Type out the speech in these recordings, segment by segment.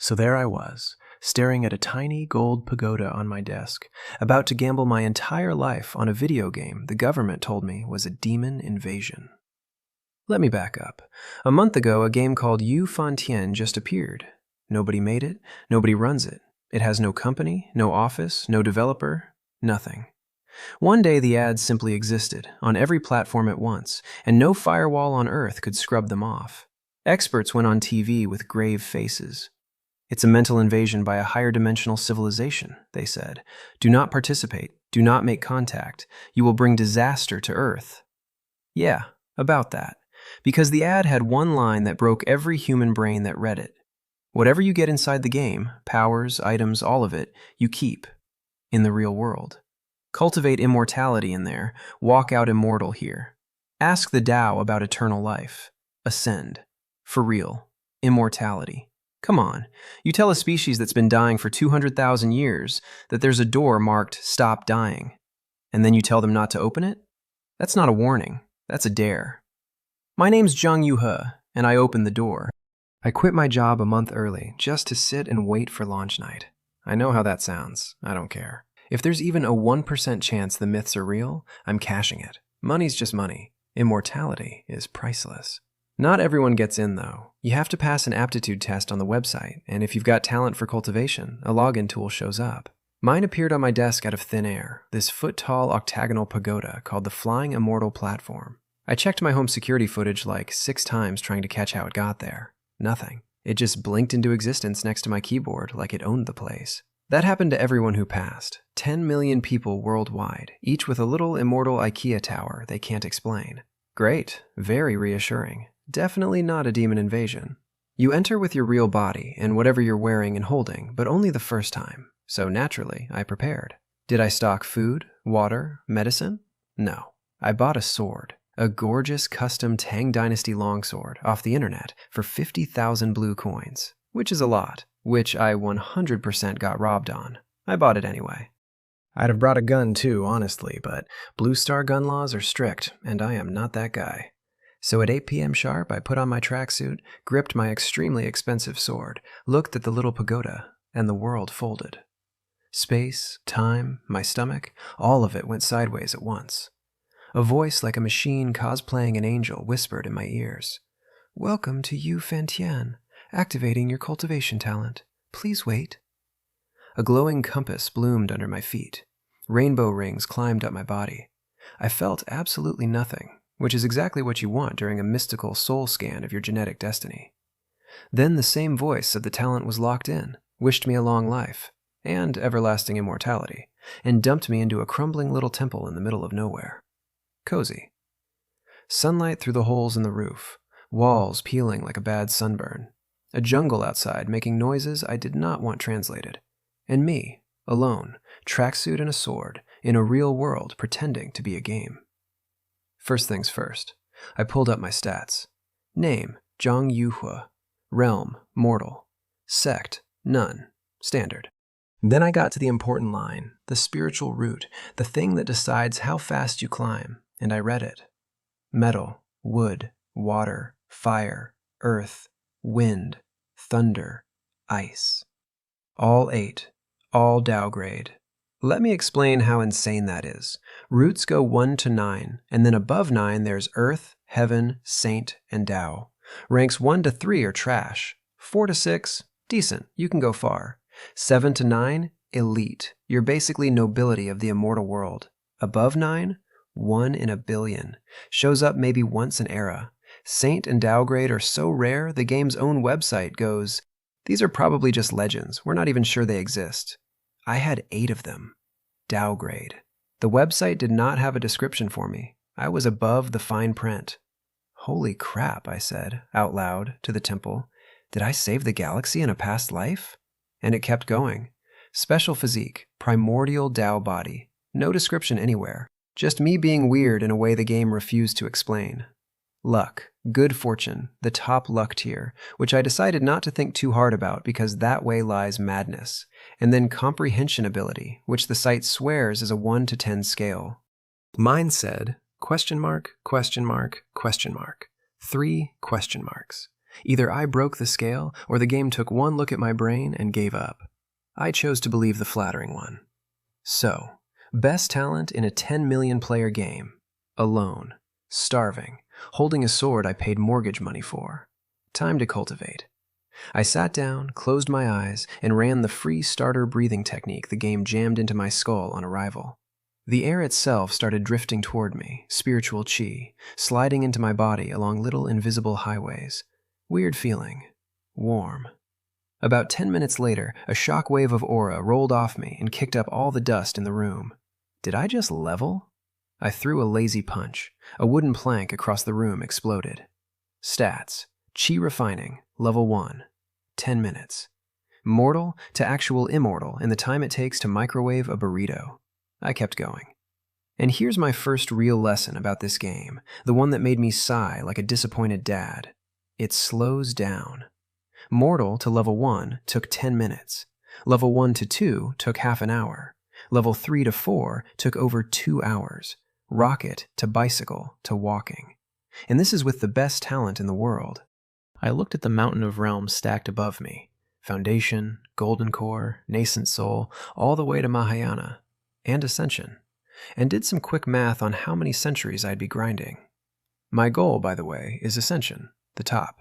So there I was, staring at a tiny gold pagoda on my desk, about to gamble my entire life on a video game the government told me was a demon invasion. Let me back up. A month ago, a game called Yu Fantian just appeared. Nobody made it, nobody runs it. It has no company, no office, no developer, nothing. One day the ads simply existed, on every platform at once, and no firewall on Earth could scrub them off. Experts went on TV with grave faces. It's a mental invasion by a higher dimensional civilization, they said. Do not participate, do not make contact. You will bring disaster to Earth. Yeah, about that. Because the ad had one line that broke every human brain that read it. Whatever you get inside the game, powers, items, all of it, you keep in the real world. Cultivate immortality in there, walk out immortal here. Ask the Dao about eternal life. Ascend. For real. Immortality. Come on, you tell a species that's been dying for 200,000 years that there's a door marked Stop Dying, and then you tell them not to open it? That's not a warning, that's a dare. My name's Zhang Yuhe, and I opened the door. I quit my job a month early just to sit and wait for launch night. I know how that sounds, I don't care. If there's even a 1% chance the myths are real, I'm cashing it. Money's just money. Immortality is priceless. Not everyone gets in, though. You have to pass an aptitude test on the website, and if you've got talent for cultivation, a login tool shows up. Mine appeared on my desk out of thin air, this foot-tall octagonal pagoda called the Flying Immortal Platform. I checked my home security footage like 6 times trying to catch how it got there. Nothing. It just blinked into existence next to my keyboard like it owned the place. That happened to everyone who passed. 10 million people worldwide, each with a little immortal IKEA tower they can't explain. Great. Very reassuring. Definitely not a demon invasion. You enter with your real body and whatever you're wearing and holding, but only the first time. So naturally, I prepared. Did I stock food, water, medicine? No. I bought a sword. A gorgeous custom Tang Dynasty longsword off the internet for 50,000 blue coins, which is a lot, which I 100% got robbed on. I bought it anyway. I'd have brought a gun too, honestly, but Blue Star gun laws are strict, and I am not that guy. So at 8 p.m. sharp, I put on my tracksuit, gripped my extremely expensive sword, looked at the little pagoda, and the world folded. Space, time, my stomach, all of it went sideways at once. A voice like a machine cosplaying an angel whispered in my ears, "Welcome to Yu Fantian, activating your cultivation talent. Please wait." A glowing compass bloomed under my feet. Rainbow rings climbed up my body. I felt absolutely nothing, which is exactly what you want during a mystical soul scan of your genetic destiny. Then the same voice said the talent was locked in, wished me a long life, and everlasting immortality, and dumped me into a crumbling little temple in the middle of nowhere. Cozy. Sunlight through the holes in the roof, walls peeling like a bad sunburn, a jungle outside making noises I did not want translated, and me, alone, tracksuit and a sword, in a real world pretending to be a game. First things first, I pulled up my stats. Name, Zhang Yuhe. Realm, mortal. Sect, none. Standard. Then I got to the important line, the spiritual root, the thing that decides how fast you climb, and I read it. Metal, wood, water, fire, earth, wind, thunder, ice. All 8, all Dao grade. Let me explain how insane that is. Roots go 1 to 9, and then above 9 there's Earth, Heaven, Saint, and Dao. Ranks 1 to 3 are trash. 4 to 6, decent, you can go far. 7 to 9, elite. You're basically nobility of the immortal world. Above 9, 1 in a billion. Shows up maybe once an era. Saint and Dao grade are so rare, the game's own website goes, "These are probably just legends. We're not even sure they exist." I had 8 of them. Dao grade. The website did not have a description for me. I was above the fine print. Holy crap, I said, out loud, to the temple. Did I save the galaxy in a past life? And it kept going. Special physique, primordial Dao body. No description anywhere. Just me being weird in a way the game refused to explain. Luck, good fortune, the top luck tier, which I decided not to think too hard about because that way lies madness. And then comprehension ability, which the site swears is a 1 to 10 scale. Mine said, question mark, question mark, question mark. 3 question marks. Either I broke the scale, or the game took one look at my brain and gave up. I chose to believe the flattering one. So, best talent in a 10 million player game. Alone. Starving. Holding a sword I paid mortgage money for. Time to cultivate. I sat down, closed my eyes, and ran the free starter breathing technique the game jammed into my skull on arrival. The air itself started drifting toward me, spiritual chi, sliding into my body along little invisible highways. Weird feeling. Warm. About 10 minutes later, a shock wave of aura rolled off me and kicked up all the dust in the room. Did I just level? I threw a lazy punch. A wooden plank across the room exploded. Stats. Chi refining, level 1. 10 minutes. Mortal to actual immortal in the time it takes to microwave a burrito. I kept going. And here's my first real lesson about this game, the one that made me sigh like a disappointed dad. It slows down. Mortal to level 1 took 10 minutes. Level 1 to 2 took half an hour. Level 3 to 4 took over 2 hours. Rocket to bicycle to walking. And this is with the best talent in the world. I looked at the mountain of realms stacked above me. Foundation, Golden Core, Nascent Soul, all the way to Mahayana. And Ascension. And did some quick math on how many centuries I'd be grinding. My goal, by the way, is Ascension, the top.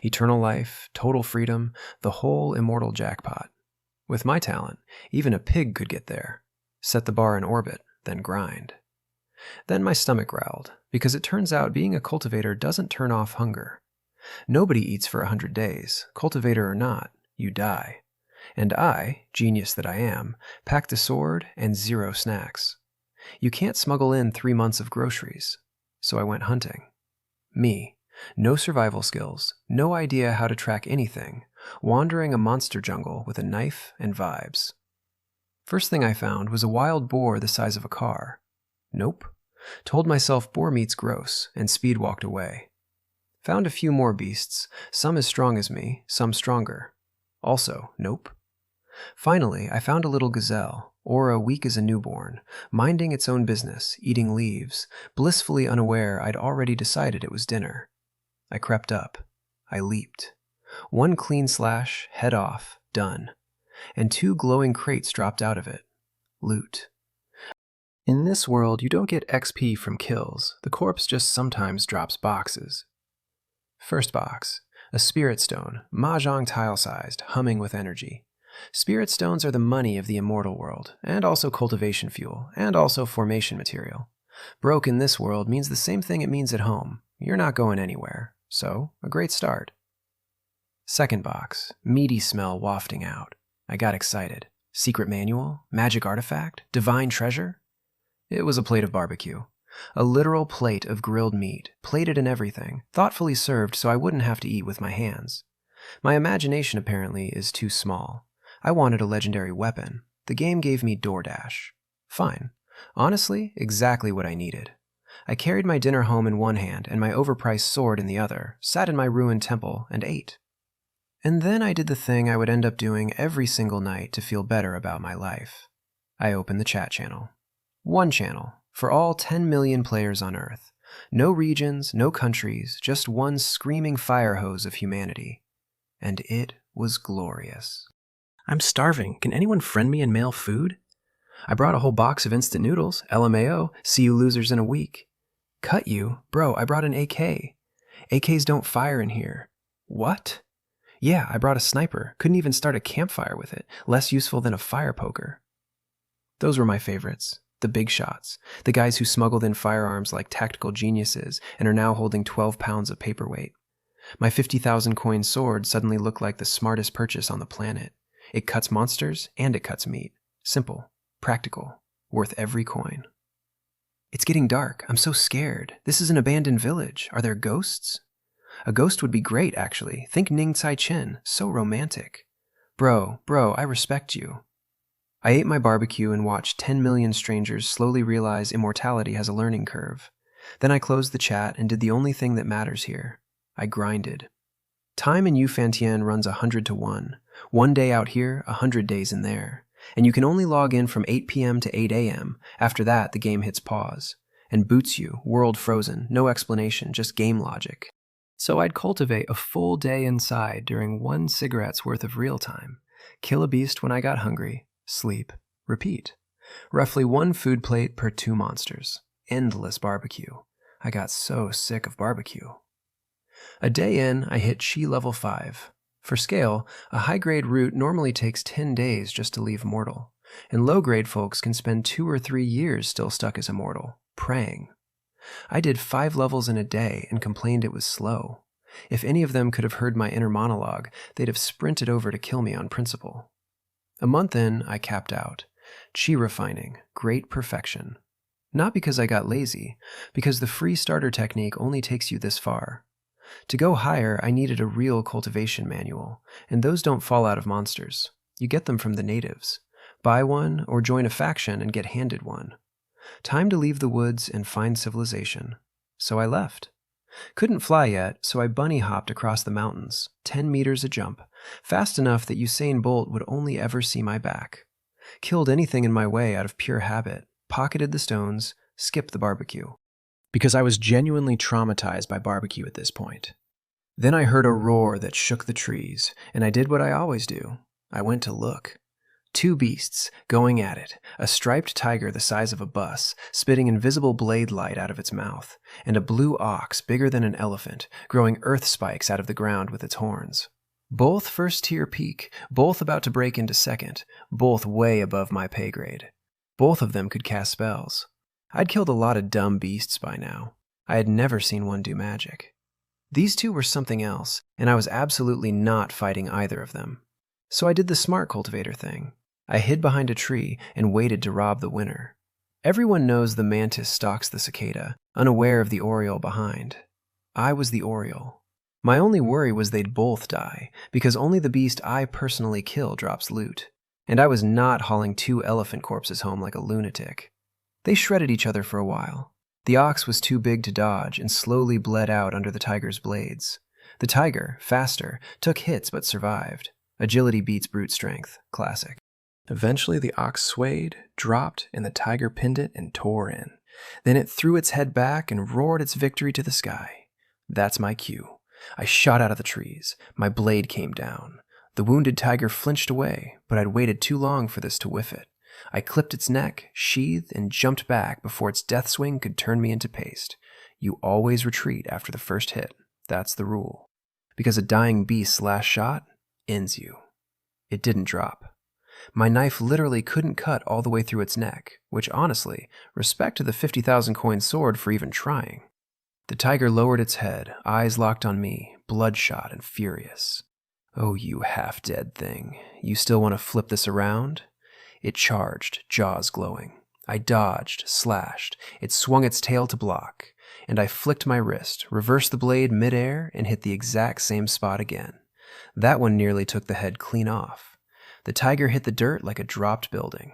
Eternal life, total freedom, the whole immortal jackpot. With my talent, even a pig could get there. Set the bar in orbit, then grind. Then my stomach growled, because it turns out being a cultivator doesn't turn off hunger. Nobody eats for 100 days, cultivator or not, you die. And I, genius that I am, packed a sword and 0 snacks. You can't smuggle in 3 months of groceries. So I went hunting. Me. No survival skills, no idea how to track anything, wandering a monster jungle with a knife and vibes. First thing I found was a wild boar the size of a car. Nope. Told myself boar meat's gross, and speed walked away. Found a few more beasts, some as strong as me, some stronger. Also, nope. Finally, I found a little gazelle, Aura weak as a newborn, minding its own business, eating leaves, blissfully unaware I'd already decided it was dinner. I crept up. I leaped. 1 clean slash, head off, done. And 2 glowing crates dropped out of it. Loot. In this world, you don't get XP from kills. The corpse just sometimes drops boxes. First box. A spirit stone, mahjong tile-sized, humming with energy. Spirit stones are the money of the immortal world, and also cultivation fuel, and also formation material. Broke in this world means the same thing it means at home. You're not going anywhere. So, a great start. Second box. Meaty smell wafting out. I got excited. Secret manual? Magic artifact? Divine treasure? It was a plate of barbecue. A literal plate of grilled meat, plated and everything, thoughtfully served so I wouldn't have to eat with my hands. My imagination apparently is too small. I wanted a legendary weapon. The game gave me DoorDash. Fine. Honestly, exactly what I needed. I carried my dinner home in one hand and my overpriced sword in the other, sat in my ruined temple, and ate. And then I did the thing I would end up doing every single night to feel better about my life. I opened the chat channel. One channel, for all 10 million players on Earth. No regions, no countries, just one screaming fire hose of humanity. And it was glorious. I'm starving. Can anyone friend me and mail food? I brought a whole box of instant noodles, LMAO, see you losers in a week. Cut you? Bro, I brought an AK. AKs don't fire in here. What? Yeah, I brought a sniper. Couldn't even start a campfire with it. Less useful than a fire poker. Those were my favorites. The big shots. The guys who smuggled in firearms like tactical geniuses and are now holding 12 pounds of paperweight. My 50,000 coin sword suddenly looked like the smartest purchase on the planet. It cuts monsters and it cuts meat. Simple. Practical. Worth every coin. It's getting dark. I'm so scared. This is an abandoned village. Are there ghosts? A ghost would be great, actually. Think Ning Tsai Chen. So romantic. Bro, I respect you. I ate my barbecue and watched 10 million strangers slowly realize immortality has a learning curve. Then I closed the chat and did the only thing that matters here. I grinded. Time in Yufantien runs 100 to 1. 1 day out here, 100 days in there. And you can only log in from 8 p.m. to 8 a.m. After that, the game hits pause. And boots you, world frozen, no explanation, just game logic. So I'd cultivate a full day inside during 1 cigarette's worth of real time, kill a beast when I got hungry, sleep, repeat. Roughly 1 food plate per 2 monsters. Endless barbecue. I got so sick of barbecue. A day in, I hit Chi level 5. For scale, a high-grade root normally takes 10 days just to leave mortal, and low-grade folks can spend 2 or 3 years still stuck as immortal, praying. I did 5 levels in a day and complained it was slow. If any of them could have heard my inner monologue, they'd have sprinted over to kill me on principle. A month in, I capped out. Chi refining, great perfection. Not because I got lazy, because the free starter technique only takes you this far. To go higher, I needed a real cultivation manual, and those don't fall out of monsters. You get them from the natives. Buy one or join a faction and get handed one. Time to leave the woods and find civilization. So I left. Couldn't fly yet, so I bunny hopped across the mountains, 10 meters a jump, fast enough that Usain Bolt would only ever see my back. Killed anything in my way out of pure habit, pocketed the stones, skipped the barbecue. Because I was genuinely traumatized by barbecue at this point. Then I heard a roar that shook the trees, and I did what I always do. I went to look. 2 beasts, going at it, a striped tiger the size of a bus, spitting invisible blade light out of its mouth, and a blue ox bigger than an elephant, growing earth spikes out of the ground with its horns. Both first-tier peak, both about to break into second, both way above my pay grade. Both of them could cast spells. I'd killed a lot of dumb beasts by now. I had never seen one do magic. These 2 were something else, and I was absolutely not fighting either of them. So I did the smart cultivator thing. I hid behind a tree and waited to rob the winner. Everyone knows the mantis stalks the cicada, unaware of the oriole behind. I was the oriole. My only worry was they'd both die, because only the beast I personally kill drops loot. And I was not hauling 2 elephant corpses home like a lunatic. They shredded each other for a while. The ox was too big to dodge and slowly bled out under the tiger's blades. The tiger, faster, took hits but survived. Agility beats brute strength. Classic. Eventually the ox swayed, dropped, and the tiger pinned it and tore in. Then it threw its head back and roared its victory to the sky. That's my cue. I shot out of the trees. My blade came down. The wounded tiger flinched away, but I'd waited too long for this to whiff it. I clipped its neck, sheathed, and jumped back before its death swing could turn me into paste. You always retreat after the first hit. That's the rule. Because a dying beast's last shot ends you. It didn't drop. My knife literally couldn't cut all the way through its neck, which honestly, respect to the 50,000 coin sword for even trying. The tiger lowered its head, eyes locked on me, bloodshot and furious. Oh, you half-dead thing. You still want to flip this around? It charged, jaws glowing. I dodged, slashed. It swung its tail to block, and I flicked my wrist, reversed the blade midair, and hit the exact same spot again. That one nearly took the head clean off. The tiger hit the dirt like a dropped building.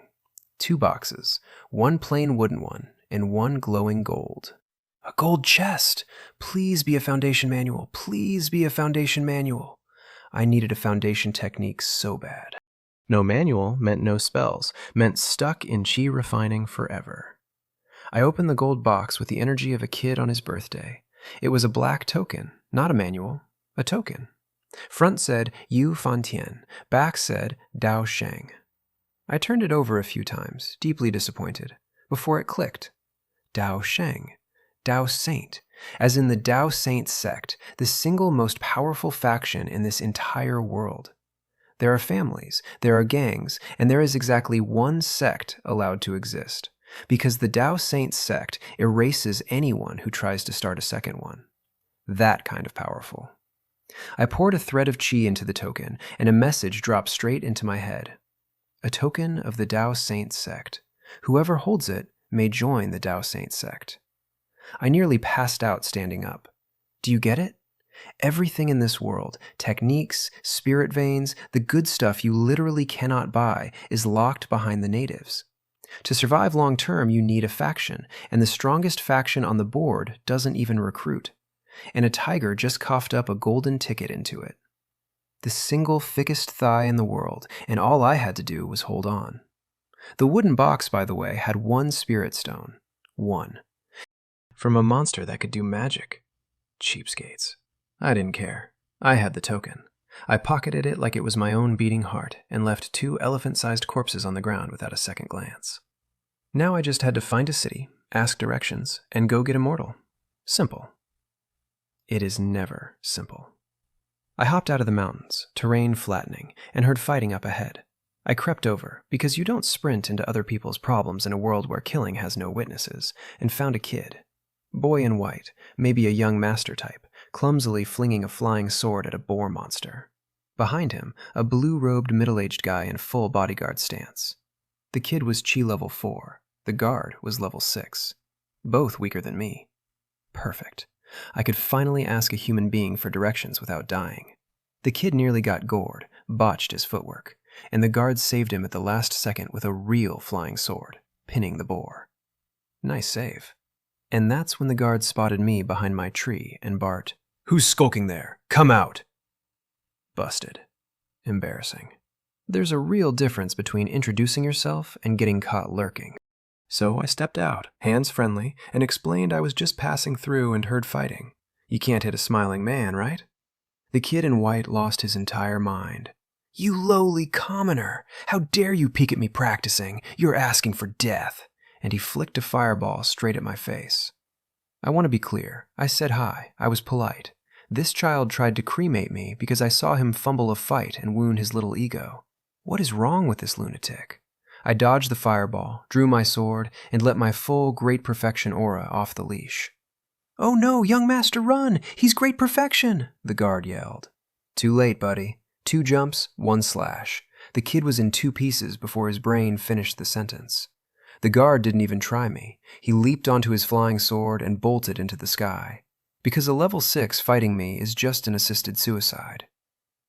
2 boxes, 1 plain wooden one, and 1 glowing gold. A gold chest! Please be a foundation manual. Please be a foundation manual. I needed a foundation technique so bad. No manual meant no spells, meant stuck in chi refining forever. I opened the gold box with the energy of a kid on his birthday. It was a black token, not a manual, a token. Front said Yu Fantien, back said Dao Sheng. I turned it over a few times, deeply disappointed, before it clicked. Dao Sheng, Dao Saint, as in the Dao Saint Sect, the single most powerful faction in this entire world. There are families, there are gangs, and there is exactly 1 sect allowed to exist, because the Dao Saint Sect erases anyone who tries to start a second one. That kind of powerful. I poured a thread of chi into the token, and a message dropped straight into my head. A token of the Dao Saint Sect. Whoever holds it may join the Dao Saint Sect. I nearly passed out standing up. Do you get it? Everything in this world, techniques, spirit veins, the good stuff you literally cannot buy, is locked behind the natives. To survive long term, you need a faction, and the strongest faction on the board doesn't even recruit. And a tiger just coughed up a golden ticket into it. The single thickest thigh in the world, and all I had to do was hold on. The wooden box, by the way, had 1 spirit stone. 1. From a monster that could do magic. Cheapskates. I didn't care. I had the token. I pocketed it like it was my own beating heart and left 2 elephant-sized corpses on the ground without a second glance. Now I just had to find a city, ask directions, and go get immortal. Simple. It is never simple. I hopped out of the mountains, terrain flattening, and heard fighting up ahead. I crept over, because you don't sprint into other people's problems in a world where killing has no witnesses, and found a kid. Boy in white, maybe a young master type, clumsily flinging a flying sword at a boar monster. Behind him, a blue-robed middle-aged guy in full bodyguard stance. The kid was Chi level 4. The guard was level 6. Both weaker than me. Perfect. I could finally ask a human being for directions without dying. The kid nearly got gored, botched his footwork, and the guard saved him at the last second with a real flying sword, pinning the boar. Nice save. And that's when the guard spotted me behind my tree and barked, "Who's skulking there? Come out!" Busted. Embarrassing. There's a real difference between introducing yourself and getting caught lurking. So I stepped out, hands friendly, and explained I was just passing through and heard fighting. You can't hit a smiling man, right? The kid in white lost his entire mind. "You lowly commoner! How dare you peek at me practicing? You're asking for death!" And he flicked a fireball straight at my face. I want to be clear. I said hi. I was polite. This child tried to cremate me because I saw him fumble a fight and wound his little ego. What is wrong with this lunatic? I dodged the fireball, drew my sword, and let my full Great Perfection aura off the leash. "Oh no, young master, run! He's Great Perfection!" the guard yelled. Too late, buddy. 2 jumps, 1 slash. The kid was in 2 pieces before his brain finished the sentence. The guard didn't even try me. He leaped onto his flying sword and bolted into the sky. Because a level 6 fighting me is just an assisted suicide.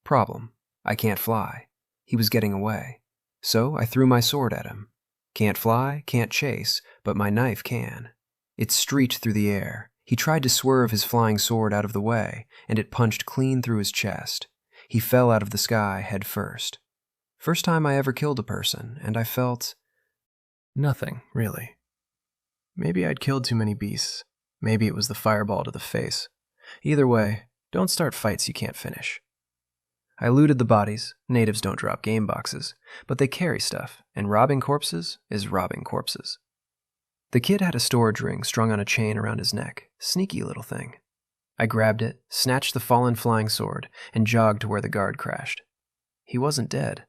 Problem: I can't fly. He was getting away. So I threw my sword at him. Can't fly, can't chase, but my knife can. It streaked through the air. He tried to swerve his flying sword out of the way, and it punched clean through his chest. He fell out of the sky head first. First time I ever killed a person, and I felt nothing, really. Maybe I'd killed too many beasts. Maybe it was the fireball to the face. Either way, don't start fights you can't finish. I looted the bodies. Natives don't drop game boxes, but they carry stuff, and robbing corpses is robbing corpses. The kid had a storage ring strung on a chain around his neck. Sneaky little thing. I grabbed it, snatched the fallen flying sword, and jogged to where the guard crashed. He wasn't dead.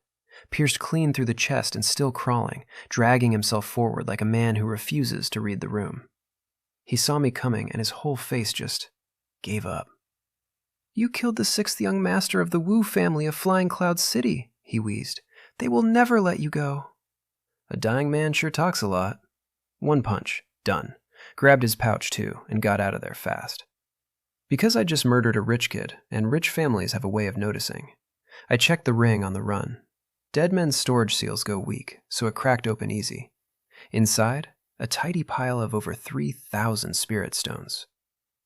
Pierced clean through the chest and still crawling, dragging himself forward like a man who refuses to read the room. He saw me coming, and his whole face just gave up. "You killed the 6th young master of the Wu family of Flying Cloud City," he wheezed. "They will never let you go." A dying man sure talks a lot. 1 punch. Done. Grabbed his pouch too, and got out of there fast. Because I just murdered a rich kid, and rich families have a way of noticing, I checked the ring on the run. Dead men's storage seals go weak, so it cracked open easy. Inside, a tidy pile of over 3,000 spirit stones.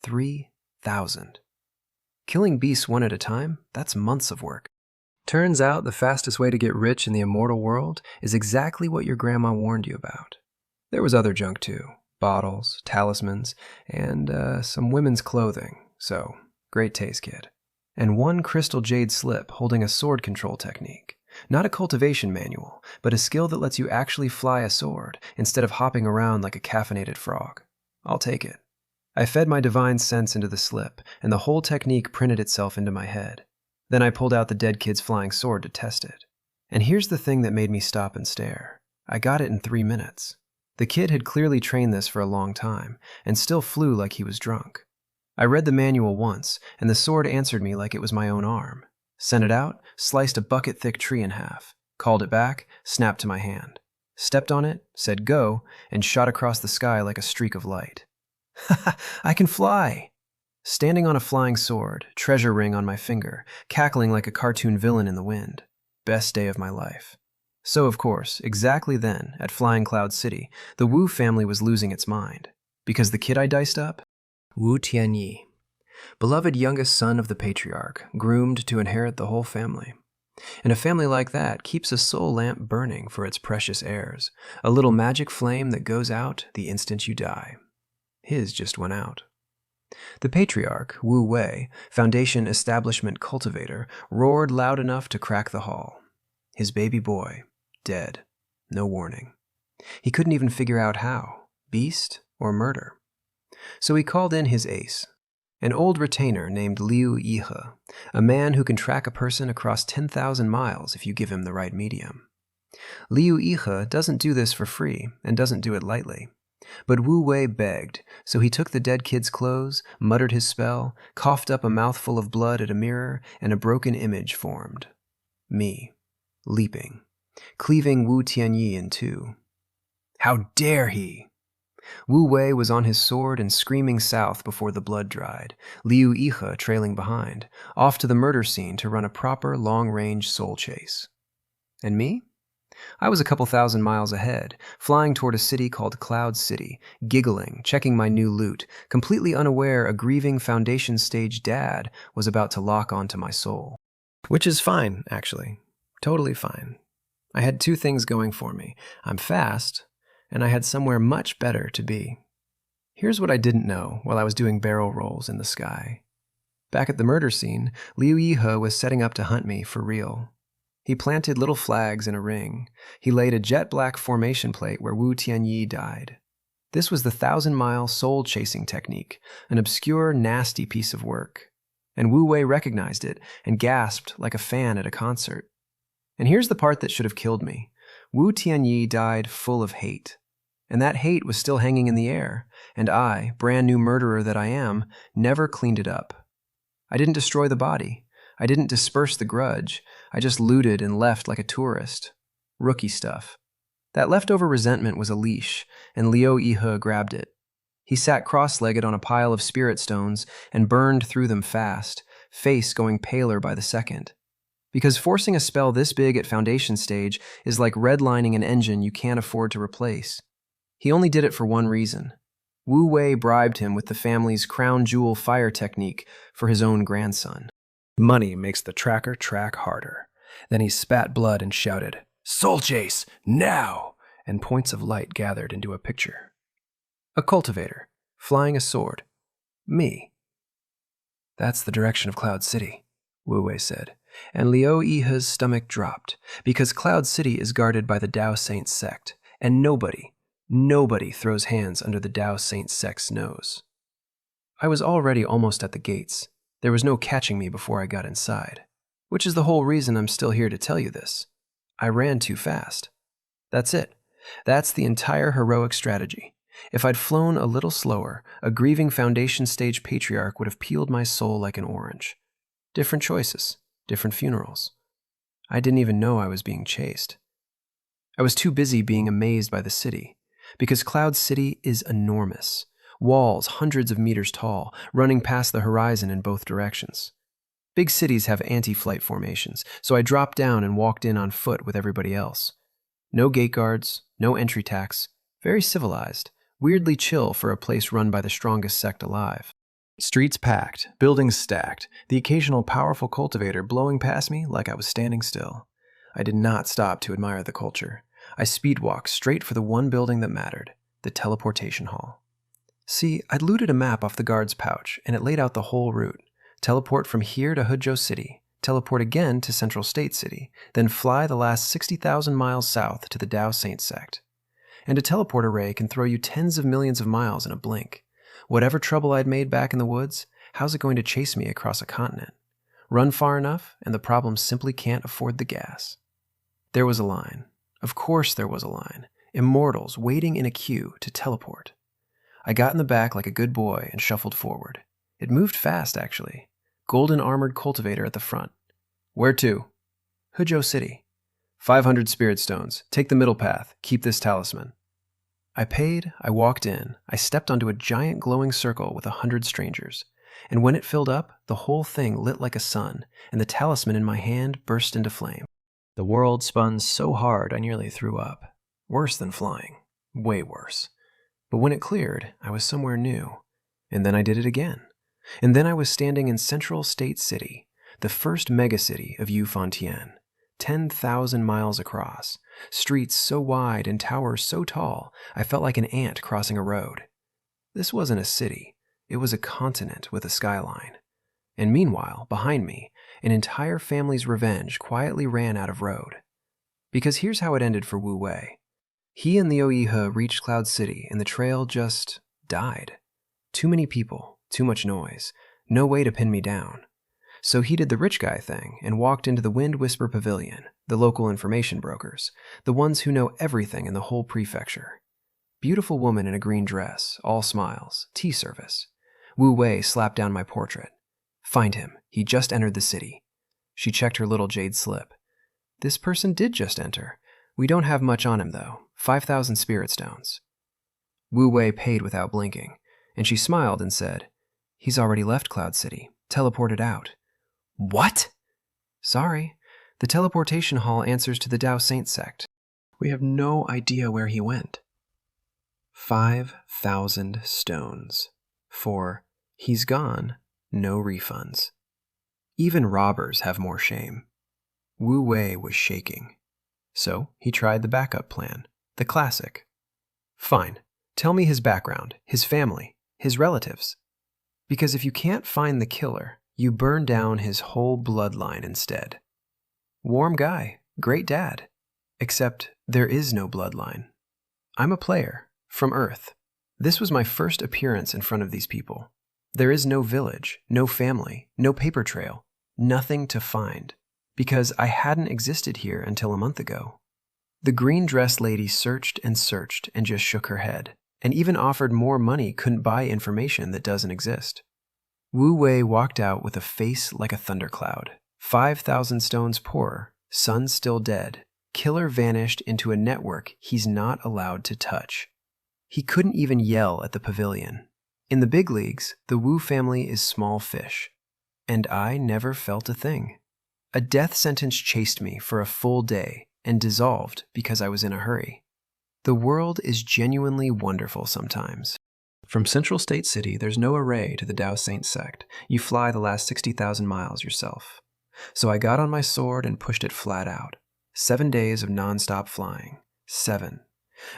3,000. Killing beasts one at a time, that's months of work. Turns out the fastest way to get rich in the immortal world is exactly what your grandma warned you about. There was other junk too. Bottles, talismans, and some women's clothing, so great taste, kid. And 1 crystal jade slip holding a sword control technique. Not a cultivation manual, but a skill that lets you actually fly a sword instead of hopping around like a caffeinated frog. I'll take it. I fed my divine sense into the slip, and the whole technique printed itself into my head. Then I pulled out the dead kid's flying sword to test it. And here's the thing that made me stop and stare. I got it in 3 minutes. The kid had clearly trained this for a long time, and still flew like he was drunk. I read the manual once, and the sword answered me like it was my own arm. Sent it out, sliced a bucket-thick tree in half, called it back, snapped to my hand. Stepped on it, said go, and shot across the sky like a streak of light. Ha! I can fly! Standing on a flying sword, treasure ring on my finger, cackling like a cartoon villain in the wind. Best day of my life. So, of course, exactly then, at Flying Cloud City, the Wu family was losing its mind. Because the kid I diced up? Wu Tianyi. Beloved youngest son of the patriarch, groomed to inherit the whole family. And a family like that keeps a soul lamp burning for its precious heirs, a little magic flame that goes out the instant you die. His just went out. The patriarch, Wu Wei, Foundation Establishment Cultivator, roared loud enough to crack the hall. His baby boy, dead. No warning. He couldn't even figure out how, beast or murder. So he called in his ace, an old retainer named Liu Yihe, a man who can track a person across 10,000 miles if you give him the right medium. Liu Yihe doesn't do this for free and doesn't do it lightly. But Wu Wei begged, so he took the dead kid's clothes, muttered his spell, coughed up a mouthful of blood at a mirror, and a broken image formed. Me, leaping, cleaving Wu Tianyi in two. How dare he! Wu Wei was on his sword and screaming south before the blood dried, Liu Yihe trailing behind, off to the murder scene to run a proper long-range soul chase. And me? I was a couple thousand miles ahead, flying toward a city called Cloud City, giggling, checking my new loot, completely unaware a grieving Foundation stage dad was about to lock onto my soul. Which is fine, actually. Totally fine. I had two things going for me. I'm fast, and I had somewhere much better to be. Here's what I didn't know while I was doing barrel rolls in the sky. Back at the murder scene, Liu Yihe was setting up to hunt me for real. He planted little flags in a ring. He laid a jet-black formation plate where Wu Tianyi died. This was the 1,000-mile soul-chasing technique, an obscure, nasty piece of work. And Wu Wei recognized it and gasped like a fan at a concert. And here's the part that should have killed me. Wu Tianyi died full of hate. And that hate was still hanging in the air, and I, brand new murderer that I am, never cleaned it up. I didn't destroy the body. I didn't disperse the grudge. I just looted and left like a tourist. Rookie stuff. That leftover resentment was a leash, and Liu Yihe grabbed it. He sat cross-legged on a pile of spirit stones and burned through them fast, face going paler by the second. Because forcing a spell this big at Foundation stage is like redlining an engine you can't afford to replace. He only did it for one reason. Wu Wei bribed him with the family's crown jewel fire technique for his own grandson. Money makes the tracker track harder. Then he spat blood and shouted, "Soul chase, now!" And points of light gathered into a picture. A cultivator, flying a sword. Me. That's the direction of Cloud City, Wu Wei said, and Liu Yihe's stomach dropped, because Cloud City is guarded by the Dao Saint Sect, and nobody throws hands under the Dao Saint Sect's nose. I was already almost at the gates. There was no catching me before I got inside, which is the whole reason I'm still here to tell you this. I ran too fast. That's it. That's the entire heroic strategy. If I'd flown a little slower, a grieving Foundation stage patriarch would have peeled my soul like an orange. Different choices, different funerals. I didn't even know I was being chased. I was too busy being amazed by the city, because Cloud City is enormous. Walls hundreds of meters tall, running past the horizon in both directions. Big cities have anti-flight formations, so I dropped down and walked in on foot with everybody else. No gate guards, no entry tax, very civilized, weirdly chill for a place run by the strongest sect alive. Streets packed, buildings stacked, the occasional powerful cultivator blowing past me like I was standing still. I did not stop to admire the culture. I speedwalked straight for the one building that mattered, the teleportation hall. See, I'd looted a map off the guard's pouch, and it laid out the whole route. Teleport from here to Huzhou City, teleport again to Central State City, then fly the last 60,000 miles south to the Dao Saint Sect. And a teleport array can throw you tens of millions of miles in a blink. Whatever trouble I'd made back in the woods, how's it going to chase me across a continent? Run far enough, and the problem simply can't afford the gas. There was a line. Of course there was a line. Immortals waiting in a queue to teleport. I got in the back like a good boy and shuffled forward. It moved fast, actually. Golden armored cultivator at the front. Where to? Huzhou City. 500 spirit stones. Take the middle path. Keep this talisman. I paid, I walked in, I stepped onto a giant glowing circle with 100 strangers. And when it filled up, the whole thing lit like a sun, and the talisman in my hand burst into flame. The world spun so hard I nearly threw up. Worse than flying. Way worse. But when it cleared, I was somewhere new. And then I did it again. And then I was standing in Central State City, the first megacity of Yufantian, 10,000 miles across, streets so wide and towers so tall, I felt like an ant crossing a road. This wasn't a city. it was a continent with a skyline. And meanwhile, behind me, an entire family's revenge quietly ran out of road. Because here's how it ended for Wu Wei. He and Liu Yihe reached Cloud City, and the trail just died. Too many people, too much noise, no way to pin me down. So he did the rich guy thing and walked into the Wind Whisper Pavilion, the local information brokers, the ones who know everything in the whole prefecture. Beautiful woman in a green dress, all smiles, tea service. Wu Wei slapped down my portrait. Find him, he just entered the city. She checked her little jade slip. This person did just enter. We don't have much on him though, 5,000 spirit stones. Wu Wei paid without blinking, and she smiled and said, He's already left Cloud City, teleported out. What? Sorry, the teleportation hall answers to the Dao Saint Sect. We have no idea where he went. 5,000 stones. For he's gone, no refunds. Even robbers have more shame. Wu Wei was shaking. So he tried the backup plan, the classic. Fine, tell me his background, his family, his relatives. Because if you can't find the killer, you burn down his whole bloodline instead. Warm guy, great dad. Except there is no bloodline. I'm a player, from Earth. This was my first appearance in front of these people. There is no village, no family, no paper trail, nothing to find, because I hadn't existed here until a month ago. The green-dressed lady searched and just shook her head, and even offered more money couldn't buy information that doesn't exist. Wu Wei walked out with a face like a thundercloud. 5,000 stones poorer, son still dead, killer vanished into a network he's not allowed to touch. He couldn't even yell at the pavilion. In the big leagues, the Wu family is small fish. And I never felt a thing. A death sentence chased me for a full day and dissolved because I was in a hurry. The world is genuinely wonderful sometimes. From Central State City, there's no array to the Dao Saint Sect. You fly the last 60,000 miles yourself. So I got on my sword and pushed it flat out. 7 days of non-stop flying. 7.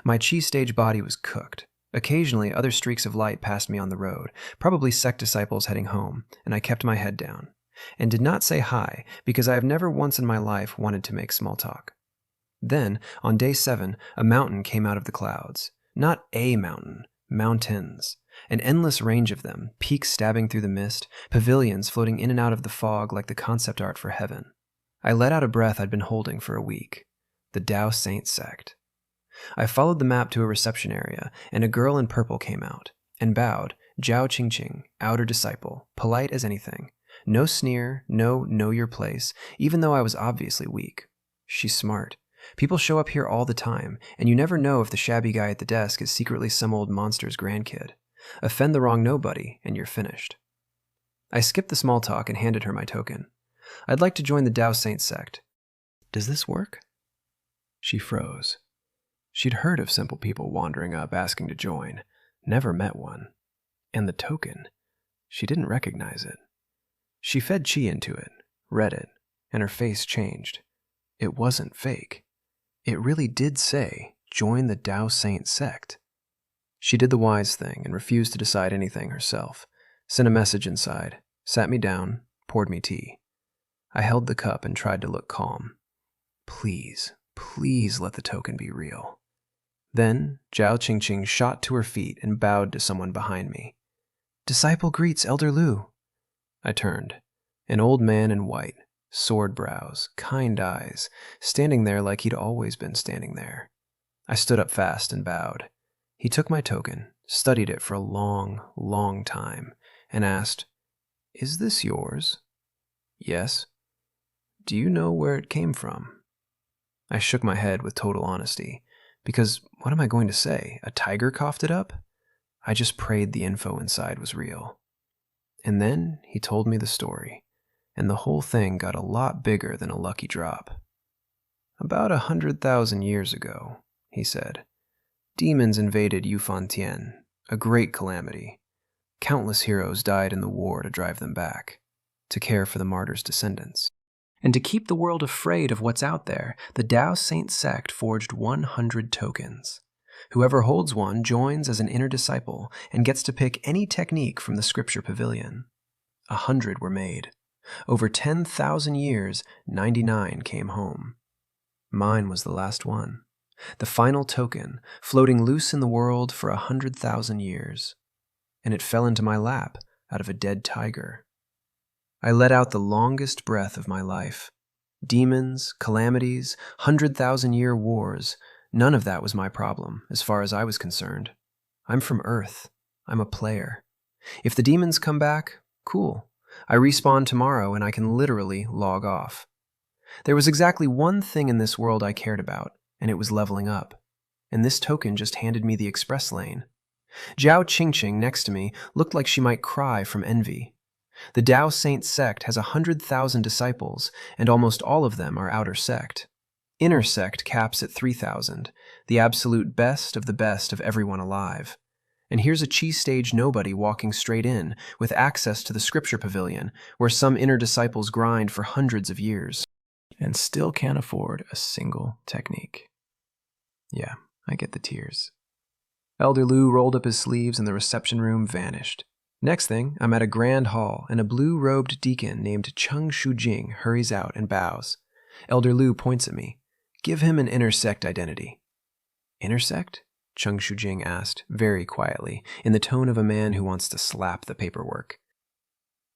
My chi stage body was cooked. Occasionally, other streaks of light passed me on the road, probably sect disciples heading home, and I kept my head down, and did not say hi because I have never once in my life wanted to make small talk. Then, on day 7, a mountain came out of the clouds. Not a mountain, mountains. An endless range of them, peaks stabbing through the mist, pavilions floating in and out of the fog like the concept art for heaven. I let out a breath I'd been holding for a week. The Dao Saint Sect. I followed the map to a reception area, and a girl in purple came out, and bowed, Zhao Qingqing, outer disciple, polite as anything. No sneer, no know your place, even though I was obviously weak. She's smart. People show up here all the time, and you never know if the shabby guy at the desk is secretly some old monster's grandkid. Offend the wrong nobody, and you're finished. I skipped the small talk and handed her my token. I'd like to join the Dao Saint Sect. Does this work? She froze. She'd heard of simple people wandering up asking to join, never met one. And the token, she didn't recognize it. She fed chi into it, read it, and her face changed. It wasn't fake. It really did say, join the Dao Saint Sect. She did the wise thing and refused to decide anything herself. Sent a message inside, sat me down, poured me tea. I held the cup and tried to look calm. Please, please let the token be real. Then, Zhao Qingqing shot to her feet and bowed to someone behind me. Disciple greets Elder Lu. I turned. An old man in white, sword brows, kind eyes, standing there like he'd always been standing there. I stood up fast and bowed. He took my token, studied it for a long, long time, and asked, Is this yours? Yes. Do you know where it came from? I shook my head with total honesty, because what am I going to say? A tiger coughed it up? I just prayed the info inside was real. And then he told me the story, and the whole thing got a lot bigger than a lucky drop. About 100,000 years ago, he said, demons invaded Yufantian, a great calamity. Countless heroes died in the war to drive them back, to care for the martyrs' descendants. And to keep the world afraid of what's out there, the Dao Saint Sect forged 100 tokens. Whoever holds one joins as an inner disciple and gets to pick any technique from the scripture pavilion. 100 were made. Over 10,000 years, 99 came home. Mine was the last one, the final token, floating loose in the world for 100,000 years. And it fell into my lap out of a dead tiger. I let out the longest breath of my life. Demons, calamities, 100,000-year wars, none of that was my problem, as far as I was concerned. I'm from Earth. I'm a player. If the demons come back, cool. I respawn tomorrow and I can literally log off. There was exactly one thing in this world I cared about, and it was leveling up. And this token just handed me the express lane. Zhao Qingqing next to me looked like she might cry from envy. The Dao Saint Sect has 100,000 disciples, and almost all of them are outer sect. Inner sect caps at 3,000, the absolute best of everyone alive. And here's a cheese-stage nobody walking straight in, with access to the scripture pavilion, where some inner disciples grind for hundreds of years, and still can't afford a single technique. Yeah, I get the tears. Elder Lu rolled up his sleeves and the reception room vanished. Next thing, I'm at a grand hall, and a blue-robed deacon named Cheng Shujing hurries out and bows. Elder Lu points at me. Give him an inner sect identity. Inner sect? Cheng Shujing asked, very quietly, in the tone of a man who wants to slap the paperwork.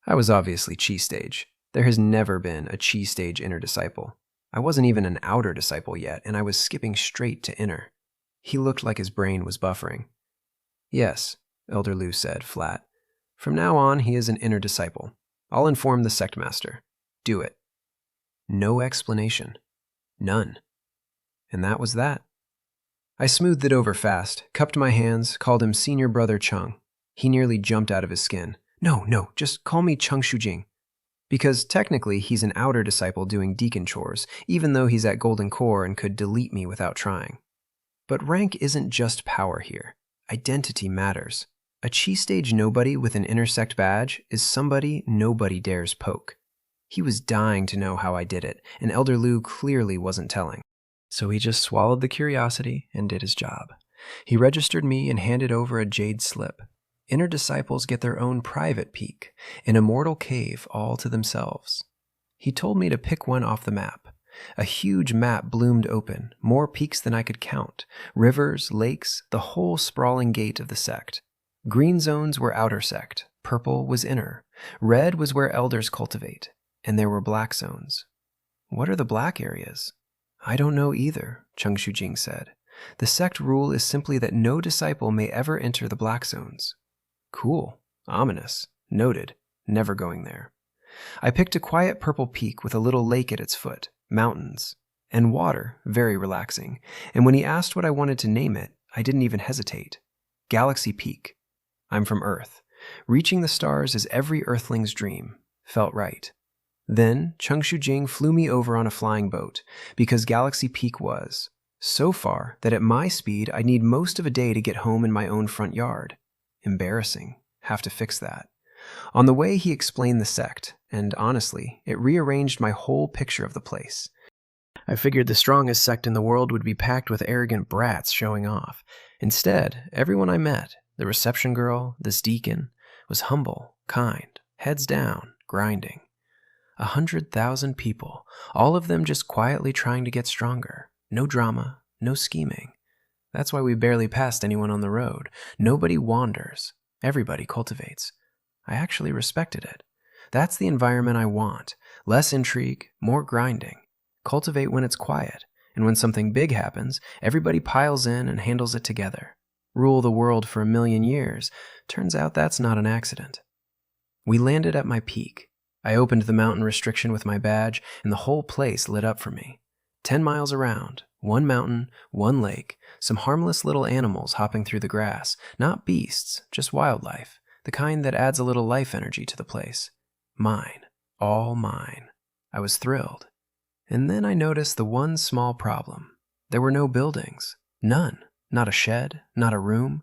I was obviously Chi stage. There has never been a Chi stage inner disciple. I wasn't even an outer disciple yet, and I was skipping straight to inner. He looked like his brain was buffering. Yes, Elder Lu said, flat. From now on, he is an inner disciple. I'll inform the sect master. Do it. No explanation. None. And that was that. I smoothed it over fast, cupped my hands, called him Senior Brother Cheng. He nearly jumped out of his skin. No, just call me Cheng Shujing. Because technically he's an outer disciple doing deacon chores, even though he's at Golden Core and could delete me without trying. But rank isn't just power here. Identity matters. A Chi stage nobody with an intersect badge is somebody nobody dares poke. He was dying to know how I did it, and Elder Lu clearly wasn't telling. So he just swallowed the curiosity and did his job. He registered me and handed over a jade slip. Inner disciples get their own private peak, an immortal cave all to themselves. He told me to pick one off the map. A huge map bloomed open, more peaks than I could count, rivers, lakes, the whole sprawling gate of the sect. Green zones were outer sect, purple was inner, red was where elders cultivate, and there were black zones. What are the black areas? I don't know either, Cheng Shujing said. The sect rule is simply that no disciple may ever enter the black zones. Cool. Ominous. Noted. Never going there. I picked a quiet purple peak with a little lake at its foot, mountains, and water, very relaxing, and when he asked what I wanted to name it, I didn't even hesitate. Galaxy Peak. I'm from Earth. Reaching the stars is every Earthling's dream. Felt right. Then, Cheng Shujing flew me over on a flying boat, because Galaxy Peak was so far that at my speed I'd need most of a day to get home in my own front yard. Embarrassing. Have to fix that. On the way, he explained the sect, and honestly, it rearranged my whole picture of the place. I figured the strongest sect in the world would be packed with arrogant brats showing off. Instead, everyone I met, the reception girl, this deacon, was humble, kind, heads down, grinding. 100,000 people, all of them just quietly trying to get stronger. No drama, no scheming. That's why we barely passed anyone on the road. Nobody wanders. Everybody cultivates. I actually respected it. That's the environment I want. Less intrigue, more grinding. Cultivate when it's quiet, and when something big happens, everybody piles in and handles it together. Rule the world for 1,000,000 years. Turns out that's not an accident. We landed at my peak. I opened the mountain restriction with my badge, and the whole place lit up for me. 10 miles around, one mountain, one lake, some harmless little animals hopping through the grass. Not beasts, just wildlife, the kind that adds a little life energy to the place. Mine, all mine. I was thrilled. And then I noticed the one small problem. There were no buildings. None. Not a shed, not a room.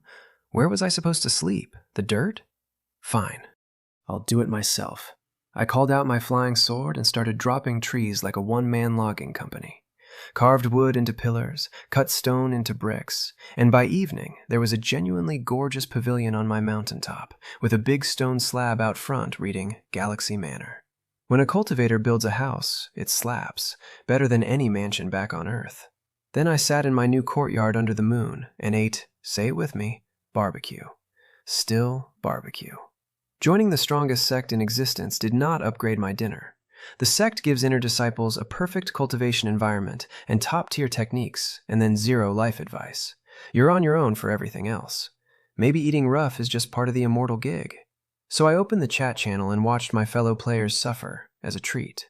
Where was I supposed to sleep? The dirt? Fine. I'll do it myself. I called out my flying sword and started dropping trees like a one-man logging company. Carved wood into pillars, cut stone into bricks, and by evening there was a genuinely gorgeous pavilion on my mountaintop, with a big stone slab out front reading Galaxy Manor. When a cultivator builds a house, it slaps, better than any mansion back on Earth. Then I sat in my new courtyard under the moon and ate, say it with me, barbecue. Still barbecue. Joining the strongest sect in existence did not upgrade my dinner. The sect gives inner disciples a perfect cultivation environment and top-tier techniques, and then zero life advice. You're on your own for everything else. Maybe eating rough is just part of the immortal gig. So I opened the chat channel and watched my fellow players suffer as a treat.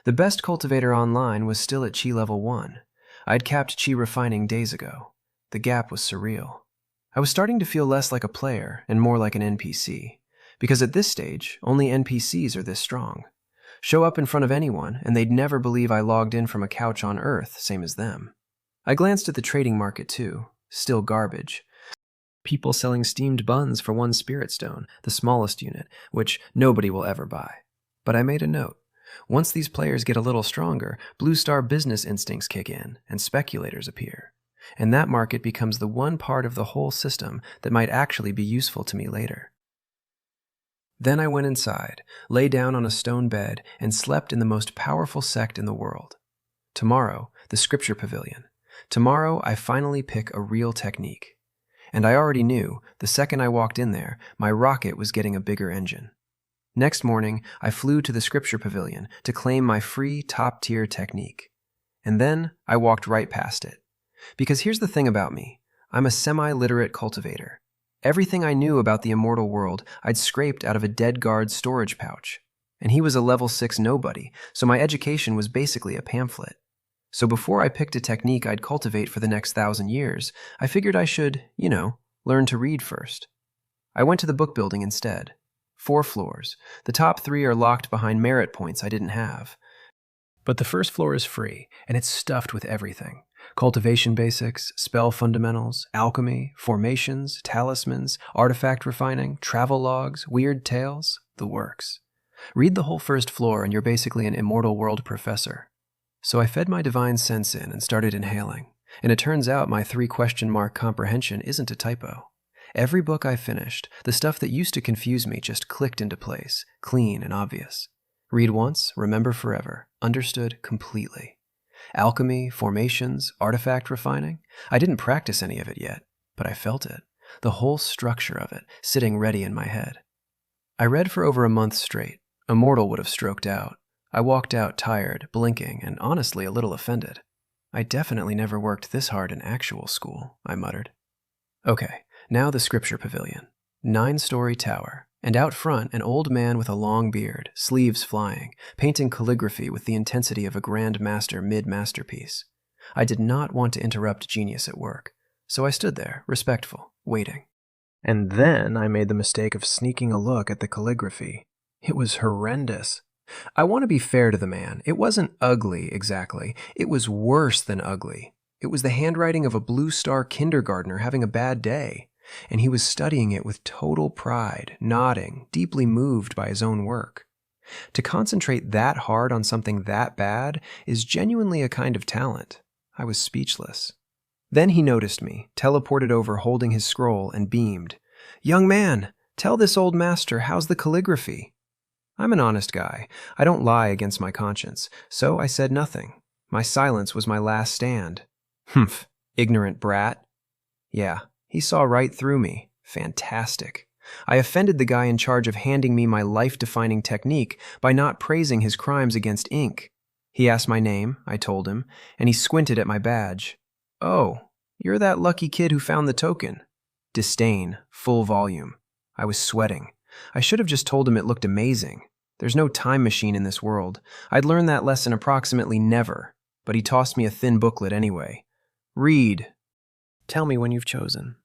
The best cultivator online was still at Chi level 1. I'd capped Chi refining days ago. The gap was surreal. I was starting to feel less like a player and more like an NPC, because at this stage, only NPCs are this strong. Show up in front of anyone, and they'd never believe I logged in from a couch on Earth, same as them. I glanced at the trading market too. Still garbage. People selling steamed buns for 1 spirit stone, the smallest unit, which nobody will ever buy. But I made a note. Once these players get a little stronger, Blue Star business instincts kick in, and speculators appear. And that market becomes the one part of the whole system that might actually be useful to me later. Then I went inside, lay down on a stone bed, and slept in the most powerful sect in the world. Tomorrow, the Scripture Pavilion. Tomorrow, I finally pick a real technique. And I already knew, the second I walked in there, my rocket was getting a bigger engine. Next morning, I flew to the Scripture Pavilion to claim my free top-tier technique. And then I walked right past it. Because here's the thing about me. I'm a semi-literate cultivator. Everything I knew about the immortal world, I'd scraped out of a dead guard's storage pouch. And he was a level 6 nobody, so my education was basically a pamphlet. So before I picked a technique I'd cultivate for the next 1,000 years, I figured I should, learn to read first. I went to the book building instead. 4 floors. The top 3 are locked behind merit points I didn't have. But the first floor is free, and it's stuffed with everything. Cultivation basics, spell fundamentals, alchemy, formations, talismans, artifact refining, travel logs, weird tales, the works. Read the whole first floor and you're basically an immortal world professor. So I fed my divine sense in and started inhaling, and it turns out my 3 question mark comprehension isn't a typo. Every book I finished, the stuff that used to confuse me just clicked into place, clean and obvious. Read once, remember forever, understood completely. Alchemy, formations, artifact refining, I didn't practice any of it yet, but I felt it, the whole structure of it, sitting ready in my head. I read for over a month straight. A mortal would have stroked out. I walked out tired, blinking, and honestly a little offended. I definitely never worked this hard in actual school, I muttered. Okay, now the Scripture Pavilion. 9-story tower, and out front an old man with a long beard, sleeves flying, painting calligraphy with the intensity of a grand master mid-masterpiece. I did not want to interrupt genius at work, so I stood there, respectful, waiting. And then I made the mistake of sneaking a look at the calligraphy. It was horrendous. I want to be fair to the man. It wasn't ugly, exactly. It was worse than ugly. It was the handwriting of a Blue Star kindergartner having a bad day, and he was studying it with total pride, nodding, deeply moved by his own work. To concentrate that hard on something that bad is genuinely a kind of talent. I was speechless. Then he noticed me, teleported over holding his scroll, and beamed. "Young man, tell this old master how's the calligraphy?" I'm an honest guy. I don't lie against my conscience, so I said nothing. My silence was my last stand. Humph, ignorant brat. Yeah, he saw right through me. Fantastic. I offended the guy in charge of handing me my life-defining technique by not praising his crimes against ink. He asked my name, I told him, and he squinted at my badge. "Oh, you're that lucky kid who found the token." Disdain, full volume. I was sweating. I should have just told him it looked amazing. There's no time machine in this world. I'd learn that lesson approximately never, but he tossed me a thin booklet anyway. "Read. Tell me when you've chosen."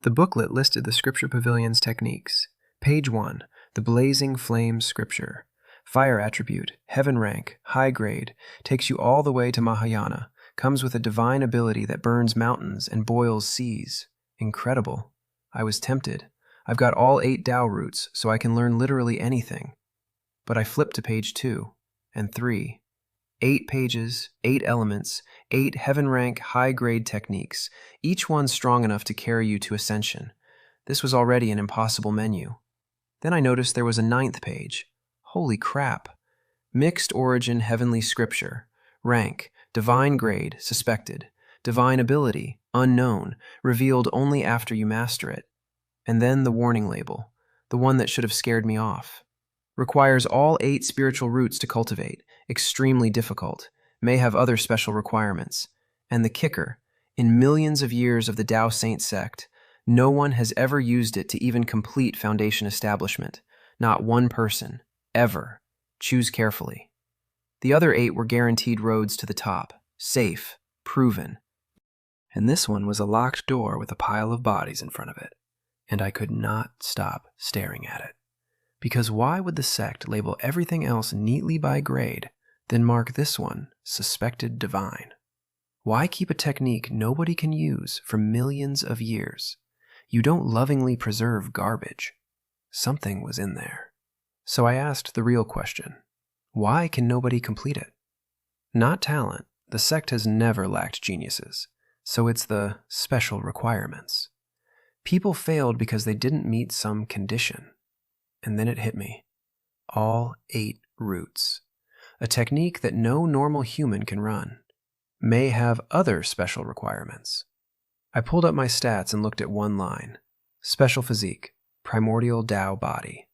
The booklet listed the Scripture Pavilion's techniques. Page 1, the Blazing Flame Scripture. Fire attribute, heaven rank, high grade, takes you all the way to Mahayana, comes with a divine ability that burns mountains and boils seas. Incredible. I was tempted. I've got all 8 Dao roots, so I can learn literally anything. But I flipped to page 2, and 3, 8 pages, 8 elements, 8 heaven-rank, high-grade techniques, each one strong enough to carry you to ascension. This was already an impossible menu. Then I noticed there was a 9th page. Holy crap. Mixed origin heavenly scripture. Rank, divine grade, suspected. Divine ability, unknown, revealed only after you master it. And then the warning label, the one that should have scared me off. Requires all 8 spiritual roots to cultivate, extremely difficult, may have other special requirements. And the kicker, in millions of years of the Dao Saint Sect, no one has ever used it to even complete foundation establishment. Not one person, ever. Choose carefully. The other 8 were guaranteed roads to the top, safe, proven. And this one was a locked door with a pile of bodies in front of it. And I could not stop staring at it. Because why would the sect label everything else neatly by grade, then mark this one suspected divine? Why keep a technique nobody can use for millions of years? You don't lovingly preserve garbage. Something was in there. So I asked the real question. Why can nobody complete it? Not talent. The sect has never lacked geniuses. So it's the special requirements. People failed because they didn't meet some condition. And then it hit me. All 8 roots. A technique that no normal human can run. May have other special requirements. I pulled up my stats and looked at one line. Special physique, primordial Tao body.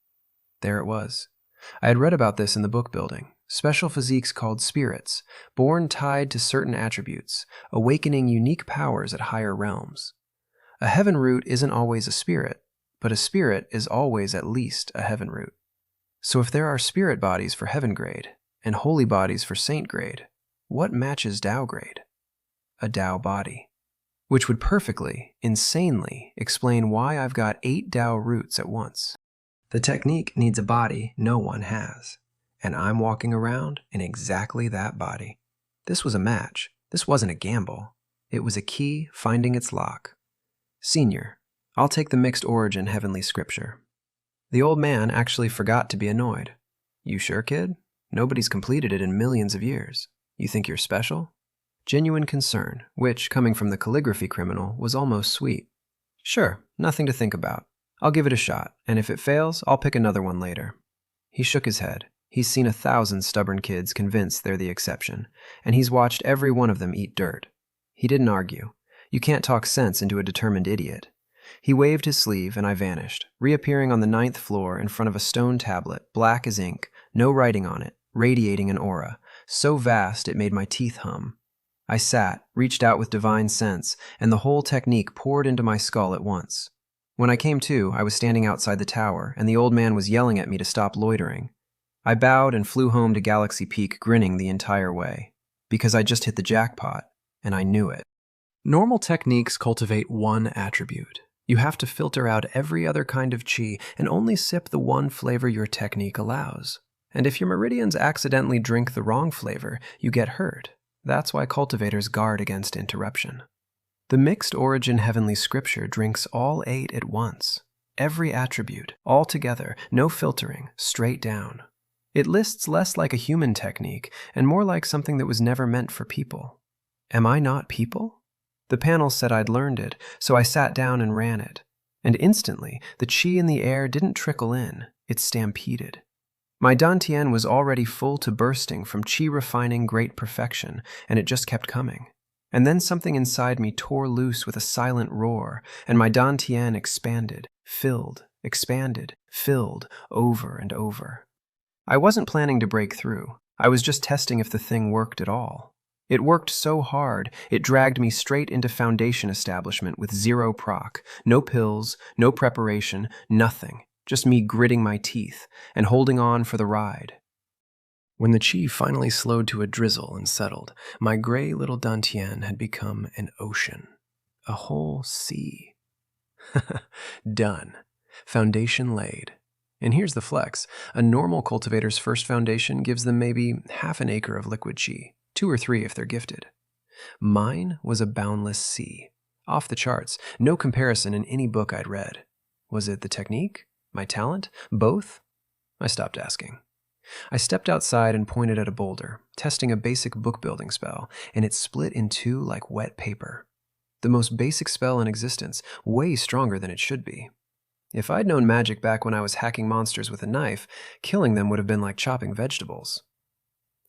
There it was. I had read about this in the book building. Special physiques called spirits, born tied to certain attributes, awakening unique powers at higher realms. A heaven root isn't always a spirit, but a spirit is always at least a heaven root. So if there are spirit bodies for heaven grade, and holy bodies for saint grade, what matches Tao grade? A Tao body. Which would perfectly, insanely, explain why I've got 8 Tao roots at once. The technique needs a body no one has, and I'm walking around in exactly that body. This was a match. This wasn't a gamble. It was a key finding its lock. Senior, I'll take the mixed origin heavenly scripture. The old man actually forgot to be annoyed. You sure, kid? Nobody's completed it in millions of years. You think you're special? Genuine concern, which, coming from the calligraphy criminal, was almost sweet. Sure, nothing to think about. I'll give it a shot, and if it fails, I'll pick another one later. He shook his head. He's seen 1,000 stubborn kids convinced they're the exception, and he's watched every one of them eat dirt. He didn't argue. You can't talk sense into a determined idiot. He waved his sleeve, and I vanished, reappearing on the 9th floor in front of a stone tablet, black as ink, no writing on it, radiating an aura, so vast it made my teeth hum. I sat, reached out with divine sense, and the whole technique poured into my skull at once. When I came to, I was standing outside the tower, and the old man was yelling at me to stop loitering. I bowed and flew home to Galaxy Peak, grinning the entire way. Because I just hit the jackpot, and I knew it. Normal techniques cultivate one attribute. You have to filter out every other kind of chi and only sip the one flavor your technique allows. And if your meridians accidentally drink the wrong flavor, you get hurt. That's why cultivators guard against interruption. The mixed origin heavenly scripture drinks all 8 at once. Every attribute, all together, no filtering, straight down. It lists less like a human technique and more like something that was never meant for people. Am I not people? The panel said I'd learned it, so I sat down and ran it. And instantly, the chi in the air didn't trickle in, it stampeded. My dantian was already full to bursting from chi-refining great perfection, and it just kept coming. And then something inside me tore loose with a silent roar, and my dantian expanded, filled, expanded, filled, over and over. I wasn't planning to break through. I was just testing if the thing worked at all. It worked so hard, it dragged me straight into foundation establishment with 0 proc, no pills, no preparation, nothing. Just me gritting my teeth and holding on for the ride. When the chi finally slowed to a drizzle and settled, my gray little dantian had become an ocean. A whole sea. Done. Foundation laid. And here's the flex. A normal cultivator's first foundation gives them maybe half an acre of liquid chi, 2 or 3 if they're gifted. Mine was a boundless sea. Off the charts, no comparison in any book I'd read. Was it the technique? My talent? Both? I stopped asking. I stepped outside and pointed at a boulder, testing a basic book-building spell, and it split in two like wet paper. The most basic spell in existence, way stronger than it should be. If I'd known magic back when I was hacking monsters with a knife, killing them would have been like chopping vegetables.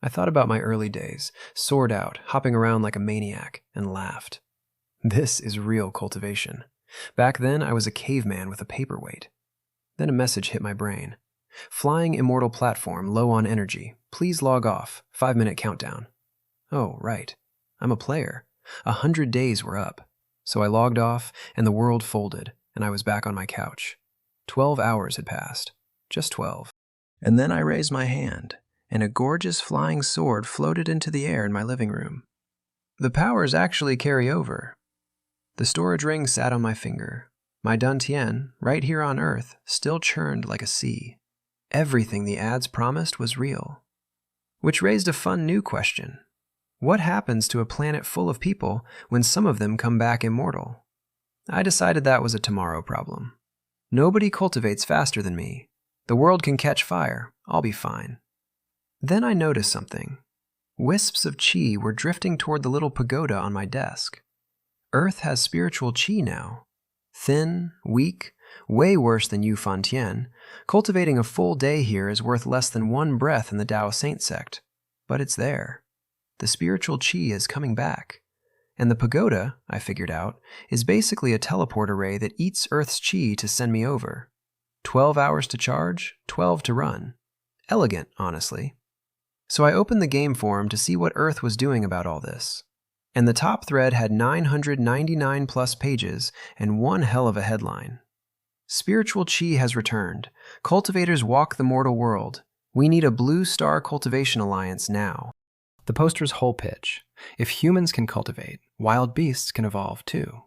I thought about my early days, sword out, hopping around like a maniac, and laughed. This is real cultivation. Back then, I was a caveman with a paperweight. Then a message hit my brain. Flying immortal platform, low on energy. Please log off. 5-minute countdown. Oh, right. I'm a player. 100 days were up. So I logged off, and the world folded, and I was back on my couch. 12 hours had passed. Just 12. And then I raised my hand, and a gorgeous flying sword floated into the air in my living room. The powers actually carry over. The storage ring sat on my finger. My dantian, right here on Earth, still churned like a sea. Everything the ads promised was real. Which raised a fun new question. What happens to a planet full of people when some of them come back immortal? I decided that was a tomorrow problem. Nobody cultivates faster than me. The world can catch fire. I'll be fine. Then I noticed something. Wisps of chi were drifting toward the little pagoda on my desk. Earth has spiritual chi now. Thin, weak, way worse than Yu Fantian. Cultivating a full day here is worth less than one breath in the Dao Saint Sect. But it's there. The spiritual chi is coming back. And the pagoda, I figured out, is basically a teleport array that eats Earth's chi to send me over. 12 hours to charge, 12 to run. Elegant, honestly. So I opened the game forum to see what Earth was doing about all this. And the top thread had 999 plus pages and one hell of a headline. Spiritual chi has returned. Cultivators walk the mortal world. We need a Blue Star Cultivation Alliance now. The poster's whole pitch. If humans can cultivate, wild beasts can evolve too.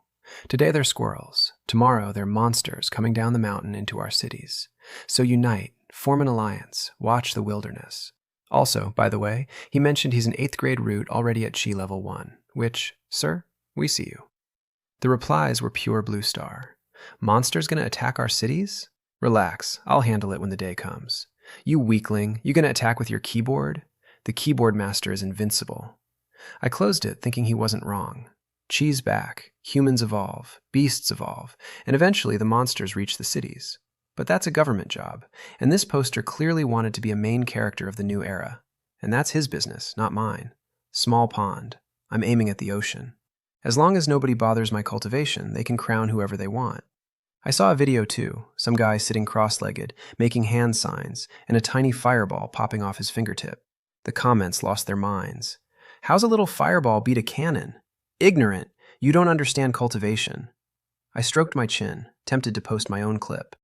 Today they're squirrels. Tomorrow they're monsters coming down the mountain into our cities. So unite, form an alliance, watch the wilderness. Also, by the way, he mentioned he's an 8th grade root already at Chi level 1, which, sir, we see you. The replies were pure Blue Star. Monsters gonna attack our cities? Relax, I'll handle it when the day comes. You weakling, you gonna attack with your keyboard? The keyboard master is invincible. I closed it thinking he wasn't wrong. Chi's back, humans evolve, beasts evolve, and eventually the monsters reach the cities. But that's a government job, and this poster clearly wanted to be a main character of the new era. And that's his business, not mine. Small pond. I'm aiming at the ocean. As long as nobody bothers my cultivation, they can crown whoever they want. I saw a video too, some guy sitting cross-legged, making hand signs, and a tiny fireball popping off his fingertip. The comments lost their minds. How's a little fireball beat a cannon? Ignorant! You don't understand cultivation. I stroked my chin, tempted to post my own clip.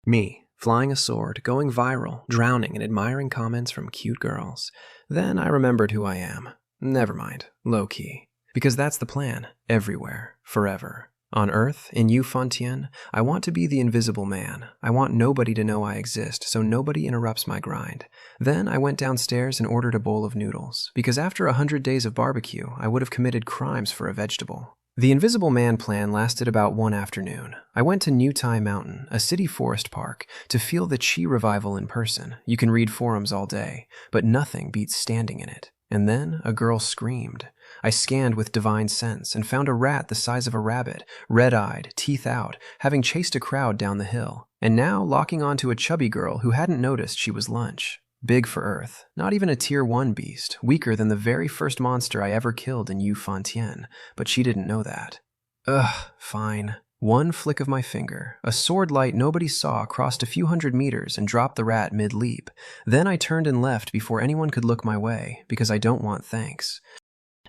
Me, flying a sword, going viral, drowning in admiring comments from cute girls. Then I remembered who I am. Never mind, low-key. Because that's the plan, everywhere, forever. On Earth, in Yu Fantian, I want to be the invisible man. I want nobody to know I exist, so nobody interrupts my grind. Then I went downstairs and ordered a bowl of noodles, because after 100 days of barbecue, I would have committed crimes for a vegetable. The Invisible Man plan lasted about one afternoon. I went to Newtai Mountain, a city forest park, to feel the chi revival in person. You can read forums all day, but nothing beats standing in it. And then a girl screamed. I scanned with divine sense and found a rat the size of a rabbit, red-eyed, teeth out, having chased a crowd down the hill, and now locking onto a chubby girl who hadn't noticed she was lunch. Big for Earth, not even a tier 1 beast, weaker than the very first monster I ever killed in Yu Fantian, but she didn't know that. Fine. One flick of my finger, a sword light nobody saw crossed a few hundred meters and dropped the rat mid-leap. Then I turned and left before anyone could look my way, because I don't want thanks.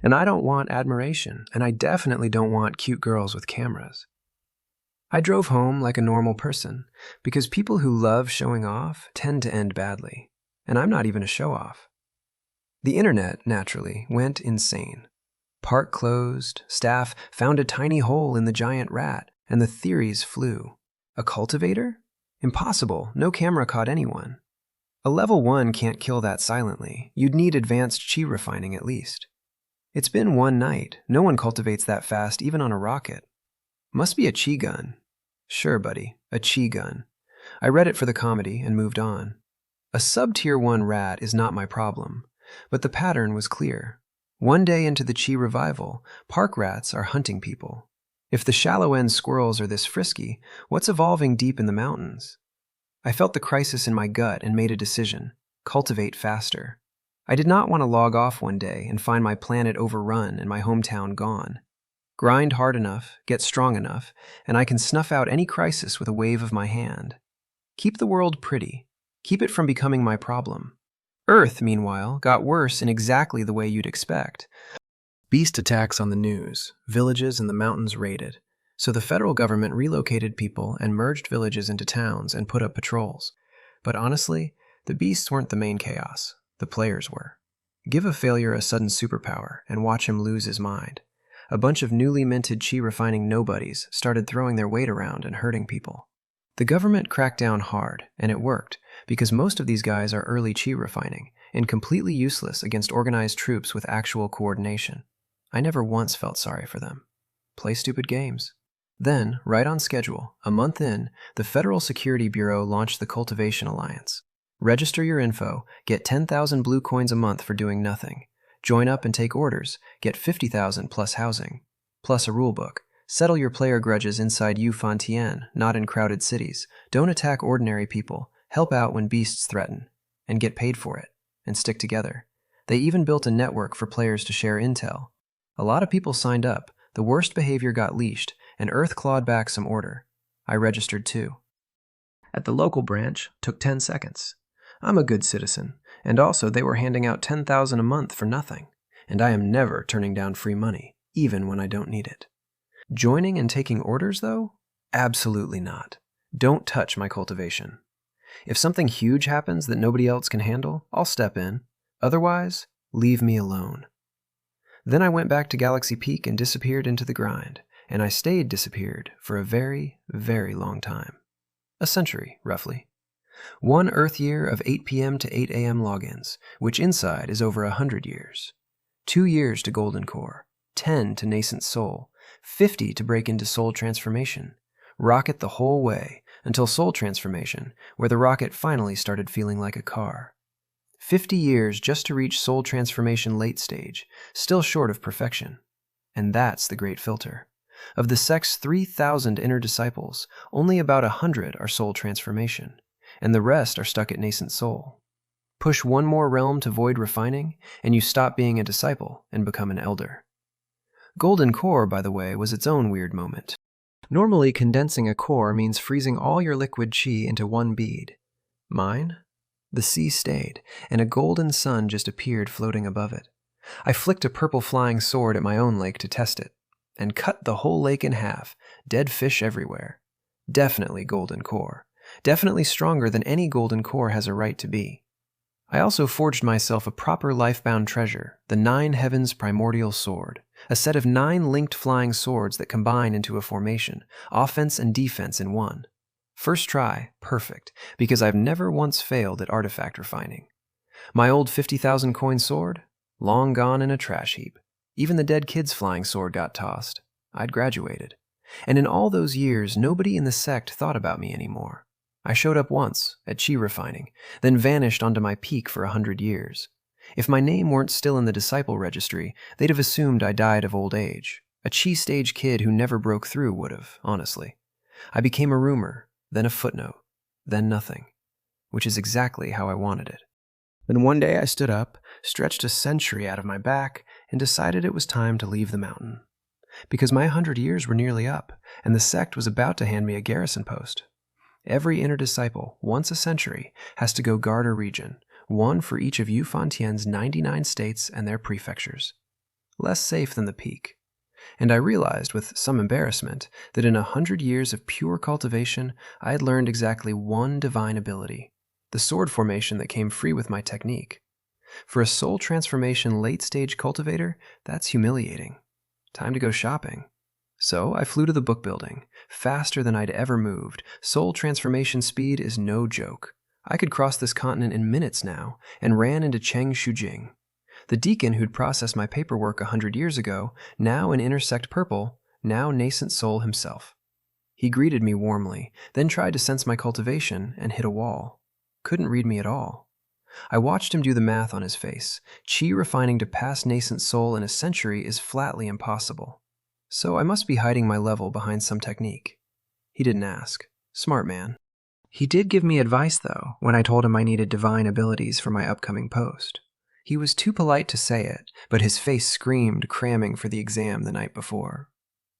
And I don't want admiration, and I definitely don't want cute girls with cameras. I drove home like a normal person, because people who love showing off tend to end badly. And I'm not even a show-off. The internet, naturally, went insane. Park closed, staff found a tiny hole in the giant rat, and the theories flew. A cultivator? Impossible, no camera caught anyone. A level 1 can't kill that silently. You'd need advanced chi refining at least. It's been one night. No one cultivates that fast, even on a rocket. Must be a chi gun. Sure, buddy, a chi gun. I read it for the comedy and moved on. A sub-tier 1 rat is not my problem, but the pattern was clear. One day into the Qi revival, park rats are hunting people. If the shallow-end squirrels are this frisky, what's evolving deep in the mountains? I felt the crisis in my gut and made a decision: cultivate faster. I did not want to log off one day and find my planet overrun and my hometown gone. Grind hard enough, get strong enough, and I can snuff out any crisis with a wave of my hand. Keep the world pretty. Keep it from becoming my problem. Earth, meanwhile, got worse in exactly the way you'd expect. Beast attacks on the news, villages in the mountains raided. So the federal government relocated people and merged villages into towns and put up patrols. But honestly, the beasts weren't the main chaos. The players were. Give a failure a sudden superpower and watch him lose his mind. A bunch of newly minted Qi refining nobodies started throwing their weight around and hurting people. The government cracked down hard, and it worked, because most of these guys are early Qi refining and completely useless against organized troops with actual coordination. I never once felt sorry for them. Play stupid games. Then, right on schedule, a month in, the Federal Security Bureau launched the Cultivation Alliance. Register your info, get 10,000 blue coins a month for doing nothing. Join up and take orders, get 50,000 plus housing. Plus a rulebook. Settle your player grudges inside Yu Fan Tian, not in crowded cities. Don't attack ordinary people. Help out when beasts threaten. And get paid for it. And stick together. They even built a network for players to share intel. A lot of people signed up, the worst behavior got leashed, and Earth clawed back some order. I registered too. At the local branch, took 10 seconds. I'm a good citizen, and also they were handing out 10,000 a month for nothing, and I am never turning down free money, even when I don't need it. Joining and taking orders, though? Absolutely not. Don't touch my cultivation. If something huge happens that nobody else can handle, I'll step in. Otherwise, leave me alone. Then I went back to Galaxy Peak and disappeared into the grind, and I stayed disappeared for a very, very long time. A century, roughly. 1 Earth year of 8 p.m. to 8 a.m. logins, which inside is over 100 years. 2 years to Golden Core, 10 to Nascent Soul, 50 to break into Soul Transformation. Rocket the whole way, until Soul Transformation, where the rocket finally started feeling like a car. 50 years just to reach Soul Transformation late stage, still short of perfection. And that's the great filter. Of the sect's 3,000 inner disciples, only about 100 are Soul Transformation, and the rest are stuck at Nascent Soul. Push one more realm to void refining, and you stop being a disciple and become an elder. Golden Core, by the way, was its own weird moment. Normally, condensing a core means freezing all your liquid Qi into one bead. Mine? The sea stayed, and a golden sun just appeared floating above it. I flicked a purple flying sword at my own lake to test it, and cut the whole lake in half, dead fish everywhere. Definitely Golden Core. Definitely stronger than any Golden Core has a right to be. I also forged myself a proper life-bound treasure, the 9 Heavens Primordial Sword, a set of 9 linked flying swords that combine into a formation, offense and defense in one. First try, perfect, because I've never once failed at artifact refining. My old 50,000 coin sword? Long gone in a trash heap. Even the dead kid's flying sword got tossed. I'd graduated. And in all those years, nobody in the sect thought about me anymore. I showed up once, at Qi refining, then vanished onto my peak for 100 years. If my name weren't still in the disciple registry, they'd have assumed I died of old age. A Qi stage kid who never broke through would have, honestly. I became a rumor, then a footnote, then nothing, which is exactly how I wanted it. Then one day I stood up, stretched a century out of my back, and decided it was time to leave the mountain. Because my 100 years were nearly up, and the sect was about to hand me a garrison post. Every inner disciple, once a century, has to go guard a region, one for each of Yu Fan Tian's 99 states and their prefectures. Less safe than the peak. And I realized, with some embarrassment, that in 100 years of pure cultivation, I had learned exactly one divine ability, the sword formation that came free with my technique. For a soul transformation late-stage cultivator, that's humiliating. Time to go shopping. So I flew to the book building, faster than I'd ever moved. Soul transformation speed is no joke. I could cross this continent in minutes now, and ran into Cheng Shujing. The deacon who'd processed my paperwork 100 years ago, now in Intersect Purple, now Nascent Soul himself. He greeted me warmly, then tried to sense my cultivation and hit a wall. Couldn't read me at all. I watched him do the math on his face. Qi refining to past nascent soul in a century is flatly impossible. So I must be hiding my level behind some technique. He didn't ask. Smart man. He did give me advice, though, when I told him I needed divine abilities for my upcoming post. He was too polite to say it, but his face screamed cramming for the exam the night before.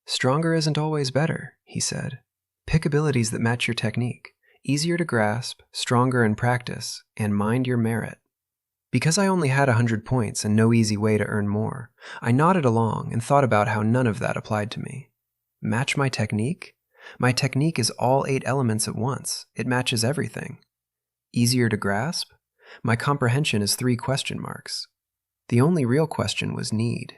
Stronger isn't always better, he said. Pick abilities that match your technique. Easier to grasp, stronger in practice, and mind your merit. Because I only had 100 points and no easy way to earn more, I nodded along and thought about how none of that applied to me. Match my technique? My technique is all 8 elements at once. It matches everything. Easier to grasp? My comprehension is 3 question marks. The only real question was need.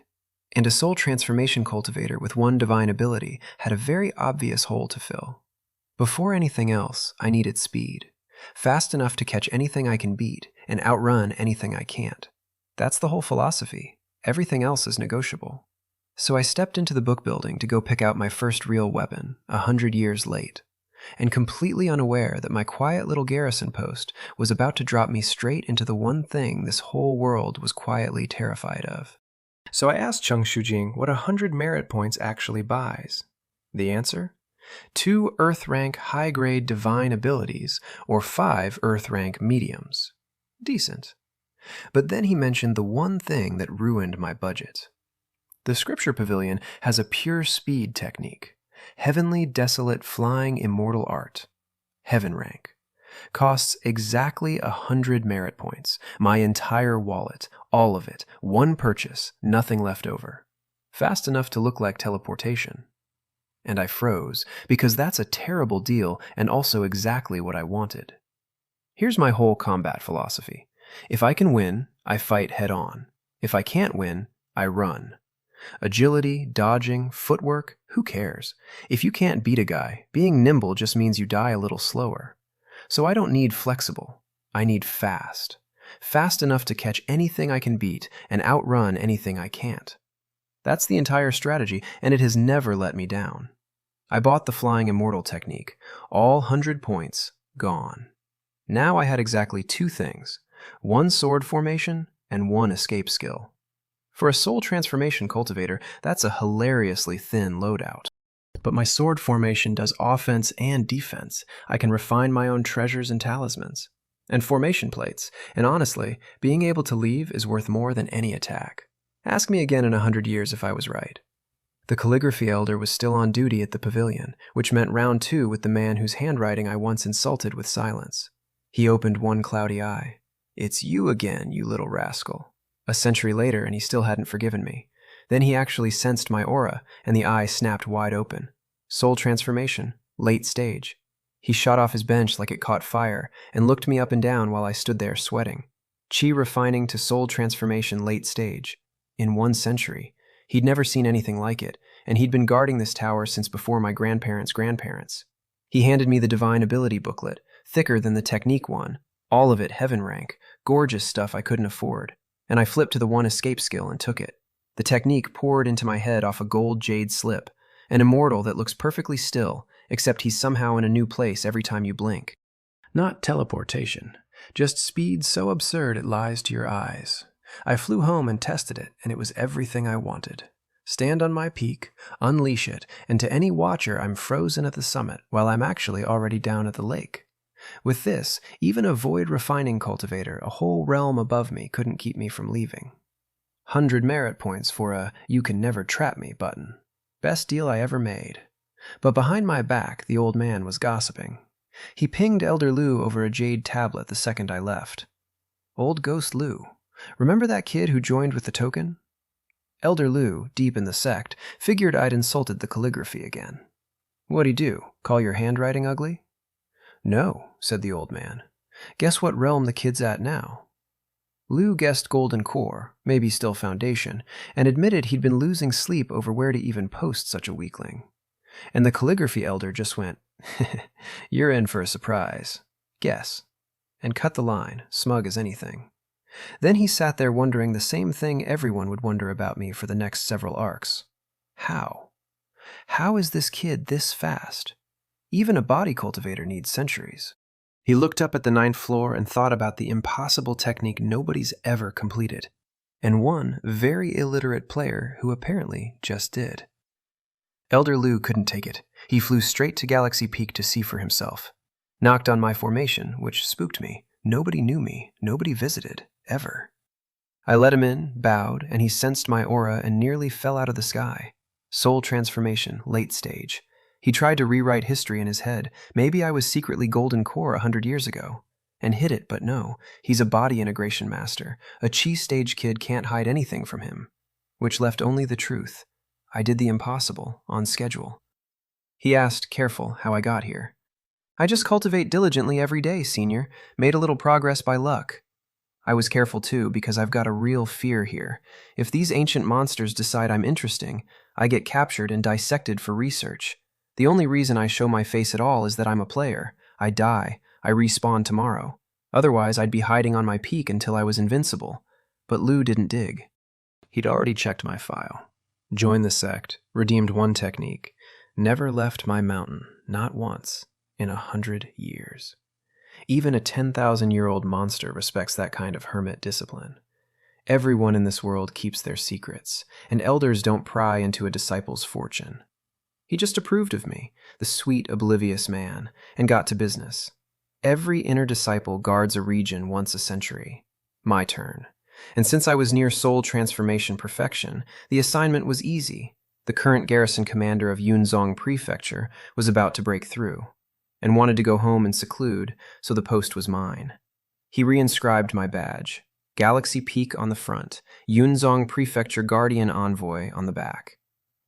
And a soul transformation cultivator with 1 divine ability had a very obvious hole to fill. Before anything else, I needed speed. Fast enough to catch anything I can beat and outrun anything I can't. That's the whole philosophy. Everything else is negotiable. So I stepped into the book building to go pick out my first real weapon, 100 years late, and completely unaware that my quiet little garrison post was about to drop me straight into the one thing this whole world was quietly terrified of. So I asked Cheng Shujing what 100 merit points actually buys. The answer? 2 Earth rank high-grade divine abilities, or 5 Earth rank mediums. Decent. But then he mentioned the one thing that ruined my budget. The Scripture Pavilion has a pure speed technique. Heavenly Desolate Flying Immortal Art. Heaven rank. Costs exactly 100 merit points. My entire wallet. All of it. One purchase. Nothing left over. Fast enough to look like teleportation. And I froze, because that's a terrible deal and also exactly what I wanted. Here's my whole combat philosophy. If I can win, I fight head on. If I can't win, I run. Agility, dodging, footwork, who cares? If you can't beat a guy, being nimble just means you die a little slower. So I don't need flexible. I need fast. Fast enough to catch anything I can beat and outrun anything I can't. That's the entire strategy, and it has never let me down. I bought the Flying Immortal technique. All 100 points, gone. Now I had exactly 2 things. 1 sword formation and 1 escape skill. For a soul transformation cultivator, that's a hilariously thin loadout. But my sword formation does offense and defense. I can refine my own treasures and talismans. And formation plates. And honestly, being able to leave is worth more than any attack. Ask me again in 100 years if I was right. The calligraphy elder was still on duty at the pavilion, which meant round 2 with the man whose handwriting I once insulted with silence. He opened one cloudy eye. It's you again, you little rascal. A century later, and he still hadn't forgiven me. Then he actually sensed my aura, and the eye snapped wide open. Soul transformation, late stage. He shot off his bench like it caught fire, and looked me up and down while I stood there sweating. Qi refining to soul transformation late stage. In 1 century. He'd never seen anything like it, and he'd been guarding this tower since before my grandparents' grandparents. He handed me the Divine Ability booklet, thicker than the Technique one, all of it heaven rank, gorgeous stuff I couldn't afford. And I flipped to the 1 escape skill and took it. The technique poured into my head off a gold jade slip, an immortal that looks perfectly still, except he's somehow in a new place every time you blink. Not teleportation, just speed so absurd it lies to your eyes. I flew home and tested it, and it was everything I wanted. Stand on my peak, unleash it, and to any watcher I'm frozen at the summit while I'm actually already down at the lake. With this, even a void refining cultivator, a whole realm above me, couldn't keep me from leaving. 100 merit points for a "you can never trap me" button. Best deal I ever made. But behind my back, the old man was gossiping. He pinged Elder Lu over a jade tablet the second I left. Old Ghost Lu. Remember that kid who joined with the token? Elder Lu, deep in the sect, figured I'd insulted the calligraphy again. What'd he do? Call your handwriting ugly? No, said the old man. Guess what realm the kid's at now? Lu guessed Golden Core, maybe still Foundation, and admitted he'd been losing sleep over where to even post such a weakling. And the calligraphy elder just went, "You're in for a surprise. Guess." And cut the line, smug as anything. Then he sat there wondering the same thing everyone would wonder about me for the next several arcs. How? How is this kid this fast? Even a body cultivator needs centuries. He looked up at the 9th floor and thought about the impossible technique nobody's ever completed, and one very illiterate player who apparently just did. Elder Lu couldn't take it. He flew straight to Galaxy Peak to see for himself. Knocked on my formation, which spooked me. Nobody knew me. Nobody visited. Ever. I let him in, bowed, and he sensed my aura and nearly fell out of the sky. Soul transformation, late stage. He tried to rewrite history in his head. Maybe I was secretly Golden Core 100 years ago. And hid it, but no. He's a body integration master. A Chi stage kid can't hide anything from him. Which left only the truth. I did the impossible, on schedule. He asked, careful, how I got here. I just cultivate diligently every day, Senior. Made a little progress by luck. I was careful too, because I've got a real fear here. If these ancient monsters decide I'm interesting, I get captured and dissected for research. The only reason I show my face at all is that I'm a player. I die. I respawn tomorrow. Otherwise, I'd be hiding on my peak until I was invincible. But Lu didn't dig. He'd already checked my file. Joined the sect, redeemed one technique. Never left my mountain, not once, in 100 years. Even a 10,000-year-old monster respects that kind of hermit discipline. Everyone in this world keeps their secrets, and elders don't pry into a disciple's fortune. He just approved of me, the sweet, oblivious man, and got to business. Every inner disciple guards a region once a century. My turn. And since I was near soul transformation perfection, the assignment was easy. The current garrison commander of Yunzong Prefecture was about to break through, and wanted to go home and seclude, so the post was mine. He reinscribed my badge. Galaxy Peak on the front, Yunzong Prefecture Guardian Envoy on the back.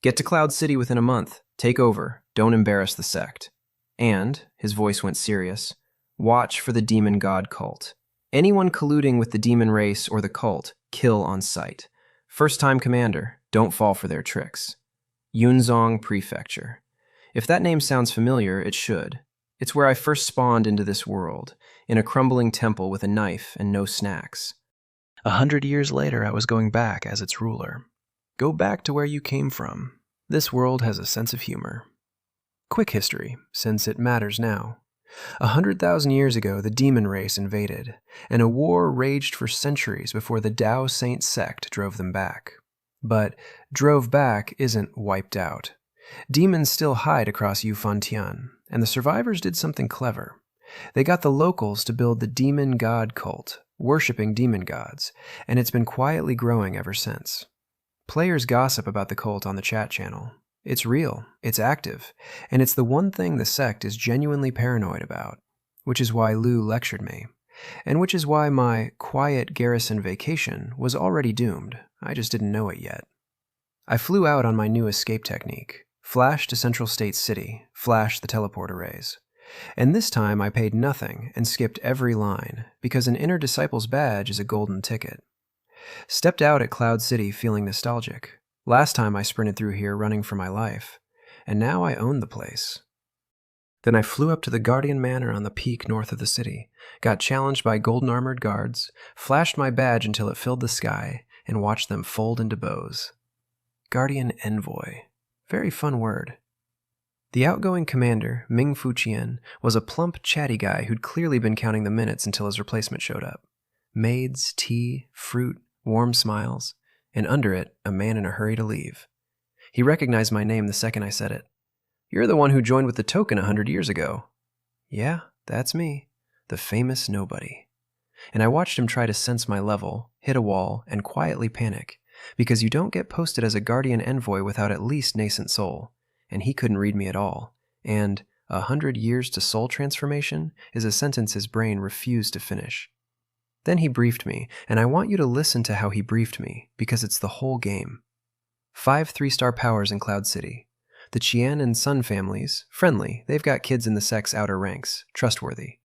Get to Cloud City within a month. Take over. Don't embarrass the sect. And, his voice went serious, watch for the demon god cult. Anyone colluding with the demon race or the cult, kill on sight. First-time commander, don't fall for their tricks. Yunzong Prefecture. If that name sounds familiar, it should. It's where I first spawned into this world, in a crumbling temple with a knife and no snacks. 100 years later, I was going back as its ruler. Go back to where you came from. This world has a sense of humor. Quick history, since it matters now. 100,000 years ago, the demon race invaded, and a war raged for centuries before the Dao Saint Sect drove them back. But drove back isn't wiped out. Demons still hide across Yufantian, and the survivors did something clever. They got the locals to build the demon god cult, worshipping demon gods, and it's been quietly growing ever since. Players gossip about the cult on the chat channel. It's real, it's active, and it's the one thing the sect is genuinely paranoid about, which is why Lu lectured me, and which is why my quiet garrison vacation was already doomed. I just didn't know it yet. I flew out on my new escape technique, flash to Central State City, flash the teleport arrays. And this time I paid nothing and skipped every line, because an inner disciple's badge is a golden ticket. Stepped out at Cloud City feeling nostalgic. Last time I sprinted through here running for my life, and now I own the place. Then I flew up to the Guardian Manor on the peak north of the city, got challenged by golden-armored guards, flashed my badge until it filled the sky, and watched them fold into bows. Guardian Envoy. Very fun word. The outgoing commander, Ming Fuqian, was a plump, chatty guy who'd clearly been counting the minutes until his replacement showed up. Maids, tea, fruit, warm smiles, and under it, a man in a hurry to leave. He recognized my name the second I said it. You're the one who joined with the token 100 years ago. Yeah, that's me, the famous nobody. And I watched him try to sense my level, hit a wall, and quietly panic, because you don't get posted as a guardian envoy without at least nascent soul, and he couldn't read me at all, and 100 years to soul transformation is a sentence his brain refused to finish. Then he briefed me, and I want you to listen to how he briefed me, because it's the whole game. 5 3-star powers in Cloud City. The Qian and Sun families, friendly, they've got kids in the sect's outer ranks, trustworthy.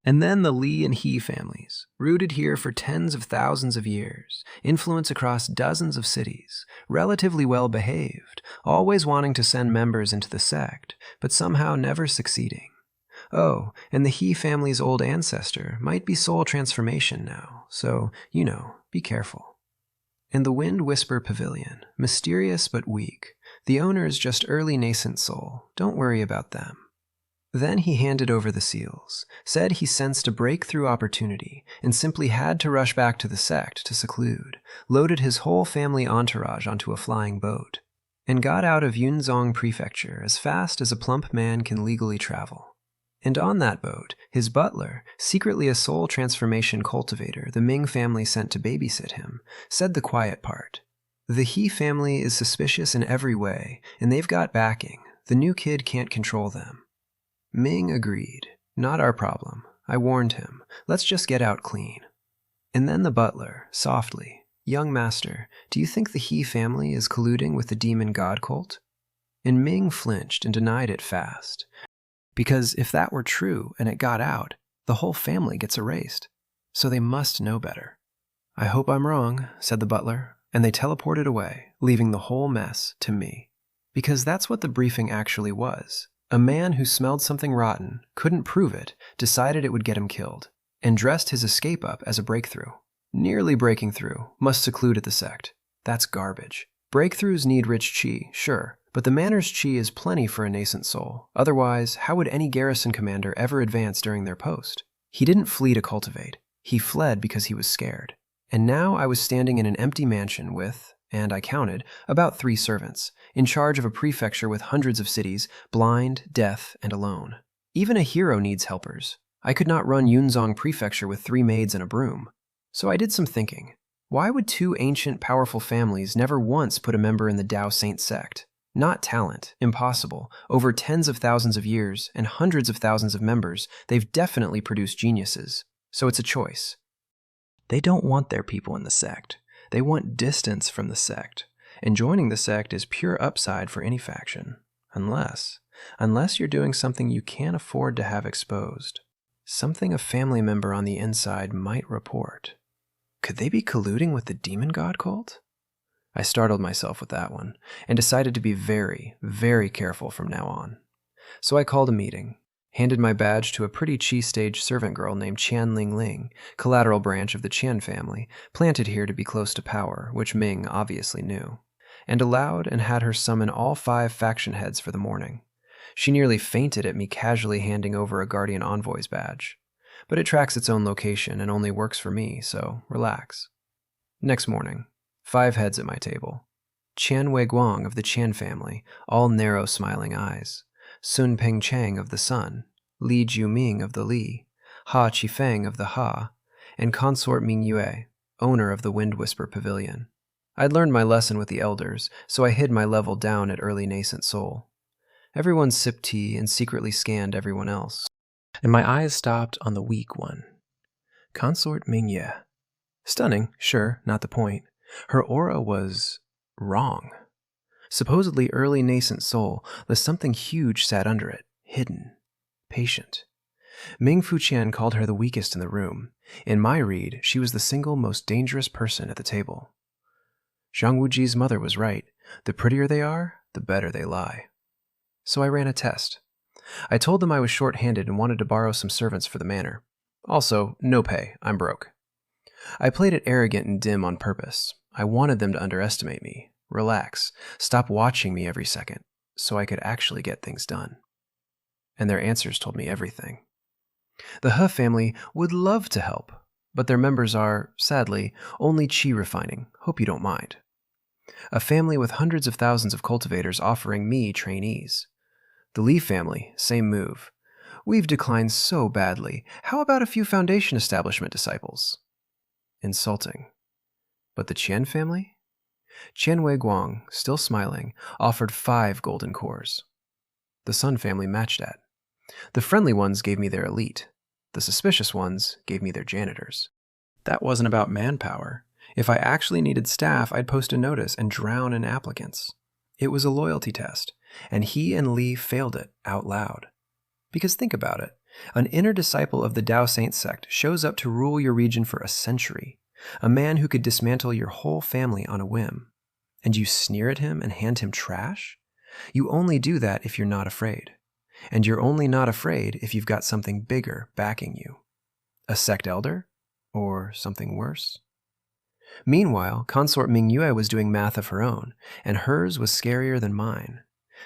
And then the Li and He families, rooted here for tens of thousands of years, influence across dozens of cities, relatively well behaved, always wanting to send members into the sect, but somehow never succeeding. Oh, and the He family's old ancestor might be soul transformation now, so, be careful. And the Wind Whisper Pavilion, mysterious but weak. The owner is just early nascent soul. Don't worry about them. Then he handed over the seals, said he sensed a breakthrough opportunity, and simply had to rush back to the sect to seclude, loaded his whole family entourage onto a flying boat, and got out of Yunzong Prefecture as fast as a plump man can legally travel. And on that boat, his butler, secretly a soul transformation cultivator the Ming family sent to babysit him, said the quiet part. The He family is suspicious in every way, and they've got backing. The new kid can't control them. Ming agreed. Not our problem. I warned him. Let's just get out clean. And then the butler, softly, young master, do you think the He family is colluding with the demon god cult? And Ming flinched and denied it fast. Because if that were true and it got out, the whole family gets erased. So they must know better. I hope I'm wrong, said the butler, and they teleported away, leaving the whole mess to me. Because that's what the briefing actually was. A man who smelled something rotten, couldn't prove it, decided it would get him killed, and dressed his escape up as a breakthrough. Nearly breaking through, must seclude at the sect. That's garbage. Breakthroughs need rich chi, sure, but the manor's chi is plenty for a nascent soul. Otherwise, how would any garrison commander ever advance during their post? He didn't flee to cultivate. He fled because he was scared. And now I was standing in an empty mansion with, and I counted, about 3 servants, in charge of a prefecture with hundreds of cities, blind, deaf, and alone. Even a hero needs helpers. I could not run Yunzong Prefecture with 3 maids and a broom. So I did some thinking. Why would 2 ancient, powerful families never once put a member in the Dao Saint Sect? Not talent, impossible. Over tens of thousands of years and hundreds of thousands of members, they've definitely produced geniuses. So it's a choice. They don't want their people in the sect. They want distance from the sect, and joining the sect is pure upside for any faction. Unless you're doing something you can't afford to have exposed. Something a family member on the inside might report. Could they be colluding with the demon god cult? I startled myself with that one, and decided to be very, very careful from now on. So I called a meeting. Handed my badge to a pretty chi-stage servant girl named Qian Ling Ling, collateral branch of the Qian family, planted here to be close to power, which Ming obviously knew, and allowed and had her summon all 5 faction heads for the morning. She nearly fainted at me casually handing over a Guardian Envoy's badge. But it tracks its own location and only works for me, so relax. Next morning, 5 heads at my table. Qian Wei Guang of the Qian family, all narrow smiling eyes. Sun Peng Chang of the Sun, Li Jiuming of the Li, Ha Qifeng of the Ha, and consort Ming Yue, owner of the Wind Whisper Pavilion. I'd learned my lesson with the elders, so I hid my level down at early nascent soul. Everyone sipped tea and secretly scanned everyone else, and my eyes stopped on the weak one. Consort Ming Yue. Stunning, sure, not the point. Her aura was wrong. Supposedly early nascent soul, but something huge sat under it, hidden, patient. Ming Fuqian called her the weakest in the room. In my read, she was the single most dangerous person at the table. Zhang Wuji's mother was right. The prettier they are, the better they lie. So I ran a test. I told them I was short-handed and wanted to borrow some servants for the manor. Also, no pay, I'm broke. I played it arrogant and dim on purpose. I wanted them to underestimate me. Relax, stop watching me every second, so I could actually get things done. And their answers told me everything. The He family would love to help, but their members are, sadly, only chi refining. Hope you don't mind. A family with hundreds of thousands of cultivators offering me trainees. The Li family, same move. We've declined so badly. How about a few foundation establishment disciples? Insulting. But the Qian family? Qian Wei Guang, still smiling, offered 5 golden cores. The Sun family matched at. The friendly ones gave me their elite. The suspicious ones gave me their janitors. That wasn't about manpower. If I actually needed staff, I'd post a notice and drown in applicants. It was a loyalty test, and he and Li failed it out loud. Because think about it. An inner disciple of the Dao Saint Sect shows up to rule your region for a century. A man who could dismantle your whole family on a whim. And you sneer at him and hand him trash? You only do that if you're not afraid. And you're only not afraid if you've got something bigger backing you. A sect elder? Or something worse? Meanwhile, consort Ming Yue was doing math of her own, and hers was scarier than mine.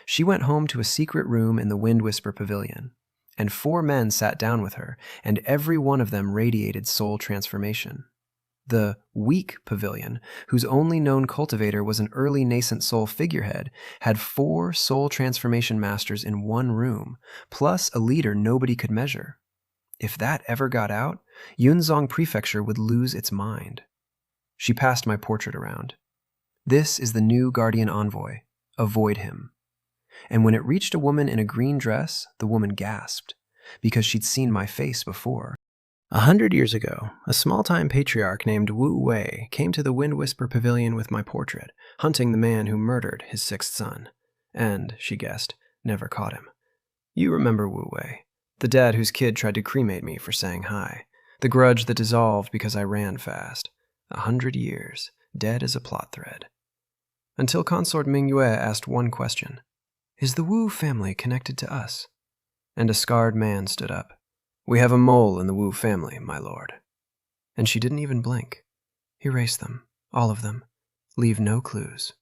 She went home to a secret room in the Wind Whisper Pavilion. and 4 men sat down with her, and every one of them radiated soul transformation. The weak pavilion, whose only known cultivator was an early nascent soul figurehead, had 4 soul transformation masters in one room, plus a leader nobody could measure. If that ever got out, Yunzong Prefecture would lose its mind. She passed my portrait around. This is the new guardian envoy. Avoid him. And when it reached a woman in a green dress, the woman gasped, because she'd seen my face before. 100 years ago, a small-time patriarch named Wu Wei came to the Wind Whisper Pavilion with my portrait, hunting the man who murdered his 6th son. And, she guessed, never caught him. You remember Wu Wei, the dad whose kid tried to cremate me for saying hi, the grudge that dissolved because I ran fast. 100 years, dead as a plot thread. Until Consort Mingyue asked one question. Is the Wu family connected to us? And a scarred man stood up. We have a mole in the Wu family, my lord. And she didn't even blink. Erase them, all of them. Leave no clues.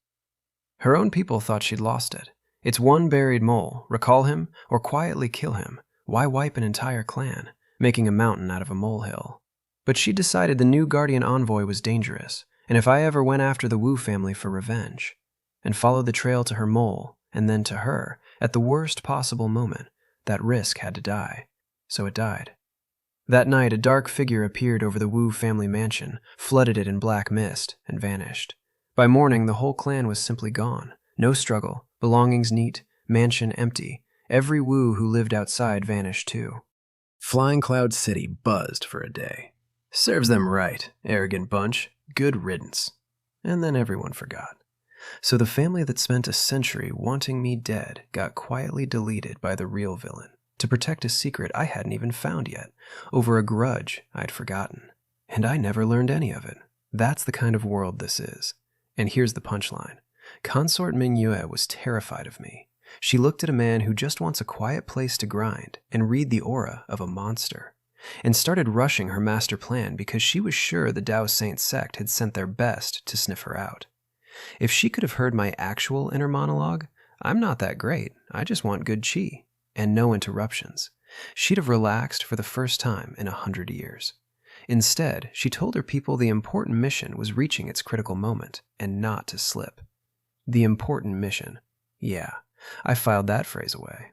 Her own people thought she'd lost it. It's one buried mole. Recall him, or quietly kill him. Why wipe an entire clan, making a mountain out of a molehill? But she decided the new guardian envoy was dangerous, and if I ever went after the Wu family for revenge, and followed the trail to her mole, and then to her, at the worst possible moment, that risk had to die. So it died. That night, a dark figure appeared over the Wu family mansion, flooded it in black mist, and vanished. By morning, the whole clan was simply gone. No struggle, belongings neat, mansion empty. Every Wu who lived outside vanished too. Flying Cloud City buzzed for a day. Serves them right, arrogant bunch. Good riddance. And then everyone forgot. So the family that spent a century wanting me dead got quietly deleted by the real villain, to protect a secret I hadn't even found yet, over a grudge I'd forgotten. And I never learned any of it. That's the kind of world this is. And here's the punchline. Consort Mingyue was terrified of me. She looked at a man who just wants a quiet place to grind and read the aura of a monster, and started rushing her master plan because she was sure the Dao Saint Sect had sent their best to sniff her out. If she could have heard my actual inner monologue, I'm not that great, I just want good chi, and no interruptions, she'd have relaxed for the first time in 100 years. Instead, she told her people the important mission was reaching its critical moment, and not to slip. The important mission. Yeah, I filed that phrase away.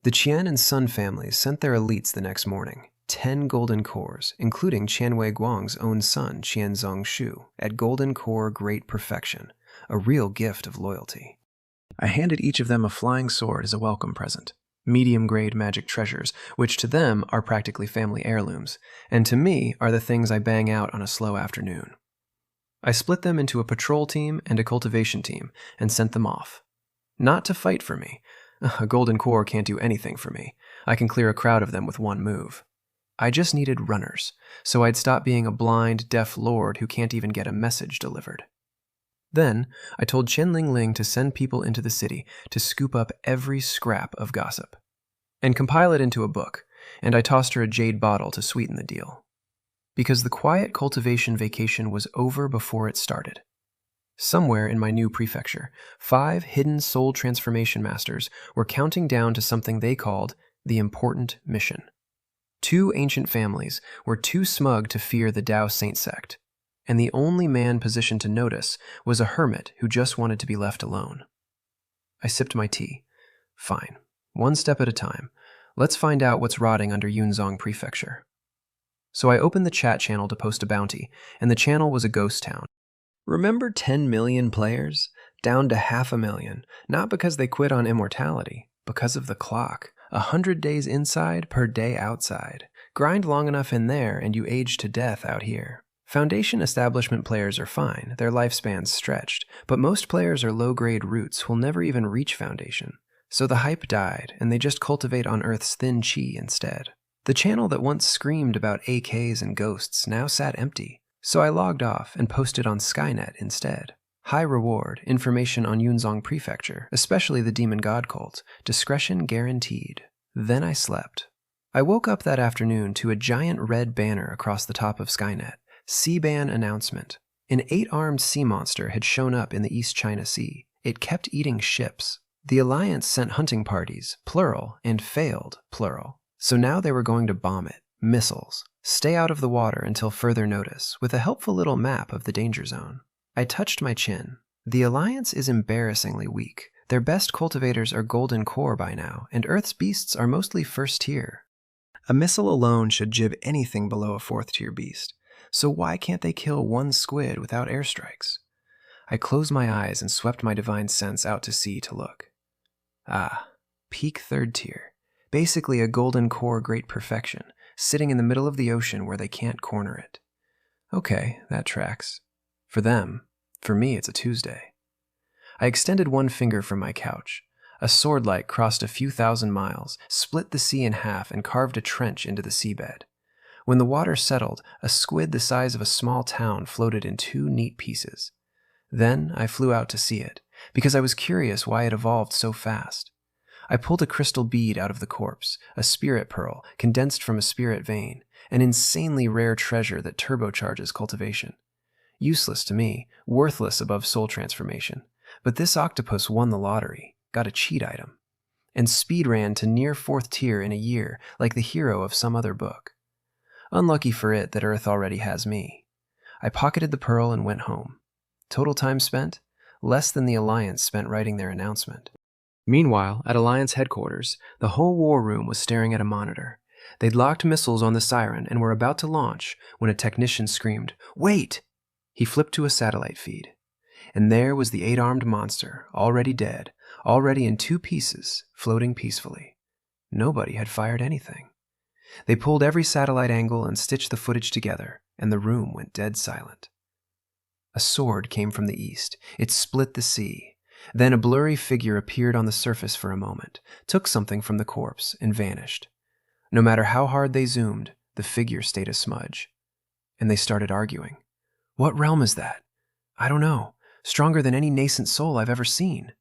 The Qian and Sun families sent their elites the next morning, 10 golden cores, including Qianwei Guang's own son, Qianzong Shu, at golden core great perfection, a real gift of loyalty. I handed each of them a flying sword as a welcome present. Medium-grade magic treasures, which to them are practically family heirlooms, and to me are the things I bang out on a slow afternoon. I split them into a patrol team and a cultivation team, and sent them off. Not to fight for me. A golden core can't do anything for me. I can clear a crowd of them with one move. I just needed runners, so I'd stop being a blind, deaf lord who can't even get a message delivered. Then, I told Chen Lingling to send people into the city to scoop up every scrap of gossip, and compile it into a book, and I tossed her a jade bottle to sweeten the deal. Because the quiet cultivation vacation was over before it started. Somewhere in my new prefecture, 5 hidden soul transformation masters were counting down to something they called the important mission. 2 ancient families were too smug to fear the Dao Saint Sect, and the only man positioned to notice was a hermit who just wanted to be left alone. I sipped my tea. Fine. One step at a time. Let's find out what's rotting under Yunzong Prefecture. So I opened the chat channel to post a bounty, and the channel was a ghost town. Remember 10 million players? Down to 500,000, not because they quit on immortality, because of the clock. 100 days inside per day outside. Grind long enough in there and you age to death out here. Foundation establishment players are fine, their lifespan's stretched, but most players are low-grade roots who'll never even reach Foundation. So the hype died, and they just cultivate on Earth's thin chi instead. The channel that once screamed about AKs and ghosts now sat empty, so I logged off and posted on Skynet instead. High reward, information on Yunzong Prefecture, especially the Demon God cult, discretion guaranteed. Then I slept. I woke up that afternoon to a giant red banner across the top of Skynet. C-ban announcement. An 8-armed sea monster had shown up in the East China Sea. It kept eating ships. The Alliance sent hunting parties, plural, and failed, plural. So now they were going to bomb it. Missiles. Stay out of the water until further notice, with a helpful little map of the danger zone. I touched my chin. The Alliance is embarrassingly weak. Their best cultivators are golden core by now, and Earth's beasts are mostly first tier. A missile alone should jib anything below a fourth tier beast. So why can't they kill one squid without airstrikes? I closed my eyes and swept my divine sense out to sea to look. Ah, peak third tier. Basically a golden core great perfection, sitting in the middle of the ocean where they can't corner it. Okay, that tracks. For them. For me, it's a Tuesday. I extended one finger from my couch. A swordlight crossed a few thousand miles, split the sea in half, and carved a trench into the seabed. When the water settled, a squid the size of a small town floated in two neat pieces. Then I flew out to see it, because I was curious why it evolved so fast. I pulled a crystal bead out of the corpse, a spirit pearl condensed from a spirit vein, an insanely rare treasure that turbocharges cultivation. Useless to me, worthless above soul transformation. But this octopus won the lottery, got a cheat item, and speed ran to near fourth tier in a year like the hero of some other book. Unlucky for it that Earth already has me. I pocketed the pearl and went home. Total time spent? Less than the Alliance spent writing their announcement. Meanwhile, at Alliance headquarters, the whole war room was staring at a monitor. They'd locked missiles on the siren and were about to launch when a technician screamed, "Wait!" He flipped to a satellite feed. And there was the 8-armed monster, already dead, already in two pieces, floating peacefully. Nobody had fired anything. They pulled every satellite angle and stitched the footage together, and the room went dead silent. A sword came from the east. It split the sea. Then a blurry figure appeared on the surface for a moment, took something from the corpse, and vanished. No matter how hard they zoomed, the figure stayed a smudge. And they started arguing. What realm is that? I don't know. Stronger than any nascent soul I've ever seen.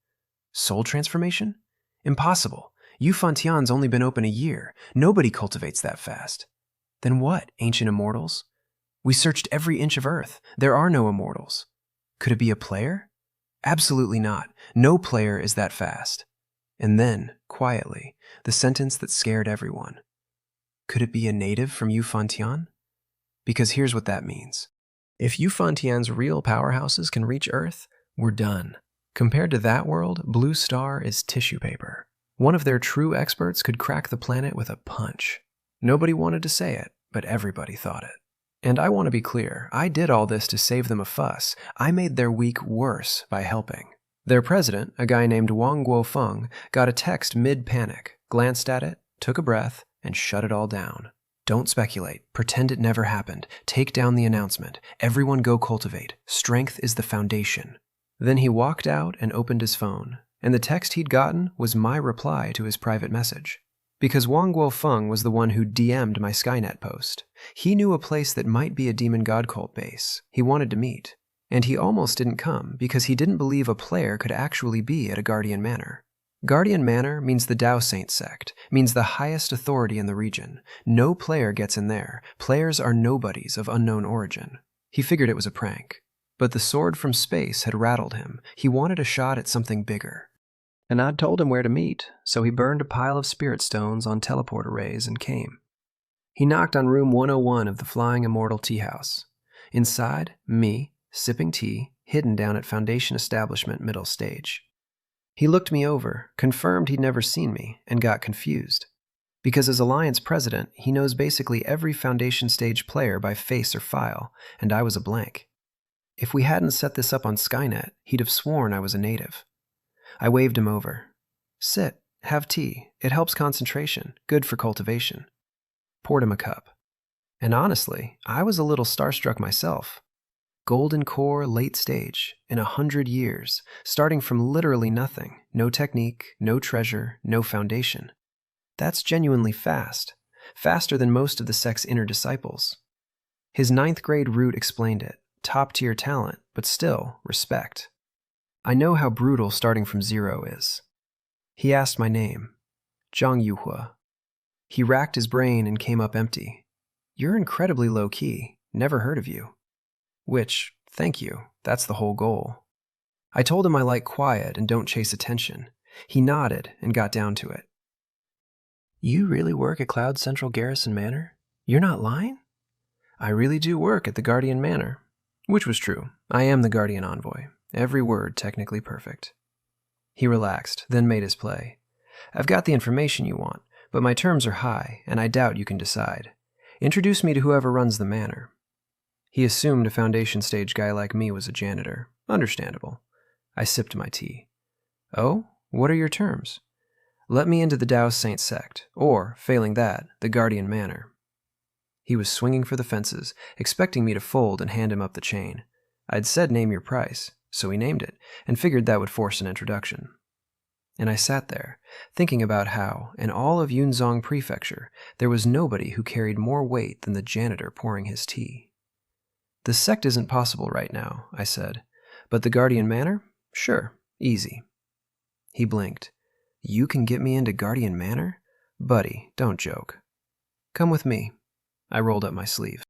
Soul transformation? Impossible. Yufantian's only been open a year. Nobody cultivates that fast. Then what, ancient immortals? We searched every inch of Earth. There are no immortals. Could it be a player? Absolutely not. No player is that fast. And then, quietly, the sentence that scared everyone. Could it be a native from Yufantian? Because here's what that means. If Yufantian's real powerhouses can reach Earth, we're done. Compared to that world, Blue Star is tissue paper. One of their true experts could crack the planet with a punch. Nobody wanted to say it, but everybody thought it. And I want to be clear, I did all this to save them a fuss. I made their week worse by helping. Their president, a guy named Wang Guofeng, got a text mid-panic, glanced at it, took a breath, and shut it all down. Don't speculate. Pretend it never happened. Take down the announcement. Everyone go cultivate. Strength is the foundation. Then he walked out and opened his phone, and the text he'd gotten was my reply to his private message. Because Wang Guofeng was the one who DM'd my Skynet post. He knew a place that might be a demon god cult base he wanted to meet, and he almost didn't come because he didn't believe a player could actually be at a Guardian Manor. Guardian Manor means the Dao Saint Sect, means the highest authority in the region. No player gets in there. Players are nobodies of unknown origin. He figured it was a prank. But the sword from space had rattled him. He wanted a shot at something bigger. And I'd told him where to meet, so he burned a pile of spirit stones on teleport arrays and came. He knocked on room 101 of the Flying Immortal Tea House. Inside, me, sipping tea, hidden down at Foundation Establishment middle stage. He looked me over, confirmed he'd never seen me, and got confused. Because as Alliance president, he knows basically every Foundation stage player by face or file, and I was a blank. If we hadn't set this up on Skynet, he'd have sworn I was a native. I waved him over. Sit, have tea. It helps concentration, good for cultivation. Poured him a cup. And honestly, I was a little starstruck myself. Golden core late stage, in 100 years, starting from literally nothing, no technique, no treasure, no foundation. That's genuinely fast, faster than most of the sect's inner disciples. His 9th grade root explained it, top-tier talent, but still, respect. I know how brutal starting from zero is. He asked my name, Zhang Yuhe. He racked his brain and came up empty. You're incredibly low-key, never heard of you. Which, thank you, that's the whole goal. I told him I like quiet and don't chase attention. He nodded and got down to it. You really work at Cloud Central Garrison Manor? You're not lying? I really do work at the Guardian Manor. Which was true. I am the Guardian Envoy. Every word technically perfect. He relaxed, then made his play. I've got the information you want, but my terms are high, and I doubt you can decide. Introduce me to whoever runs the manor. He assumed a foundation stage guy like me was a janitor. Understandable. I sipped my tea. Oh? What are your terms? Let me into the Dao Saint Sect, or, failing that, the Guardian Manor. He was swinging for the fences, expecting me to fold and hand him up the chain. I'd said name your price, so he named it, and figured that would force an introduction. And I sat there, thinking about how, in all of Yunzong Prefecture, there was nobody who carried more weight than the janitor pouring his tea. The sect isn't possible right now, I said, but the Guardian Manor? Sure, easy. He blinked. You can get me into Guardian Manor? Buddy, don't joke. Come with me. I rolled up my sleeves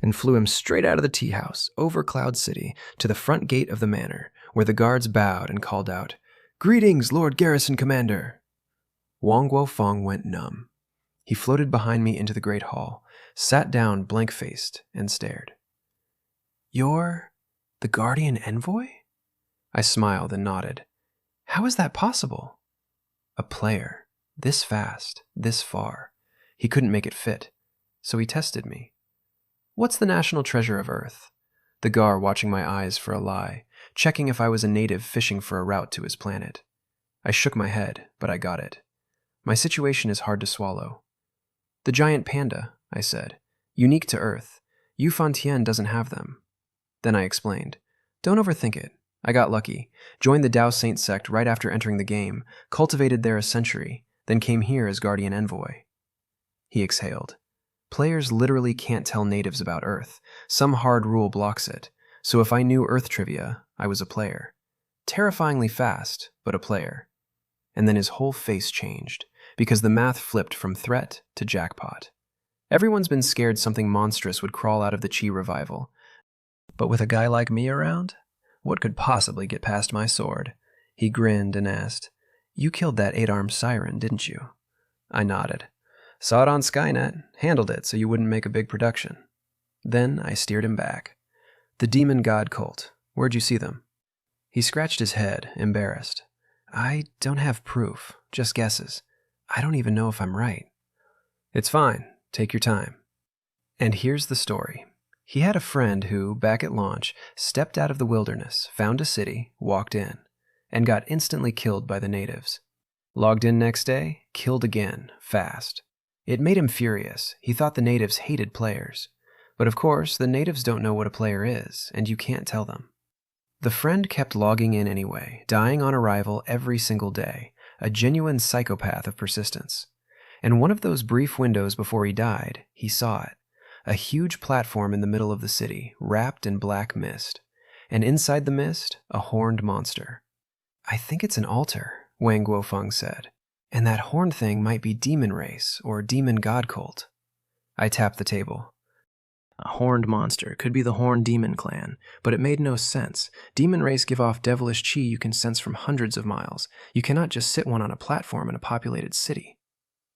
and flew him straight out of the tea house, over Cloud City, to the front gate of the manor, where the guards bowed and called out, "Greetings, Lord Garrison Commander!" Wang Guofeng went numb. He floated behind me into the great hall, sat down blank-faced, and stared. You're the Guardian Envoy? I smiled and nodded. How is that possible? A player, this fast, this far. He couldn't make it fit, so he tested me. What's the national treasure of Earth? The Gar watching my eyes for a lie, checking if I was a native fishing for a route to his planet. I shook my head, but I got it. My situation is hard to swallow. The giant panda, I said. Unique to Earth. Yu Fantian doesn't have them. Then I explained. Don't overthink it. I got lucky, joined the Dao Saint Sect right after entering the game, cultivated there a century, then came here as Guardian Envoy. He exhaled. Players literally can't tell natives about Earth. Some hard rule blocks it. So if I knew Earth trivia, I was a player. Terrifyingly fast, but a player. And then his whole face changed, because the math flipped from threat to jackpot. Everyone's been scared something monstrous would crawl out of the Qi revival. But with a guy like me around, what could possibly get past my sword? He grinned and asked, You killed that 8-armed siren, didn't you? I nodded. Saw it on Skynet, handled it so you wouldn't make a big production. Then I steered him back. The demon god cult, where'd you see them? He scratched his head, embarrassed. I don't have proof, just guesses. I don't even know if I'm right. It's fine, take your time. And here's the story. He had a friend who, back at launch, stepped out of the wilderness, found a city, walked in, and got instantly killed by the natives. Logged in next day, killed again, fast. It made him furious. He thought the natives hated players. But of course, the natives don't know what a player is, and you can't tell them. The friend kept logging in anyway, dying on arrival every single day, a genuine psychopath of persistence. And one of those brief windows before he died, he saw it. A huge platform in the middle of the city, wrapped in black mist. And inside the mist, a horned monster. I think it's an altar, Wang Guofeng said. And that horned thing might be demon race or demon god cult. I tapped the table. A horned monster could be the horned demon clan, but it made no sense. Demon race give off devilish qi you can sense from hundreds of miles. You cannot just sit one on a platform in a populated city.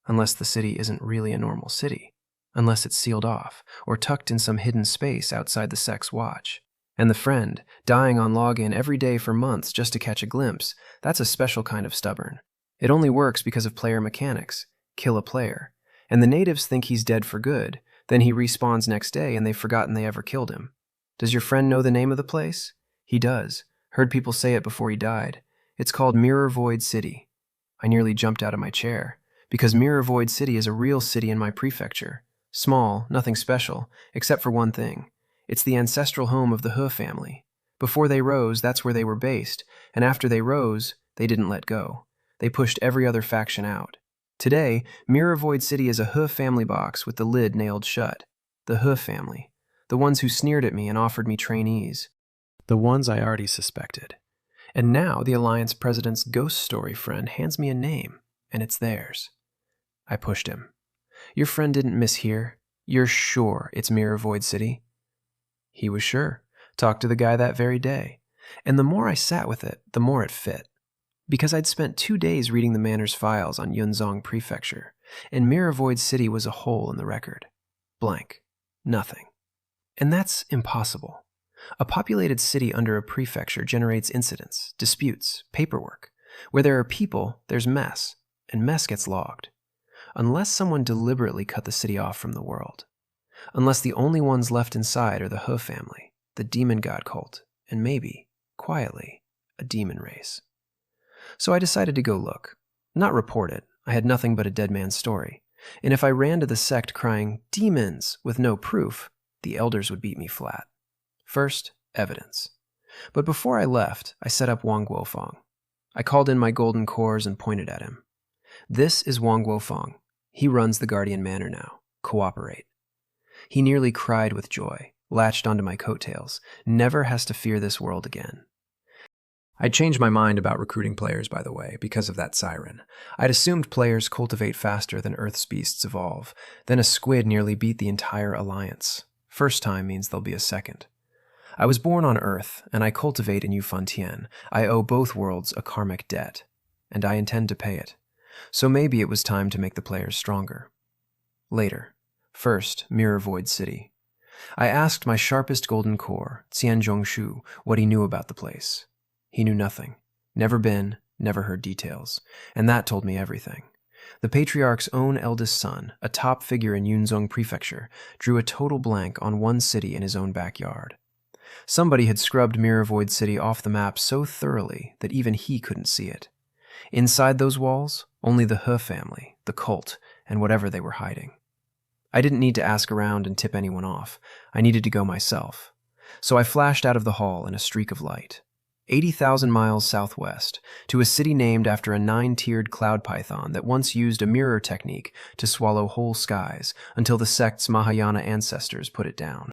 Unless the city isn't really a normal city. Unless it's sealed off, or tucked in some hidden space outside the sect's watch. And the friend, dying on login every day for months just to catch a glimpse, that's a special kind of stubborn. It only works because of player mechanics. Kill a player. And the natives think he's dead for good. Then he respawns next day and they've forgotten they ever killed him. Does your friend know the name of the place? He does. Heard people say it before he died. It's called Mirror Void City. I nearly jumped out of my chair, because Mirror Void City is a real city in my prefecture. Small, nothing special, except for one thing. It's the ancestral home of the He family. Before they rose, that's where they were based, and after they rose, they didn't let go. They pushed every other faction out. Today, Mirror Void City is a He family box with the lid nailed shut. The He family. The ones who sneered at me and offered me trainees. The ones I already suspected. And now the Alliance President's ghost story friend hands me a name, and it's theirs. I pushed him. Your friend didn't mishear. You're sure it's Mirror Void City? He was sure. Talked to the guy that very day. And the more I sat with it, the more it fit. Because I'd spent 2 days reading the manor's files on Yunzong Prefecture, and Miravoid City was a hole in the record. Blank. Nothing. And that's impossible. A populated city under a prefecture generates incidents, disputes, paperwork. Where there are people, there's mess, and mess gets logged. Unless someone deliberately cut the city off from the world. Unless the only ones left inside are the He family, the demon god cult, and maybe, quietly, a demon race. So I decided to go look. Not report it, I had nothing but a dead man's story. And if I ran to the sect crying, "Demons!" with no proof, the elders would beat me flat. First, evidence. But before I left, I set up Wang Guofeng. I called in my golden cores and pointed at him. This is Wang Guofeng. He runs the Guardian Manor now. Cooperate. He nearly cried with joy, latched onto my coattails, never has to fear this world again. I'd changed my mind about recruiting players, by the way, because of that siren. I'd assumed players cultivate faster than Earth's beasts evolve. Then a squid nearly beat the entire alliance. First time means there'll be a second. I was born on Earth, and I cultivate in Yufantian. I owe both worlds a karmic debt, and I intend to pay it. So maybe it was time to make the players stronger. Later. First, Miravoid City. I asked my sharpest golden core, Qian Zhongshu, what he knew about the place. He knew nothing. Never been, never heard details. And that told me everything. The Patriarch's own eldest son, a top figure in Yunzong Prefecture, drew a total blank on one city in his own backyard. Somebody had scrubbed Miravoid City off the map so thoroughly that even he couldn't see it. Inside those walls, only the He family, the cult, and whatever they were hiding. I didn't need to ask around and tip anyone off. I needed to go myself. So I flashed out of the hall in a streak of light. 80,000 miles southwest, to a city named after a 9-tiered cloud python that once used a mirror technique to swallow whole skies until the sect's Mahayana ancestors put it down.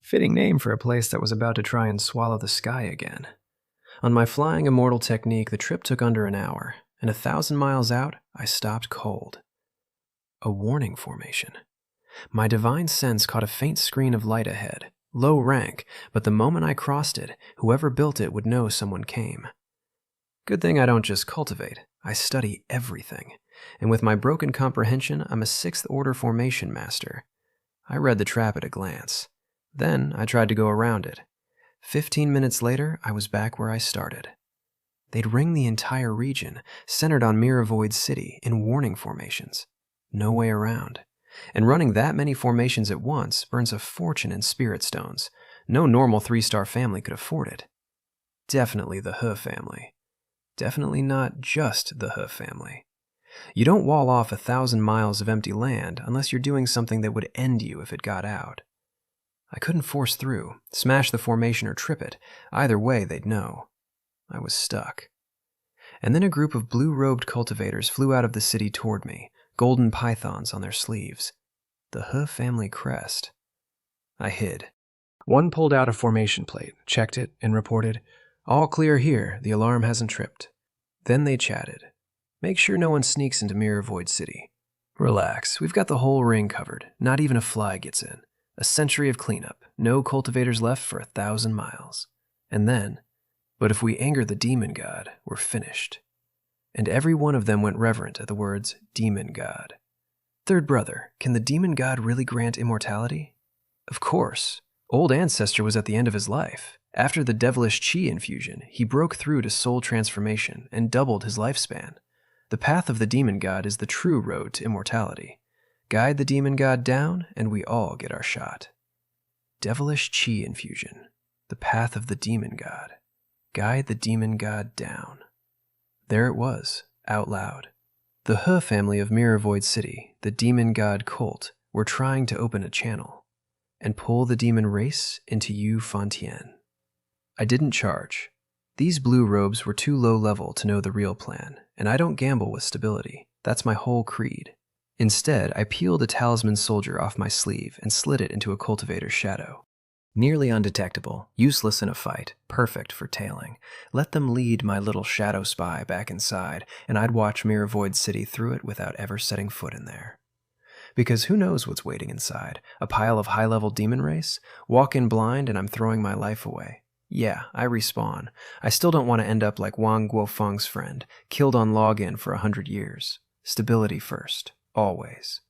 Fitting name for a place that was about to try and swallow the sky again. On my flying immortal technique, the trip took under an hour, and 1,000 miles out, I stopped cold. A warning formation. My divine sense caught a faint screen of light ahead. Low rank, but the moment I crossed it, whoever built it would know someone came. Good thing I don't just cultivate, I study everything. And with my broken comprehension, I'm a 6th order formation master. I read the trap at a glance. Then I tried to go around it. 15 minutes later, I was back where I started. They'd ring the entire region, centered on Miravoid City, in warning formations. No way around. And running that many formations at once burns a fortune in spirit stones. No normal 3-star family could afford it. Definitely the He family. Definitely not just the He family. You don't wall off 1,000 miles of empty land unless you're doing something that would end you if it got out. I couldn't force through, smash the formation or trip it. Either way, they'd know. I was stuck. And then a group of blue-robed cultivators flew out of the city toward me, golden pythons on their sleeves. The He family crest. I hid. One pulled out a formation plate, checked it, and reported, "All clear here, the alarm hasn't tripped." Then they chatted. "Make sure no one sneaks into Miravoid City. Relax, we've got the whole ring covered, not even a fly gets in. A century of cleanup, no cultivators left for 1,000 miles. And then, but if we anger the demon god, we're finished." And every one of them went reverent at the words, demon god. Third brother, can the demon god really grant immortality? Of course. Old ancestor was at the end of his life. After the devilish chi infusion, he broke through to soul transformation and doubled his lifespan. The path of the demon god is the true road to immortality. Guide the demon god down, and we all get our shot. Devilish chi infusion. The path of the demon god. Guide the demon god down. There it was, out loud. The He family of Miravoid City, the demon god cult, were trying to open a channel and pull the demon race into Yufantian. I didn't charge. These blue robes were too low level to know the real plan, and I don't gamble with stability. That's my whole creed. Instead, I peeled a talisman soldier off my sleeve and slid it into a cultivator's shadow. Nearly undetectable, useless in a fight, perfect for tailing. Let them lead my little shadow spy back inside, and I'd watch Miravoid City through it without ever setting foot in there. Because who knows what's waiting inside? A pile of high-level demon race? Walk in blind and I'm throwing my life away. Yeah, I respawn. I still don't want to end up like Wang Guofeng's friend, killed on login for 100 years. Stability first, always.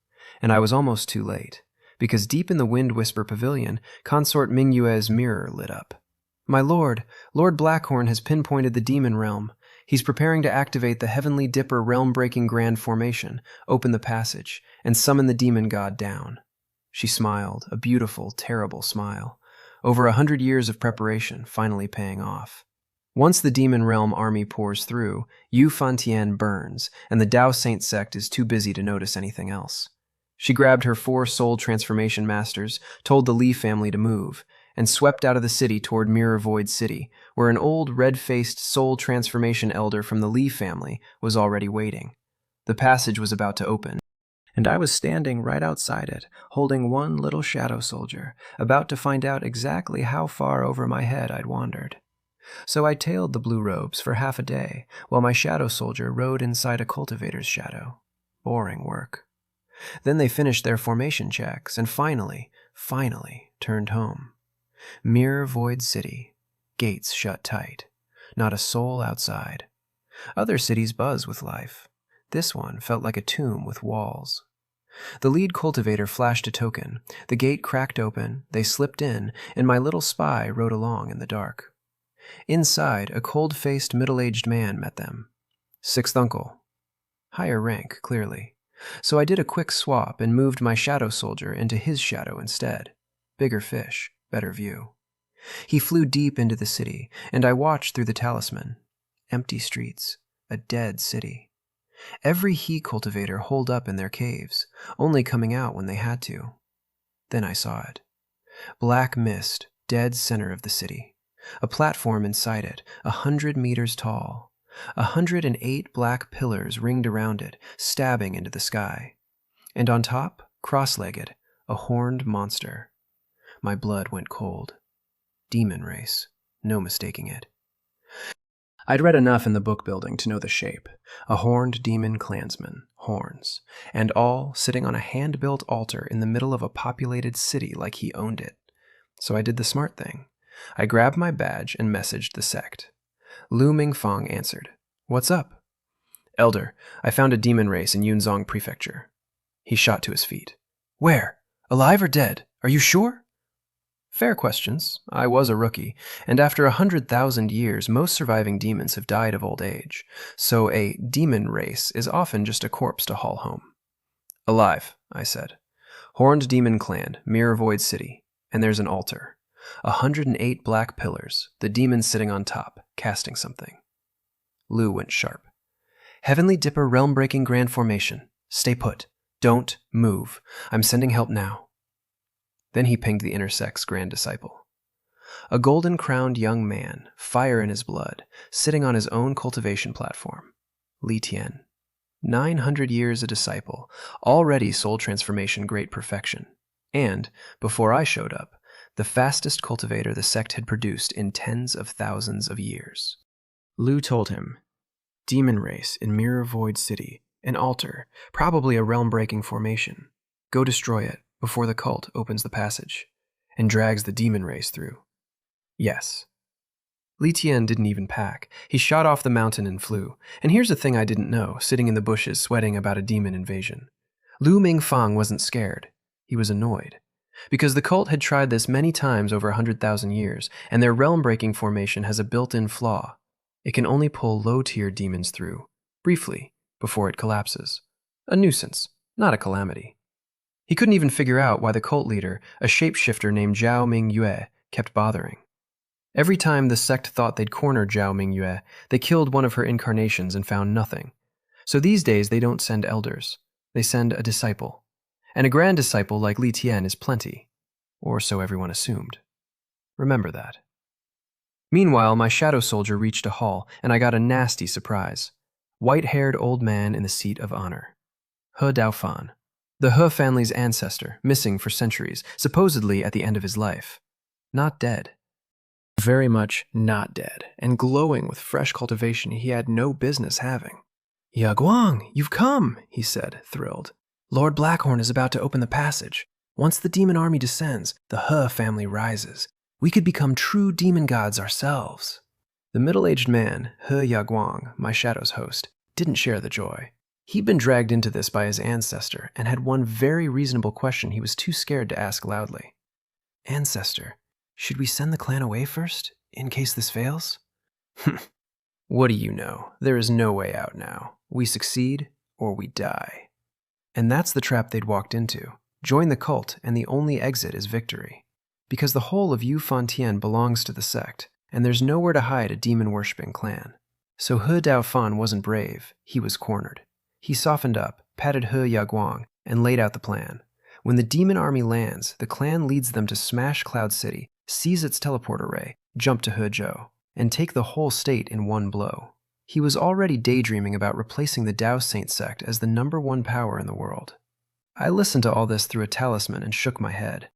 And I was almost too late, because deep in the Wind Whisper Pavilion, Consort Mingyue's mirror lit up. My lord, Lord Blackhorn has pinpointed the demon realm. He's preparing to activate the Heavenly Dipper realm-breaking grand formation, open the passage, and summon the demon god down. She smiled, a beautiful, terrible smile. Over 100 years of preparation finally paying off. Once the demon realm army pours through, Yu Fantian burns, and the Dao Saint Sect is too busy to notice anything else. She grabbed her 4 soul transformation masters, told the Li family to move, and swept out of the city toward Mirror Void City, where an old red-faced soul transformation elder from the Li family was already waiting. The passage was about to open, and I was standing right outside it, holding one little shadow soldier, about to find out exactly how far over my head I'd wandered. So I tailed the blue robes for half a day, while my shadow soldier rode inside a cultivator's shadow. Boring work. Then they finished their formation checks, and finally turned home. Mirror Void City. Gates shut tight. Not a soul outside. Other cities buzz with life. This one felt like a tomb with walls. The lead cultivator flashed a token. The gate cracked open, they slipped in, and my little spy rode along in the dark. Inside, a cold-faced, middle-aged man met them. 6th uncle. Higher rank, clearly. So I did a quick swap and moved my shadow soldier into his shadow instead. Bigger fish, better view. He flew deep into the city, and I watched through the talisman. Empty streets. A dead city. Every he cultivator holed up in their caves, only coming out when they had to. Then I saw it. Black mist, dead center of the city. A platform inside it, 100 meters tall. 108 black pillars ringed around it, stabbing into the sky. And on top, cross-legged, a horned monster. My blood went cold. Demon race. No mistaking it. I'd read enough in the book building to know the shape. A horned demon clansman, horns, and all sitting on a hand-built altar in the middle of a populated city like he owned it. So I did the smart thing. I grabbed my badge and messaged the sect. Lu Mingfang answered. What's up? Elder, I found a demon race in Yunzong Prefecture. He shot to his feet. Where? Alive or dead? Are you sure? Fair questions. I was a rookie, and after 100,000 years, most surviving demons have died of old age, so a demon race is often just a corpse to haul home. Alive, I said. Horned demon clan, Mirror Void City, and there's an altar. 108 black pillars, the demon sitting on top, casting something. Lu went sharp. Heavenly Dipper realm-breaking grand formation. Stay put. Don't move. I'm sending help now. Then he pinged the inner sect's grand disciple. A golden-crowned young man, fire in his blood, sitting on his own cultivation platform. Li Tian. 900 years a disciple, already soul transformation great perfection. And, before I showed up, the fastest cultivator the sect had produced in tens of thousands of years. Lu told him, Demon race in Mirror Void City, an altar, probably a realm-breaking formation. Go destroy it before the cult opens the passage and drags the demon race through. Yes. Li Tian didn't even pack. He shot off the mountain and flew. And here's a thing I didn't know, sitting in the bushes sweating about a demon invasion. Lu Mingfang wasn't scared. He was annoyed. Because the cult had tried this many times over 100,000 years, and their realm-breaking formation has a built-in flaw. It can only pull low-tier demons through, briefly, before it collapses. A nuisance, not a calamity. He couldn't even figure out why the cult leader, a shapeshifter named Zhao Mingyue, kept bothering. Every time the sect thought they'd cornered Zhao Mingyue, they killed one of her incarnations and found nothing. So these days they don't send elders. They send a disciple. And a grand disciple like Li Tian is plenty. Or so everyone assumed. Remember that. Meanwhile, my shadow soldier reached a hall, and I got a nasty surprise. White-haired old man in the seat of honor. He Daofan. The He family's ancestor, missing for centuries, supposedly at the end of his life. Not dead. Very much not dead, and glowing with fresh cultivation he had no business having. Yaguang, you've come, he said, thrilled. Lord Blackhorn is about to open the passage. Once the demon army descends, the He family rises. We could become true demon gods ourselves. The middle-aged man, He Yaguang, my shadow's host, didn't share the joy. He'd been dragged into this by his ancestor and had one very reasonable question he was too scared to ask loudly. Ancestor, should we send the clan away first, in case this fails? What do you know? There is no way out now. We succeed, or we die. And that's the trap they'd walked into. Join the cult, and the only exit is victory. Because the whole of Yu Fan belongs to the sect, and there's nowhere to hide a demon-worshipping clan. So He Daofan wasn't brave, he was cornered. He softened up, patted He Yaguang, and laid out the plan. When the demon army lands, the clan leads them to smash Cloud City, seize its teleport array, jump to Hezhou, and take the whole state in one blow. He was already daydreaming about replacing the Dao Saint Sect as the #1 power in the world. I listened to all this through a talisman and shook my head.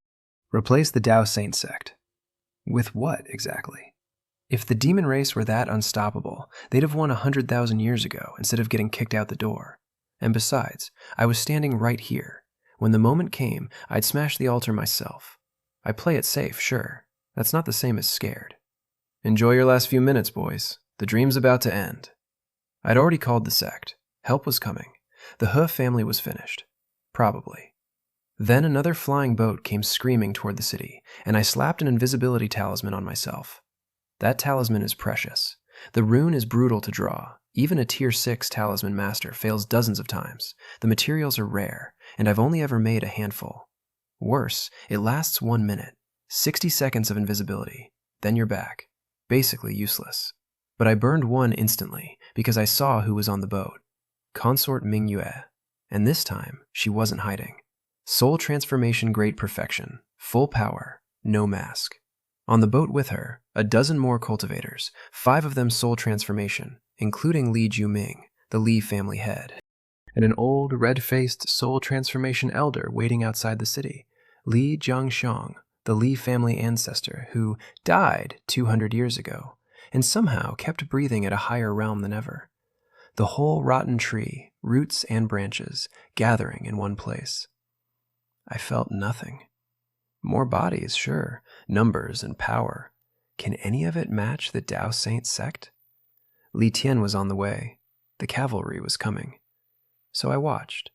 Replace the Dao Saint Sect. With what, exactly? If the demon race were that unstoppable, they'd have won 100,000 years ago instead of getting kicked out the door. And besides, I was standing right here. When the moment came, I'd smash the altar myself. I play it safe, sure. That's not the same as scared. Enjoy your last few minutes, boys. The dream's about to end. I'd already called the sect. Help was coming. The He family was finished. Probably. Then another flying boat came screaming toward the city, and I slapped an invisibility talisman on myself. That talisman is precious. The rune is brutal to draw. Even a Tier 6 talisman master fails dozens of times. The materials are rare, and I've only ever made a handful. Worse, it lasts 1 minute. 60 seconds of invisibility. Then you're back. Basically useless. But I burned one instantly, because I saw who was on the boat. Consort Ming Yue. And this time, she wasn't hiding. Soul transformation great perfection. Full power. No mask. On the boat with her, a dozen more cultivators, 5 of them soul transformation, including Li Juming, the Li family head, and an old, red-faced soul transformation elder waiting outside the city, Li Jiangxiong, the Li family ancestor who died 200 years ago, and somehow kept breathing at a higher realm than ever. The whole rotten tree, roots and branches, gathering in one place. I felt nothing. More bodies, sure, numbers and power. Can any of it match the Dao Saint Sect? Li Tian was on the way. The cavalry was coming. So I watched,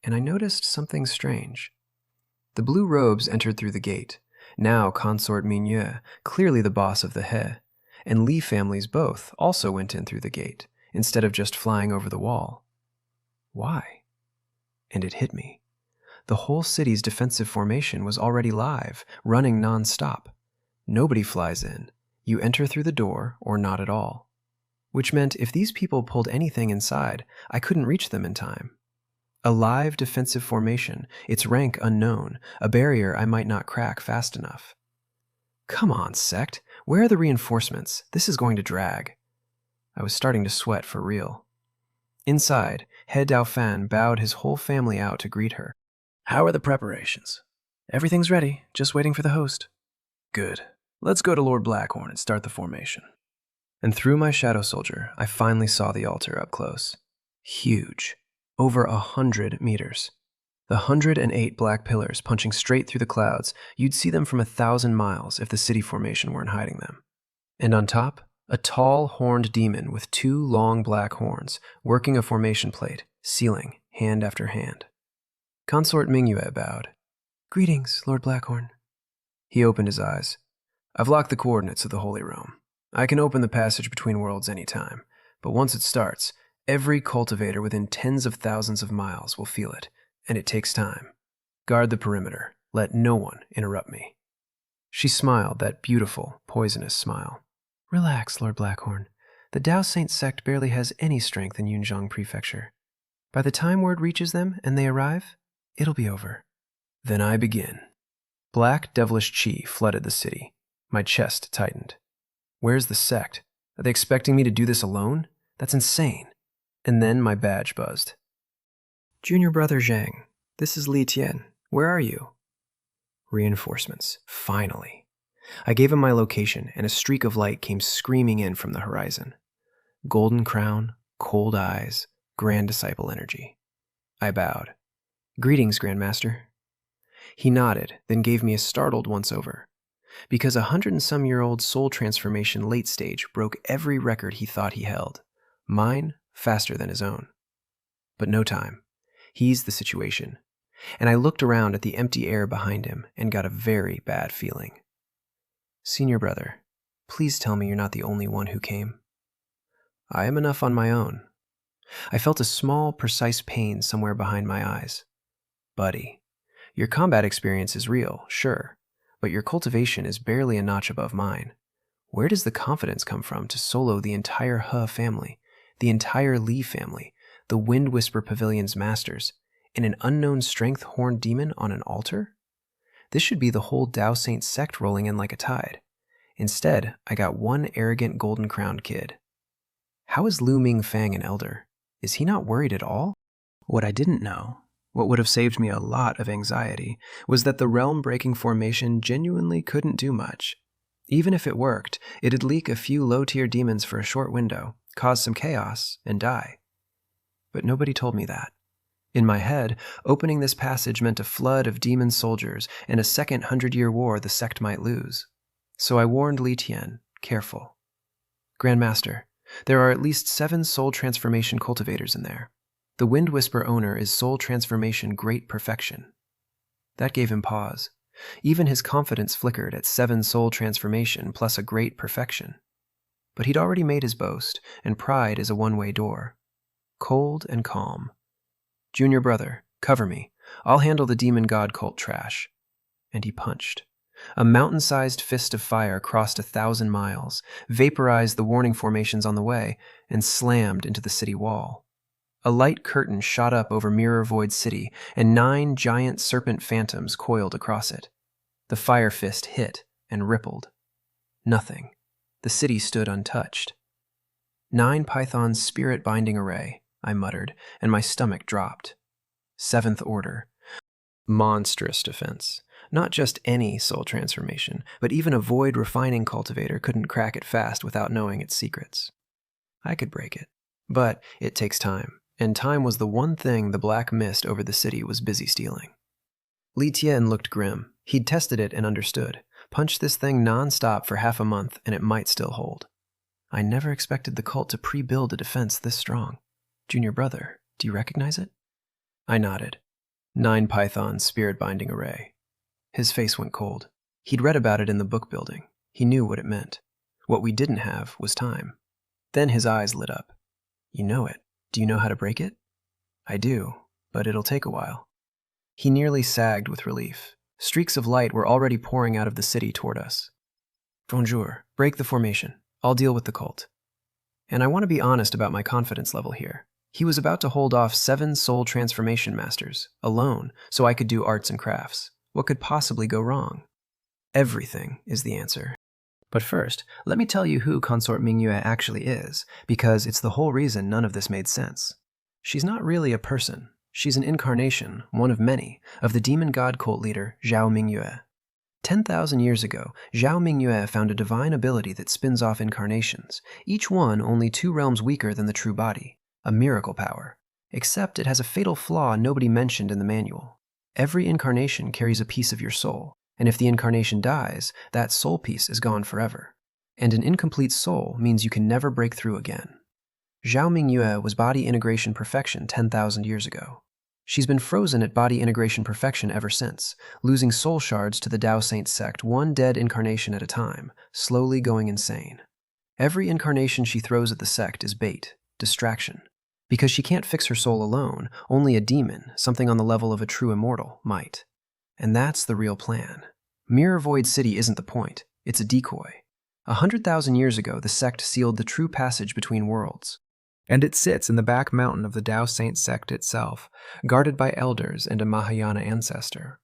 and I noticed something strange. The blue robes entered through the gate. Now Consort Mingyue, clearly the boss of the He, and Li families both also went in through the gate, instead of just flying over the wall. Why? And it hit me. The whole city's defensive formation was already live, running non-stop. Nobody flies in. You enter through the door, or not at all. Which meant if these people pulled anything inside, I couldn't reach them in time. A live defensive formation, its rank unknown, a barrier I might not crack fast enough. Come on, sect. Where are the reinforcements? This is going to drag. I was starting to sweat for real. Inside, He Daofan bowed his whole family out to greet her. How are the preparations? Everything's ready, just waiting for the host. Good. Let's go to Lord Blackhorn and start the formation. And through my shadow soldier, I finally saw the altar up close. Huge. Over 100 meters. The 108 black pillars punching straight through the clouds, you'd see them from 1,000 miles if the city formation weren't hiding them. And on top, a tall, horned demon with 2 long black horns, working a formation plate, sealing, hand after hand. Consort Mingyue bowed. Greetings, Lord Blackhorn. He opened his eyes. I've locked the coordinates of the Holy Realm. I can open the passage between worlds any time, but once it starts, every cultivator within tens of thousands of miles will feel it, and it takes time. Guard the perimeter. Let no one interrupt me. She smiled, that beautiful, poisonous smile. Relax, Lord Blackhorn. The Dao Saint Sect barely has any strength in Yunzhong Prefecture. By the time word reaches them and they arrive, it'll be over. Then I begin. Black, devilish chi flooded the city. My chest tightened. Where's the sect? Are they expecting me to do this alone? That's insane. And then my badge buzzed. Junior brother Zhang, this is Li Tian. Where are you? Reinforcements, finally. I gave him my location, and a streak of light came screaming in from the horizon. Golden crown, cold eyes, grand disciple energy. I bowed. Greetings, Grandmaster. He nodded, then gave me a startled once-over. because 100-and-some-year-old soul transformation late stage broke every record he thought he held. Mine faster than his own. But no time. He's the situation. And I looked around at the empty air behind him and got a very bad feeling. Senior brother, please tell me you're not the only one who came. I am enough on my own. I felt a small, precise pain somewhere behind my eyes. Buddy, your combat experience is real, sure, but your cultivation is barely a notch above mine. Where does the confidence come from to solo the entire He family, the entire Li family, the Wind Whisper Pavilion's masters, and an unknown strength horned demon on an altar? This should be the whole Dao Saint Sect rolling in like a tide. Instead, I got one arrogant golden-crowned kid. How is Lu Ming Fang an elder? Is he not worried at all? What I didn't know, what would have saved me a lot of anxiety, was that the realm-breaking formation genuinely couldn't do much. Even if it worked, it'd leak a few low-tier demons for a short window, cause some chaos, and die. But nobody told me that. In my head, opening this passage meant a flood of demon soldiers and a second 100-year war the sect might lose. So I warned Li Tian, careful. Grandmaster, there are at least 7 soul transformation cultivators in there. The Wind Whisper owner is soul transformation great perfection. That gave him pause. Even his confidence flickered at 7 soul transformation plus a great perfection. But he'd already made his boast, and pride is a one-way door. Cold and calm. Junior brother, cover me. I'll handle the demon god cult trash. And he punched. A mountain-sized fist of fire crossed 1,000 miles, vaporized the warning formations on the way, and slammed into the city wall. A light curtain shot up over Mirror Void City, and 9 giant serpent phantoms coiled across it. The fire fist hit and rippled. Nothing. The city stood untouched. 9 pythons spirit-binding array, I muttered, and my stomach dropped. 7th order. Monstrous defense. Not just any soul transformation, but even a void refining cultivator couldn't crack it fast without knowing its secrets. I could break it, but it takes time, and time was the one thing the black mist over the city was busy stealing. Li Tian looked grim. He'd tested it and understood. Punch this thing non-stop for half a month, and it might still hold. I never expected the cult to pre-build a defense this strong. Junior brother, do you recognize it? I nodded. 9 pythons spirit-binding array. His face went cold. He'd read about it in the book building. He knew what it meant. What we didn't have was time. Then his eyes lit up. You know it. Do you know how to break it? I do, but it'll take a while. He nearly sagged with relief. Streaks of light were already pouring out of the city toward us. Bonjour, break the formation. I'll deal with the cult. And I want to be honest about my confidence level here. He was about to hold off 7 soul transformation masters, alone, so I could do arts and crafts. What could possibly go wrong? Everything is the answer. But first, let me tell you who Consort Mingyue actually is, because it's the whole reason none of this made sense. She's not really a person. She's an incarnation, one of many, of the demon god cult leader Zhao Mingyue. 10,000 years ago, Zhao Mingyue found a divine ability that spins off incarnations, each one only 2 realms weaker than the true body, a miracle power. Except it has a fatal flaw nobody mentioned in the manual. Every incarnation carries a piece of your soul, and if the incarnation dies, that soul piece is gone forever. And an incomplete soul means you can never break through again. Zhao Mingyue was body integration perfection 10,000 years ago. She's been frozen at body integration perfection ever since, losing soul shards to the Dao Saint Sect one dead incarnation at a time, slowly going insane. Every incarnation she throws at the sect is bait, distraction. Because she can't fix her soul alone, only a demon, something on the level of a true immortal, might. And that's the real plan. Mirror Void City isn't the point, it's a decoy. 100,000 years ago, the sect sealed the true passage between worlds. And it sits in the back mountain of the Dao Saint Sect itself, guarded by elders and a Mahayana ancestor.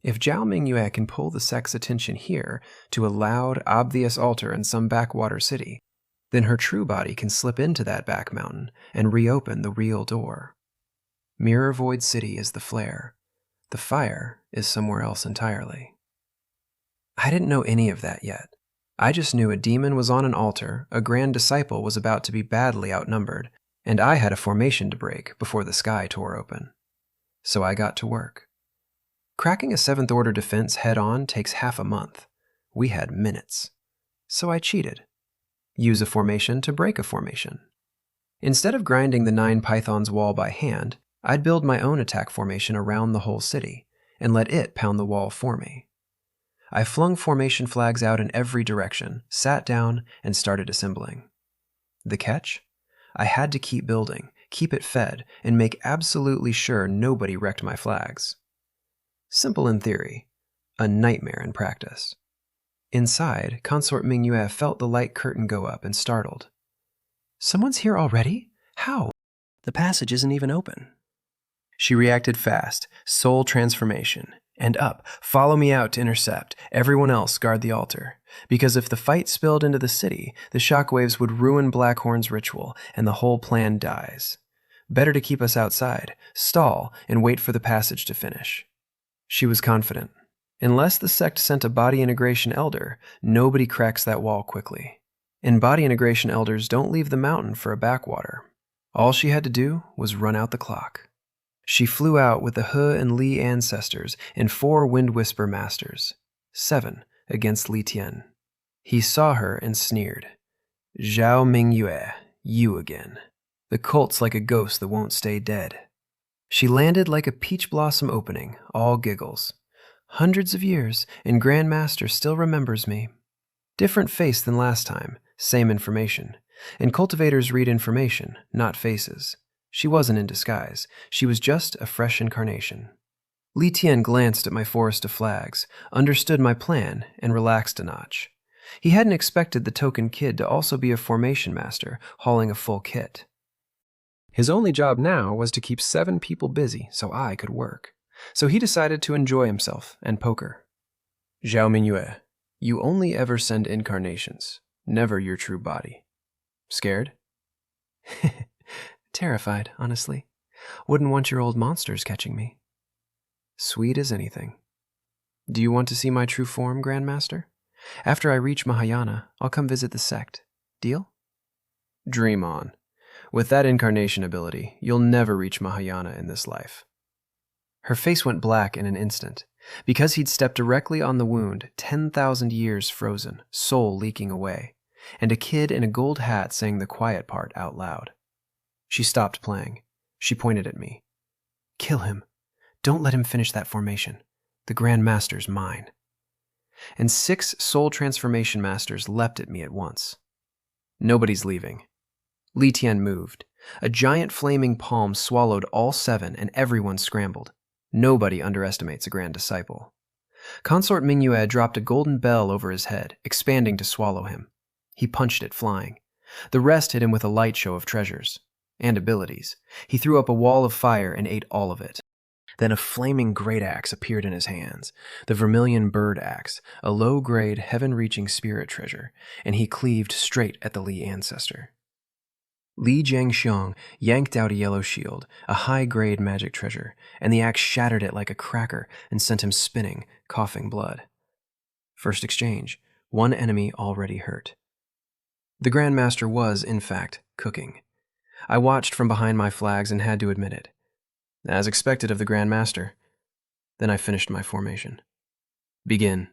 If Zhao Mingyue can pull the sect's attention here to a loud, obvious altar in some backwater city, then her true body can slip into that back mountain and reopen the real door. Mirror Void City is the flare. The fire is somewhere else entirely. I didn't know any of that yet. I just knew a demon was on an altar, a grand disciple was about to be badly outnumbered, and I had a formation to break before the sky tore open. So I got to work. Cracking a 7th order defense head-on takes half a month. We had minutes. So I cheated. Use a formation to break a formation. Instead of grinding the 9 pythons wall by hand, I'd build my own attack formation around the whole city and let it pound the wall for me. I flung formation flags out in every direction, sat down, and started assembling. The catch? I had to keep building, keep it fed, and make absolutely sure nobody wrecked my flags. Simple in theory, a nightmare in practice. Inside, Consort Mingyue felt the light curtain go up and startled. "Someone's here already? How? The passage isn't even open." She reacted fast, soul transformation, and up, follow me out to intercept, everyone else guard the altar. Because if the fight spilled into the city, the shockwaves would ruin Blackhorn's ritual, and the whole plan dies. Better to keep us outside, stall, and wait for the passage to finish. She was confident. Unless the sect sent a body integration elder, nobody cracks that wall quickly. And body integration elders don't leave the mountain for a backwater. All she had to do was run out the clock. She flew out with the He and Li ancestors and 4 Wind Whisper masters, 7 against Li Tian. He saw her and sneered. "Zhao Mingyue, you again. The cult's like a ghost that won't stay dead." She landed like a peach blossom opening, all giggles. Hundreds of years, and Grandmaster still remembers me. Different face than last time, same information. And cultivators read information, not faces. She wasn't in disguise. She was just a fresh incarnation. Li Tian glanced at my forest of flags, understood my plan, and relaxed a notch. He hadn't expected the token kid to also be a formation master, hauling a full kit. His only job now was to keep 7 people busy so I could work. So he decided to enjoy himself and poker. "Zhao Mingyue, you only ever send incarnations, never your true body. Scared?" "Terrified, honestly. Wouldn't want your old monsters catching me." "Sweet as anything. Do you want to see my true form, Grandmaster? After I reach Mahayana, I'll come visit the sect. Deal?" "Dream on. With that incarnation ability, you'll never reach Mahayana in this life." Her face went black in an instant. Because he'd stepped directly on the wound, 10,000 years frozen, soul leaking away, and a kid in a gold hat saying the quiet part out loud. She stopped playing. She pointed at me. "Kill him. Don't let him finish that formation. The Grand Master's mine." And 6 soul transformation masters leapt at me at once. Nobody's leaving. Li Tian moved. A giant flaming palm swallowed all 7 and everyone scrambled. Nobody underestimates a grand disciple. Consort Mingyue dropped a golden bell over his head, expanding to swallow him. He punched it, flying. The rest hit him with a light show of treasures. And abilities. He threw up a wall of fire and ate all of it. Then a flaming great axe appeared in his hands, the vermilion bird axe, a low-grade, heaven-reaching spirit treasure, and he cleaved straight at the Li ancestor. Li Jiangxiong yanked out a yellow shield, a high-grade magic treasure, and the axe shattered it like a cracker and sent him spinning, coughing blood. First exchange, 1 enemy already hurt. The Grandmaster was, in fact, cooking. I watched from behind my flags and had to admit it. As expected of the Grandmaster. Then I finished my formation. Begin.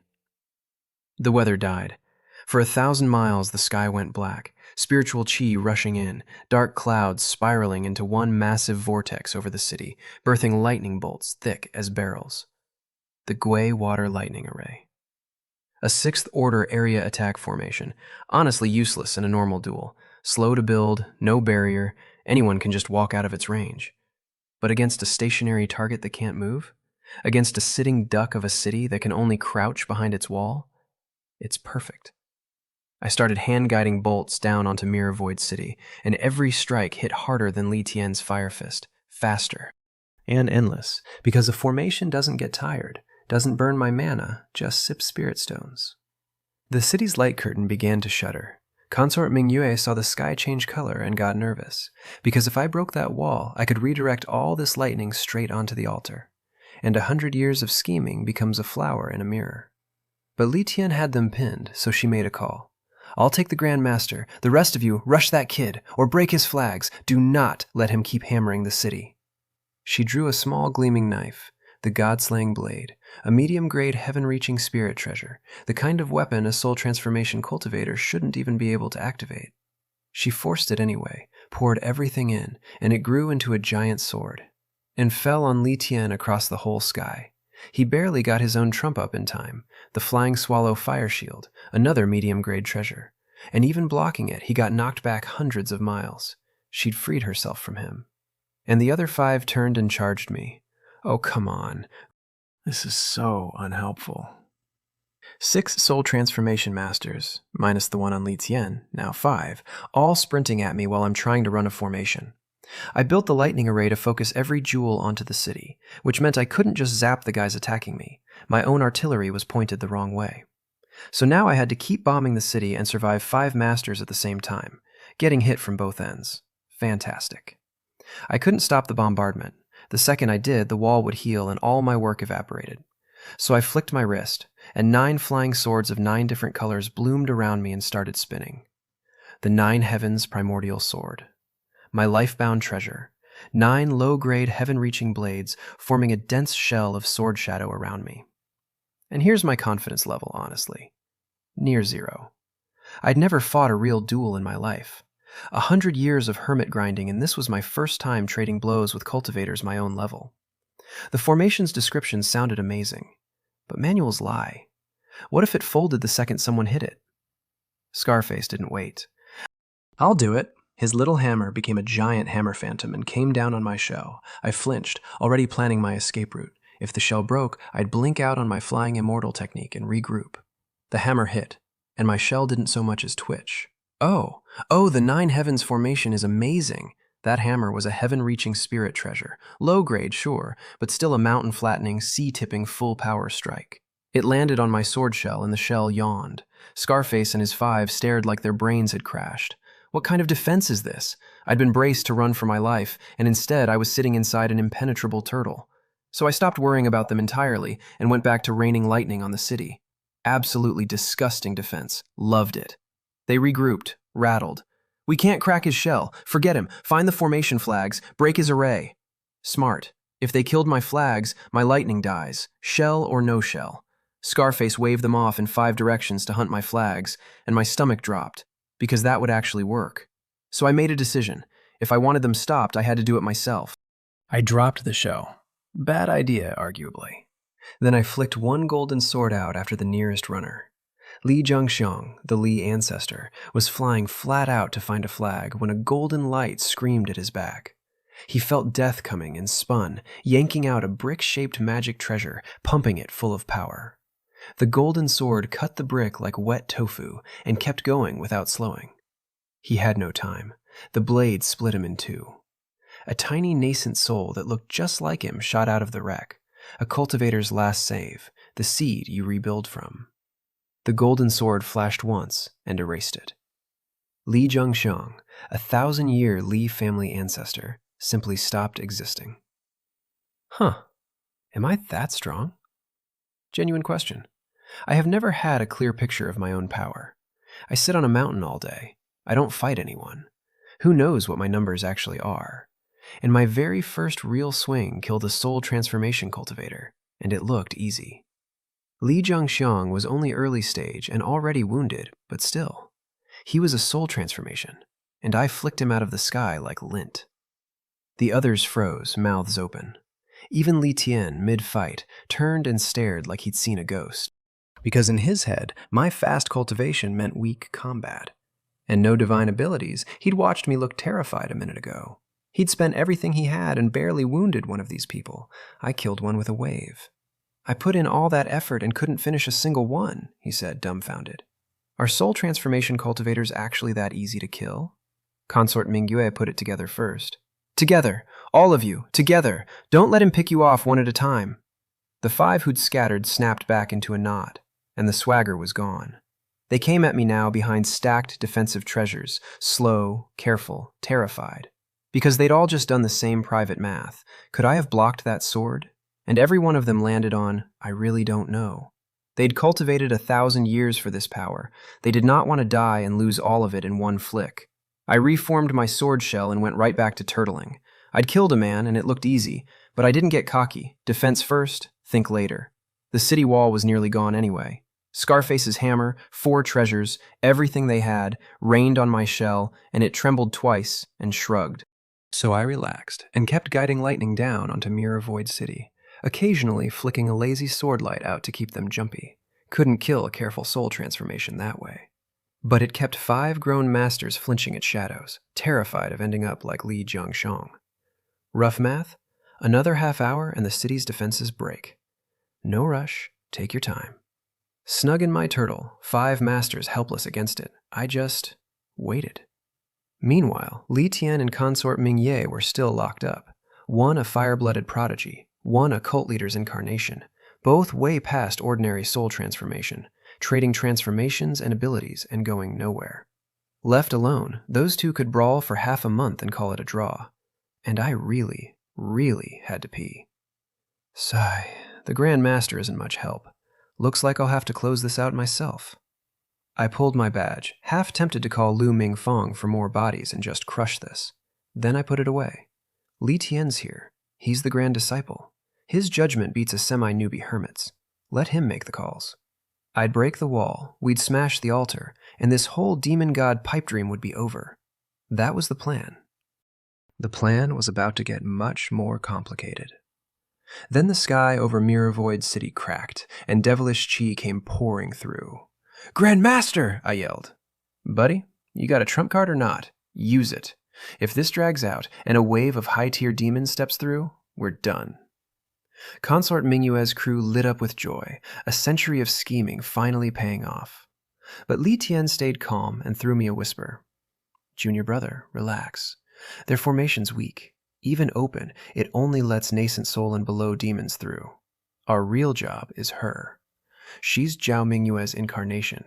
The weather died. For 1,000 miles the sky went black, spiritual chi rushing in, dark clouds spiraling into one massive vortex over the city, birthing lightning bolts thick as barrels. The Gui Water Lightning Array. A 6th order area attack formation, honestly useless in a normal duel. Slow to build, no barrier, anyone can just walk out of its range. But against a stationary target that can't move? Against a sitting duck of a city that can only crouch behind its wall? It's perfect. I started hand-guiding bolts down onto Mirror Void City, and every strike hit harder than Li Tian's Fire Fist, faster. And endless, because the formation doesn't get tired, doesn't burn my mana, just sips spirit stones. The city's light curtain began to shudder. Consort Mingyue saw the sky change color and got nervous, because if I broke that wall, I could redirect all this lightning straight onto the altar, and 100 years of scheming becomes a flower in a mirror. But Li Tian had them pinned, so she made a call. "I'll take the Grand Master. The rest of you, rush that kid, or break his flags. Do not let him keep hammering the city." She drew a small gleaming knife, The God-slaying blade, a medium-grade heaven-reaching spirit treasure, the kind of weapon a soul transformation cultivator shouldn't even be able to activate. She forced it anyway, poured everything in, and it grew into a giant sword, and fell on Li Tian across the whole sky. He barely got his own trump up in time, the Flying Swallow Fire Shield, another medium-grade treasure. And even blocking it, he got knocked back hundreds of miles. She'd freed herself from him. And the other 5 turned and charged me. Oh, come on. This is so unhelpful. 6 soul transformation masters, minus the one on Li Tian, now 5, all sprinting at me while I'm trying to run a formation. I built the lightning array to focus every jewel onto the city, which meant I couldn't just zap the guys attacking me. My own artillery was pointed the wrong way. So now I had to keep bombing the city and survive 5 masters at the same time, getting hit from both ends. Fantastic. I couldn't stop the bombardment. The second I did, the wall would heal and all my work evaporated. So I flicked my wrist, and 9 flying swords of 9 different colors bloomed around me and started spinning. The 9 Heavens Primordial Sword. My life-bound treasure. 9 low-grade heaven-reaching blades forming a dense shell of sword shadow around me. And here's my confidence level, honestly. Near 0. I'd never fought a real duel in my life. 100 years of hermit grinding, and this was my first time trading blows with cultivators my own level. The formation's descriptions sounded amazing, but manuals lie. What if it folded the second someone hit it? Scarface didn't wait. I'll do it. His little hammer became a giant hammer phantom and came down on my shell. I flinched, already planning my escape route. If the shell broke, I'd blink out on my flying immortal technique and regroup. The hammer hit, and my shell didn't so much as twitch. Oh, the 9 Heavens formation is amazing. That hammer was a heaven-reaching spirit treasure. Low grade, sure, but still a mountain-flattening, sea-tipping full-power strike. It landed on my sword shell, and the shell yawned. Scarface and his 5 stared like their brains had crashed. What kind of defense is this? I'd been braced to run for my life, and instead I was sitting inside an impenetrable turtle. So I stopped worrying about them entirely and went back to raining lightning on the city. Absolutely disgusting defense. Loved it. They regrouped, rattled. We can't crack his shell. Forget him. Find the formation flags. Break his array. Smart. If they killed my flags, my lightning dies. Shell or no shell. Scarface waved them off in 5 directions to hunt my flags, and my stomach dropped, because that would actually work. So I made a decision. If I wanted them stopped, I had to do it myself. I dropped the shell. Bad idea, arguably. Then I flicked 1 golden sword out after the nearest runner. Li Zhangxiang, the Li ancestor, was flying flat out to find a flag when a golden light screamed at his back. He felt death coming and spun, yanking out a brick-shaped magic treasure, pumping it full of power. The golden sword cut the brick like wet tofu and kept going without slowing. He had no time. The blade split him in 2. A tiny nascent soul that looked just like him shot out of the wreck, a cultivator's last save, the seed you rebuild from. The golden sword flashed once and erased it. Li Zhangxiang, a 1,000-year Li family ancestor, simply stopped existing. Huh. Am I that strong? Genuine question. I have never had a clear picture of my own power. I sit on a mountain all day. I don't fight anyone. Who knows what my numbers actually are? And my very first real swing killed a soul transformation cultivator, and it looked easy. Li Zhangxiang was only early stage and already wounded, but still. He was a soul transformation, and I flicked him out of the sky like lint. The others froze, mouths open. Even Li Tian, mid-fight, turned and stared like he'd seen a ghost. Because in his head, my fast cultivation meant weak combat. And no divine abilities, he'd watched me look terrified a minute ago. He'd spent everything he had and barely wounded one of these people. I killed one with a wave. I put in all that effort and couldn't finish a single one, he said, dumbfounded. Are soul transformation cultivators actually that easy to kill? Consort Mingyue put it together first. Together! All of you! Together! Don't let him pick you off one at a time! The 5 who'd scattered snapped back into a knot, and the swagger was gone. They came at me now behind stacked defensive treasures, slow, careful, terrified. Because they'd all just done the same private math. Could I have blocked that sword? And every one of them landed on, I really don't know. They'd cultivated 1,000 years for this power. They did not want to die and lose all of it in one flick. I reformed my sword shell and went right back to turtling. I'd killed a man and it looked easy, But I didn't get cocky. Defense first, think later. The city wall was nearly gone anyway. Scarface's hammer, 4 treasures, everything they had, rained on my shell, and it trembled twice and shrugged. So I relaxed and kept guiding lightning down onto Mirror Void City, occasionally flicking a lazy sword light out to keep them jumpy. Couldn't kill a careful soul transformation that way. But it kept 5 grown masters flinching at shadows, terrified of ending up like Li Jiangshong. Rough math? Another half hour and the city's defenses break. No rush, take your time. Snug in my turtle, 5 masters helpless against it. I just waited. Meanwhile, Li Tian and consort Ming Ye were still locked up. One a fire-blooded prodigy, one a cult leader's incarnation, both way past ordinary soul transformation, trading transformations and abilities and going nowhere. Left alone, those 2 could brawl for half a month and call it a draw. And I really had to pee. Sigh, the Grand Master isn't much help. Looks like I'll have to close this out myself. I pulled my badge, half tempted to call Lu Mingfong for more bodies and just crush this. Then I put it away. Li Tian's here. He's the Grand Disciple. His judgment beats a semi-newbie hermit's. Let him make the calls. I'd break the wall, we'd smash the altar, and this whole demon god pipe dream would be over. That was the plan. The plan was about to get much more complicated. Then the sky over Mirror Void City cracked, and devilish chi came pouring through. "Grand Master!" I yelled. "Buddy, you got a trump card or not? Use it. If this drags out and a wave of high-tier demons steps through, we're done." Consort Mingyue's crew lit up with joy, a century of scheming finally paying off. But Li Tian stayed calm and threw me a whisper. "Junior brother, relax. Their formation's weak. Even open, it only lets nascent soul and below demons through. Our real job is her. She's Zhao Mingyue's incarnation.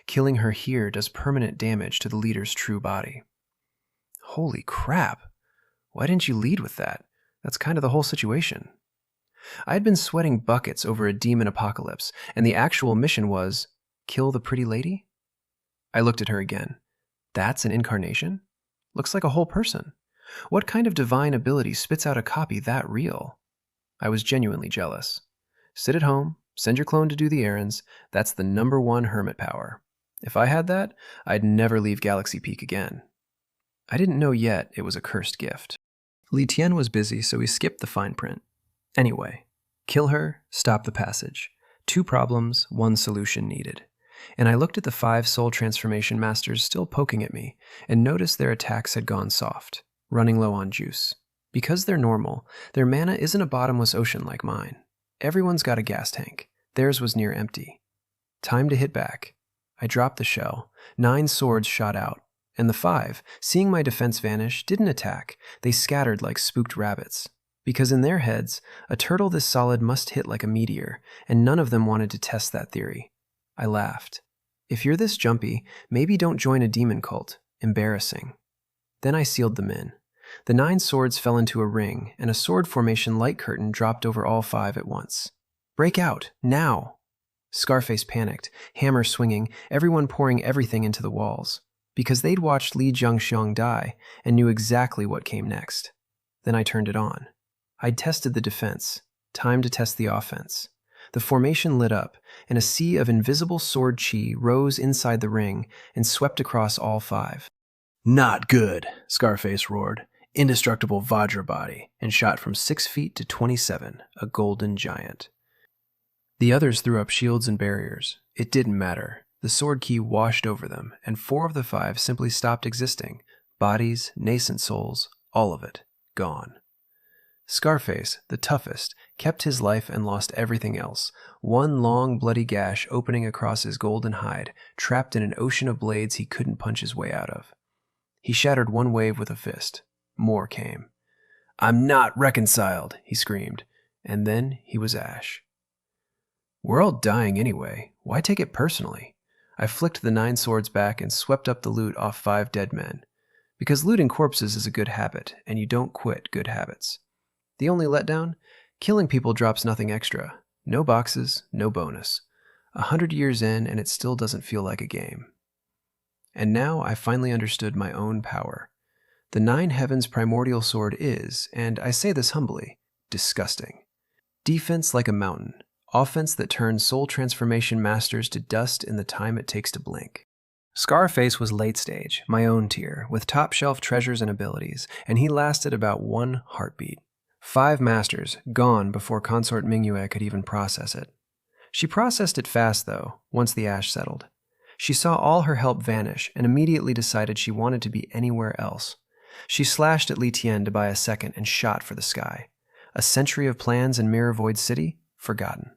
Killing her here does permanent damage to the leader's true body." Holy crap! Why didn't you lead with that? That's kind of the whole situation. I'd been sweating buckets over a demon apocalypse, and the actual mission was, kill the pretty lady? I looked at her again. That's an incarnation? Looks like a whole person. What kind of divine ability spits out a copy that real? I was genuinely jealous. Sit at home, send your clone to do the errands, that's the #1 hermit power. If I had that, I'd never leave Galaxy Peak again. I didn't know yet it was a cursed gift. Li Tian was busy, so we skipped the fine print. Anyway, kill her, stop the passage. 2 problems, 1 solution needed. And I looked at the 5 soul transformation masters still poking at me and noticed their attacks had gone soft, running low on juice. Because they're normal, their mana isn't a bottomless ocean like mine. Everyone's got a gas tank. Theirs was near empty. Time to hit back. I dropped the shell. 9 swords shot out. And the 5, seeing my defense vanish, didn't attack. They scattered like spooked rabbits. Because in their heads, a turtle this solid must hit like a meteor, and none of them wanted to test that theory. I laughed. If you're this jumpy, maybe don't join a demon cult. Embarrassing. Then I sealed them in. The 9 swords fell into a ring, and a sword formation light curtain dropped over all 5 at once. Break out, now! Scarface panicked, hammer swinging, everyone pouring everything into the walls. Because they'd watched Li Jiangxiong die and knew exactly what came next. Then I turned it on. I'd tested the defense. Time to test the offense. The formation lit up, and a sea of invisible sword chi rose inside the ring and swept across all 5. "Not good," Scarface roared. Indestructible Vajra body, and shot from 6 feet to 27, a golden giant. The others threw up shields and barriers. It didn't matter. The sword key washed over them, and 4 of the 5 simply stopped existing. Bodies, nascent souls, all of it, gone. Scarface, the toughest, kept his life and lost everything else. 1 long, bloody gash opening across his golden hide, trapped in an ocean of blades he couldn't punch his way out of. He shattered 1 wave with a fist. More came. "I'm not reconciled," he screamed, and then he was ash. We're all dying anyway. Why take it personally? I flicked the 9 swords back and swept up the loot off 5 dead men. Because looting corpses is a good habit, and you don't quit good habits. The only letdown? Killing people drops nothing extra. No boxes, no bonus. 100 years in, and it still doesn't feel like a game. And now I finally understood my own power. The 9 Heavens primordial sword is, and I say this humbly, disgusting. Defense like a mountain. Offense that turns soul transformation masters to dust in the time it takes to blink. Scarface was late stage, my own tier, with top-shelf treasures and abilities, and he lasted about 1 heartbeat. 5 masters, gone before consort Mingyue could even process it. She processed it fast, though, once the ash settled. She saw all her help vanish and immediately decided she wanted to be anywhere else. She slashed at Li Tian to buy a second and shot for the sky. A century of plans in Mirror Void City? Forgotten.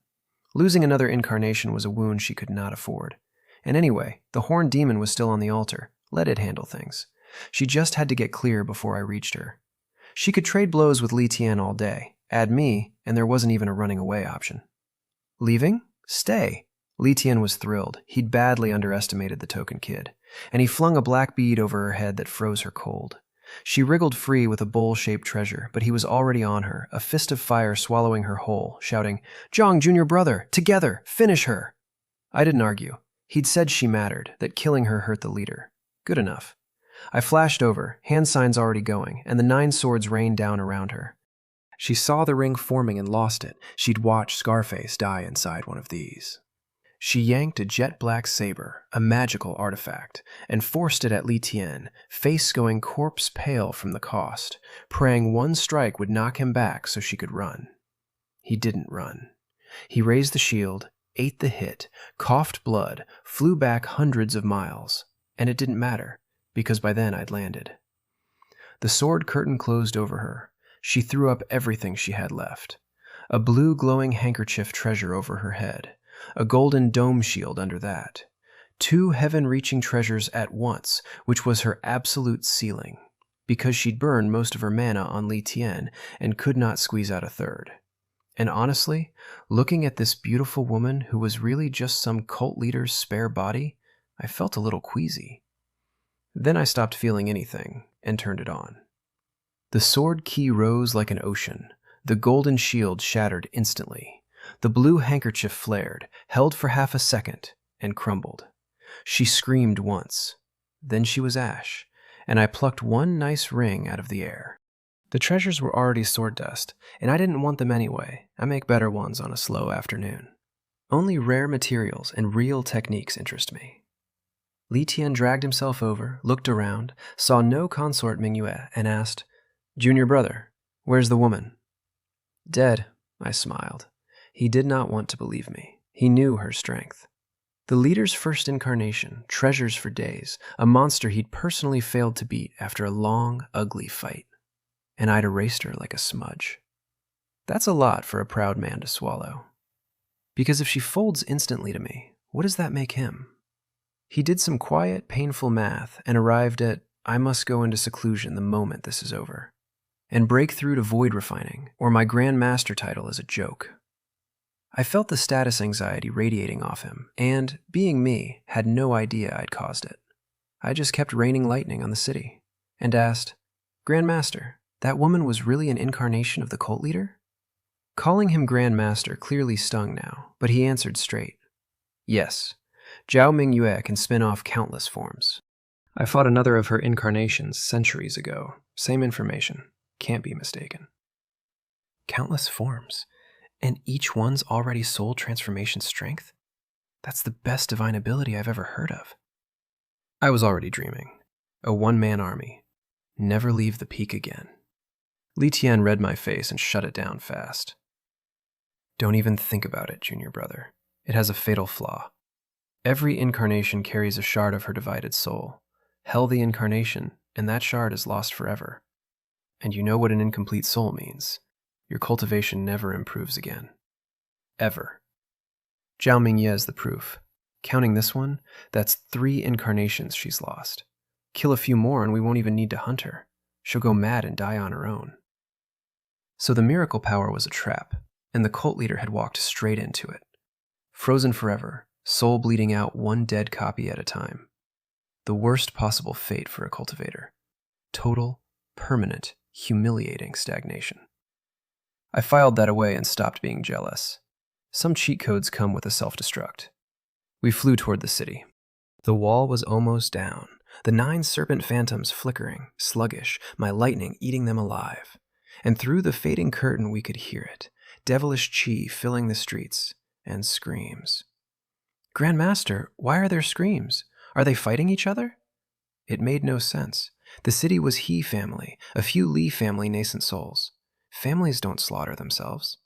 Losing another incarnation was a wound she could not afford. And anyway, the Horned Demon was still on the altar. Let it handle things. She just had to get clear before I reached her. She could trade blows with Li Tian all day. Add me, and there wasn't even a running away option. Leaving? Stay. Li Tian was thrilled. He'd badly underestimated the token kid, and he flung a black bead over her head that froze her cold. She wriggled free with a bowl-shaped treasure, but he was already on her, a fist of fire swallowing her whole, shouting, "Zhang, junior brother, together, finish her!" I didn't argue. He'd said she mattered, that killing her hurt the leader. Good enough. I flashed over, hand signs already going, and the 9 swords rained down around her. She saw the ring forming and lost it. She'd watched Scarface die inside one of these. She yanked a jet-black saber, a magical artifact, and forced it at Li Tian, face going corpse-pale from the cost, praying one strike would knock him back so she could run. He didn't run. He raised the shield, ate the hit, coughed blood, flew back hundreds of miles, and it didn't matter, because by then I'd landed. The sword curtain closed over her. She threw up everything she had left. A blue glowing handkerchief treasure over her head. A golden dome shield under that. 2 heaven-reaching treasures at once, which was her absolute ceiling, because she'd burned most of her mana on Li Tian and could not squeeze out a third. And honestly, looking at this beautiful woman who was really just some cult leader's spare body, I felt a little queasy. Then I stopped feeling anything and turned it on. The sword key rose like an ocean. The golden shield shattered instantly. The blue handkerchief flared, held for half a second, and crumbled. She screamed once. Then she was ash, and I plucked 1 nice ring out of the air. The treasures were already sword dust, and I didn't want them anyway. I make better ones on a slow afternoon. Only rare materials and real techniques interest me. Li Tian dragged himself over, looked around, saw no consort Mingyue, and asked, "Junior brother, where's the woman?" "Dead," I smiled. He did not want to believe me. He knew her strength. The leader's first incarnation, treasures for days, a monster he'd personally failed to beat after a long, ugly fight. And I'd erased her like a smudge. That's a lot for a proud man to swallow. Because if she folds instantly to me, what does that make him? He did some quiet, painful math and arrived at, I must go into seclusion the moment this is over, and break through to void refining, or my Grand Master title is a joke. I felt the status anxiety radiating off him, and, being me, had no idea I'd caused it. I just kept raining lightning on the city, and asked, "Grand Master, that woman was really an incarnation of the cult leader?" Calling him Grand Master clearly stung now, but he answered straight. "Yes, Zhao Mingyue can spin off countless forms. I fought another of her incarnations centuries ago. Same information. Can't be mistaken." Countless forms? And each one's already soul transformation strength? That's the best divine ability I've ever heard of. I was already dreaming. A one-man army. Never leave the peak again. Li Tian read my face and shut it down fast. "Don't even think about it, junior brother. It has a fatal flaw. Every incarnation carries a shard of her divided soul. Hell the incarnation, and that shard is lost forever. And you know what an incomplete soul means. Your cultivation never improves again. Ever. Zhao Mingyue is the proof. Counting this one, that's 3 incarnations she's lost. Kill a few more and we won't even need to hunt her. She'll go mad and die on her own." So the miracle power was a trap, and the cult leader had walked straight into it. Frozen forever, soul bleeding out 1 dead copy at a time. The worst possible fate for a cultivator. Total, permanent, humiliating stagnation. I filed that away and stopped being jealous. Some cheat codes come with a self-destruct. We flew toward the city. The wall was almost down, the 9 serpent phantoms flickering, sluggish, my lightning eating them alive. and through the fading curtain we could hear it, devilish chi filling the streets, and screams. Grandmaster, why are there screams? Are they fighting each other? It made no sense. The city was He family, a few Li family nascent souls. Families don't slaughter themselves.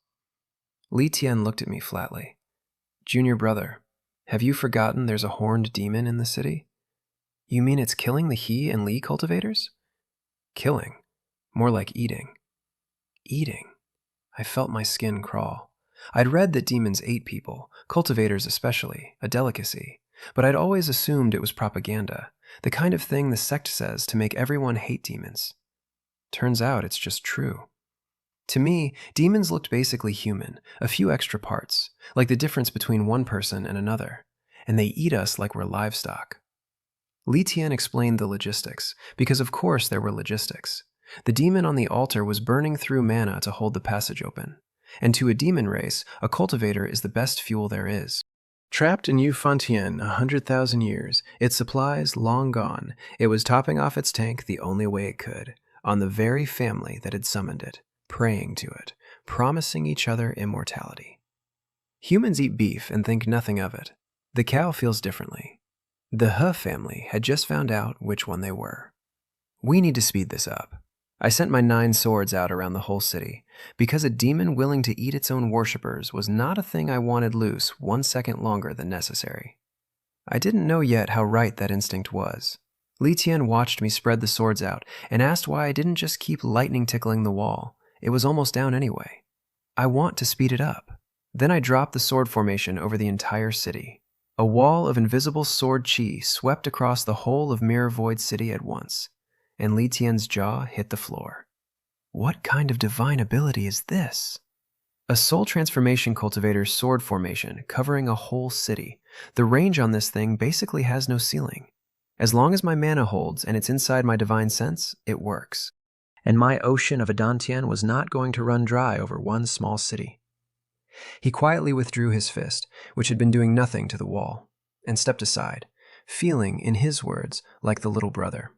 Li Tian looked at me flatly. Junior brother, have you forgotten there's a horned demon in the city? You mean it's killing the He and Li cultivators? Killing. More like eating. Eating. I felt my skin crawl. I'd read that demons ate people, cultivators especially, a delicacy, but I'd always assumed it was propaganda, the kind of thing the sect says to make everyone hate demons. Turns out it's just true. To me, demons looked basically human, a few extra parts, like the difference between one person and another, and they eat us like we're livestock. Li Tian explained the logistics, because of course there were logistics. The demon on the altar was burning through mana to hold the passage open, and to a demon race, a cultivator is the best fuel there is. Trapped in Yu Fantian 100,000 years, its supplies long gone, it was topping off its tank the only way it could, on the very family that had summoned it, praying to it, promising each other immortality. Humans eat beef and think nothing of it. The cow feels differently. The He family had just found out which one they were. We need to speed this up. I sent my 9 swords out around the whole city, because a demon willing to eat its own worshippers was not a thing I wanted loose 1 second longer than necessary. I didn't know yet how right that instinct was. Li Tian watched me spread the swords out and asked why I didn't just keep lightning tickling the wall. It was almost down anyway. I want to speed it up. Then I dropped the sword formation over the entire city. A wall of invisible sword chi swept across the whole of Mirror Void City at once, and Li Tian's jaw hit the floor. What kind of divine ability is this? A soul transformation cultivator's sword formation covering a whole city. The range on this thing basically has no ceiling. As long as my mana holds and it's inside my divine sense, it works. And my ocean of a Dantian was not going to run dry over one small city. He quietly withdrew his fist, which had been doing nothing to the wall, and stepped aside, feeling, in his words, like the little brother.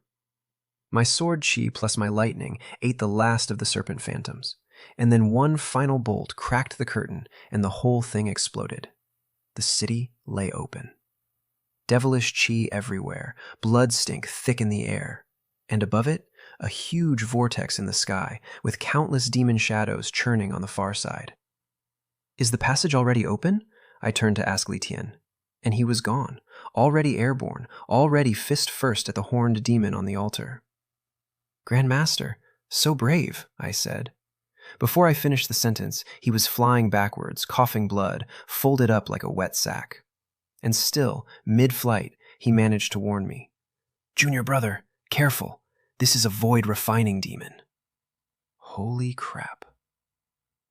My sword chi plus my lightning ate the last of the serpent phantoms, and then one final bolt cracked the curtain and the whole thing exploded. The city lay open. Devilish chi everywhere, blood stink thick in the air, and above it, a huge vortex in the sky with countless demon shadows churning on the far side. Is the passage already open? I turned to ask Li Tian, and he was gone, already airborne, already fist first at the horned demon on the altar. Grandmaster, so brave, I said. Before I finished the sentence, he was flying backwards, coughing blood, folded up like a wet sack. And still, mid-flight, he managed to warn me. Junior brother, careful. This is a void refining demon. Holy crap.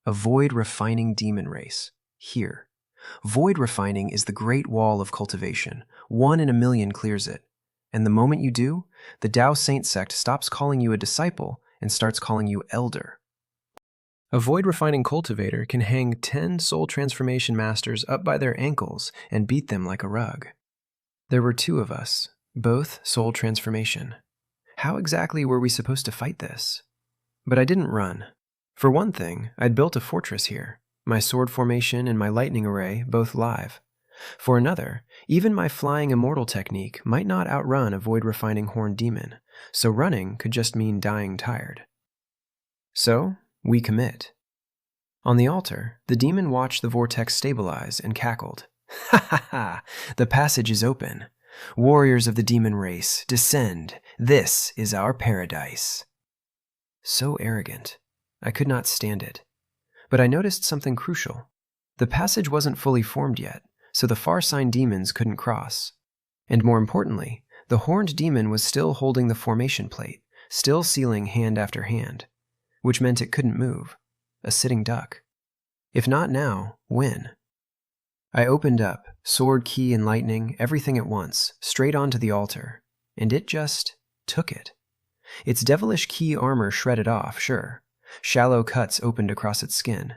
A void refining demon race. Here. Void refining is the great wall of cultivation. 1 in a million clears it. And the moment you do, the Dao Saint Sect stops calling you a disciple and starts calling you elder. A void refining cultivator can hang 10 soul transformation masters up by their ankles and beat them like a rug. There were 2 of us, both soul transformation. How exactly were we supposed to fight this? But I didn't run. For one thing, I'd built a fortress here, my sword formation and my lightning array both live. For another, even my flying immortal technique might not outrun a void-refining horned demon, so running could just mean dying tired. So, we commit. On the altar, the demon watched the vortex stabilize and cackled. Ha ha ha! The passage is open. Warriors of the demon race, descend. This is our paradise. So arrogant. I could not stand it. But I noticed something crucial. The passage wasn't fully formed yet, so the far sign demons couldn't cross. And more importantly, the horned demon was still holding the formation plate, still sealing hand after hand, which meant it couldn't move. A sitting duck. If not now, when? I opened up, sword, key, and lightning, everything at once, straight onto the altar, and it just took it. Its devilish key armor shredded off, sure. Shallow cuts opened across its skin.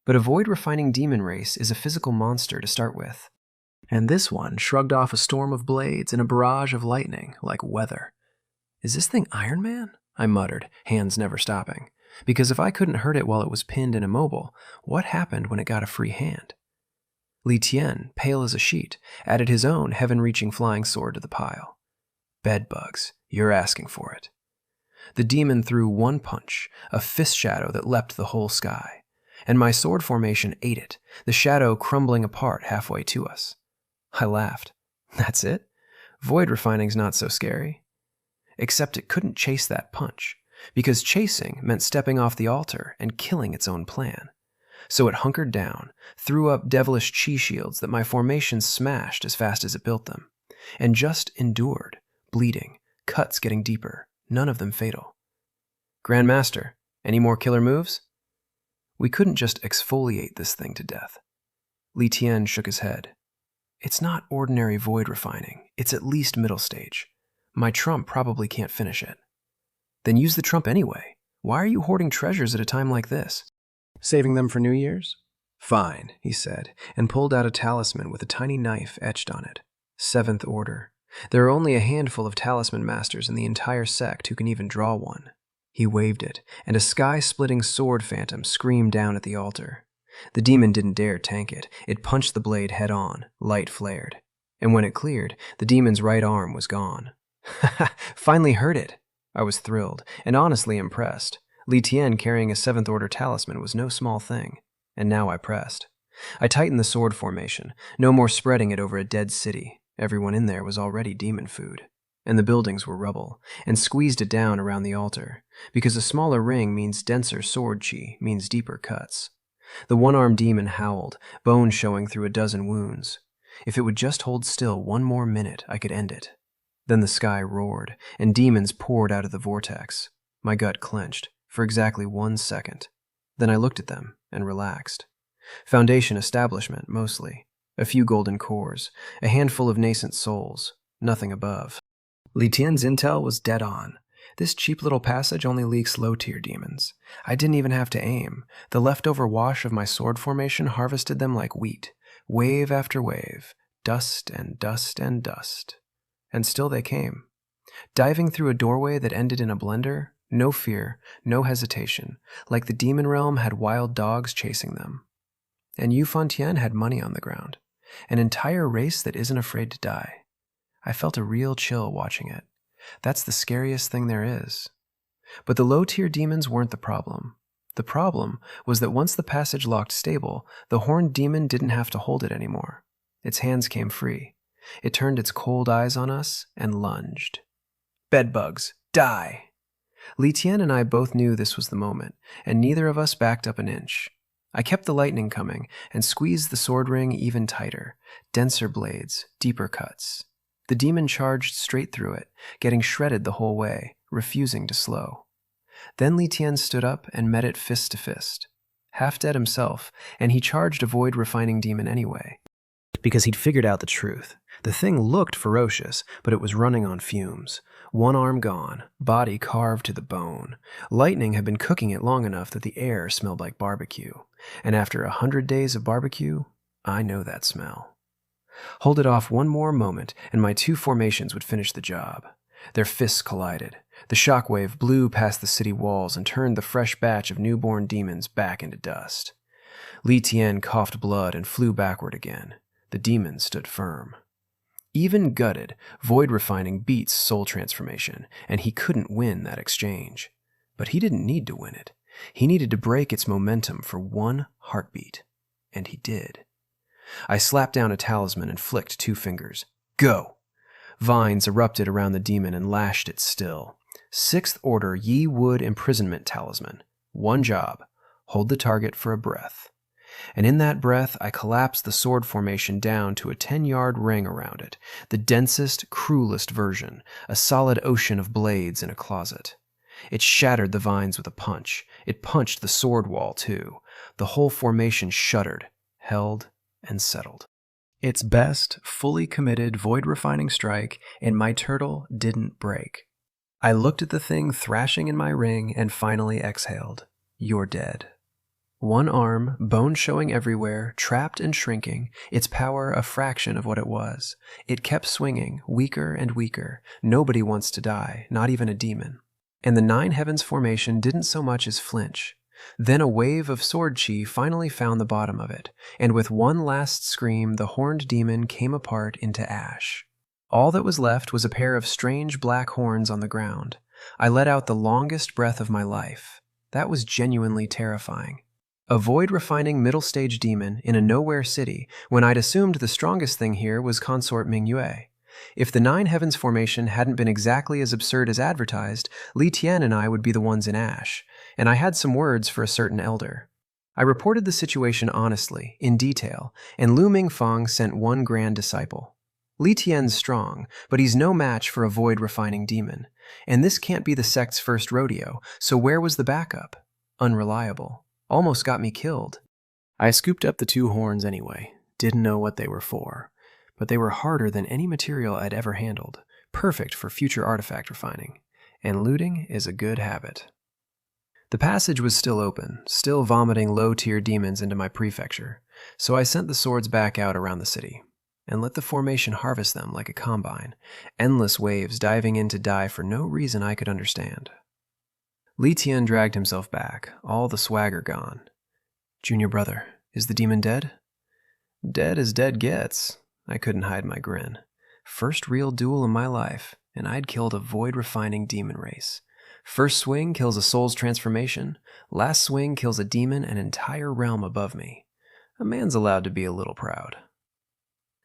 But a void-refining demon race is a physical monster to start with. And this one shrugged off a storm of blades and a barrage of lightning, like weather. Is this thing Iron Man? I muttered, hands never stopping. Because if I couldn't hurt it while it was pinned and immobile, what happened when it got a free hand? Li Tian, pale as a sheet, added his own heaven-reaching flying sword to the pile. Bedbugs, you're asking for it. The demon threw one punch, a fist shadow that leapt the whole sky, and my sword formation ate it, the shadow crumbling apart halfway to us. I laughed. That's it? Void refining's not so scary. Except it couldn't chase that punch, because chasing meant stepping off the altar and killing its own plan. So it hunkered down, threw up devilish chi shields that my formation smashed as fast as it built them, and just endured, bleeding, cuts getting deeper, none of them fatal. Grandmaster, any more killer moves? We couldn't just exfoliate this thing to death. Li Tian shook his head. It's not ordinary void refining, it's at least middle stage. My trump probably can't finish it. Then use the trump anyway. Why are you hoarding treasures at a time like this? Saving them for New Year's? Fine, he said, and pulled out a talisman with a tiny knife etched on it. 7th Order. There are only a handful of talisman masters in the entire sect who can even draw one. He waved it, and a sky-splitting sword phantom screamed down at the altar. The demon didn't dare tank it. It punched the blade head-on, light flared. And when it cleared, the demon's right arm was gone. Finally heard it! I was thrilled, and honestly impressed. Li Tian carrying a 7th Order talisman was no small thing. And now I pressed. I tightened the sword formation, no more spreading it over a dead city. Everyone in there was already demon food. And the buildings were rubble, and squeezed it down around the altar, because a smaller ring means denser sword chi, means deeper cuts. The one-armed demon howled, bones showing through a dozen wounds. If it would just hold still one more minute, I could end it. Then the sky roared, and demons poured out of the vortex. My gut clenched, for exactly 1 second. Then I looked at them, and relaxed. Foundation establishment, mostly. A few golden cores, a handful of nascent souls, nothing above. Li Tian's intel was dead on. This cheap little passage only leaks low-tier demons. I didn't even have to aim. The leftover wash of my sword formation harvested them like wheat, wave after wave, dust and dust and dust. And still they came. Diving through a doorway that ended in a blender, no fear, no hesitation, like the demon realm had wild dogs chasing them. And Yu Fontian had money on the ground. An entire race that isn't afraid to die. I felt a real chill watching it. That's the scariest thing there is. But the low-tier demons weren't the problem. The problem was that once the passage locked stable, the horned demon didn't have to hold it anymore. Its hands came free. It turned its cold eyes on us and lunged. Bedbugs, die! Li Tian and I both knew this was the moment, and neither of us backed up an inch. I kept the lightning coming and squeezed the sword ring even tighter, denser blades, deeper cuts. The demon charged straight through it, getting shredded the whole way, refusing to slow. Then Li Tian stood up and met it fist to fist. Half dead himself, and he charged a void-refining demon anyway. Because he'd figured out the truth. The thing looked ferocious, but it was running on fumes. One arm gone, body carved to the bone. Lightning had been cooking it long enough that the air smelled like barbecue. And after 100 days of barbecue, I know that smell. Hold it off one more moment, and my two formations would finish the job. Their fists collided. The shockwave blew past the city walls and turned the fresh batch of newborn demons back into dust. Li Tian coughed blood and flew backward again. The demons stood firm. Even gutted, void refining beats soul transformation, and he couldn't win that exchange. But he didn't need to win it. He needed to break its momentum for one heartbeat. And he did. I slapped down a talisman and flicked 2 fingers. Go! Vines erupted around the demon and lashed it still. 6th Order Yi Wood Imprisonment Talisman. One job. Hold the target for a breath. And in that breath, I collapsed the sword formation down to a 10-yard ring around it, the densest, cruelest version, a solid ocean of blades in a closet. It shattered the vines with a punch. It punched the sword wall, too. The whole formation shuddered, held, and settled. Its best, fully committed void-refining strike, and my turtle didn't break. I looked at the thing thrashing in my ring and finally exhaled. You're dead. One arm, bone showing everywhere, trapped and shrinking, its power a fraction of what it was. It kept swinging, weaker and weaker. Nobody wants to die, not even a demon. and the Nine Heavens formation didn't so much as flinch. Then a wave of sword chi finally found the bottom of it, and with one last scream, the horned demon came apart into ash. All that was left was a pair of strange black horns on the ground. I let out the longest breath of my life. That was genuinely terrifying. A void-refining middle-stage demon in a nowhere city when I'd assumed the strongest thing here was consort Ming Yue. If the Nine Heavens formation hadn't been exactly as absurd as advertised, Li Tian and I would be the ones in ash, and I had some words for a certain elder. I reported the situation honestly, in detail, and Lu Mingfang sent one grand disciple. Li Tian's strong, but he's no match for a void-refining demon, and this can't be the sect's first rodeo, so where was the backup? Unreliable. Almost got me killed. I scooped up the two horns anyway, didn't know what they were for, but they were harder than any material I'd ever handled, perfect for future artifact refining, and looting is a good habit. The passage was still open, still vomiting low-tier demons into my prefecture, so I sent the swords back out around the city, and let the formation harvest them like a combine, endless waves diving in to die for no reason I could understand. Li Tian dragged himself back, all the swagger gone. "Junior brother, is the demon dead?" "Dead as dead gets." I couldn't hide my grin. First real duel in my life, and I'd killed a void-refining demon race. First swing kills a soul's transformation. Last swing kills a demon an entire realm above me. A man's allowed to be a little proud.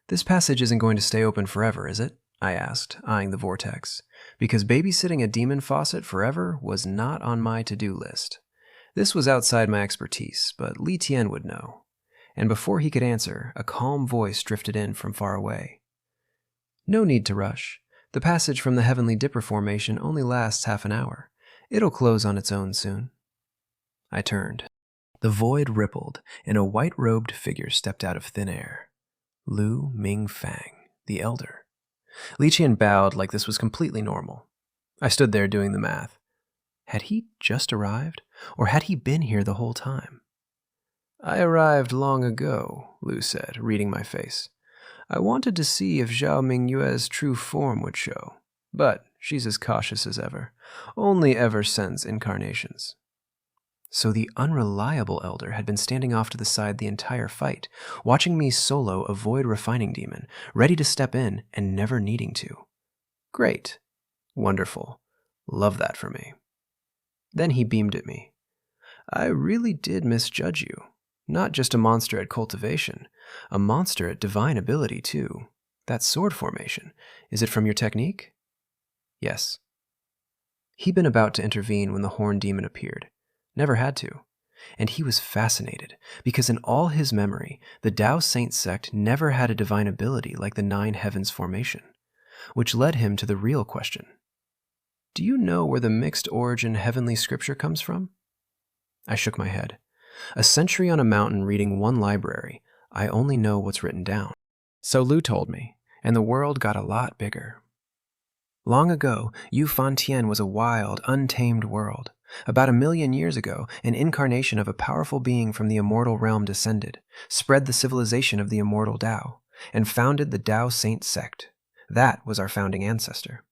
"This passage isn't going to stay open forever, is it?" I asked, eyeing the vortex, because babysitting a demon faucet forever was not on my to-do list. This was outside my expertise, but Li Tian would know. And before he could answer, a calm voice drifted in from far away. "No need to rush. The passage from the Heavenly Dipper formation only lasts half an hour. It'll close on its own soon." I turned. The void rippled, and a white-robed figure stepped out of thin air. Lu Mingfang, the elder. Li Tian bowed like this was completely normal. I stood there doing the math. Had he just arrived, or had he been here the whole time? "I arrived long ago," Lu said, reading my face. "I wanted to see if Zhao Mingyue's true form would show, but she's as cautious as ever, only ever sends incarnations." So the unreliable elder had been standing off to the side the entire fight, watching me solo a void-refining demon, ready to step in and never needing to. Great. Wonderful. Love that for me. Then he beamed at me. "I really did misjudge you. Not just a monster at cultivation, a monster at divine ability, too. That sword formation, is it from your technique?" "Yes." He'd been about to intervene when the horned demon appeared. Never had to. And he was fascinated, because in all his memory, the Dao Saint Sect never had a divine ability like the Nine Heavens formation, which led him to the real question. "Do you know where the mixed origin heavenly scripture comes from?" I shook my head. A century on a mountain reading one library, I only know what's written down. So Lu told me, and the world got a lot bigger. Long ago, Yu Fantian was a wild, untamed world. About 1,000,000 years ago, an incarnation of a powerful being from the immortal realm descended, spread the civilization of the immortal Dao, and founded the Dao Saint Sect. That was our founding ancestor.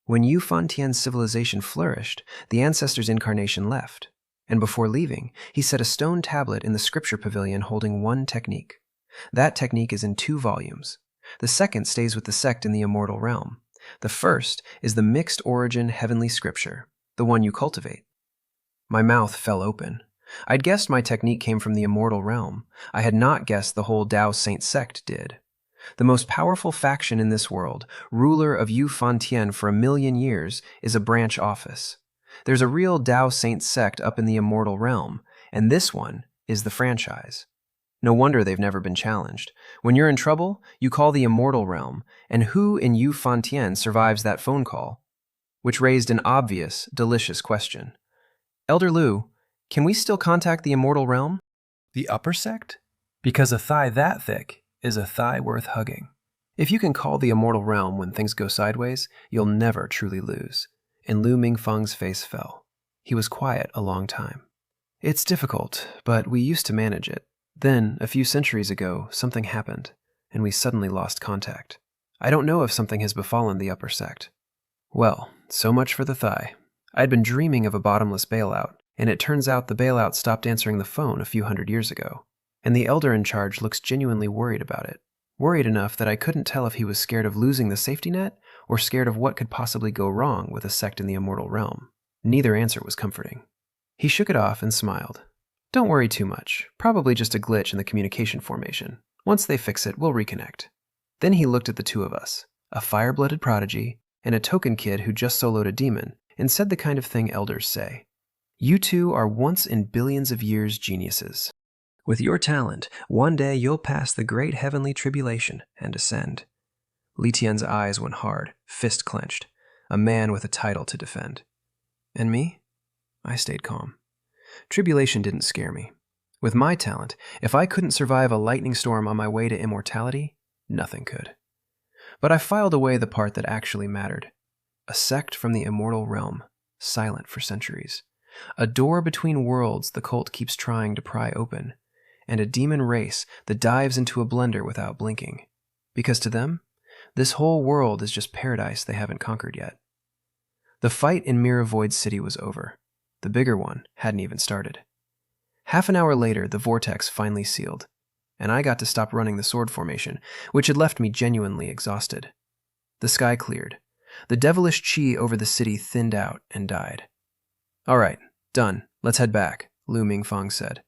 When Yu Fantian's civilization flourished, the ancestor's incarnation left, and before leaving, he set a stone tablet in the scripture pavilion holding one technique. That technique is in 2 volumes. The second stays with the sect in the immortal realm. The first is the mixed origin heavenly scripture, the one you cultivate. My mouth fell open. I'd guessed my technique came from the immortal realm. I had not guessed the whole Dao Saint Sect did. The most powerful faction in this world, ruler of Yu Fantian for 1,000,000 years, is a branch office. There's a real Dao Saint Sect up in the immortal realm, and this one is the franchise. No wonder they've never been challenged. When you're in trouble, you call the immortal realm, and who in Yu Fantian survives that phone call? Which raised an obvious, delicious question. "Elder Lu, can we still contact the immortal realm?" "The upper sect? Because a thigh that thick is a thigh worth hugging. If you can call the immortal realm when things go sideways, you'll never truly lose." And Lu Mingfang's face fell. He was quiet a long time. "It's difficult, but we used to manage it. Then, a few centuries ago, something happened, and we suddenly lost contact. I don't know if something has befallen the upper sect." Well, so much for the thigh. I'd been dreaming of a bottomless bailout, and it turns out the bailout stopped answering the phone a few hundred years ago, and the elder in charge looks genuinely worried about it. Worried enough that I couldn't tell if he was scared of losing the safety net or scared of what could possibly go wrong with a sect in the immortal realm. Neither answer was comforting. He shook it off and smiled. Don't worry too much. Probably just a glitch in the communication formation. Once they fix it, we'll reconnect. Then he looked at the two of us, a fire-blooded prodigy and a token kid who just soloed a demon, and said the kind of thing elders say. You two are once in billions of years geniuses. With your talent, one day you'll pass the great heavenly tribulation and ascend. Li Tian's eyes went hard, fist clenched, a man with a title to defend. And me? I stayed calm. Tribulation didn't scare me. With my talent, if I couldn't survive a lightning storm on my way to immortality, nothing could. But I filed away the part that actually mattered. A sect from the immortal realm, silent for centuries. A door between worlds the cult keeps trying to pry open. And a demon race that dives into a blender without blinking. Because to them, this whole world is just paradise they haven't conquered yet. The fight in Mirror Void City was over. The bigger one hadn't even started. Half an hour later, the vortex finally sealed, and I got to stop running the sword formation, which had left me genuinely exhausted. The sky cleared. The devilish chi over the city thinned out and died. All right, done. Let's head back, Lu Mingfang said.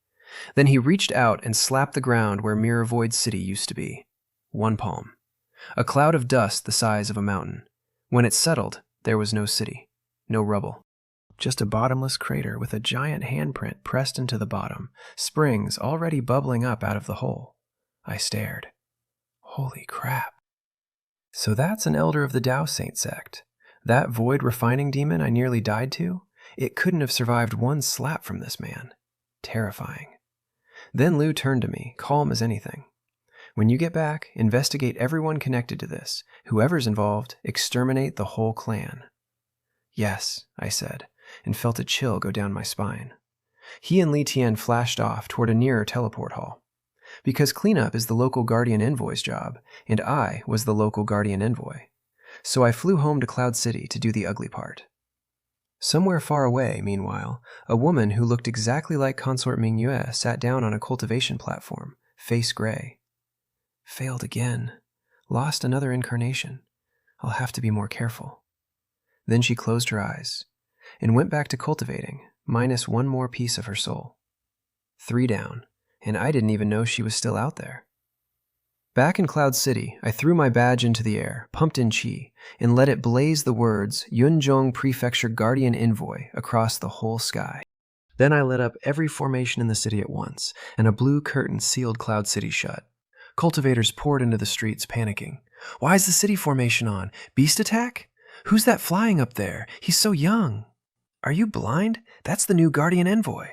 Then he reached out and slapped the ground where Mirror Void City used to be. One palm. A cloud of dust the size of a mountain. When it settled, there was no city, no rubble. Just a bottomless crater with a giant handprint pressed into the bottom, springs already bubbling up out of the hole. I stared. Holy crap. So that's an elder of the Dao Saint Sect. That void refining demon I nearly died to? It couldn't have survived one slap from this man. Terrifying. Then Lu turned to me, calm as anything. When you get back, investigate everyone connected to this. Whoever's involved, exterminate the whole clan. Yes, I said, and felt a chill go down my spine. He and Li Tian flashed off toward a nearer teleport hall. Because cleanup is the local guardian envoy's job, and I was the local guardian envoy. So I flew home to Cloud City to do the ugly part. Somewhere far away, meanwhile, a woman who looked exactly like Consort Ming Yue sat down on a cultivation platform, face gray. Failed again. Lost another incarnation. I'll have to be more careful. Then she closed her eyes and went back to cultivating, minus one more piece of her soul. 3 down, and I didn't even know she was still out there. Back in Cloud City, I threw my badge into the air, pumped in chi, and let it blaze the words Yunzhong Prefecture Guardian Envoy across the whole sky. Then I lit up every formation in the city at once, and a blue curtain sealed Cloud City shut. Cultivators poured into the streets, panicking. Why is the city formation on? Beast attack? Who's that flying up there? He's so young. Are you blind? That's the new Guardian Envoy.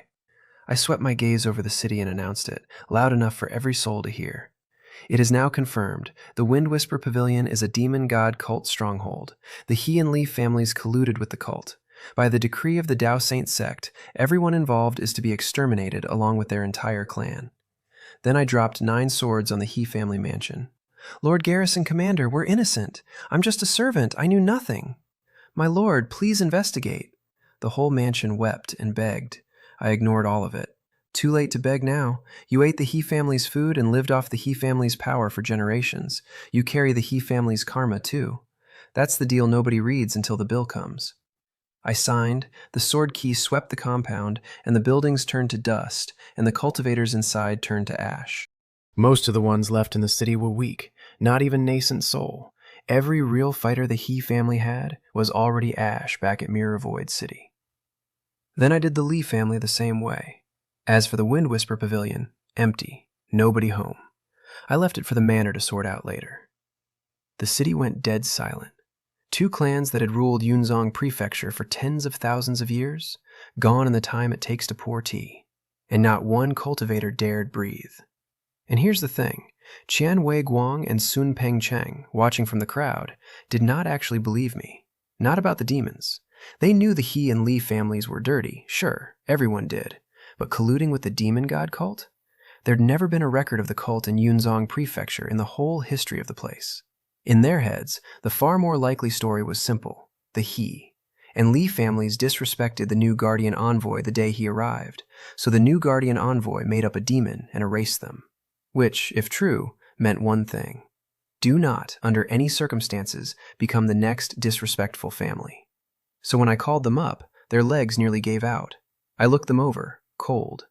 I swept my gaze over the city and announced it, loud enough for every soul to hear. It is now confirmed. The Wind Whisper Pavilion is a demon god cult stronghold. The He and Li families colluded with the cult. By the decree of the Dao Saint Sect, everyone involved is to be exterminated along with their entire clan. Then I dropped 9 swords on the He family mansion. Lord Garrison Commander, we're innocent. I'm just a servant. I knew nothing. My lord, please investigate. The whole mansion wept and begged. I ignored all of it. Too late to beg now. You ate the He family's food and lived off the He family's power for generations. You carry the He family's karma, too. That's the deal nobody reads until the bill comes. I signed, the sword key swept the compound, and the buildings turned to dust, and the cultivators inside turned to ash. Most of the ones left in the city were weak, not even nascent soul. Every real fighter the He family had was already ash back at Mirror Void City. Then I did the Li family the same way. As for the Wind Whisper Pavilion, empty, nobody home. I left it for the manor to sort out later. The city went dead silent. 2 clans that had ruled Yunzhong Prefecture for tens of thousands of years, gone in the time it takes to pour tea, and not one cultivator dared breathe. And here's the thing, Qian Wei Guang and Sun Peng Cheng, watching from the crowd, did not actually believe me. Not about the demons. They knew the He and Li families were dirty, sure, everyone did. But colluding with the demon god cult? There'd never been a record of the cult in Yunzhong Prefecture in the whole history of the place. In their heads, the far more likely story was simple, the He. and Li families disrespected the new guardian envoy the day he arrived, so the new guardian envoy made up a demon and erased them. Which, if true, meant one thing. Do not, under any circumstances, become the next disrespectful family. So when I called them up, their legs nearly gave out. I looked them over, cold.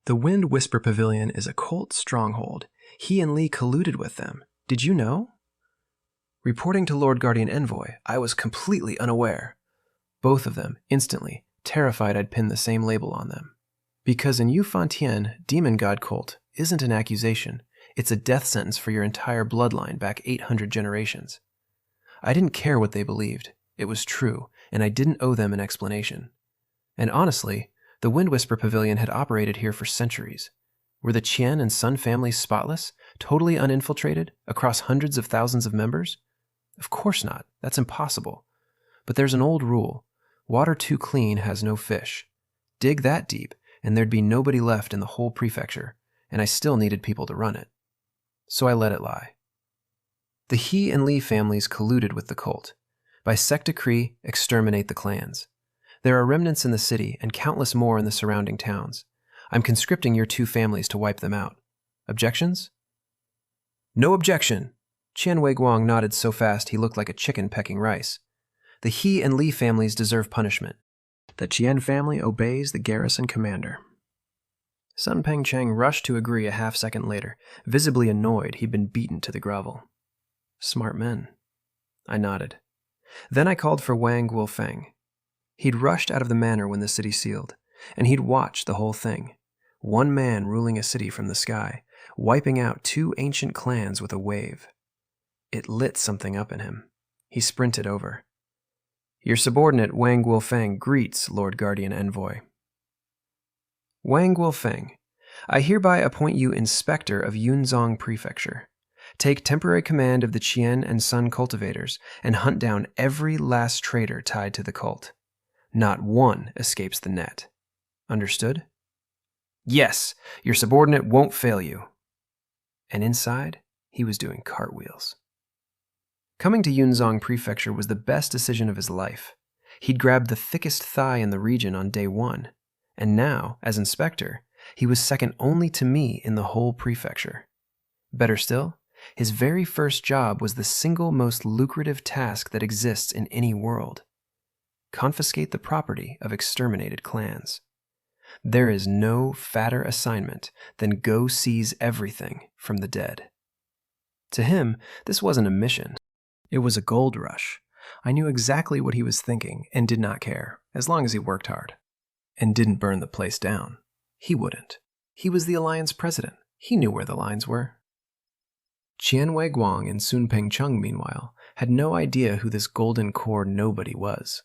The Wind Whisper Pavilion is a cult stronghold. He and Li colluded with them. Did you know? Reporting to Lord Guardian Envoy, I was completely unaware. Both of them, instantly, terrified I'd pin the same label on them. Because in Yu Fantian, demon god cult isn't an accusation, it's a death sentence for your entire bloodline back 800 generations. I didn't care what they believed. It was true, and I didn't owe them an explanation. And honestly, the Wind Whisper Pavilion had operated here for centuries. Were the Qian and Sun families spotless, totally uninfiltrated, across hundreds of thousands of members? Of course not. That's impossible. But there's an old rule. Water too clean has no fish. Dig that deep, and there'd be nobody left in the whole prefecture, and I still needed people to run it. So I let it lie. The He and Li families colluded with the cult. By sect decree, exterminate the clans. There are remnants in the city and countless more in the surrounding towns. I'm conscripting your two families to wipe them out. Objections? No objection! Qian Wei Guang nodded so fast he looked like a chicken pecking rice. The He and Li families deserve punishment. The Qian family obeys the garrison commander. Sun Peng Cheng rushed to agree a half-second later, visibly annoyed he'd been beaten to the grovel. Smart men. I nodded. Then I called for Wang Guofeng. He'd rushed out of the manor when the city sealed, and he'd watched the whole thing. One man ruling a city from the sky, wiping out two ancient clans with a wave. It lit something up in him. He sprinted over. Your subordinate Wang Guofeng greets Lord Guardian Envoy. Wang Guofeng, I hereby appoint you Inspector of Yunzong Prefecture. Take temporary command of the Qian and Sun cultivators and hunt down every last traitor tied to the cult. Not one escapes the net. Understood? Yes, your subordinate won't fail you. And inside, he was doing cartwheels. Coming to Yunzong Prefecture was the best decision of his life. He'd grabbed the thickest thigh in the region on day one, and now, as inspector, he was second only to me in the whole prefecture. Better still, his very first job was the single most lucrative task that exists in any world. Confiscate the property of exterminated clans. There is no fatter assignment than go seize everything from the dead. To him, this wasn't a mission. It was a gold rush. I knew exactly what he was thinking and did not care, as long as he worked hard. And didn't burn the place down. He wouldn't. He was the Alliance president. He knew where the lines were. Qian Wei Guang and Sun Peng Cheng, meanwhile, had no idea who this golden core nobody was.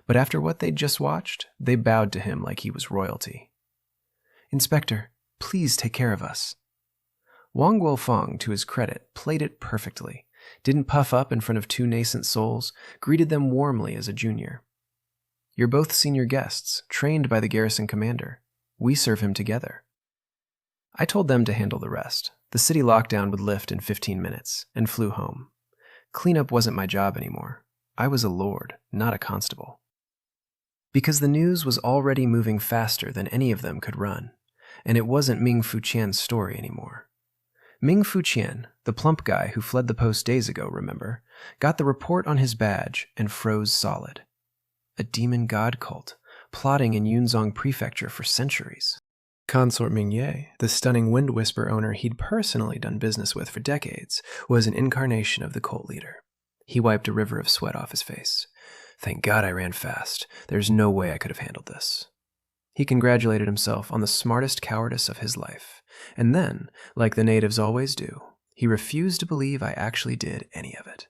But after what they'd just watched, they bowed to him like he was royalty. Inspector, please take care of us. Wang Guofeng, to his credit, played it perfectly. Didn't puff up in front of two nascent souls, greeted them warmly as a junior. You're both senior guests, trained by the garrison commander. We serve him together. I told them to handle the rest. The city lockdown would lift in 15 minutes, and flew home. Cleanup wasn't my job anymore. I was a lord, not a constable. Because the news was already moving faster than any of them could run, and it wasn't Ming Fuqian's story anymore. Ming Fuqian, the plump guy who fled the post days ago, remember, got the report on his badge and froze solid. A demon god cult, plotting in Yunzong Prefecture for centuries. Consort Mingye, the stunning Wind Whisper owner he'd personally done business with for decades, was an incarnation of the cult leader. He wiped a river of sweat off his face. Thank God I ran fast. There's no way I could have handled this. He congratulated himself on the smartest cowardice of his life, and then, like the natives always do, he refused to believe I actually did any of it.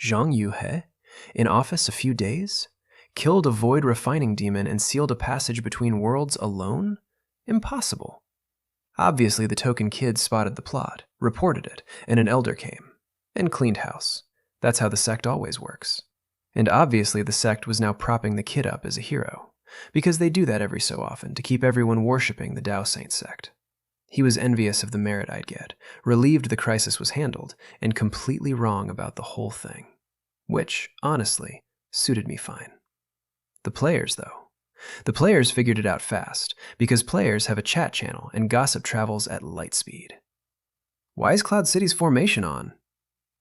Zhang Yuhe, in office a few days, killed a void refining demon and sealed a passage between worlds alone? Impossible. Obviously the token kid spotted the plot, reported it, and an elder came, and cleaned house. That's how the sect always works. And obviously the sect was now propping the kid up as a hero, because they do that every so often to keep everyone worshipping the Dao Saint Sect. He was envious of the merit I'd get, relieved the crisis was handled, and completely wrong about the whole thing. Which, honestly, suited me fine. The players, though. The players figured it out fast, because players have a chat channel and gossip travels at light speed. Why is Cloud City's formation on?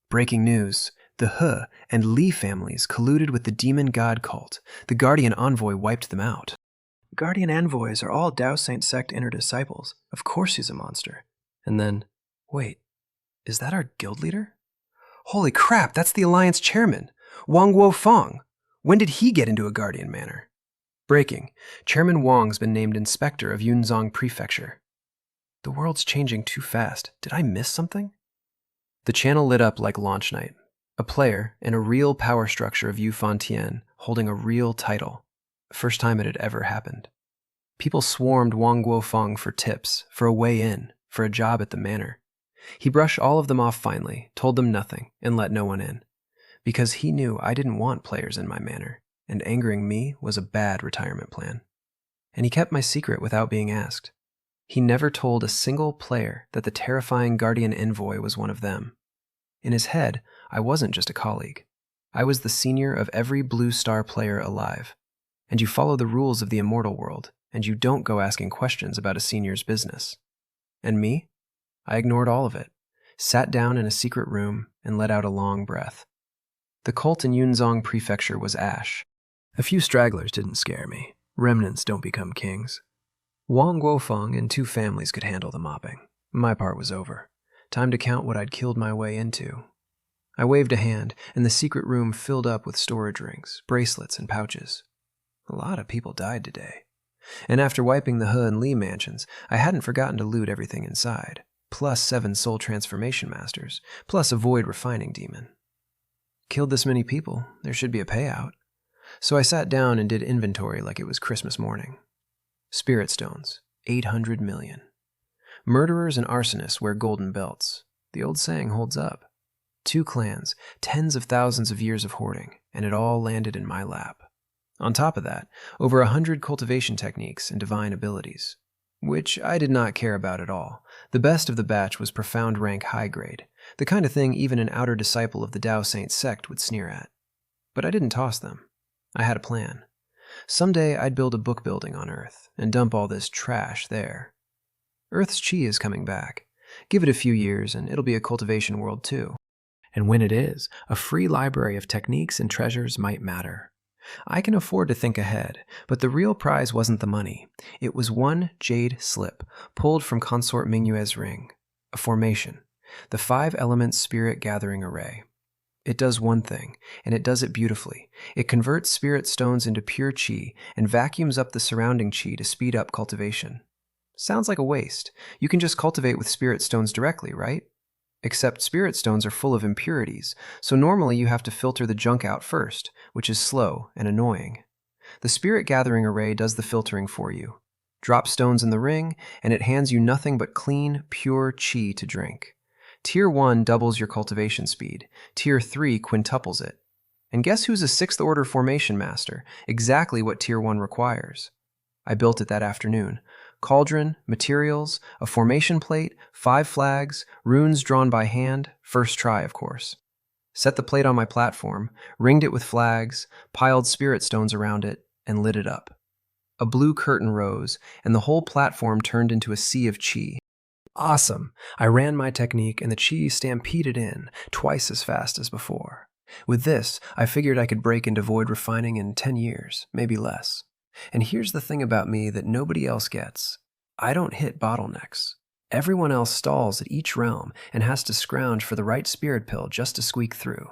Breaking news. The He and Li families colluded with the demon god cult. The Guardian Envoy wiped them out. Guardian Envoys are all Dao Saint Sect inner disciples. Of course he's a monster. And then, wait, is that our guild leader? Holy crap, that's the Alliance chairman, Wang Guofeng. When did he get into a Guardian manor? Breaking. Chairman Wang's been named Inspector of Yunzong Prefecture. The world's changing too fast. Did I miss something? The channel lit up like launch night. A player in a real power structure of Yu Fantian holding a real title. First time it had ever happened. People swarmed Wang Guofeng for tips, for a way in, for a job at the manor. He brushed all of them off finally, told them nothing, and let no one in. Because he knew I didn't want players in my manor, and angering me was a bad retirement plan. And he kept my secret without being asked. He never told a single player that the terrifying Guardian Envoy was one of them. In his head, I wasn't just a colleague. I was the senior of every Blue Star player alive. And you follow the rules of the immortal world, and you don't go asking questions about a senior's business. And me? I ignored all of it, sat down in a secret room, and let out a long breath. The cult in Yunzong Prefecture was ash. A few stragglers didn't scare me. Remnants don't become kings. Wang Guofeng and 2 families could handle the mopping. My part was over. Time to count what I'd killed my way into. I waved a hand, and the secret room filled up with storage rings, bracelets, and pouches. A lot of people died today. And after wiping the He and Li mansions, I hadn't forgotten to loot everything inside, plus 7 soul transformation masters, plus a void refining demon. Killed this many people, there should be a payout. So I sat down and did inventory like it was Christmas morning. Spirit stones, 800 million. Murderers and arsonists wear golden belts. The old saying holds up. 2 clans, tens of thousands of years of hoarding, and it all landed in my lap. On top of that, over 100 cultivation techniques and divine abilities, which I did not care about at all. The best of the batch was profound rank high grade, the kind of thing even an outer disciple of the Dao Saint Sect would sneer at. But I didn't toss them. I had a plan. Someday I'd build a book building on Earth and dump all this trash there. Earth's chi is coming back. Give it a few years and it'll be a cultivation world too. And when it is, a free library of techniques and treasures might matter. I can afford to think ahead, but the real prize wasn't the money. It was 1 jade slip, pulled from Consort Mingyue's ring. A formation. The 5-element spirit gathering array. It does one thing, and it does it beautifully. It converts spirit stones into pure chi and vacuums up the surrounding chi to speed up cultivation. Sounds like a waste. You can just cultivate with spirit stones directly, right? Except spirit stones are full of impurities, so normally you have to filter the junk out first, which is slow and annoying. The spirit gathering array does the filtering for you. Drop stones in the ring, and it hands you nothing but clean, pure chi to drink. Tier 1 doubles your cultivation speed. Tier 3 quintuples it. And guess who's a 6th order formation master? Exactly what Tier 1 requires. I built it that afternoon. Cauldron, materials, a formation plate, 5 flags, runes drawn by hand, first try, of course. Set the plate on my platform, ringed it with flags, piled spirit stones around it, and lit it up. A blue curtain rose, and the whole platform turned into a sea of chi. Awesome! I ran my technique, and the chi stampeded in, twice as fast as before. With this, I figured I could break into void refining in 10 years, maybe less. And here's the thing about me that nobody else gets. I don't hit bottlenecks. Everyone else stalls at each realm and has to scrounge for the right spirit pill just to squeak through.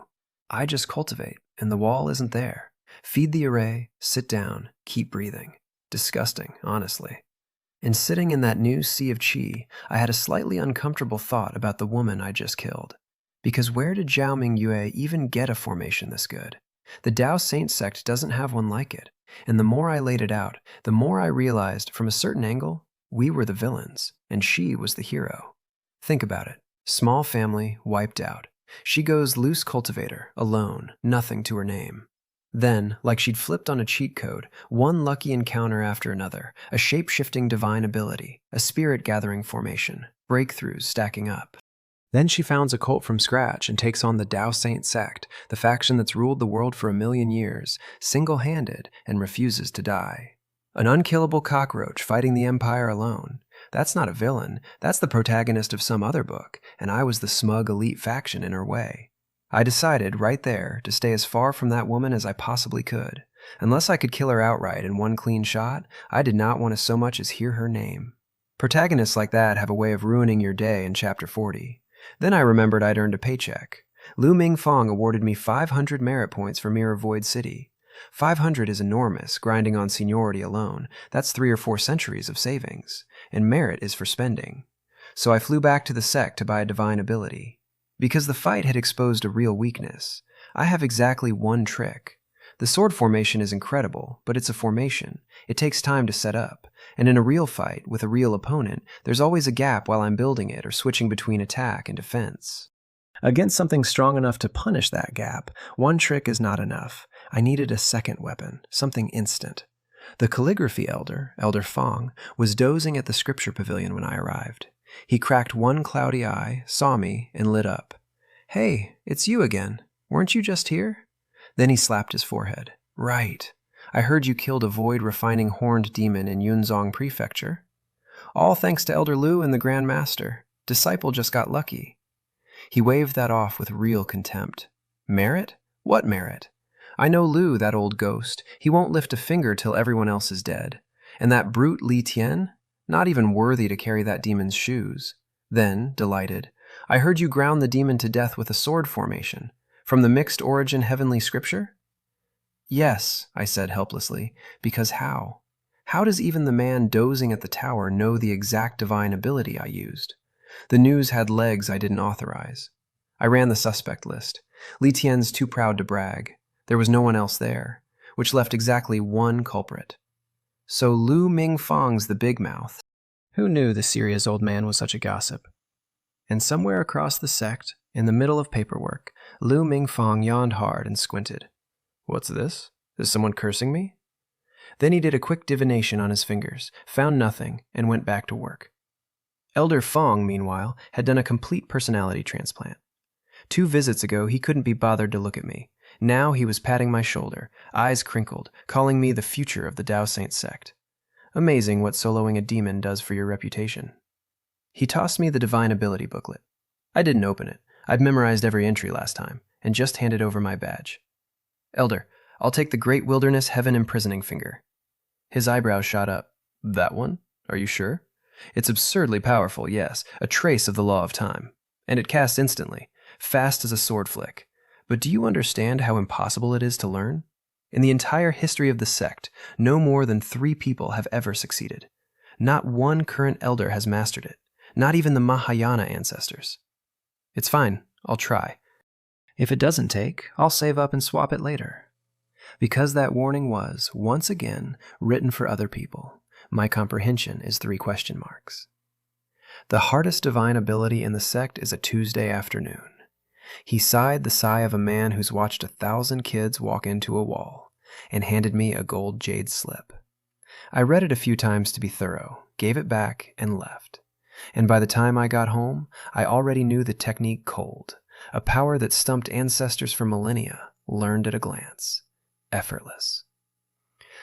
I just cultivate, and the wall isn't there. Feed the array, sit down, keep breathing. Disgusting, honestly. And sitting in that new sea of chi, I had a slightly uncomfortable thought about the woman I just killed. Because where did Zhang Yuhe even get a formation this good? The Dao Saint Sect doesn't have one like it. And the more I laid it out, the more I realized, from a certain angle, we were the villains, and she was the hero. Think about it. Small family, wiped out. She goes loose cultivator, alone, nothing to her name. Then, like she'd flipped on a cheat code, one lucky encounter after another, a shape-shifting divine ability, a spirit-gathering formation, breakthroughs stacking up. Then she founds a cult from scratch and takes on the Dao Saint Sect, the faction that's ruled the world for 1,000,000 years, single-handed, and refuses to die. An unkillable cockroach fighting the Empire alone. That's not a villain, that's the protagonist of some other book, and I was the smug elite faction in her way. I decided, right there, to stay as far from that woman as I possibly could. Unless I could kill her outright in one clean shot, I did not want to so much as hear her name. Protagonists like that have a way of ruining your day in Chapter 40. Then I remembered I'd earned a paycheck. Lu Mingfang awarded me 500 merit points for Mirror Void City. 500 is enormous, grinding on seniority alone. That's 3 or 4 centuries of savings. And merit is for spending. So I flew back to the sect to buy a divine ability. Because the fight had exposed a real weakness, I have exactly one trick. The sword formation is incredible, but it's a formation. It takes time to set up. And in a real fight, with a real opponent, there's always a gap while I'm building it or switching between attack and defense. Against something strong enough to punish that gap, one trick is not enough. I needed a second weapon, something instant. The calligraphy elder, Elder Fong, was dozing at the scripture pavilion when I arrived. He cracked one cloudy eye, saw me, and lit up. "Hey, it's you again. Weren't you just here?" Then he slapped his forehead. "Right. I heard you killed a void-refining horned demon in Yunzong Prefecture. All thanks to Elder Lu and the Grand Master. Disciple just got lucky." He waved that off with real contempt. "Merit? What merit? I know Lu, that old ghost. He won't lift a finger till everyone else is dead. And that brute Li Tian? Not even worthy to carry that demon's shoes." Then, delighted, "I heard you ground the demon to death with a sword formation. From the mixed origin heavenly scripture?" "Yes," I said helplessly, because how? How does even the man dozing at the tower know the exact divine ability I used? The news had legs I didn't authorize. I ran the suspect list. Li Tian's too proud to brag. There was no one else there, which left exactly one culprit. So Lu Mingfang's the big mouth. Who knew the serious old man was such a gossip? And somewhere across the sect, in the middle of paperwork, Lu Mingfang yawned hard and squinted. "What's this? Is someone cursing me?" Then he did a quick divination on his fingers, found nothing, and went back to work. Elder Fong, meanwhile, had done a complete personality transplant. 2 visits ago, he couldn't be bothered to look at me. Now he was patting my shoulder, eyes crinkled, calling me the future of the Dao Saint Sect. Amazing what soloing a demon does for your reputation. He tossed me the divine ability booklet. I didn't open it. I'd memorized every entry last time, and just handed over my badge. "Elder, I'll take the Great Wilderness Heaven Imprisoning Finger." His eyebrows shot up. "That one? Are you sure? It's absurdly powerful, yes, a trace of the law of time. And it casts instantly, fast as a sword flick. But do you understand how impossible it is to learn? In the entire history of the sect, no more than 3 people have ever succeeded. Not one current elder has mastered it, not even the Mahayana ancestors." "It's fine, I'll try. If it doesn't take, I'll save up and swap it later." Because that warning was, once again, written for other people, my comprehension is 3 question marks. The hardest divine ability in the sect is a Tuesday afternoon. He sighed the sigh of a man who's watched 1,000 kids walk into a wall, and handed me a gold jade slip. I read it a few times to be thorough, gave it back, and left. And by the time I got home, I already knew the technique cold, a power that stumped ancestors for millennia, learned at a glance. Effortless.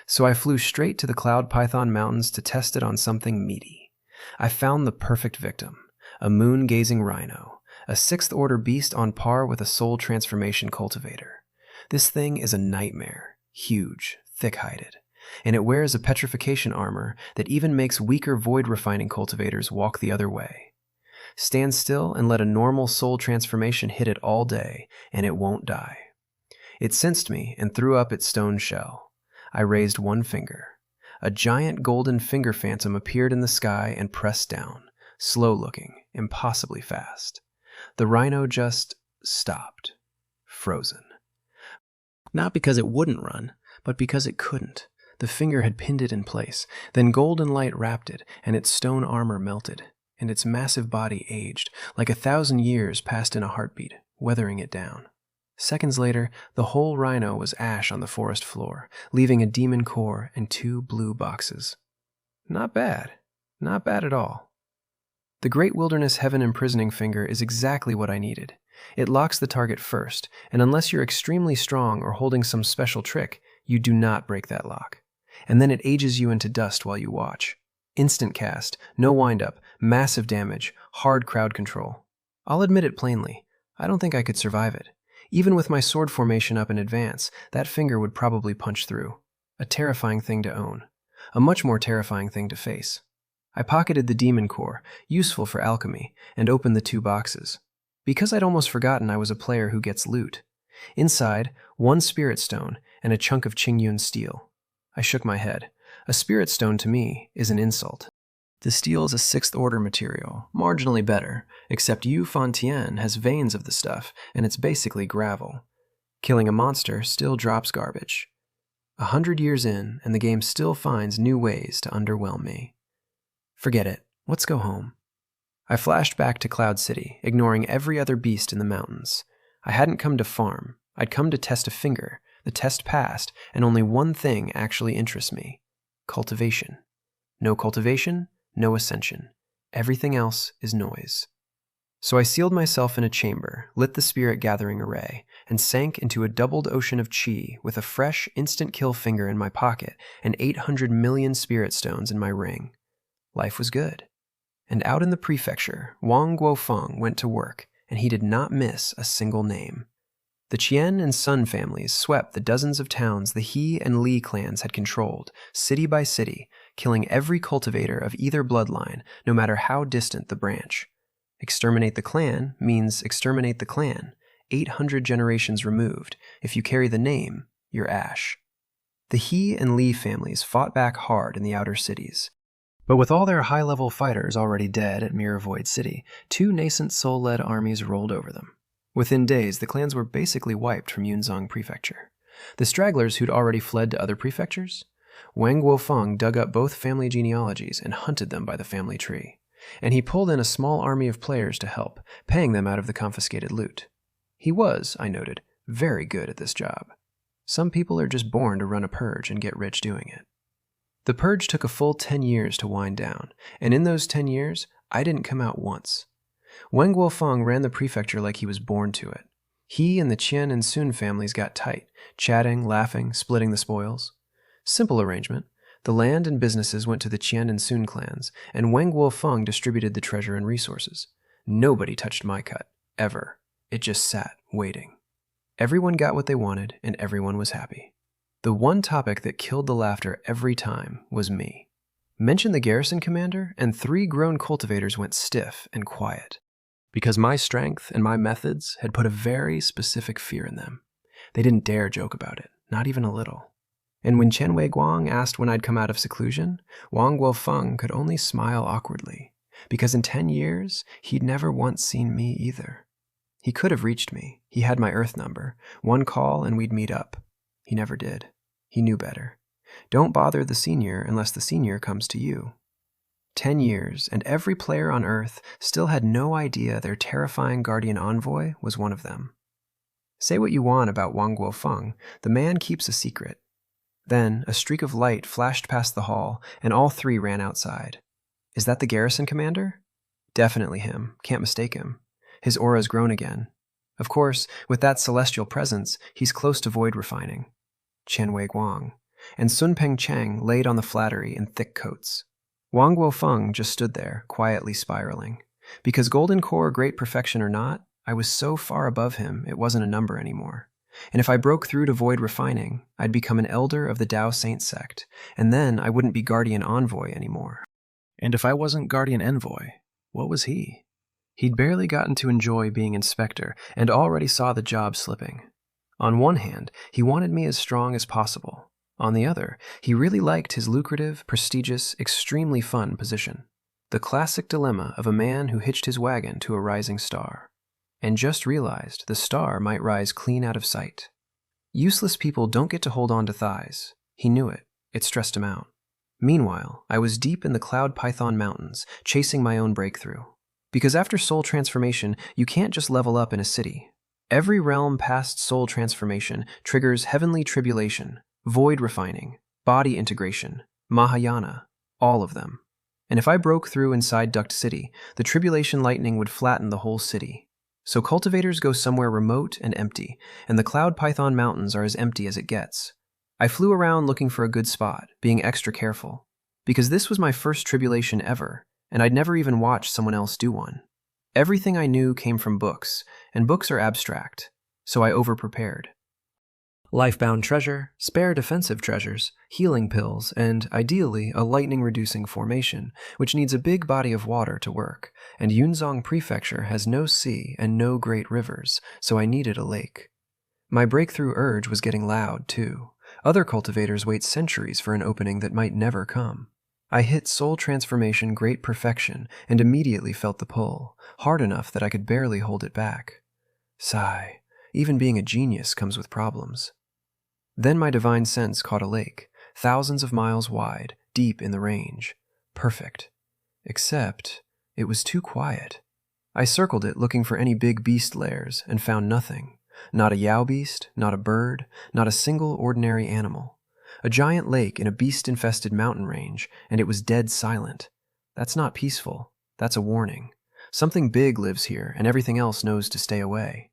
So I flew straight to the Cloud Python Mountains to test it on something meaty. I found the perfect victim, a moon-gazing rhino, a 6th-order beast on par with a soul transformation cultivator. This thing is a nightmare, huge, thick-hided, and it wears a petrification armor that even makes weaker void-refining cultivators walk the other way. Stand still and let a normal soul transformation hit it all day, and it won't die. It sensed me and threw up its stone shell. I raised one finger. A giant golden finger phantom appeared in the sky and pressed down, slow-looking, impossibly fast. The rhino just stopped, frozen. Not because it wouldn't run, but because it couldn't. The finger had pinned it in place, then golden light wrapped it, and its stone armor melted, and its massive body aged, like 1,000 years passed in a heartbeat, weathering it down. Seconds later, the whole rhino was ash on the forest floor, leaving a demon core and 2 blue boxes. Not bad. Not bad at all. The Great Wilderness Heaven Imprisoning Finger is exactly what I needed. It locks the target first, and unless you're extremely strong or holding some special trick, you do not break that lock. And then it ages you into dust while you watch. Instant cast, no wind-up, massive damage, hard crowd control. I'll admit it plainly, I don't think I could survive it. Even with my sword formation up in advance, that finger would probably punch through. A terrifying thing to own. A much more terrifying thing to face. I pocketed the demon core, useful for alchemy, and opened the 2 boxes. Because I'd almost forgotten I was a player who gets loot. Inside, 1 spirit stone and a chunk of Qingyun steel. I shook my head. A spirit stone to me is an insult. The steel is a 6th order material, marginally better, except Yu Fontian has veins of the stuff, and it's basically gravel. Killing a monster still drops garbage. 100 years in, and the game still finds new ways to underwhelm me. Forget it. Let's go home. I flashed back to Cloud City, ignoring every other beast in the mountains. I hadn't come to farm. I'd come to test a finger. The test passed, and only one thing actually interests me. Cultivation. No cultivation, no ascension. Everything else is noise. So I sealed myself in a chamber, lit the spirit gathering array, and sank into a doubled ocean of chi with a fresh, instant kill finger in my pocket and 800 million spirit stones in my ring. Life was good. And out in the prefecture, Wang Guofeng went to work, and he did not miss a single name. The Qian and Sun families swept the dozens of towns the He and Li clans had controlled, city by city, killing every cultivator of either bloodline, no matter how distant the branch. Exterminate the clan means exterminate the clan. 800 generations removed. If you carry the name, you're ash. The He and Li families fought back hard in the outer cities. But with all their high-level fighters already dead at Mirror City, 2 nascent soul-led armies rolled over them. Within days, the clans were basically wiped from Yunzong Prefecture. The stragglers who'd already fled to other prefectures? Wang Guofeng dug up both family genealogies and hunted them by the family tree. And he pulled in a small army of players to help, paying them out of the confiscated loot. He was, I noted, very good at this job. Some people are just born to run a purge and get rich doing it. The purge took a full 10 years to wind down, and in those 10 years, I didn't come out once. Wang Guofeng ran the prefecture like he was born to it. He and the Qian and Sun families got tight, chatting, laughing, splitting the spoils. Simple arrangement. The land and businesses went to the Qian and Sun clans, and Wang Guofeng distributed the treasure and resources. Nobody touched my cut, ever. It just sat, waiting. Everyone got what they wanted, and everyone was happy. The one topic that killed the laughter every time was me. Mention the garrison commander, and 3 grown cultivators went stiff and quiet. Because my strength and my methods had put a very specific fear in them. They didn't dare joke about it, not even a little. And when Chen Weiguang asked when I'd come out of seclusion, Wang Guofeng could only smile awkwardly, because in 10 years, he'd never once seen me either. He could have reached me. He had my Earth number. 1 call and we'd meet up. He never did. He knew better. Don't bother the senior unless the senior comes to you. 10 years, and every player on Earth still had no idea their terrifying guardian envoy was one of them. Say what you want about Wang Guofeng, the man keeps a secret. Then, a streak of light flashed past the hall, and all 3 ran outside. Is that the garrison commander? Definitely him. Can't mistake him. His aura's grown again. Of course, with that celestial presence, he's close to void refining. Chen Weiguang. And Sun Peng Cheng laid on the flattery in thick coats. Wang Guofeng just stood there, quietly spiraling. Because golden core great perfection or not, I was so far above him it wasn't a number anymore. And if I broke through to void refining, I'd become an elder of the Dao Saint Sect, and then I wouldn't be guardian envoy anymore. And if I wasn't guardian envoy, what was he? He'd barely gotten to enjoy being inspector, and already saw the job slipping. On one hand, he wanted me as strong as possible. On the other, he really liked his lucrative, prestigious, extremely fun position. The classic dilemma of a man who hitched his wagon to a rising star. And just realized the star might rise clean out of sight. Useless people don't get to hold on to thighs. He knew it. It stressed him out. Meanwhile, I was deep in the Cloud Python Mountains, chasing my own breakthrough. Because after soul transformation, you can't just level up in a city. Every realm past soul transformation triggers heavenly tribulation, void refining, body integration, Mahayana, all of them. and if I broke through inside Duct City, the tribulation lightning would flatten the whole city. So cultivators go somewhere remote and empty, and the Cloud Python Mountains are as empty as it gets. I flew around looking for a good spot, being extra careful, because this was my first tribulation ever, and I'd never even watched someone else do one. Everything I knew came from books, and books are abstract, so I overprepared. Life-bound treasure, spare defensive treasures, healing pills, and, ideally, a lightning-reducing formation, which needs a big body of water to work, and Yunzong Prefecture has no sea and no great rivers, so I needed a lake. My breakthrough urge was getting loud, too. Other cultivators wait centuries for an opening that might never come. I hit soul transformation great perfection and immediately felt the pull, hard enough that I could barely hold it back. Sigh. Even being a genius comes with problems. Then my divine sense caught a lake, thousands of miles wide, deep in the range. Perfect. Except, it was too quiet. I circled it looking for any big beast lairs and found nothing. Not a yow beast, not a bird, not a single ordinary animal. A giant lake in a beast-infested mountain range, and it was dead silent. That's not peaceful. That's a warning. Something big lives here, and everything else knows to stay away.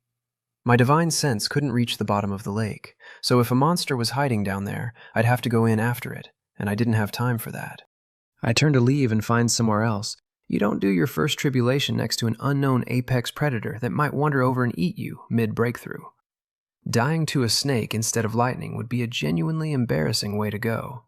My divine sense couldn't reach the bottom of the lake, so if a monster was hiding down there, I'd have to go in after it, and I didn't have time for that. I turned to leave and find somewhere else. You don't do your first tribulation next to an unknown apex predator that might wander over and eat you mid-breakthrough. Dying to a snake instead of lightning would be a genuinely embarrassing way to go.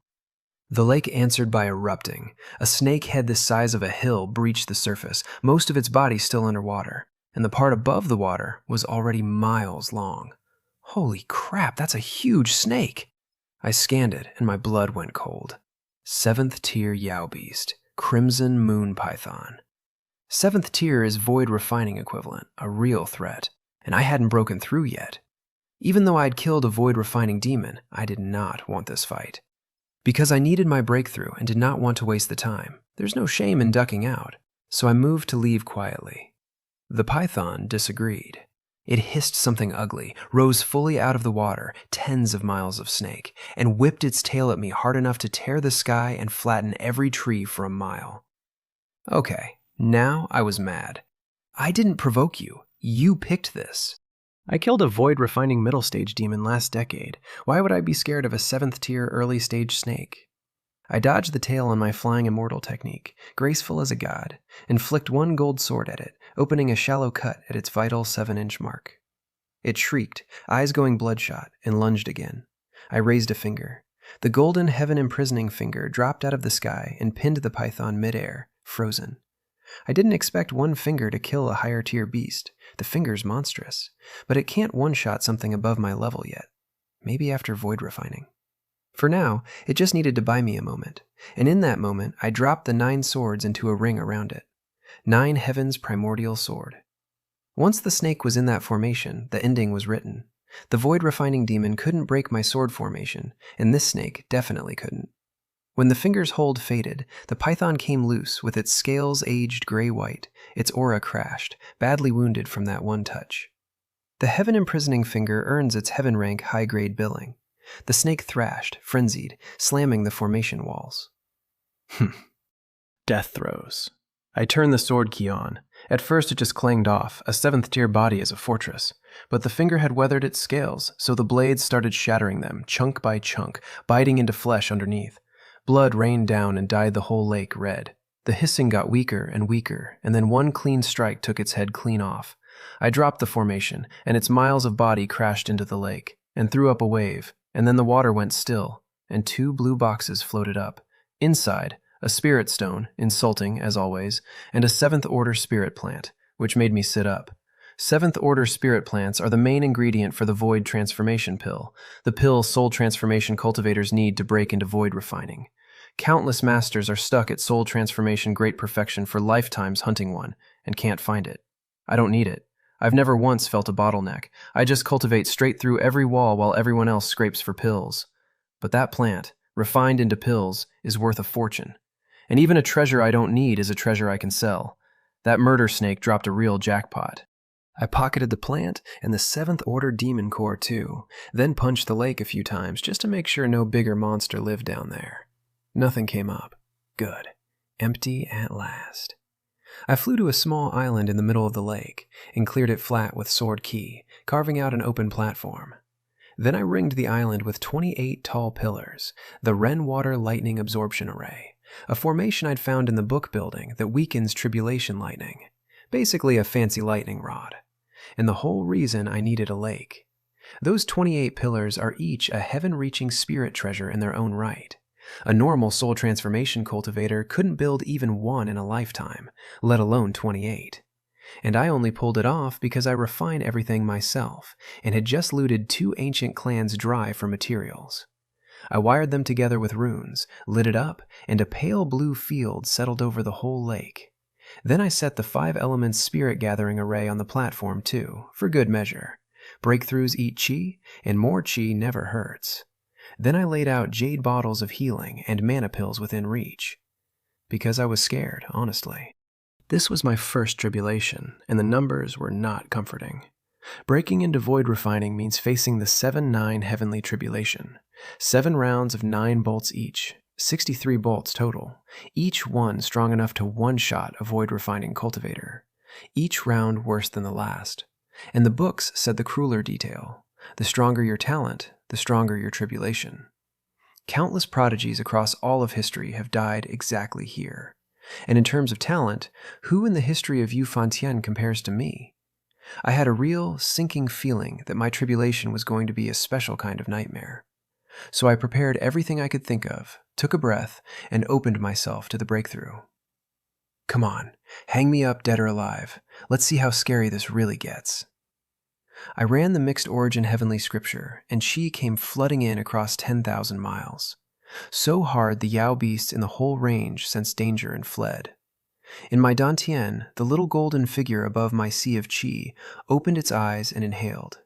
The lake answered by erupting. A snake head the size of a hill breached the surface, most of its body still underwater, and the part above the water was already miles long. Holy crap, that's a huge snake! I scanned it, and my blood went cold. 7th tier Yow Beast, Crimson Moon Python. 7th tier is Void Refining equivalent, a real threat, and I hadn't broken through yet. Even though I'd killed a Void Refining demon, I did not want this fight. Because I needed my breakthrough and did not want to waste the time, there's no shame in ducking out, so I moved to leave quietly. The python disagreed. It hissed something ugly, rose fully out of the water, tens of miles of snake, and whipped its tail at me hard enough to tear the sky and flatten every tree for a mile. Okay, now I was mad. I didn't provoke you. You picked this. I killed a Void Refining middle stage demon last decade. Why would I be scared of a 7th tier early stage snake? I dodged the tail on my Flying Immortal technique, graceful as a god, and flicked one gold sword at it, opening a shallow cut at its vital 7-inch mark. It shrieked, eyes going bloodshot, and lunged again. I raised a finger. The golden heaven-imprisoning finger dropped out of the sky and pinned the python midair, frozen. I didn't expect one finger to kill a higher-tier beast. The finger's monstrous, but it can't one-shot something above my level yet. Maybe after Void Refining. For now, it just needed to buy me a moment, and in that moment, I dropped the 9 swords into a ring around it. 9 Heaven's Primordial Sword. Once the snake was in that formation, the ending was written. The Void Refining demon couldn't break my sword formation, and this snake definitely couldn't. When the finger's hold faded, the python came loose with its scales aged gray-white, its aura crashed, badly wounded from that one touch. The heaven-imprisoning finger earns its heaven-rank high-grade billing. The snake thrashed, frenzied, slamming the formation walls. Death throes. I turned the sword key on. At first it just clanged off, a 7th tier body is a fortress. But the finger had weathered its scales, so the blades started shattering them, chunk by chunk, biting into flesh underneath. Blood rained down and dyed the whole lake red. The hissing got weaker, and then one clean strike took its head clean off. I dropped the formation, and its miles of body crashed into the lake, and threw up a wave, and then the water went still, and 2 blue boxes floated up. Inside, a spirit stone, insulting as always, and a 7th order spirit plant, which made me sit up. 7th order spirit plants are the main ingredient for the Void Transformation pill, the pill soul transformation cultivators need to break into Void Refining. Countless masters are stuck at soul transformation great perfection for lifetimes hunting one, and can't find it. I don't need it. I've never once felt a bottleneck. I just cultivate straight through every wall while everyone else scrapes for pills. But that plant, refined into pills, is worth a fortune. And even a treasure I don't need is a treasure I can sell. That murder snake dropped a real jackpot. I pocketed the plant and the 7th order demon core too, then punched the lake a few times just to make sure no bigger monster lived down there. Nothing came up. Good. empty at last. I flew to a small island in the middle of the lake and cleared it flat with sword key, carving out an open platform. Then I ringed the island with 28 tall pillars, the Renwater Lightning Absorption Array, a formation I'd found in the book building that weakens tribulation lightning, basically a fancy lightning rod. And the whole reason I needed a lake. Those 28 pillars are each a heaven-reaching spirit treasure in their own right. A normal soul transformation cultivator couldn't build even one in a lifetime, let alone 28. And I only pulled it off because I refined everything myself and had just looted 2 ancient clans dry for materials. I wired them together with runes, lit it up, and a pale blue field settled over the whole lake. Then I set the 5 elements spirit gathering array on the platform too, for good measure. Breakthroughs eat chi, and more chi never hurts. Then I laid out jade bottles of healing and mana pills within reach. Because I was scared, honestly. This was my first tribulation, and the numbers were not comforting. Breaking into void refining means facing the 7-9 heavenly tribulation. 7 rounds of 9 bolts each, 63 bolts total, each one strong enough to one-shot a void refining cultivator. Each round worse than the last. And the books said the crueler detail. The stronger your talent, the stronger your tribulation. Countless prodigies across all of history have died exactly here. And in terms of talent, who in the history of Yu Fantian compares to me? I had a real, sinking feeling that my tribulation was going to be a special kind of nightmare. So I prepared everything I could think of, took a breath, and opened myself to the breakthrough. Come on, hang me up dead or alive. Let's see how scary this really gets. I ran the mixed origin heavenly scripture, and she came flooding in across 10,000 miles. So hard the Yao beasts in the whole range sensed danger and fled. In my dantian, the little golden figure above my sea of chi opened its eyes and inhaled.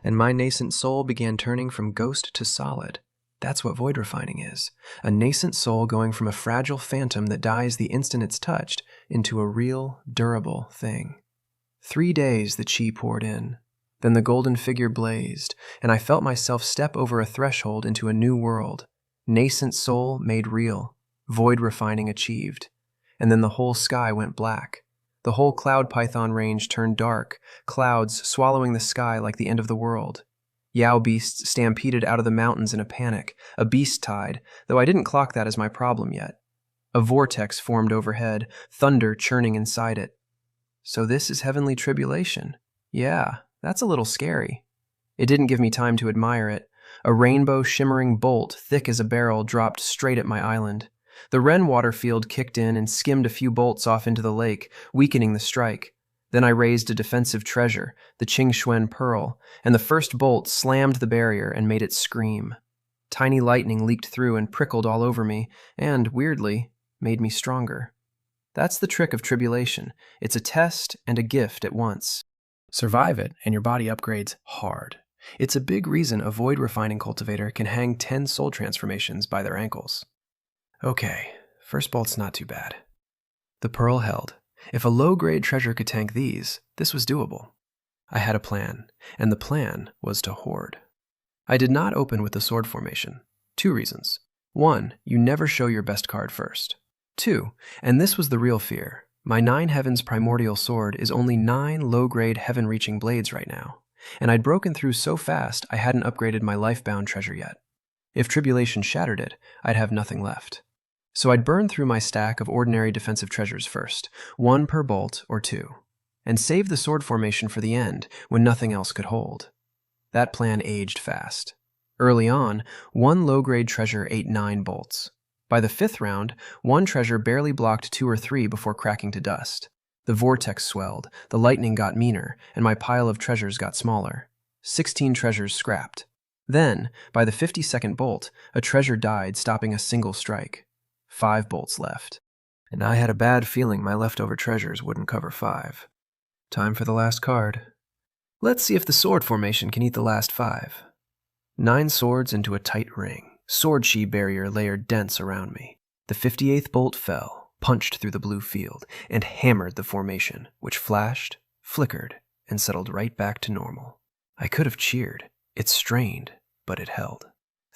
And my nascent soul began turning from ghost to solid. That's what void refining is. A nascent soul going from a fragile phantom that dies the instant it's touched into a real, durable thing. 3 days the chi poured in. Then the golden figure blazed, and I felt myself step over a threshold into a new world. Nascent soul made real. Void refining achieved. And then the whole sky went black. The whole cloud python range turned dark, clouds swallowing the sky like the end of the world. Yao beasts stampeded out of the mountains in a panic, a beast tide, though I didn't clock that as my problem yet. A vortex formed overhead, thunder churning inside it. So this is heavenly tribulation. Yeah, that's a little scary. It didn't give me time to admire it. A rainbow shimmering bolt, thick as a barrel, dropped straight at my island. The Renwater field kicked in and skimmed a few bolts off into the lake, weakening the strike. Then I raised a defensive treasure, the Qingxuan Pearl, and the first bolt slammed the barrier and made it scream. Tiny lightning leaked through and prickled all over me, and, weirdly, made me stronger. That's the trick of tribulation. It's a test and a gift at once. Survive it, and your body upgrades hard. It's a big reason a void refining cultivator can hang 10 soul transformations by their ankles. Okay, first bolt's not too bad. The pearl held. If a low-grade treasure could tank these, this was doable. I had a plan, and the plan was to hoard. I did not open with the sword formation. 2 reasons. 1, you never show your best card first. 2, and this was the real fear, my 9 Heavens primordial sword is only 9 low-grade heaven-reaching blades right now, and I'd broken through so fast I hadn't upgraded my life-bound treasure yet. If tribulation shattered it, I'd have nothing left. So I'd burn through my stack of ordinary defensive treasures first, 1 per bolt or 2, and save the sword formation for the end when nothing else could hold. That plan aged fast. Early on, 1 low-grade treasure ate 9 bolts. By the 5th round, 1 treasure barely blocked 2 or 3 before cracking to dust. The vortex swelled, the lightning got meaner, and my pile of treasures got smaller. 16 treasures scrapped. Then, by the 52nd bolt, a treasure died, stopping a single strike. 5 bolts left. And I had a bad feeling my leftover treasures wouldn't cover 5. Time for the last card. Let's see if the sword formation can eat the last 5. 9 swords into a tight ring. Sword chi barrier layered dense around me. The 58th bolt fell, punched through the blue field, and hammered the formation, which flashed, flickered, and settled right back to normal. I could have cheered. It strained, but it held.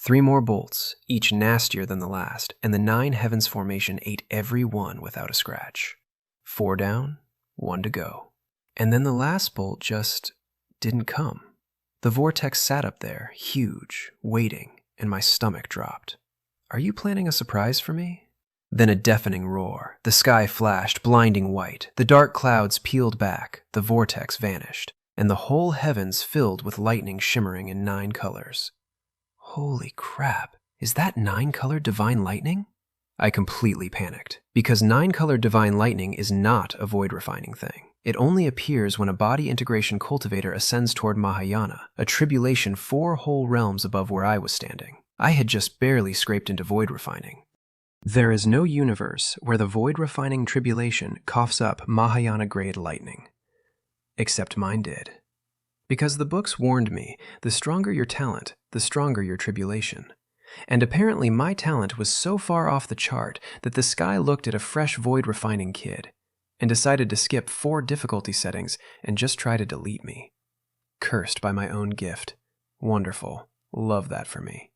3 more bolts, each nastier than the last, and the 9 heavens formation ate every one without a scratch. 4 down, 1 to go. And then the last bolt just didn't come. The vortex sat up there, huge, waiting, and my stomach dropped. Are you planning a surprise for me? Then a deafening roar. The sky flashed, blinding white. The dark clouds peeled back, the vortex vanished, and the whole heavens filled with lightning shimmering in 9 colors. Holy crap, is that 9-colored divine lightning? I completely panicked, because 9-colored divine lightning is not a void refining thing. It only appears when a body integration cultivator ascends toward Mahayana, a tribulation 4 whole realms above where I was standing. I had just barely scraped into void refining. There is no universe where the void refining tribulation coughs up Mahayana-grade lightning. Except mine did. Because the books warned me, the stronger your talent, the stronger your tribulation. And apparently my talent was so far off the chart that the sky looked at a fresh void refining kid and decided to skip 4 difficulty settings and just try to delete me. Cursed by my own gift. Wonderful. Love that for me.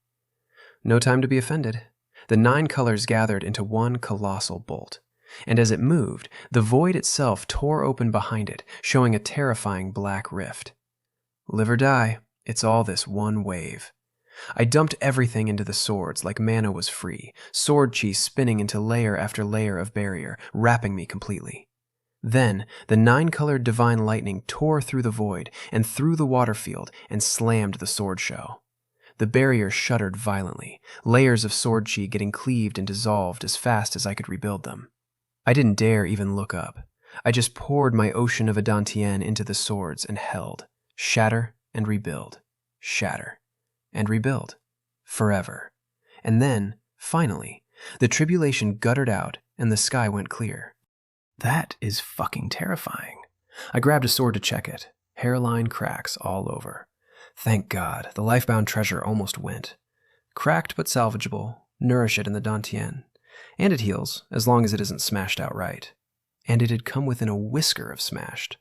No time to be offended. The 9 colors gathered into one colossal bolt, and as it moved, the void itself tore open behind it, showing a terrifying black rift. Live or die, it's all this one wave. I dumped everything into the swords like mana was free, sword chi spinning into layer after layer of barrier, wrapping me completely. Then, the 9-colored divine lightning tore through the void and through the water field and slammed the sword shell. The barrier shuddered violently, layers of sword chi getting cleaved and dissolved as fast as I could rebuild them. I didn't dare even look up. I just poured my ocean of Adantien into the swords and held. Shatter and rebuild. Shatter and rebuild. Forever. And then, finally, the tribulation guttered out and the sky went clear. That is fucking terrifying. I grabbed a sword to check it. Hairline cracks all over. Thank God, the lifebound treasure almost went. Cracked but salvageable, nourish it in the Dantien. And it heals, as long as it isn't smashed outright. And it had come within a whisker of smashed.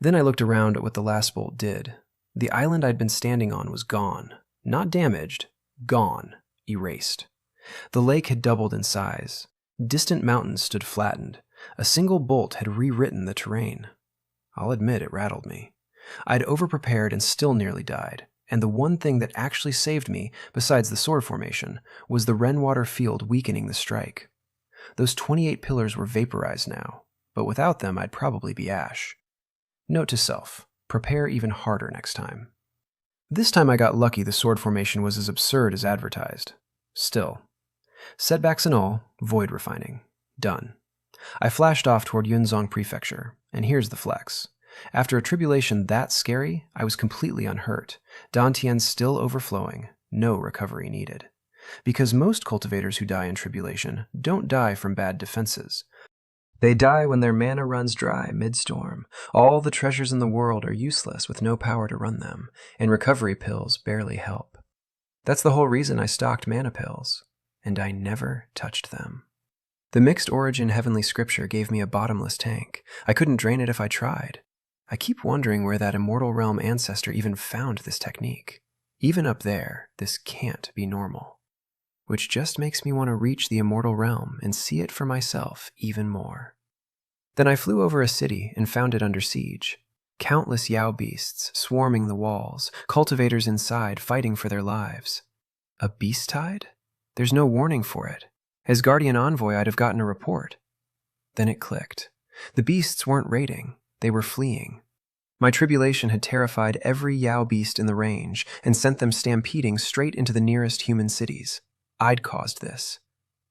Then I looked around at what the last bolt did. The island I'd been standing on was gone. Not damaged. Gone. Erased. The lake had doubled in size. Distant mountains stood flattened. A single bolt had rewritten the terrain. I'll admit it rattled me. I'd overprepared and still nearly died, and the one thing that actually saved me, besides the sword formation, was the Renwater field weakening the strike. Those 28 pillars were vaporized now, but without them I'd probably be ash. Note to self, prepare even harder next time. This time I got lucky the sword formation was as absurd as advertised. Still. Setbacks and all, void refining. Done. I flashed off toward Yunzong Prefecture, and here's the flex. After a tribulation that scary, I was completely unhurt, Dantien still overflowing, no recovery needed. Because most cultivators who die in tribulation don't die from bad defenses. They die when their mana runs dry mid-storm. All the treasures in the world are useless with no power to run them, and recovery pills barely help. That's the whole reason I stocked mana pills, and I never touched them. The mixed origin heavenly scripture gave me a bottomless tank. I couldn't drain it if I tried. I keep wondering where that immortal realm ancestor even found this technique. Even up there, this can't be normal. Which just makes me want to reach the immortal realm and see it for myself even more. Then I flew over a city and found it under siege. Countless Yao beasts swarming the walls, cultivators inside fighting for their lives. A beast tide? There's no warning for it. As Guardian Envoy, I'd have gotten a report. Then it clicked. The beasts weren't raiding, they were fleeing. My tribulation had terrified every Yao beast in the range and sent them stampeding straight into the nearest human cities. I'd caused this.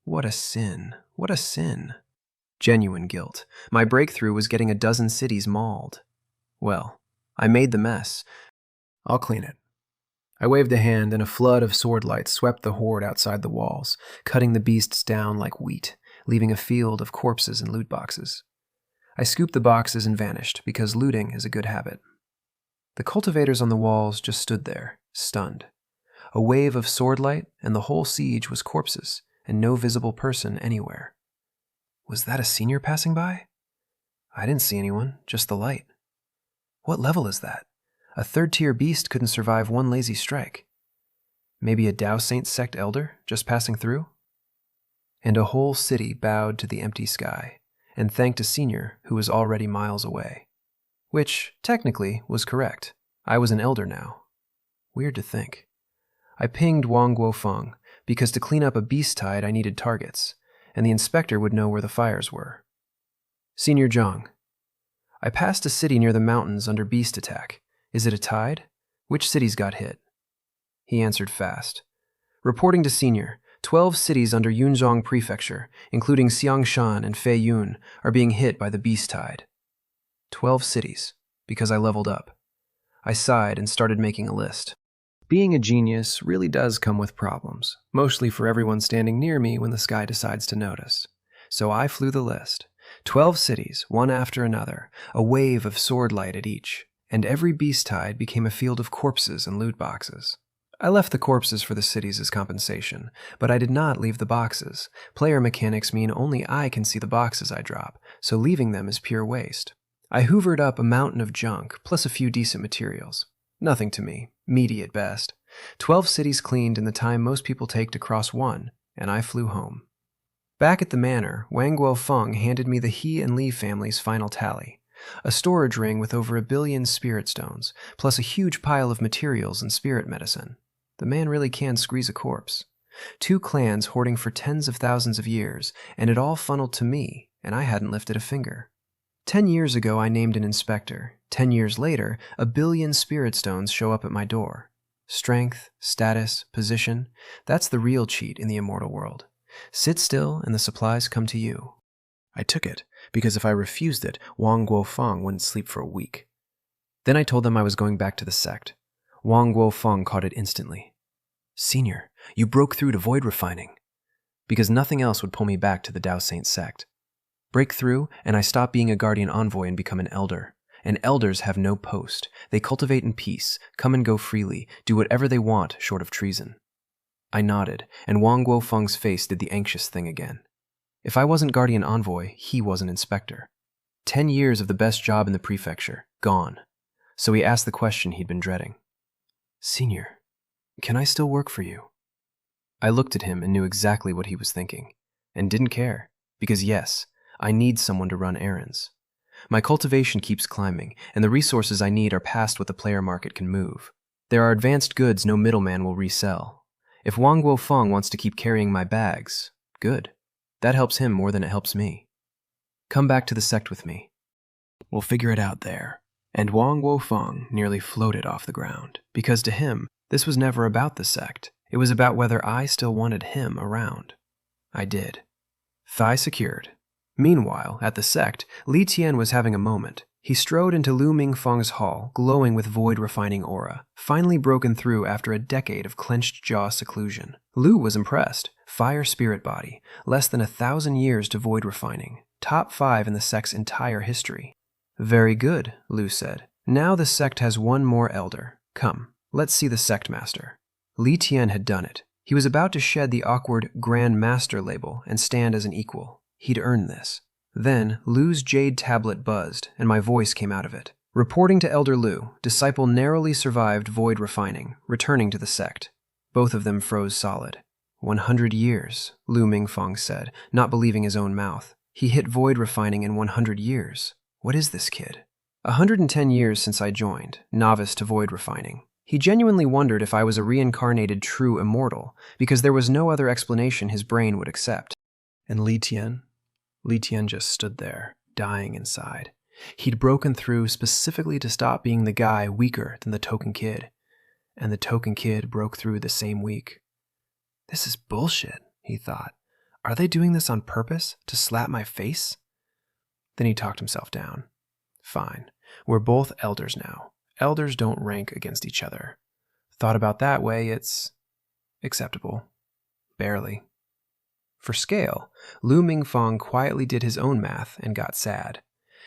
What a sin, what a sin. Genuine guilt. My breakthrough was getting a dozen cities mauled. Well, I made the mess. I'll clean it. I waved a hand and a flood of sword lights swept the horde outside the walls, cutting the beasts down like wheat, leaving a field of corpses and loot boxes. I scooped the boxes and vanished, because looting is a good habit. The cultivators on the walls just stood there, stunned. A wave of sword light, and the whole siege was corpses, and no visible person anywhere. Was that a senior passing by? I didn't see anyone, just the light. What level is that? A third-tier beast couldn't survive one lazy strike. Maybe a Dao Saint Sect elder just passing through? And a whole city bowed to the empty sky and thanked a senior who was already miles away. Which, technically, was correct. I was an elder now. Weird to think. I pinged Wang Guofeng because to clean up a beast tide I needed targets, and the inspector would know where the fires were. Senior Zhang, I passed a city near the mountains under beast attack. Is it a tide? Which cities got hit? He answered fast. Reporting to Senior, 12 cities under Yunzhong Prefecture, including Xiangshan and Feiyun, are being hit by the beast tide. 12 cities, because I leveled up. I sighed and started making a list. Being a genius really does come with problems, mostly for everyone standing near me when the sky decides to notice. So I flew the list. 12 cities, one after another, a wave of sword light at each, and every beast tide became a field of corpses and loot boxes. I left the corpses for the cities as compensation, but I did not leave the boxes. Player mechanics mean only I can see the boxes I drop, so leaving them is pure waste. I hoovered up a mountain of junk, plus a few decent materials. Nothing to me, meaty at best. 12 cities cleaned in the time most people take to cross one, and I flew home. Back at the manor, Wang Guofeng handed me the He and Li family's final tally. A storage ring with over 1 billion spirit stones, plus a huge pile of materials and spirit medicine. The man really can squeeze a corpse. 2 clans hoarding for tens of thousands of years, and it all funneled to me, and I hadn't lifted a finger. 10 years ago, I named an inspector. 10 years later, 1 billion spirit stones show up at my door. Strength, status, position, that's the real cheat in the immortal world. Sit still and the supplies come to you. I took it, because if I refused it, Wang Guofeng wouldn't sleep for a week. Then I told them I was going back to the sect. Wang Guofeng caught it instantly. Senior, you broke through to void refining. Because nothing else would pull me back to the Dao Saint Sect. Break through, and I stop being a guardian envoy and become an elder. And elders have no post. They cultivate in peace, come and go freely, do whatever they want short of treason. I nodded, and Wang Guofeng's face did the anxious thing again. If I wasn't guardian envoy, he wasn't inspector. 10 years of the best job in the prefecture, gone. So he asked the question he'd been dreading. Senior, can I still work for you? I looked at him and knew exactly what he was thinking, and didn't care, because yes, I need someone to run errands. My cultivation keeps climbing, and the resources I need are past what the player market can move. There are advanced goods no middleman will resell. If Wang Guofeng wants to keep carrying my bags, good. That helps him more than it helps me. Come back to the sect with me. We'll figure it out there. And Wang Guofeng nearly floated off the ground, because to him, this was never about the sect. It was about whether I still wanted him around. I did. Thigh secured. Meanwhile, at the sect, Li Tian was having a moment. He strode into Lu Mingfeng's hall, glowing with void-refining aura, finally broken through after a decade of clenched jaw seclusion. Lu was impressed. Fire spirit body, less than 1,000 years to void refining, top 5 in the sect's entire history. Very good, Lu said. Now the sect has one more elder. Come, let's see the sect master. Li Tian had done it. He was about to shed the awkward Grand Master label and stand as an equal. He'd earned this. Then, Lu's jade tablet buzzed, and my voice came out of it. Reporting to Elder Lu, disciple narrowly survived void refining, returning to the sect. Both of them froze solid. 100 years, Lu Mingfeng said, not believing his own mouth. He hit void refining in 100 years. What is this kid? 110 years since I joined, novice to void refining. He genuinely wondered if I was a reincarnated true immortal, because there was no other explanation his brain would accept. And Li Tian? Li Tian just stood there, dying inside. He'd broken through specifically to stop being the guy weaker than the token kid. And the token kid broke through the same week. This is bullshit, he thought. Are they doing this on purpose, to slap my face? Then he talked himself down. Fine, we're both elders now. Elders don't rank against each other. Thought about that way, it's acceptable. Barely. For scale, Lu Mingfeng quietly did his own math and got sad.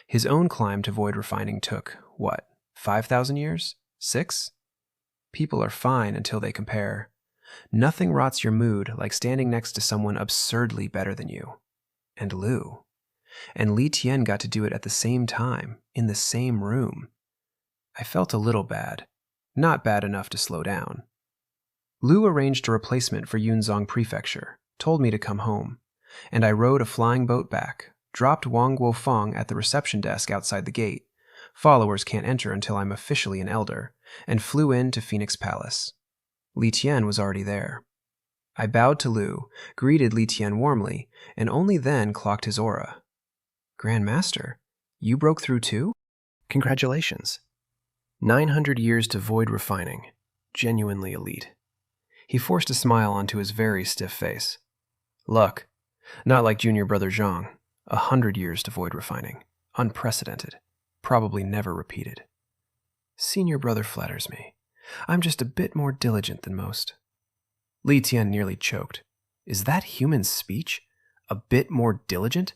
His own climb to void refining took, 5,000 years? 6? People are fine until they compare. Nothing rots your mood like standing next to someone absurdly better than you. And Lu. And Li Tian got to do it at the same time, in the same room. I felt a little bad. Not bad enough to slow down. Lu arranged a replacement for Yunzong Prefecture, told me to come home, and I rode a flying boat back, dropped Wang Guofeng at the reception desk outside the gate. Followers can't enter until I'm officially an elder, and flew in to Phoenix Palace. Li Tian was already there. I bowed to Lu, greeted Li Tian warmly, and only then clocked his aura. Grand Master, you broke through too? Congratulations. 900 years to void refining. Genuinely elite. He forced a smile onto his very stiff face. Luck. Not like junior brother Zhang. 100 years to void refining. Unprecedented. Probably never repeated. Senior brother flatters me. I'm just a bit more diligent than most. Li Tian nearly choked. Is that human speech? A bit more diligent?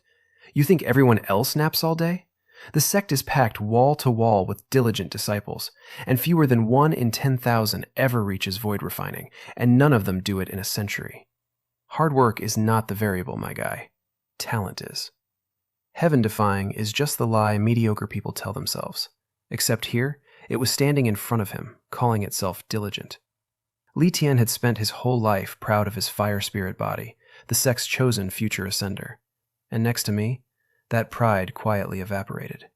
You think everyone else naps all day? The sect is packed wall to wall with diligent disciples, and fewer than 1 in 10,000 ever reaches void refining, and none of them do it in a century. Hard work is not the variable, my guy. Talent is. Heaven-defying is just the lie mediocre people tell themselves. Except here, it was standing in front of him, calling itself diligent. Li Tian had spent his whole life proud of his fire spirit body, the sect's chosen future ascender. And next to me, that pride quietly evaporated.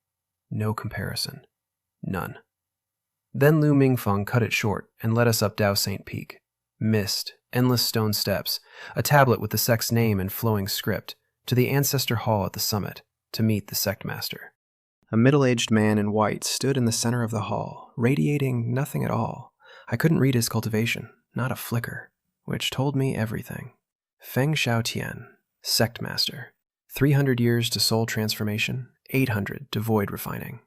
No comparison. None. Then Lu Mingfeng cut it short and led us up Dao Saint Peak. Mist, endless stone steps, a tablet with the sect's name and flowing script, to the ancestor hall at the summit, to meet the sect master. A middle-aged man in white stood in the center of the hall, radiating nothing at all. I couldn't read his cultivation, not a flicker, which told me everything. Feng Xiaotian, sect master. 300 years to soul transformation, 800 to void refining.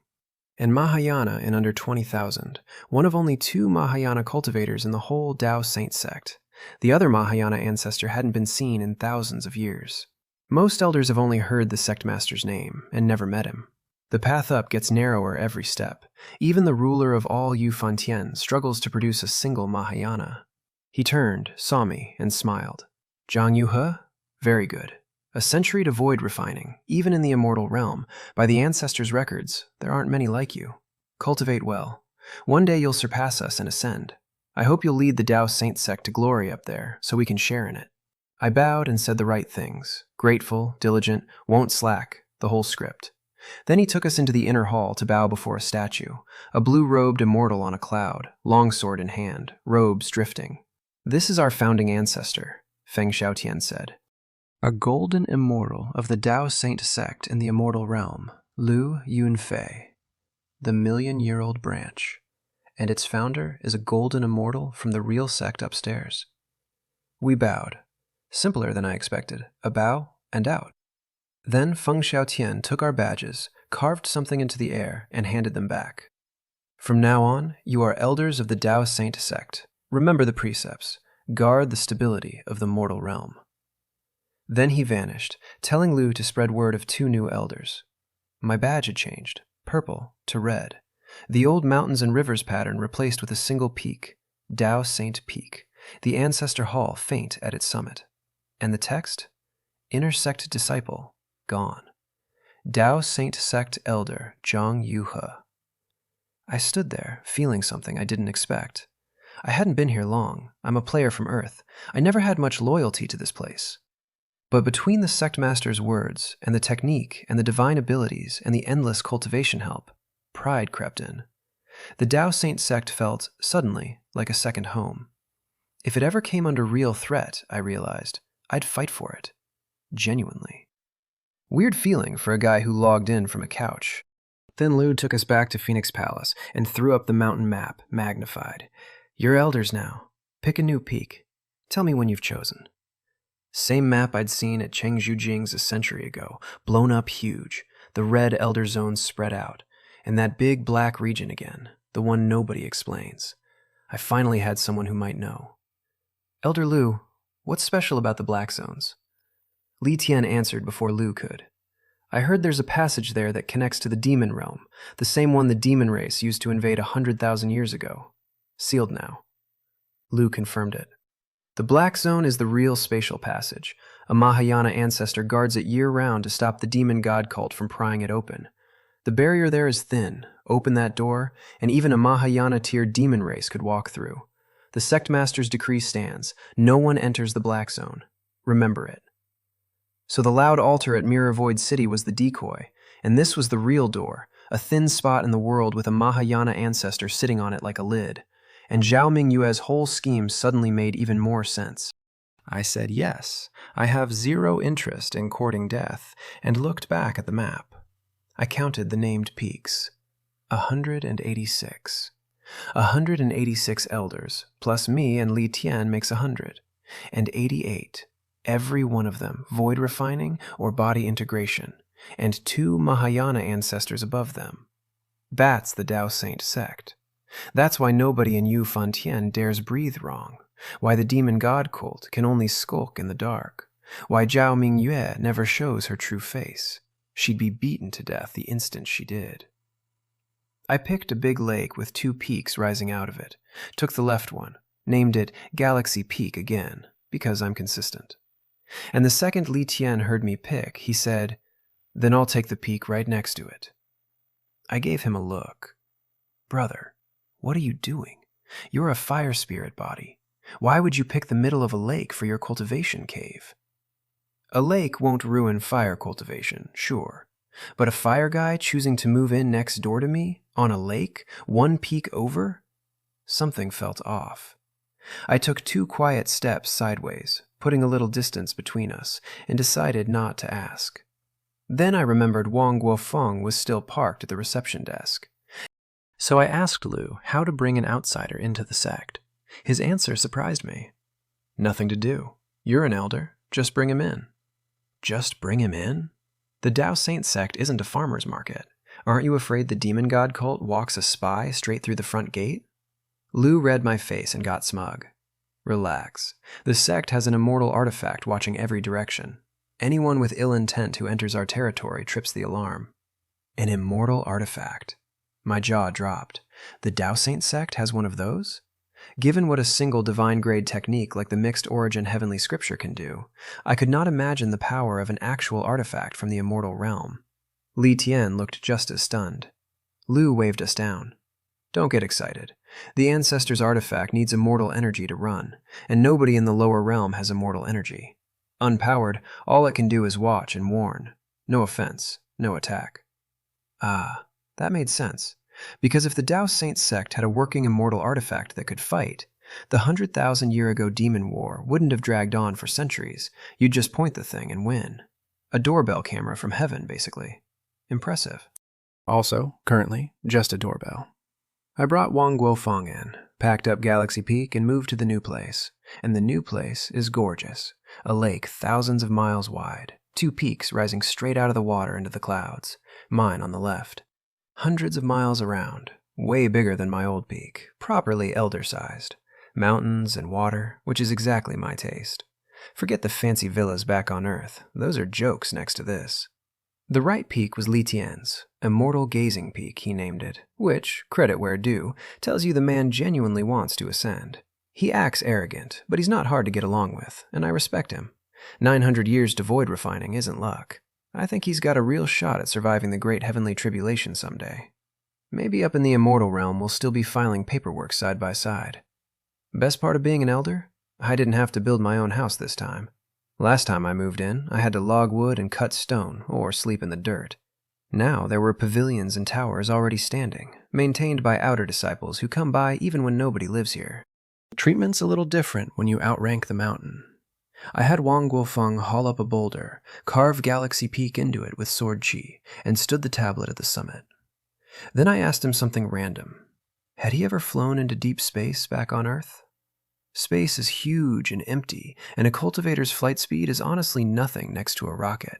And Mahayana in under 20,000, one of only 2 Mahayana cultivators in the whole Dao Saint Sect. The other Mahayana ancestor hadn't been seen in thousands of years. Most elders have only heard the sect master's name and never met him. The path up gets narrower every step. Even the ruler of all Yu Fantian struggles to produce a single Mahayana. He turned, saw me, and smiled. Zhang Yuhe? Very good. A century to void refining, even in the immortal realm. By the ancestors' records, there aren't many like you. Cultivate well. One day you'll surpass us and ascend. I hope you'll lead the Dao Saint Sect to glory up there, so we can share in it. I bowed and said the right things. Grateful, diligent, won't slack, the whole script. Then he took us into the inner hall to bow before a statue, a blue-robed immortal on a cloud, longsword in hand, robes drifting. This is our founding ancestor, Feng Xiaotian said. A golden immortal of the Dao Saint Sect in the immortal realm, Lu Yunfei, the million-year-old branch, and its founder is a golden immortal from the real sect upstairs. We bowed. Simpler than I expected, a bow and out. Then Feng Xiaotian took our badges, carved something into the air, and handed them back. From now on, you are elders of the Dao Saint Sect. Remember the precepts. Guard the stability of the mortal realm. Then he vanished, telling Lu to spread word of 2 new elders. My badge had changed, purple to red. The old mountains and rivers pattern replaced with a single peak, Dao Saint Peak, the ancestor hall faint at its summit. And the text? Intersect disciple, gone. Dao Saint Sect elder Zhang Yuhe. I stood there, feeling something I didn't expect. I hadn't been here long. I'm a player from Earth. I never had much loyalty to this place. But between the sect master's words, and the technique, and the divine abilities, and the endless cultivation help, pride crept in. The Dao Saint Sect felt, suddenly, like a second home. If it ever came under real threat, I realized, I'd fight for it. Genuinely. Weird feeling for a guy who logged in from a couch. Then Lu took us back to Phoenix Palace, and threw up the mountain map, magnified. You're elders now. Pick a new peak. Tell me when you've chosen. Same map I'd seen at Chengzhujing's a century ago, blown up huge, the red elder zones spread out, and that big black region again, the one nobody explains. I finally had someone who might know. Elder Lu, what's special about the black zones? Li Tian answered before Lu could. I heard there's a passage there that connects to the demon realm, the same one the demon race used to invade 100,000 years ago. Sealed now. Lu confirmed it. The Black Zone is the real spatial passage. A Mahayana ancestor guards it year-round to stop the demon god cult from prying it open. The barrier there is thin. Open that door, and even a Mahayana-tier demon race could walk through. The sect master's decree stands. No one enters the black zone. Remember it. So the loud altar at Mirror Void City was the decoy, and this was the real door, a thin spot in the world with a Mahayana ancestor sitting on it like a lid. And Zhao Mingyue's whole scheme suddenly made even more sense. I said yes, I have zero interest in courting death, and looked back at the map. I counted the named peaks. 186. 186 elders, plus me and Li Tian makes 100. And 88. Every one of them void refining or body integration, and 2 Mahayana ancestors above them. That's the Dao Saint Sect. That's why nobody in Yu Fantian dares breathe wrong, why the demon god cult can only skulk in the dark, why Zhao Mingyue never shows her true face. She'd be beaten to death the instant she did. I picked a big lake with 2 peaks rising out of it, took the left one, named it Galaxy Peak again, because I'm consistent. And the second Li Tian heard me pick, he said, "Then I'll take the peak right next to it." I gave him a look. "Brother, what are you doing? You're a fire spirit body. Why would you pick the middle of a lake for your cultivation cave?" A lake won't ruin fire cultivation, sure. But a fire guy choosing to move in next door to me, on a lake, 1 peak over? Something felt off. I took 2 quiet steps sideways, putting a little distance between us, and decided not to ask. Then I remembered Wang Guofeng was still parked at the reception desk. So I asked Lu how to bring an outsider into the sect. His answer surprised me. "Nothing to do. You're an elder. Just bring him in." Just bring him in? The Dao Saint Sect isn't a farmer's market. Aren't you afraid the demon god cult walks a spy straight through the front gate? Lu read my face and got smug. Relax. The sect has an immortal artifact watching every direction. Anyone with ill intent who enters our territory trips the alarm. An immortal artifact. My jaw dropped. The Dao Saint Sect has one of those? Given what a single divine-grade technique like the mixed origin heavenly scripture can do, I could not imagine the power of an actual artifact from the immortal realm. Li Tian looked just as stunned. Lu waved us down. "Don't get excited. The ancestor's artifact needs immortal energy to run, and nobody in the lower realm has immortal energy. Unpowered, all it can do is watch and warn. No offense, no attack." Ah, that made sense. Because if the Dao Saint Sect had a working immortal artifact that could fight, the 100,000-year-ago demon war wouldn't have dragged on for centuries. You'd just point the thing and win. A doorbell camera from heaven, basically. Impressive. Also, currently, just a doorbell. I brought Wang Guofeng in, packed up Galaxy Peak, and moved to the new place. And the new place is gorgeous. A lake thousands of miles wide, 2 peaks rising straight out of the water into the clouds, mine on the left. Hundreds of miles around, way bigger than my old peak, properly elder-sized. Mountains and water, which is exactly my taste. Forget the fancy villas back on Earth, those are jokes next to this. The right peak was Li Tian's, Immortal Gazing Peak, he named it, which, credit where due, tells you the man genuinely wants to ascend. He acts arrogant, but he's not hard to get along with, and I respect him. 900 years to void refining isn't luck. I think he's got a real shot at surviving the great heavenly tribulation someday. Maybe up in the immortal realm we'll still be filing paperwork side by side. Best part of being an elder? I didn't have to build my own house this time. Last time I moved in, I had to log wood and cut stone, or sleep in the dirt. Now there were pavilions and towers already standing, maintained by outer disciples who come by even when nobody lives here. Treatment's a little different when you outrank the mountain. I had Wang Guofeng haul up a boulder, carve Galaxy Peak into it with sword chi, and stood the tablet at the summit. Then I asked him something random. Had he ever flown into deep space back on Earth? Space is huge and empty, and a cultivator's flight speed is honestly nothing next to a rocket.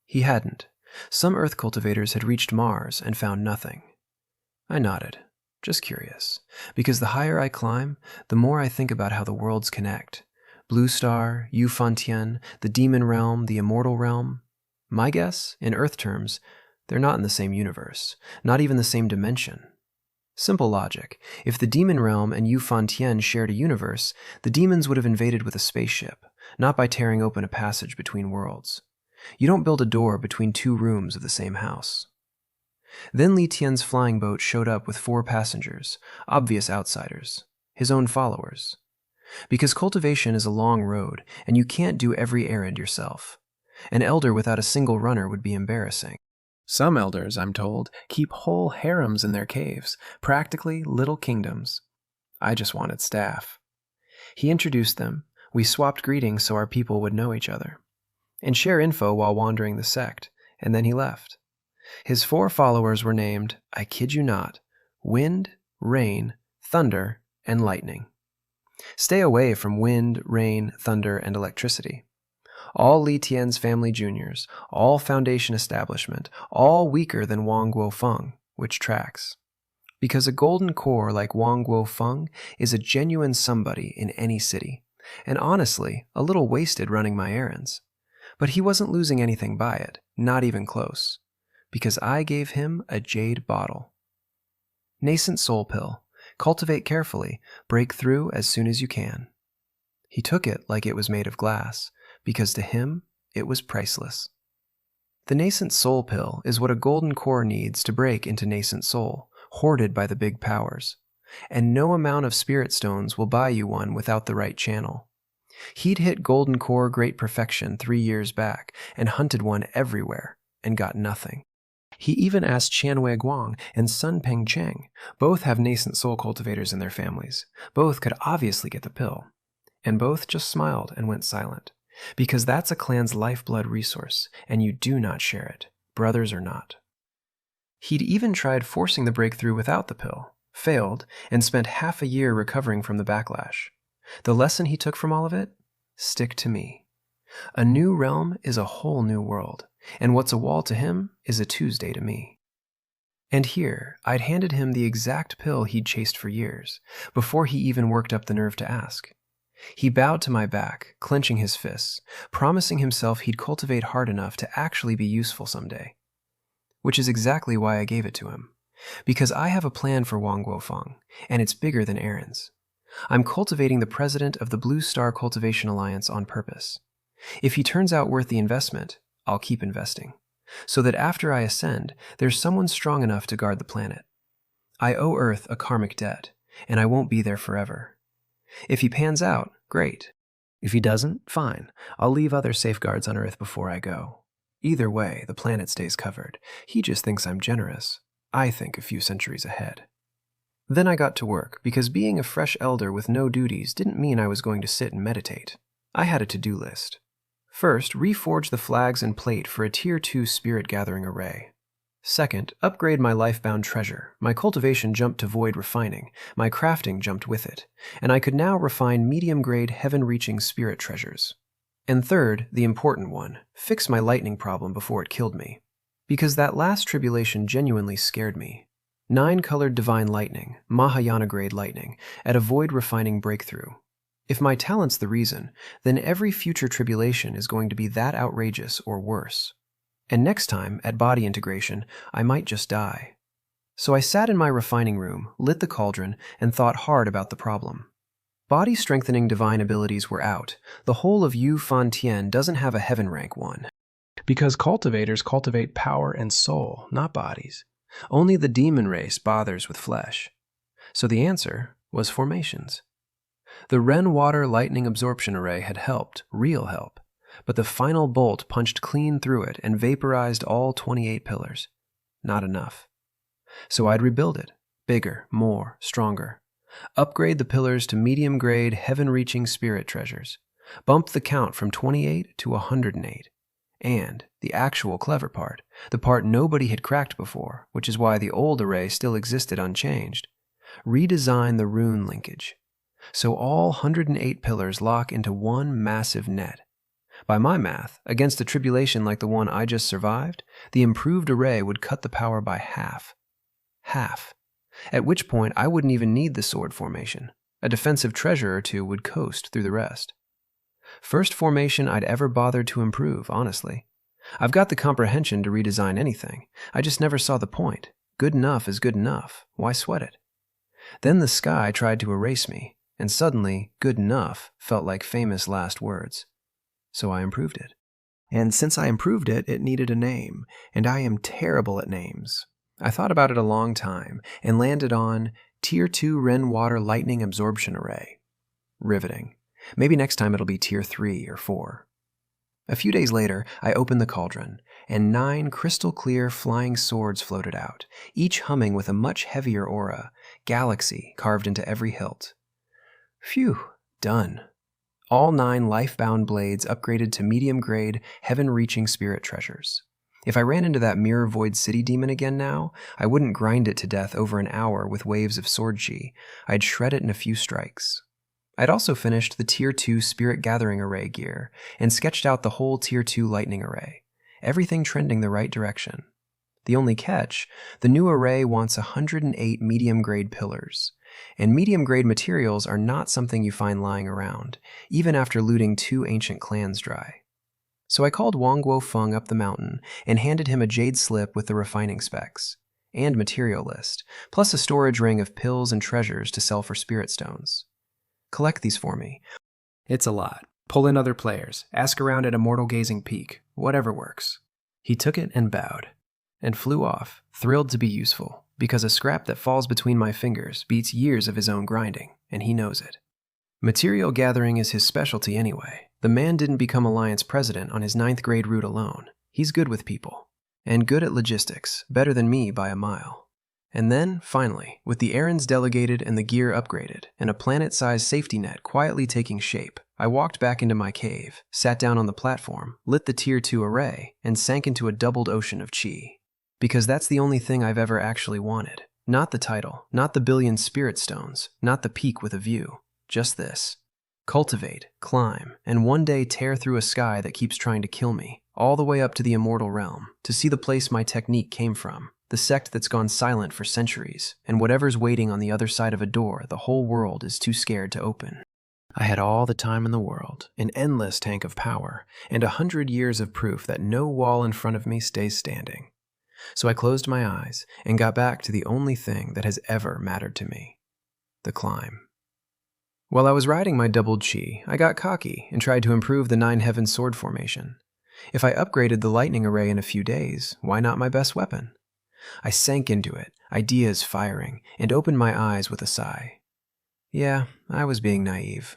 He hadn't. Some Earth cultivators had reached Mars and found nothing. I nodded, just curious, because the higher I climb, the more I think about how the worlds connect. Blue Star, Yu Fantian, the demon realm, the immortal realm. My guess, in Earth terms, they're not in the same universe, not even the same dimension. Simple logic. If the demon realm and Yu Fantian shared a universe, the demons would have invaded with a spaceship, not by tearing open a passage between worlds. You don't build a door between 2 rooms of the same house. Then Li Tian's flying boat showed up with 4 passengers, obvious outsiders. his own followers. Because cultivation is a long road, and you can't do every errand yourself. An elder without a single runner would be embarrassing. Some elders, I'm told, keep whole harems in their caves, practically little kingdoms. I just wanted staff. He introduced them, we swapped greetings so our people would know each other, and share info while wandering the sect, and then he left. His 4 followers were named, I kid you not, Wind, Rain, Thunder, and Lightning. Stay away from wind, rain, thunder, and electricity. All Li Tian's family juniors, all foundation establishment, all weaker than Wang Guofeng, which tracks. Because a golden core like Wang Guofeng is a genuine somebody in any city, and honestly, a little wasted running my errands. But he wasn't losing anything by it, not even close, because I gave him a jade bottle. Nascent soul pill. Cultivate carefully, break through as soon as you can. He took it like it was made of glass, because to him, it was priceless. The nascent soul pill is what a golden core needs to break into nascent soul, hoarded by the big powers. And no amount of spirit stones will buy you one without the right channel. He'd hit golden core great perfection 3 years back, and hunted one everywhere, and got nothing. He even asked Chanwei Guang and Sun Peng Cheng. Both have nascent soul cultivators in their families. Both could obviously get the pill. And both just smiled and went silent. Because that's a clan's lifeblood resource, and you do not share it, brothers or not. He'd even tried forcing the breakthrough without the pill, failed, and spent half a year recovering from the backlash. The lesson he took from all of it? Stick to me. A new realm is a whole new world, and what's a wall to him is a Tuesday to me. And here, I'd handed him the exact pill he'd chased for years, before he even worked up the nerve to ask. He bowed to my back, clenching his fists, promising himself he'd cultivate hard enough to actually be useful someday. Which is exactly why I gave it to him. Because I have a plan for Wang Guofeng, and it's bigger than errands. I'm cultivating the president of the Blue Star Cultivation Alliance on purpose. If he turns out worth the investment, I'll keep investing, so that after I ascend, there's someone strong enough to guard the planet. I owe Earth a karmic debt, and I won't be there forever. If he pans out, great. If he doesn't, fine. I'll leave other safeguards on Earth before I go. Either way, the planet stays covered. He just thinks I'm generous. I think a few centuries ahead. Then I got to work, because being a fresh elder with no duties didn't mean I was going to sit and meditate. I had a to-do list. First, reforge the flags and plate for a Tier 2 spirit gathering array. Second, upgrade my life-bound treasure. My cultivation jumped to void refining, my crafting jumped with it, and I could now refine medium-grade heaven-reaching spirit treasures. And third, the important one, fix my lightning problem before it killed me. Because that last tribulation genuinely scared me. 9-colored divine lightning, Mahayana-grade lightning, at a void refining breakthrough. If my talent's the reason, then every future tribulation is going to be that outrageous or worse. And next time, at body integration, I might just die. So I sat in my refining room, lit the cauldron, and thought hard about the problem. Body-strengthening divine abilities were out. The whole of Yu Fan Tian doesn't have a heaven rank one. Because cultivators cultivate power and soul, not bodies. Only the demon race bothers with flesh. So the answer was formations. The Ren Water Lightning Absorption Array had helped, real help, but the final bolt punched clean through it and vaporized all 28 pillars. Not enough. So I'd rebuild it, bigger, more, stronger. Upgrade the pillars to medium-grade, heaven-reaching spirit treasures. Bump the count from 28 to 108. And, the actual clever part, the part nobody had cracked before, which is why the old array still existed unchanged, redesign the rune linkage. So all 108 pillars lock into one massive net. By my math, against a tribulation like the one I just survived, the improved array would cut the power by half. Half. At which point I wouldn't even need the sword formation. A defensive treasure or two would coast through the rest. First formation I'd ever bothered to improve, honestly. I've got the comprehension to redesign anything. I just never saw the point. Good enough is good enough. Why sweat it? Then the sky tried to erase me, and suddenly, good enough felt like famous last words. So I improved it. And since I improved it, it needed a name, and I am terrible at names. I thought about it a long time and landed on Tier 2 Ren Water Lightning Absorption Array. Riveting. Maybe next time it'll be Tier 3 or 4. A few days later, I opened the cauldron, and 9 crystal-clear flying swords floated out, each humming with a much heavier aura, galaxy carved into every hilt. Phew, done. All 9 life-bound blades upgraded to medium-grade, heaven-reaching spirit treasures. If I ran into that Mirror Void City demon again now, I wouldn't grind it to death over an hour with waves of sword chi. I'd shred it in a few strikes. I'd also finished the Tier 2 Spirit Gathering Array gear and sketched out the whole Tier 2 Lightning Array, everything trending the right direction. The only catch, the new array wants 108 medium-grade pillars, and medium-grade materials are not something you find lying around, even after looting 2 ancient clans dry. So I called Wang Guofeng up the mountain and handed him a jade slip with the refining specs, and material list, plus a storage ring of pills and treasures to sell for spirit stones. Collect these for me. It's a lot. Pull in other players. Ask around at Immortal Gazing Peak. Whatever works. He took it and bowed, and flew off, thrilled to be useful, because a scrap that falls between my fingers beats years of his own grinding, and he knows it. Material gathering is his specialty anyway. The man didn't become Alliance president on his 9th grade route alone. He's good with people, and good at logistics, better than me by a mile. And then, finally, with the errands delegated and the gear upgraded, and a planet-sized safety net quietly taking shape, I walked back into my cave, sat down on the platform, lit the Tier 2 array, and sank into a doubled ocean of chi. Because that's the only thing I've ever actually wanted. Not the title, not the billion spirit stones, not the peak with a view. Just this. Cultivate, climb, and one day tear through a sky that keeps trying to kill me, all the way up to the immortal realm, to see the place my technique came from. The sect that's gone silent for centuries, and whatever's waiting on the other side of a door the whole world is too scared to open. I had all the time in the world, an endless tank of power, and 100 years of proof that no wall in front of me stays standing. So I closed my eyes and got back to the only thing that has ever mattered to me: the climb. While I was riding my doubled chi, I got cocky and tried to improve the 9 heaven sword formation. If I upgraded the lightning array in a few days, why not my best weapon? I sank into it, ideas firing, and opened my eyes with a sigh. Yeah, I was being naive.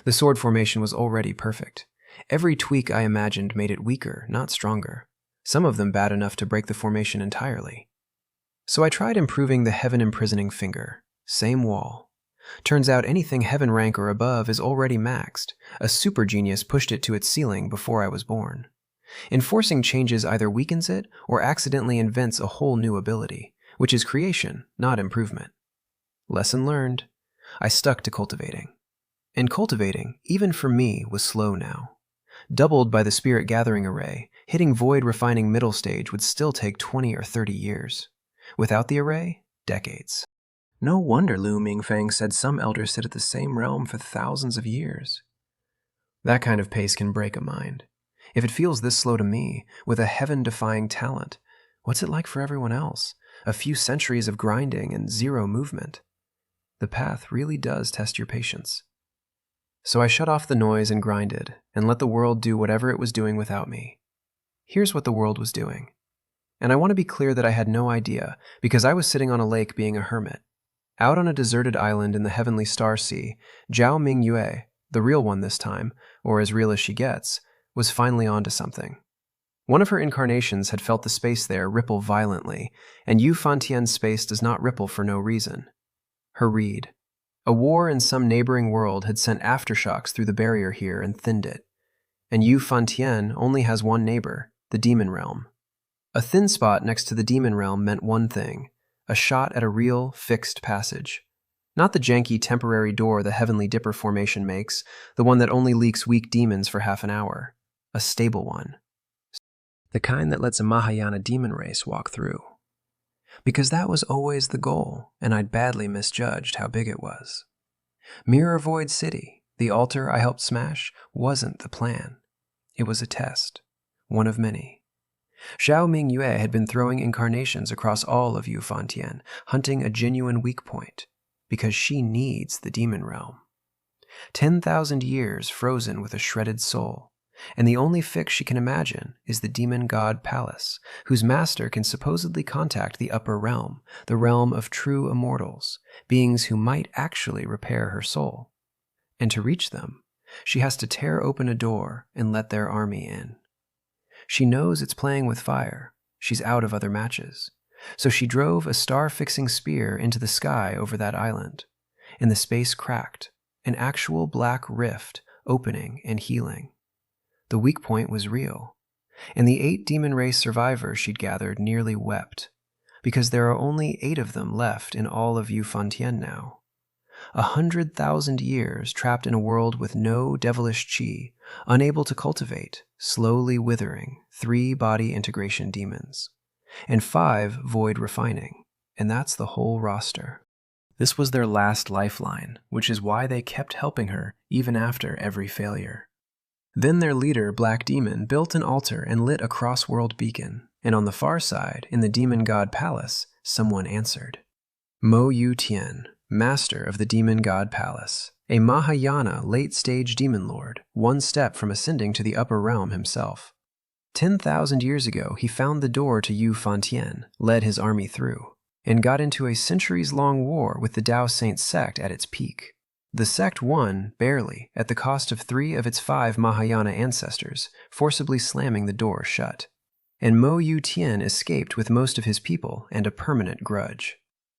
The sword formation was already perfect. Every tweak I imagined made it weaker, not stronger. Some of them bad enough to break the formation entirely. So I tried improving the heaven-imprisoning finger. Same wall. Turns out anything heaven rank or above is already maxed. A super genius pushed it to its ceiling before I was born. Enforcing changes either weakens it or accidentally invents a whole new ability, which is creation, not improvement. Lesson learned. I stuck to cultivating. And cultivating, even for me, was slow now. Doubled by the Spirit Gathering Array, hitting Void Refining middle stage would still take 20 or 30 years. Without the array, decades. No wonder Lu Mingfang said some elders sit at the same realm for thousands of years. That kind of pace can break a mind. If it feels this slow to me, with a heaven-defying talent, what's it like for everyone else? A few centuries of grinding and zero movement. The path really does test your patience. So I shut off the noise and grinded, and let the world do whatever it was doing without me. Here's what the world was doing. And I want to be clear that I had no idea, because I was sitting on a lake being a hermit. Out on a deserted island in the heavenly star sea, Zhao Yuhe, the real one this time, or as real as she gets, was finally onto something. One of her incarnations had felt the space there ripple violently, and Yu Fantian's space does not ripple for no reason. Her read. A war in some neighboring world had sent aftershocks through the barrier here and thinned it. And Yu Fantian only has one neighbor, the demon realm. A thin spot next to the demon realm meant one thing: a shot at a real, fixed passage. Not the janky temporary door the Heavenly Dipper formation makes, the one that only leaks weak demons for half an hour. A stable one. The kind that lets a Mahayana demon race walk through. Because that was always the goal, and I'd badly misjudged how big it was. Mirror Void City, the altar I helped smash, wasn't the plan. It was a test. One of many. Zhao Yuhe had been throwing incarnations across all of Yu Fantian, hunting a genuine weak point. Because she needs the demon realm. 10,000 years frozen with a shredded soul. and the only fix she can imagine is the demon god Palace, whose master can supposedly contact the upper realm, the realm of true immortals, beings who might actually repair her soul. And to reach them, she has to tear open a door and let their army in. She knows it's playing with fire. She's out of other matches. So she drove a star-fixing spear into the sky over that island, and the space cracked, an actual black rift opening and healing. The weak point was real, and the 8 demon race survivors she'd gathered nearly wept, because there are only 8 of them left in all of Yufantian now. 100,000 years trapped in a world with no devilish chi, unable to cultivate, slowly withering 3 body integration demons, and 5 void refining, and that's the whole roster. This was their last lifeline, which is why they kept helping her even after every failure. Then their leader, Black Demon, built an altar and lit a cross-world beacon, and on the far side, in the demon god Palace, someone answered. Mo Yu Tian, master of the demon god Palace, a Mahayana late-stage demon lord, one step from ascending to the upper realm himself. 10,000 years ago, he found the door to Yufantian, led his army through, and got into a centuries-long war with the Dao Saint Sect at its peak. The sect won, barely, at the cost of 3 of its 5 Mahayana ancestors, forcibly slamming the door shut. And Mo Yu Tian escaped with most of his people and a permanent grudge.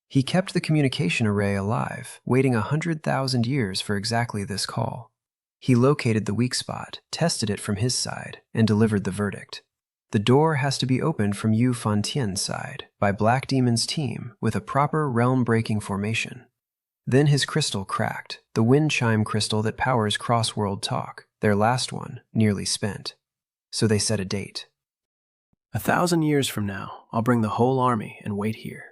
He kept the communication array alive, waiting 100,000 years for exactly this call. He located the weak spot, tested it from his side, and delivered the verdict. The door has to be opened from Yufantian's side, by Black Demon's team, with a proper realm-breaking formation. Then his crystal cracked, the wind chime crystal that powers cross-world talk, their last one, nearly spent. So they set a date. 1,000 years from now, I'll bring the whole army and wait here.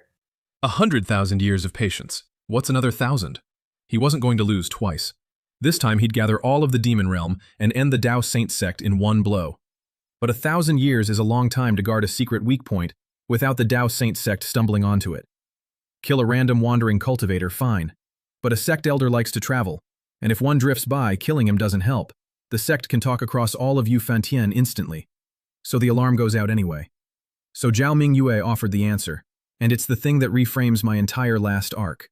100,000 years of patience. What's another 1,000? He wasn't going to lose twice. This time he'd gather all of the demon realm and end the Dao Saint Sect in one blow. But 1,000 years is a long time to guard a secret weak point without the Dao Saint Sect stumbling onto it. Kill a random wandering cultivator, fine. But a sect elder likes to travel, and if one drifts by, killing him doesn't help. The sect can talk across all of Yufantian instantly. So the alarm goes out anyway. So Zhang Yuhe offered the answer, and it's the thing that reframes my entire last arc.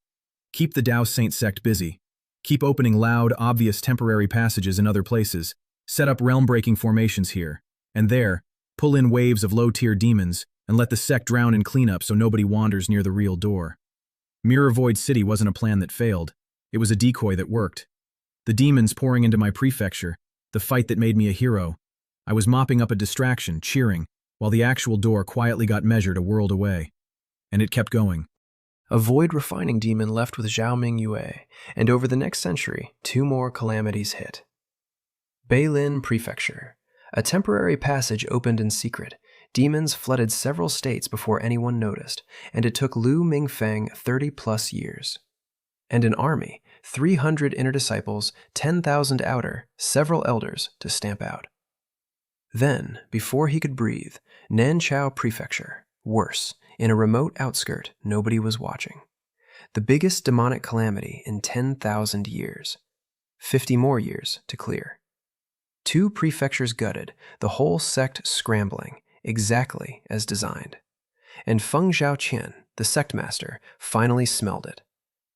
Keep the Dao Saint Sect busy. Keep opening loud, obvious temporary passages in other places. Set up realm-breaking formations here. And there, pull in waves of low-tier demons, and let the sect drown in cleanup so nobody wanders near the real door. Mirror Void City wasn't a plan that failed. It was a decoy that worked. The demons pouring into my prefecture, the fight that made me a hero. I was mopping up a distraction, cheering, while the actual door quietly got measured a world away. And it kept going. A void refining demon left with Zhang Yuhe, and over the next century, 2 more calamities hit. Beilin Prefecture. A temporary passage opened in secret. Demons flooded several states before anyone noticed, and it took Lu Mingfeng 30-plus years. And an army, 300 inner disciples, 10,000 outer, several elders to stamp out. Then, before he could breathe, Nanchao Prefecture, worse, in a remote outskirt nobody was watching. The biggest demonic calamity in 10,000 years. 50 more years to clear. 2 prefectures gutted, the whole sect scrambling, exactly as designed. And Feng Zhaoqian, the sect master, finally smelled it.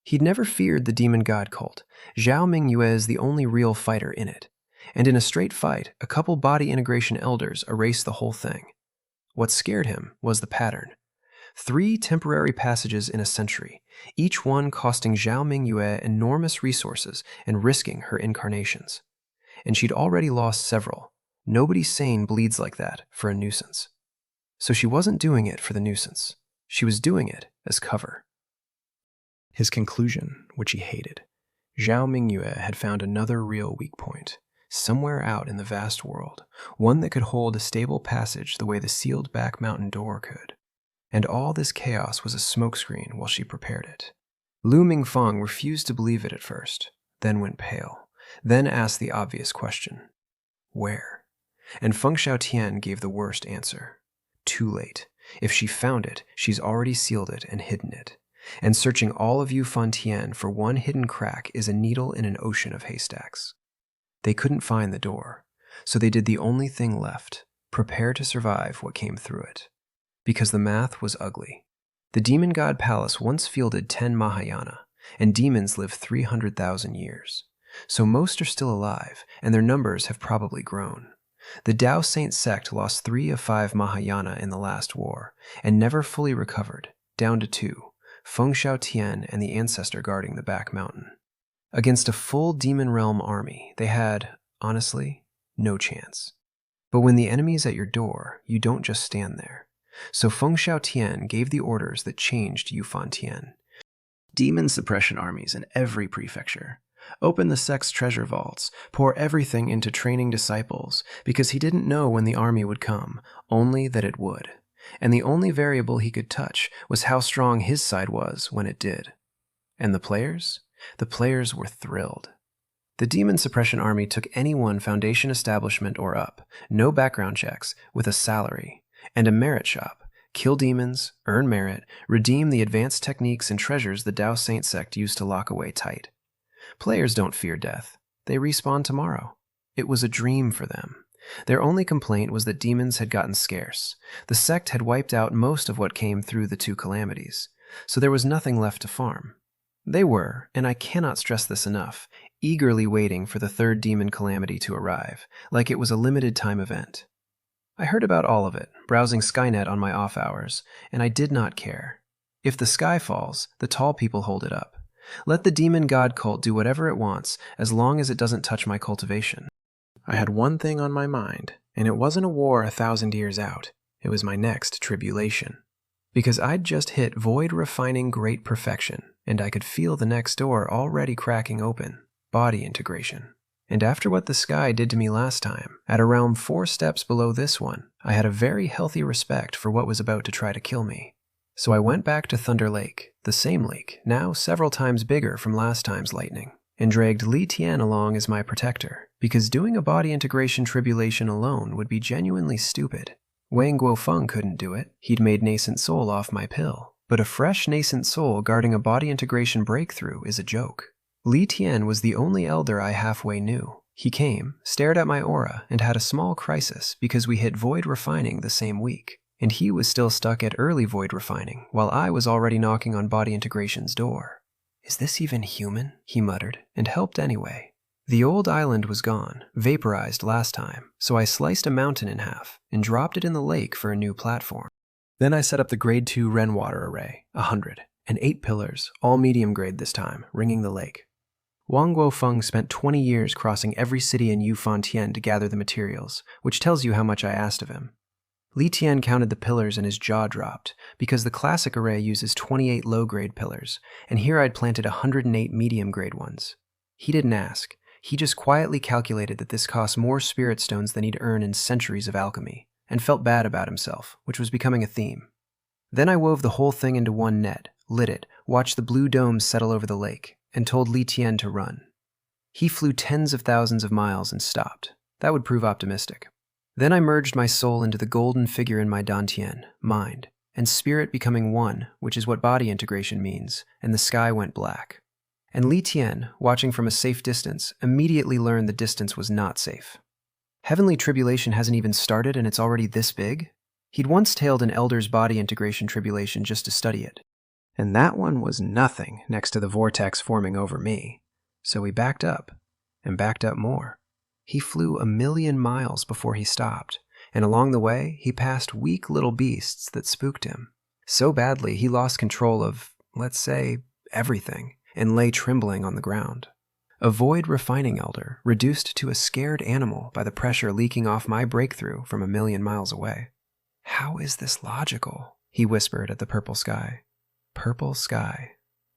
He'd never feared the demon god cult. Zhao Mingyue is the only real fighter in it. And in a straight fight, a couple body integration elders erased the whole thing. What scared him was the pattern. 3 temporary passages in a century, each one costing Zhao Mingyue enormous resources and risking her incarnations. And she'd already lost several. Nobody sane bleeds like that for a nuisance. So she wasn't doing it for the nuisance. She was doing it as cover. His conclusion, which he hated. Zhao Mingyue had found another real weak point, somewhere out in the vast world, one that could hold a stable passage the way the sealed-back mountain door could. And all this chaos was a smokescreen while she prepared it. Lu Mingfeng refused to believe it at first, then went pale, then asked the obvious question. Where? And Feng Zhaotian gave the worst answer. Too late. If she found it, she's already sealed it and hidden it. And searching all of Yufantian for one hidden crack is a needle in an ocean of haystacks. They couldn't find the door. So they did the only thing left: prepare to survive what came through it. Because the math was ugly. The demon god palace once fielded 10 Mahayana, and demons live 300,000 years. So most are still alive, and their numbers have probably grown. The Dao Saint Sect lost 3 of 5 Mahayana in the last war, and never fully recovered, down to 2, Feng Shao Tian and the ancestor guarding the back mountain. Against a full demon realm army, they had, honestly, no chance. But when the enemy's at your door, you don't just stand there. So Feng Shao Tian gave the orders that changed Yufan Tian. Demon suppression armies in every prefecture. Open the sect's treasure vaults, pour everything into training disciples, because he didn't know when the army would come, only that it would. And the only variable he could touch was how strong his side was when it did. And the players? The players were thrilled. The demon suppression army took anyone foundation establishment or up, no background checks, with a salary, and a merit shop. Kill demons, earn merit, redeem the advanced techniques and treasures the Dao Saint Sect used to lock away tight. Players don't fear death. They respawn tomorrow. It was a dream for them. Their only complaint was that demons had gotten scarce. The sect had wiped out most of what came through the 2 calamities, so there was nothing left to farm. They were, and I cannot stress this enough, eagerly waiting for the 3rd demon calamity to arrive, like it was a limited time event. I heard about all of it, browsing Skynet on my off hours, and I did not care. If the sky falls, the tall people hold it up. Let the demon god cult do whatever it wants, as long as it doesn't touch my cultivation. I had one thing on my mind, and it wasn't a war 1,000 years out. It was my next tribulation. Because I'd just hit void refining great perfection, and I could feel the next door already cracking open, body integration. And after what the sky did to me last time, at a realm 4 steps below this one, I had a very healthy respect for what was about to try to kill me. So I went back to Thunder Lake, the same lake, now several times bigger from last time's lightning, and dragged Li Tian along as my protector, because doing a body integration tribulation alone would be genuinely stupid. Wang Guofeng couldn't do it. He'd made nascent soul off my pill. But a fresh nascent soul guarding a body integration breakthrough is a joke. Li Tian was the only elder I halfway knew. He came, stared at my aura, and had a small crisis because we hit void refining the same week. And he was still stuck at early void refining, while I was already knocking on body integration's door. "Is this even human?" he muttered, and helped anyway. The old island was gone, vaporized last time, so I sliced a mountain in half and dropped it in the lake for a new platform. Then I set up the grade 2 rainwater array, 100, and 8 pillars, all medium grade this time, ringing the lake. Wang Guofeng spent 20 years crossing every city in Yufan Tian to gather the materials, which tells you how much I asked of him. Li Tian counted the pillars and his jaw dropped, because the classic array uses 28 low-grade pillars, and here I'd planted 108 medium-grade ones. He didn't ask. He just quietly calculated that this cost more spirit stones than he'd earn in centuries of alchemy, and felt bad about himself, which was becoming a theme. Then I wove the whole thing into one net, lit it, watched the blue domes settle over the lake, and told Li Tian to run. He flew tens of thousands of miles and stopped. That would prove optimistic. Then I merged my soul into the golden figure in my dantian, mind, and spirit becoming one, which is what body integration means, and the sky went black. And Li Tian, watching from a safe distance, immediately learned the distance was not safe. Heavenly tribulation hasn't even started and it's already this big? He'd once tailed an elder's body integration tribulation just to study it. And that one was nothing next to the vortex forming over me. So he backed up, and backed up more. He flew 1,000,000 miles before he stopped, and along the way, he passed weak little beasts that spooked him. So badly, he lost control of, let's say, everything, and lay trembling on the ground. A void refining elder, reduced to a scared animal by the pressure leaking off my breakthrough from 1,000,000 miles away. "How is this logical?" he whispered at the purple sky. Purple sky.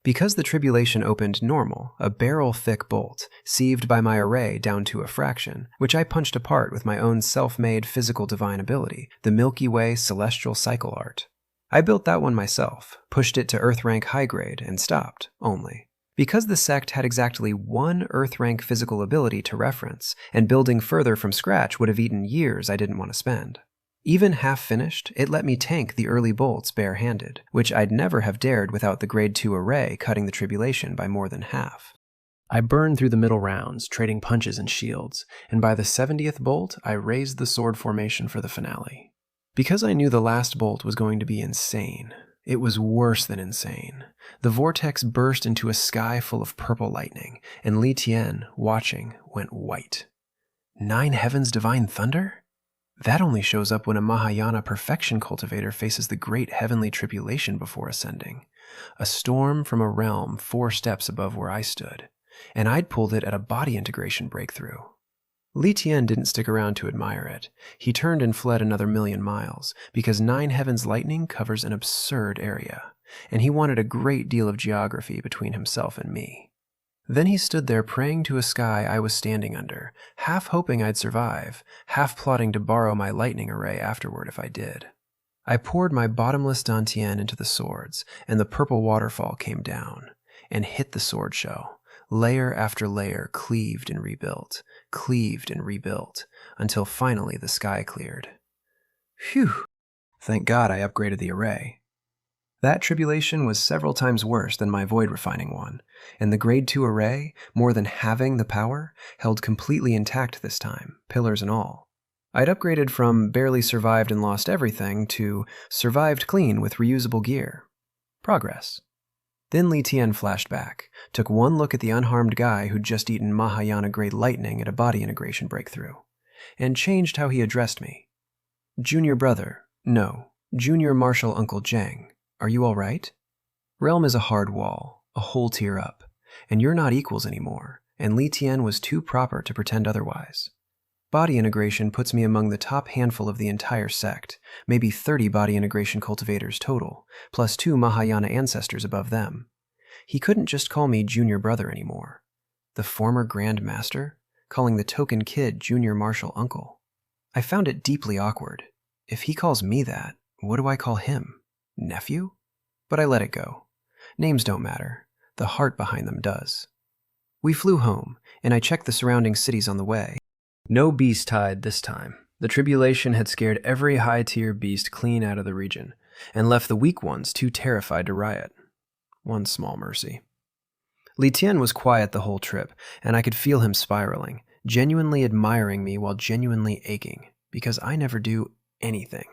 Because the tribulation opened normal, a barrel-thick bolt, sieved by my array down to a fraction, which I punched apart with my own self-made physical divine ability, the Milky Way celestial cycle art. I built that one myself, pushed it to Earth rank high grade, and stopped, only. Because the sect had exactly one Earth rank physical ability to reference, and building further from scratch would have eaten years I didn't want to spend. Even half-finished, it let me tank the early bolts bare-handed, which I'd never have dared without the grade 2 array cutting the tribulation by more than half. I burned through the middle rounds, trading punches and shields, and by the 70th bolt, I raised the sword formation for the finale. Because I knew the last bolt was going to be insane, it was worse than insane. The vortex burst into a sky full of purple lightning, and Li Tian, watching, went white. 9 heavens divine thunder? That only shows up when a Mahayana perfection cultivator faces the great heavenly tribulation before ascending. A storm from a realm 4 steps above where I stood, and I'd pulled it at a body integration breakthrough. Li Tian didn't stick around to admire it. He turned and fled another 1,000,000 miles, because 9 heavens lightning covers an absurd area, and he wanted a great deal of geography between himself and me. Then he stood there praying to a sky I was standing under, half hoping I'd survive, half plotting to borrow my lightning array afterward if I did. I poured my bottomless dantian into the swords, and the purple waterfall came down, and hit the sword shell. Layer after layer cleaved and rebuilt, until finally the sky cleared. Phew! Thank God I upgraded the array. That tribulation was several times worse than my void refining one, and the grade 2 array, more than halving the power, held completely intact this time, pillars and all. I'd upgraded from barely survived and lost everything to survived clean with reusable gear. Progress. Then Li Tian flashed back, took one look at the unharmed guy who'd just eaten Mahayana grade lightning at a body integration breakthrough, and changed how he addressed me. Junior brother, no, junior martial uncle Zhang, are you all right? Realm is a hard wall, a whole tier up, and you're not equals anymore, and Li Tian was too proper to pretend otherwise. Body integration puts me among the top handful of the entire sect, maybe 30 body integration cultivators total, plus 2 Mahayana ancestors above them. He couldn't just call me junior brother anymore. The former Grand Master, calling the token kid junior martial uncle. I found it deeply awkward. If he calls me that, what do I call him? Nephew? But I let it go. Names don't matter. The heart behind them does. We flew home, and I checked the surrounding cities on the way. No beast tide this time. The tribulation had scared every high-tier beast clean out of the region, and left the weak ones too terrified to riot. One small mercy. Li Tian was quiet the whole trip, and I could feel him spiraling, genuinely admiring me while genuinely aching, because I never do anything.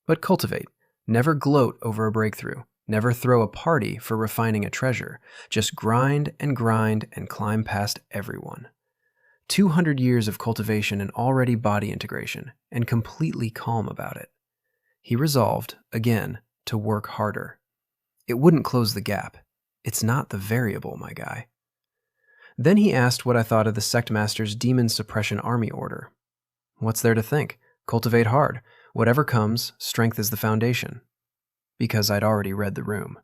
But cultivate. Never gloat over a breakthrough. Never throw a party for refining a treasure. Just grind and climb past everyone. 200 years of cultivation and already body integration, and completely calm about it. He resolved, again, to work harder. It wouldn't close the gap. It's not the variable, my guy. Then he asked what I thought of the sect master's demon suppression army order. What's there to think? Cultivate hard. Whatever comes, strength is the foundation. Because I'd already read the room.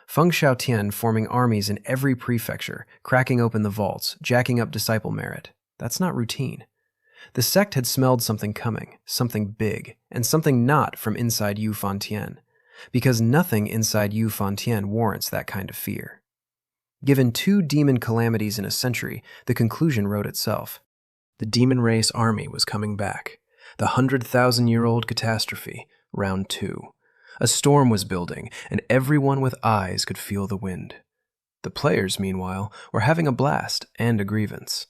Feng Xiaotian forming armies in every prefecture, cracking open the vaults, jacking up disciple merit. That's not routine. The sect had smelled something coming, something big, and something not from inside Yu Fantian, because nothing inside Yu Fantian warrants that kind of fear. Given 2 demon calamities in a century, the conclusion wrote itself. The demon race army was coming back. The 100,000-year-old catastrophe, round 2. A storm was building, and everyone with eyes could feel the wind. The players, meanwhile, were having a blast and a grievance.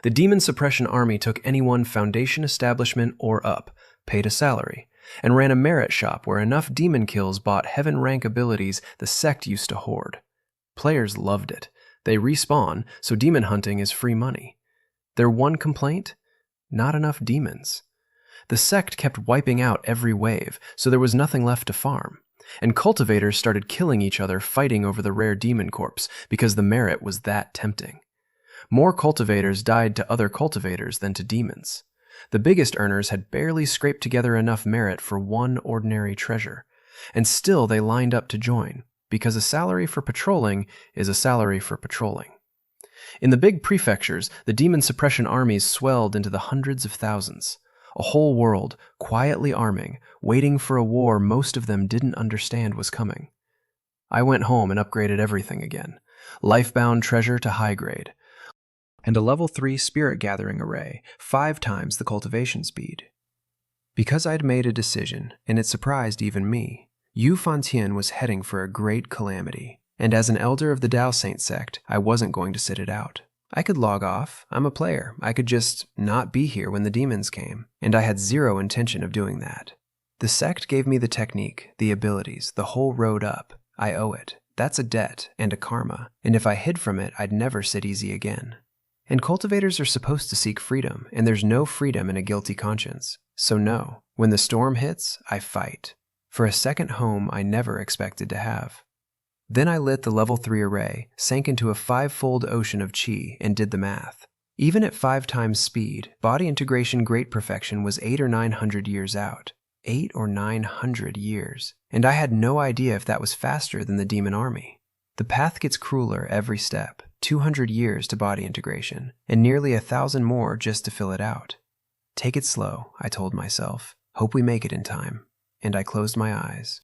The demon suppression army took anyone foundation establishment or up, paid a salary, and ran a merit shop where enough demon kills bought heaven rank abilities the sect used to hoard. Players loved it. They respawn, so demon hunting is free money. Their one complaint? Not enough demons. The sect kept wiping out every wave, so there was nothing left to farm, and cultivators started killing each other fighting over the rare demon corpse because the merit was that tempting. More cultivators died to other cultivators than to demons. The biggest earners had barely scraped together enough merit for one ordinary treasure, and still they lined up to join, because a salary for patrolling is a salary for patrolling. In the big prefectures, the demon suppression armies swelled into the hundreds of thousands. A whole world, quietly arming, waiting for a war most of them didn't understand was coming. I went home and upgraded everything again. Lifebound treasure to high grade. And a level 3 spirit gathering array, 5 times the cultivation speed. Because I'd made a decision, and it surprised even me, Yu Fantian was heading for a great calamity. And as an elder of the Dao Saint Sect, I wasn't going to sit it out. I could log off. I'm a player. I could just not be here when the demons came, and I had zero intention of doing that. The sect gave me the technique, the abilities, the whole road up. I owe it. That's a debt and a karma, and if I hid from it, I'd never sit easy again. And cultivators are supposed to seek freedom, and there's no freedom in a guilty conscience. So no, when the storm hits, I fight. For a second home I never expected to have. Then I lit the level 3 array, sank into a 5-fold ocean of chi, and did the math. Even at 5 times speed, body integration great perfection was 800 or 900 years out. 800 or 900 years. And I had no idea if that was faster than the demon army. The path gets crueler every step. 200 years to body integration, and nearly 1,000 more just to fill it out. Take it slow, I told myself. Hope we make it in time. And I closed my eyes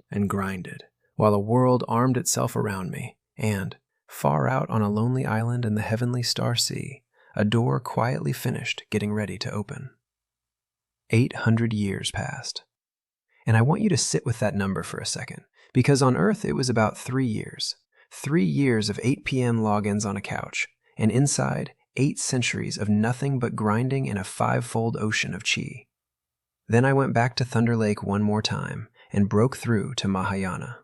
and grinded, while a world armed itself around me, and, far out on a lonely island in the heavenly star sea, a door quietly finished getting ready to open. 800 years passed. And I want you to sit with that number for a second, because on Earth it was about 3 years. 3 years of 8 p.m. logins on a couch, and inside, 8 centuries of nothing but grinding in a 5-fold ocean of chi. Then I went back to Thunder Lake one more time, and broke through to Mahayana.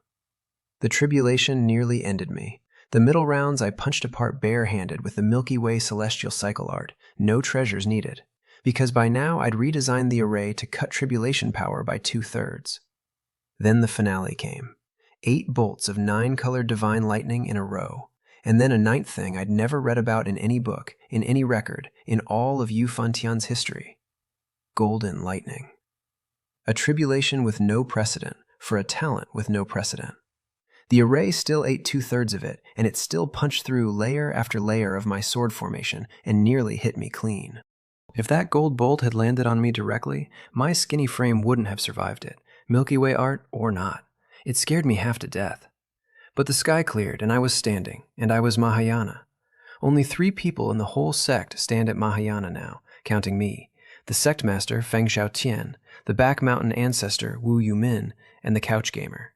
The tribulation nearly ended me. The middle rounds I punched apart barehanded with the Milky Way celestial cycle art, no treasures needed, because by now I'd redesigned the array to cut tribulation power by 2/3. Then the finale came. 8 bolts of 9-colored divine lightning in a row, and then a 9th thing I'd never read about in any book, in any record, in all of Yu Fantian's history. Golden lightning. A tribulation with no precedent, for a talent with no precedent. The array still ate 2/3 of it, and it still punched through layer after layer of my sword formation and nearly hit me clean. If that gold bolt had landed on me directly, my skinny frame wouldn't have survived it, Milky Way art or not. It scared me half to death. But the sky cleared, and I was standing, and I was Mahayana. Only 3 people in the whole sect stand at Mahayana now, counting me, the sect master Feng Xiaotian, the back mountain ancestor Wu Yumin, and the couch gamer.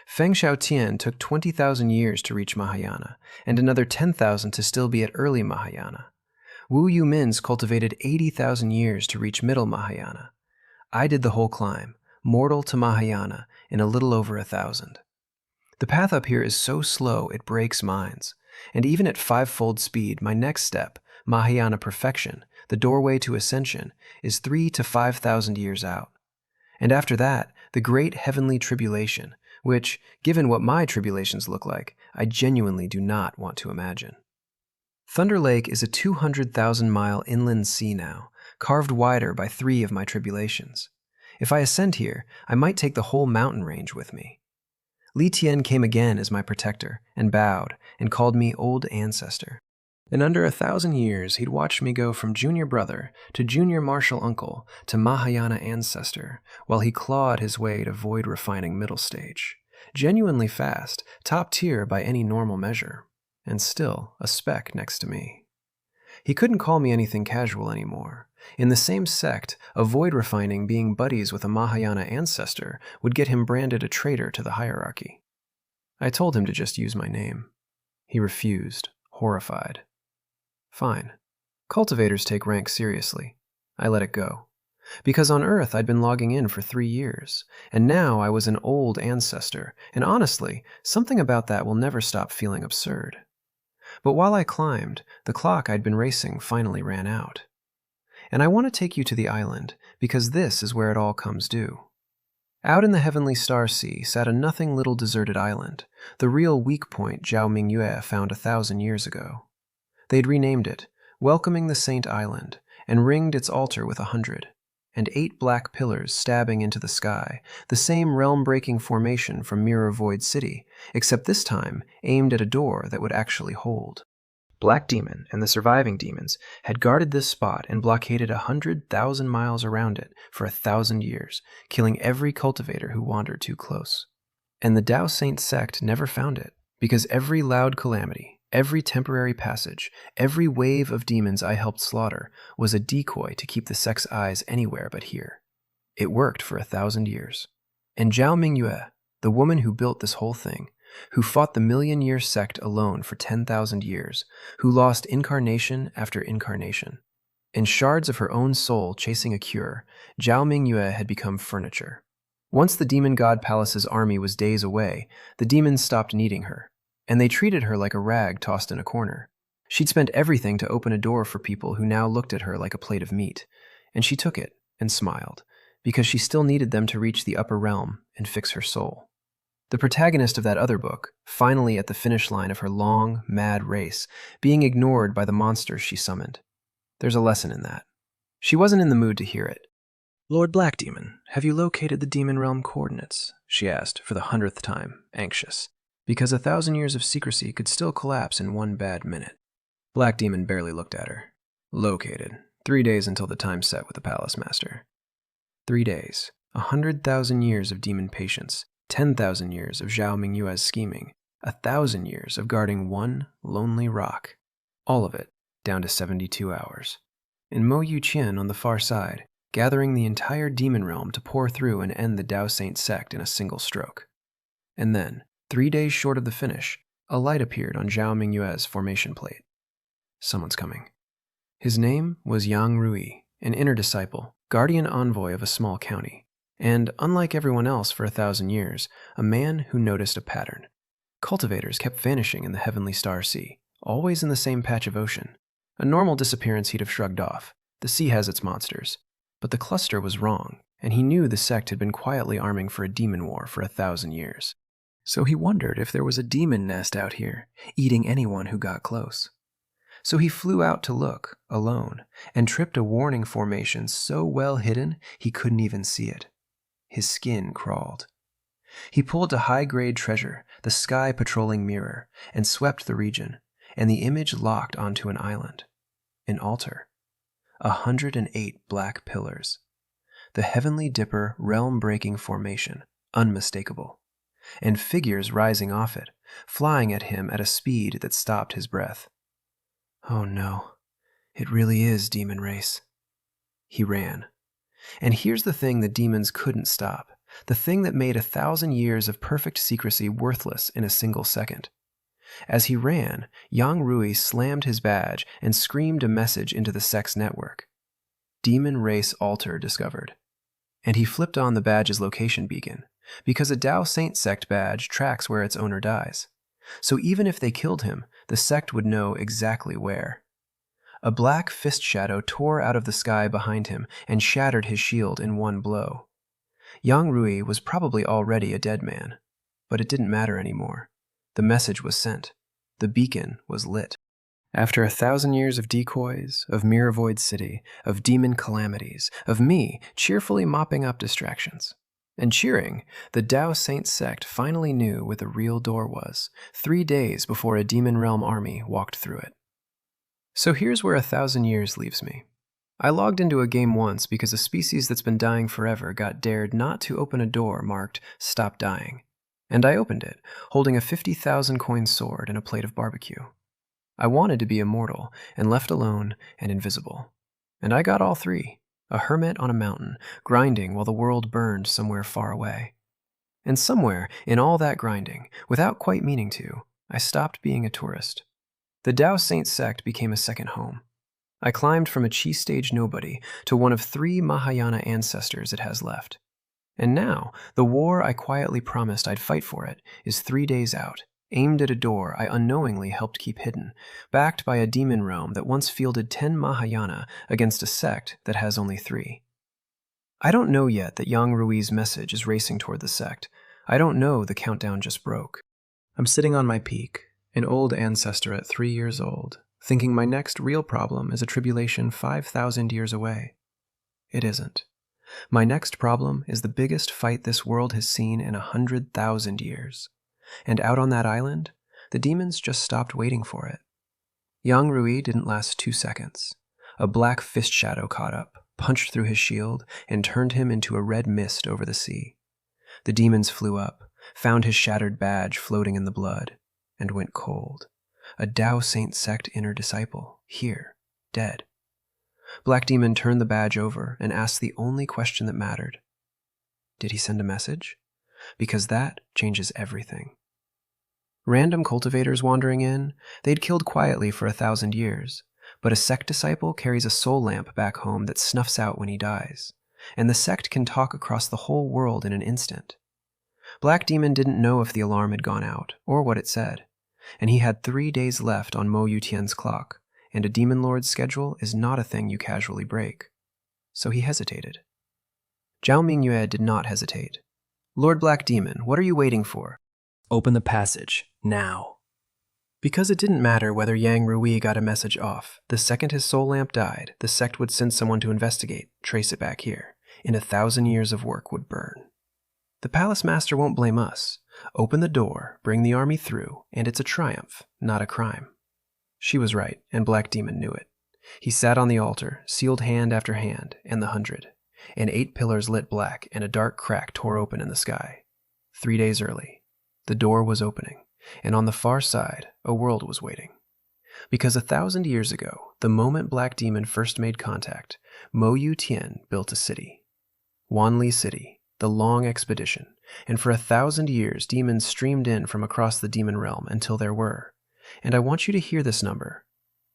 Feng Xiaotian took 20,000 years to reach Mahayana, and another 10,000 to still be at early Mahayana. Wu Yumin's cultivated 80,000 years to reach middle Mahayana. I did the whole climb, mortal to Mahayana, in a little over 1,000. The path up here is so slow it breaks minds, and even at 5-fold speed, my next step, Mahayana perfection, the doorway to ascension, is 3,000 to 5,000 years out. And after that, the great heavenly tribulation, which, given what my tribulations look like, I genuinely do not want to imagine. Thunder Lake is a 200,000-mile inland sea now, carved wider by 3 of my tribulations. If I ascend here, I might take the whole mountain range with me. Li Tian came again as my protector, and bowed, and called me old ancestor. In under 1,000 years, he'd watched me go from junior brother to junior martial uncle to Mahayana ancestor, while he clawed his way to void refining middle stage. Genuinely fast, top tier by any normal measure, and still a speck next to me. He couldn't call me anything casual anymore. In the same sect, a void refining being buddies with a Mahayana ancestor would get him branded a traitor to the hierarchy. I told him to just use my name. He refused, horrified. Fine. Cultivators take rank seriously. I let it go. Because on Earth I'd been logging in for 3 years, and now I was an old ancestor, and honestly, something about that will never stop feeling absurd. But while I climbed, the clock I'd been racing finally ran out. And I want to take you to the island, because this is where it all comes due. Out in the heavenly star sea sat a nothing little deserted island, the real weak point Zhao Yuhe found 1,000 years ago. They'd renamed it, welcoming the Saint Island, and ringed its altar with 100, and 8 black pillars stabbing into the sky, the same realm-breaking formation from Mirror Void City, except this time aimed at a door that would actually hold. Black Demon and the surviving demons had guarded this spot and blockaded 100,000 miles around it for 1,000 years, killing every cultivator who wandered too close. And the Dao Saint Sect never found it, because every loud calamity, every temporary passage, every wave of demons I helped slaughter was a decoy to keep the sect's eyes anywhere but here. It worked for 1,000 years. And Zhao Yuhe, the woman who built this whole thing, who fought the million-year sect alone for 10,000 years, who lost incarnation after incarnation. In shards of her own soul chasing a cure, Zhang Yuhe had become furniture. Once the demon god palace's army was days away, the demons stopped needing her, and they treated her like a rag tossed in a corner. She'd spent everything to open a door for people who now looked at her like a plate of meat, and she took it and smiled, because she still needed them to reach the upper realm and fix her soul. The protagonist of that other book, finally at the finish line of her long, mad race, being ignored by the monsters she summoned. There's a lesson in that. She wasn't in the mood to hear it. "Lord Black Demon, have you located the demon realm coordinates?" she asked for the 100th time, anxious, because 1,000 years of secrecy could still collapse in one bad minute. Black Demon barely looked at her. "Located. 3 days until the time set with the Palace Master." 3 days. 100,000 years of demon patience. 10,000 years of Zhao Mingyue's scheming. 1,000 years of guarding one lonely rock. All of it down to 72 hours. In Mo Yuqian on the far side, gathering the entire demon realm to pour through and end the Dao Saint Sect in a single stroke. And then, 3 days short of the finish, a light appeared on Zhao Mingyue's formation plate. Someone's coming. His name was Yang Rui, an inner disciple, guardian envoy of a small county, and, unlike everyone else for 1,000 years, a man who noticed a pattern. Cultivators kept vanishing in the heavenly star sea, always in the same patch of ocean. A normal disappearance he'd have shrugged off. The sea has its monsters. But the cluster was wrong, and he knew the sect had been quietly arming for a demon war for 1,000 years. So he wondered if there was a demon nest out here, eating anyone who got close. So he flew out to look, alone, and tripped a warning formation so well hidden he couldn't even see it. His skin crawled. He pulled a high-grade treasure, the sky patrolling mirror, and swept the region, and the image locked onto an island. An altar. 108 black pillars. The Heavenly Dipper realm-breaking formation, unmistakable. And figures rising off it, flying at him at a speed that stopped his breath. Oh no, it really is demon race. He ran. And here's the thing the demons couldn't stop, the thing that made 1,000 years of perfect secrecy worthless in a single second. As he ran, Yang Rui slammed his badge and screamed a message into the sect's network. Demon Race Altar discovered. And he flipped on the badge's location beacon, because a Dao Saint Sect badge tracks where its owner dies. So even if they killed him, the sect would know exactly where. A black fist shadow tore out of the sky behind him and shattered his shield in one blow. Yang Rui was probably already a dead man, but it didn't matter anymore. The message was sent. The beacon was lit. After 1,000 years of decoys, of Mirror Void City, of demon calamities, of me cheerfully mopping up distractions, and cheering, the Dao Saint Sect finally knew where the real door was, 3 days before a demon realm army walked through it. So here's where 1,000 years leaves me. I logged into a game once because a species that's been dying forever got dared not to open a door marked "Stop Dying." And I opened it, holding a 50,000 coin sword and a plate of barbecue. I wanted to be immortal, and left alone, and invisible. And I got all three, a hermit on a mountain, grinding while the world burned somewhere far away. And somewhere, in all that grinding, without quite meaning to, I stopped being a tourist. The Dao Saint Sect became a second home. I climbed from a chi-stage nobody to one of 3 Mahayana ancestors it has left. And now, the war I quietly promised I'd fight for it is 3 days out, aimed at a door I unknowingly helped keep hidden, backed by a demon realm that once fielded 10 Mahayana against a sect that has only 3. I don't know yet that Yang Rui's message is racing toward the sect. I don't know the countdown just broke. I'm sitting on my peak, an old ancestor at 3 years old, thinking my next real problem is a tribulation 5,000 years away. It isn't. My next problem is the biggest fight this world has seen in 100,000 years. And out on that island, the demons just stopped waiting for it. Yang Rui didn't last 2 seconds. A black fist shadow caught up, punched through his shield, and turned him into a red mist over the sea. The demons flew up, found his shattered badge floating in the blood, and went cold. A Dao Saint Sect inner disciple, here, dead. Black Demon turned the badge over and asked the only question that mattered. Did he send a message? Because that changes everything. Random cultivators wandering in, they'd killed quietly for 1,000 years, but a sect disciple carries a soul lamp back home that snuffs out when he dies, and the sect can talk across the whole world in an instant. Black Demon didn't know if the alarm had gone out, or what it said, and he had 3 days left on Mo Yutian's clock, and a demon lord's schedule is not a thing you casually break. So he hesitated. Zhao Mingyue did not hesitate. "Lord Black Demon, what are you waiting for? Open the passage, now." Because it didn't matter whether Yang Rui got a message off, the second his soul lamp died, the sect would send someone to investigate, trace it back here, and 1,000 years of work would burn. "The palace master won't blame us. Open the door, bring the army through, and it's a triumph, not a crime." She was right, and Black Demon knew it. He sat on the altar, sealed hand after hand, and the 100, and 8 pillars lit black, and a dark crack tore open in the sky. 3 days early, the door was opening, and on the far side, a world was waiting. Because 1,000 years ago, the moment Black Demon first made contact, Mo Yutian built a city. Wanli City, the Long Expedition, and for 1,000 years demons streamed in from across the demon realm until there were, and I want you to hear this number,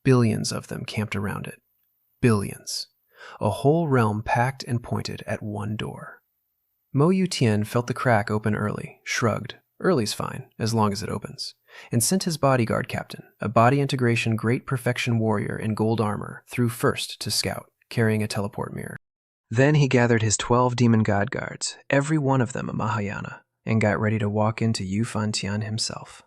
billions of them camped around it. Billions. A whole realm packed and pointed at one door. Mo Yutian felt the crack open early, shrugged, early's fine, as long as it opens, and sent his bodyguard captain, a body integration great perfection warrior in gold armor, through first to scout, carrying a teleport mirror. Then he gathered his 12 demon god guards, every one of them a Mahayana, and got ready to walk into Yu Fantian himself.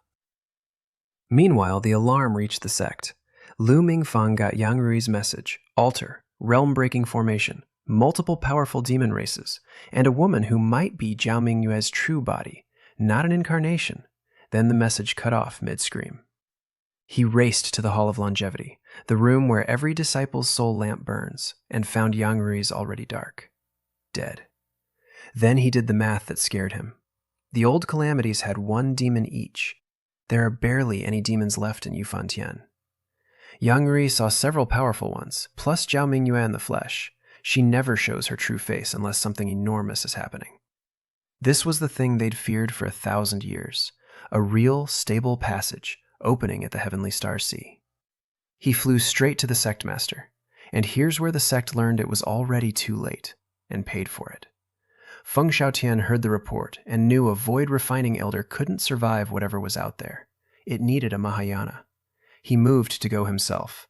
Meanwhile, the alarm reached the sect. Lu Mingfang got Yang Rui's message, altar, realm-breaking formation, multiple powerful demon races, and a woman who might be Zhao Mingyue's true body, not an incarnation. Then the message cut off mid-scream. He raced to the Hall of Longevity, the room where every disciple's soul lamp burns, and found Yang Rui's already dark. Dead. Then he did the math that scared him. The old calamities had 1 demon each. There are barely any demons left in Yufantian. Yang Rui saw several powerful ones, plus Zhao Mingyue in the flesh. She never shows her true face unless something enormous is happening. This was the thing they'd feared for 1,000 years, a real, stable passage, opening at the Heavenly Star Sea. He flew straight to the sect master, and here's where the sect learned it was already too late, and paid for it. Feng Xiaotian heard the report and knew a void refining elder couldn't survive whatever was out there. It needed a Mahayana. He moved to go himself.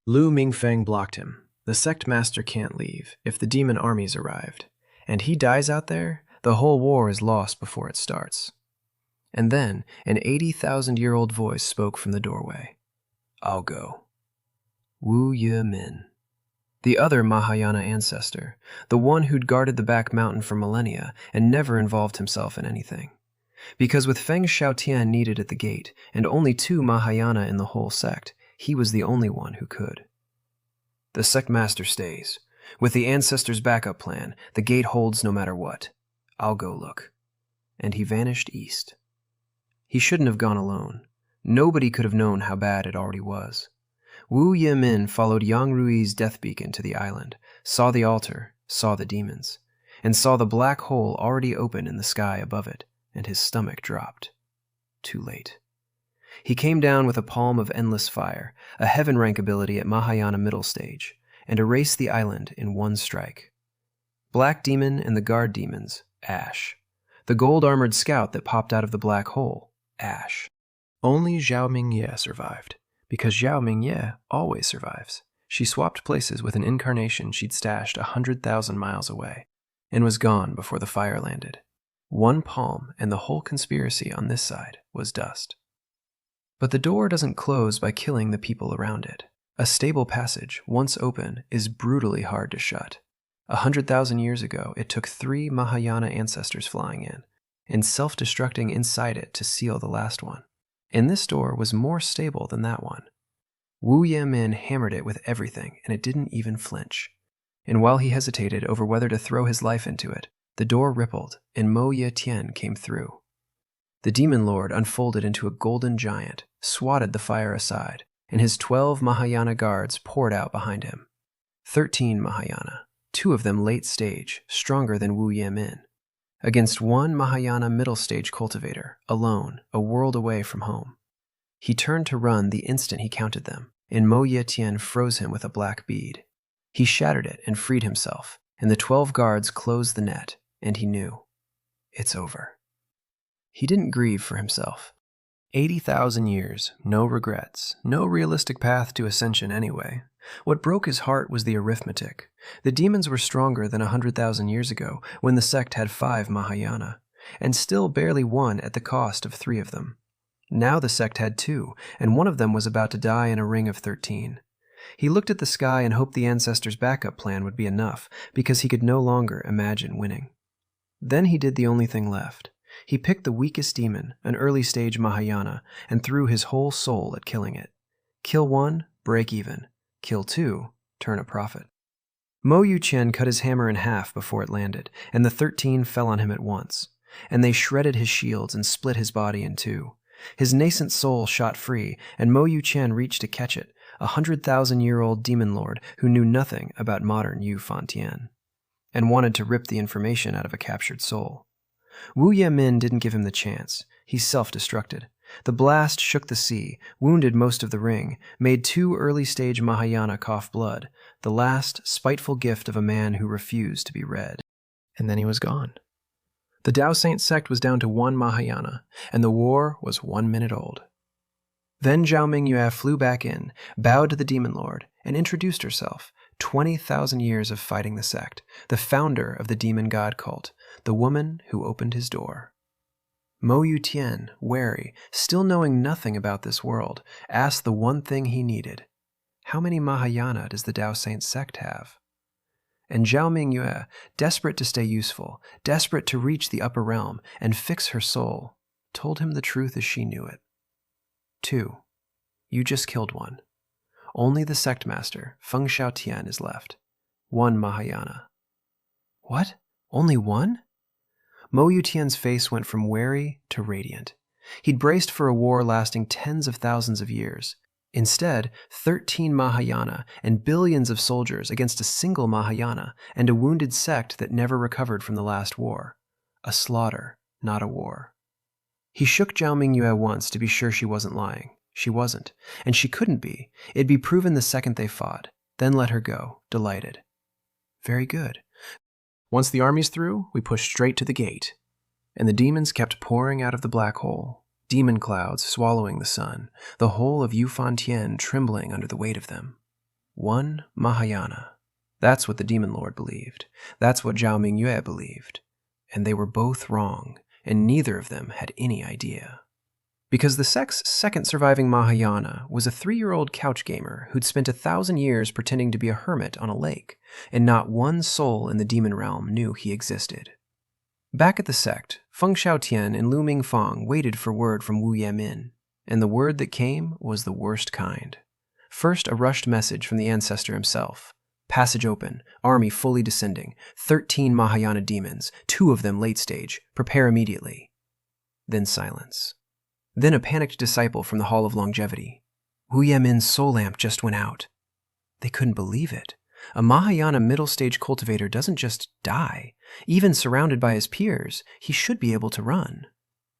Lu Mingfeng blocked him. The sect master can't leave if the demon armies arrived, and he dies out there, the whole war is lost before it starts. And then an 80,000-year-old voice spoke from the doorway. "I'll go." Wu Ye Min. The other Mahayana ancestor, the one who'd guarded the back mountain for millennia and never involved himself in anything. Because with Feng Xiaotian needed at the gate, and only 2 Mahayana in the whole sect, he was the only one who could. "The sect master stays. With the ancestors' backup plan, the gate holds no matter what. I'll go look." And he vanished east. He shouldn't have gone alone. Nobody could have known how bad it already was. Wu Yemin followed Yang Rui's death beacon to the island, saw the altar, saw the demons, and saw the black hole already open in the sky above it, and his stomach dropped. Too late. He came down with a palm of endless fire, a heaven rank ability at Mahayana middle stage, and erased the island in one strike. Black Demon and the guard demons, ash. The gold-armored scout that popped out of the black hole, ash. Only Zhao Mingye survived, because Zhao Mingye always survives. She swapped places with an incarnation she'd stashed 100,000 miles away, and was gone before the fire landed. One palm, and the whole conspiracy on this side was dust. But the door doesn't close by killing the people around it. A stable passage, once open, is brutally hard to shut. 100,000 years ago, it took 3 Mahayana ancestors flying in, and self-destructing inside it to seal the last one. And this door was more stable than that one. Wu Yemin hammered it with everything, and it didn't even flinch. And while he hesitated over whether to throw his life into it, the door rippled, and Mo Ye Tian came through. The demon lord unfolded into a golden giant, swatted the fire aside, and his 12 Mahayana guards poured out behind him. 13 Mahayana, 2 of them late stage, stronger than Wu Yemin. against one Mahayana middle stage cultivator, alone, a world away from home. He turned to run the instant he counted them, and Mo Ye Tian froze him with a black bead. He shattered it and freed himself, and the 12 guards closed the net, and he knew. It's over. He didn't grieve for himself. 80,000 years, no regrets, no realistic path to ascension anyway. What broke his heart was the arithmetic. The demons were stronger than 100,000 years ago, when the sect had 5 Mahayana, and still barely won at the cost of 3 of them. Now the sect had 2, and one of them was about to die in a ring of 13. He looked at the sky and hoped the ancestor's backup plan would be enough, because he could no longer imagine winning. Then he did the only thing left. He picked the weakest demon, an early-stage Mahayana, and threw his whole soul at killing it. Kill 1, break even. Kill 2, turn a profit. Mo Yu Chen cut his hammer in half before it landed, and the 13 fell on him at once. And they shredded his shields and split his body in 2. His nascent soul shot free, and Mo Yu Chen reached to catch it, a 100,000-year-old demon lord who knew nothing about modern Yu Fantian, and wanted to rip the information out of a captured soul. Wu Yemin didn't give him the chance. He self-destructed. The blast shook the sea, wounded most of the ring, made 2 early-stage Mahayana cough blood, the last spiteful gift of a man who refused to be read. And then he was gone. The Dao Saint Sect was down to 1 Mahayana, and the war was 1 minute old. Then Zhang Yuhe flew back in, bowed to the demon lord, and introduced herself. 20,000 years of fighting the sect, the founder of the demon god cult, the woman who opened his door. Mo Yu Tian, wary, still knowing nothing about this world, asked the one thing he needed. How many Mahayana does the Dao Saint Sect have? And Zhang Yuhe, desperate to stay useful, desperate to reach the upper realm and fix her soul, told him the truth as she knew it. 2. You just killed 1. Only the sect master, Feng Xiaotian, is left. 1 Mahayana. What? Only 1? Mo Yu Tian's face went from wary to radiant. He'd braced for a war lasting tens of thousands of years. Instead, 13 Mahayana and billions of soldiers against a single Mahayana and a wounded sect that never recovered from the last war. A slaughter, not a war. He shook Zhang Yuhe once to be sure she wasn't lying. She wasn't, and she couldn't be. It'd be proven the second they fought. Then let her go, delighted. Very good. Once the army's through, we push straight to the gate. And the demons kept pouring out of the black hole, demon clouds swallowing the sun, the whole of Yu Fantian trembling under the weight of them. 1 Mahayana. That's what the demon lord believed. That's what Zhang Yuhe believed. And they were both wrong, and neither of them had any idea. Because the sect's second surviving Mahayana was a 3-year-old couch gamer who'd spent 1,000 years pretending to be a hermit on a lake, and not one soul in the demon realm knew he existed. Back at the sect, Feng Xiaotian and Lu Mingfang waited for word from Wu Yemin, and the word that came was the worst kind. First, a rushed message from the ancestor himself. Passage open, army fully descending, 13 Mahayana demons, 2 of them late stage, prepare immediately. Then silence. Then a panicked disciple from the Hall of Longevity. Wu Yemin's soul lamp just went out. They couldn't believe it. A Mahayana middle-stage cultivator doesn't just die. Even surrounded by his peers, he should be able to run.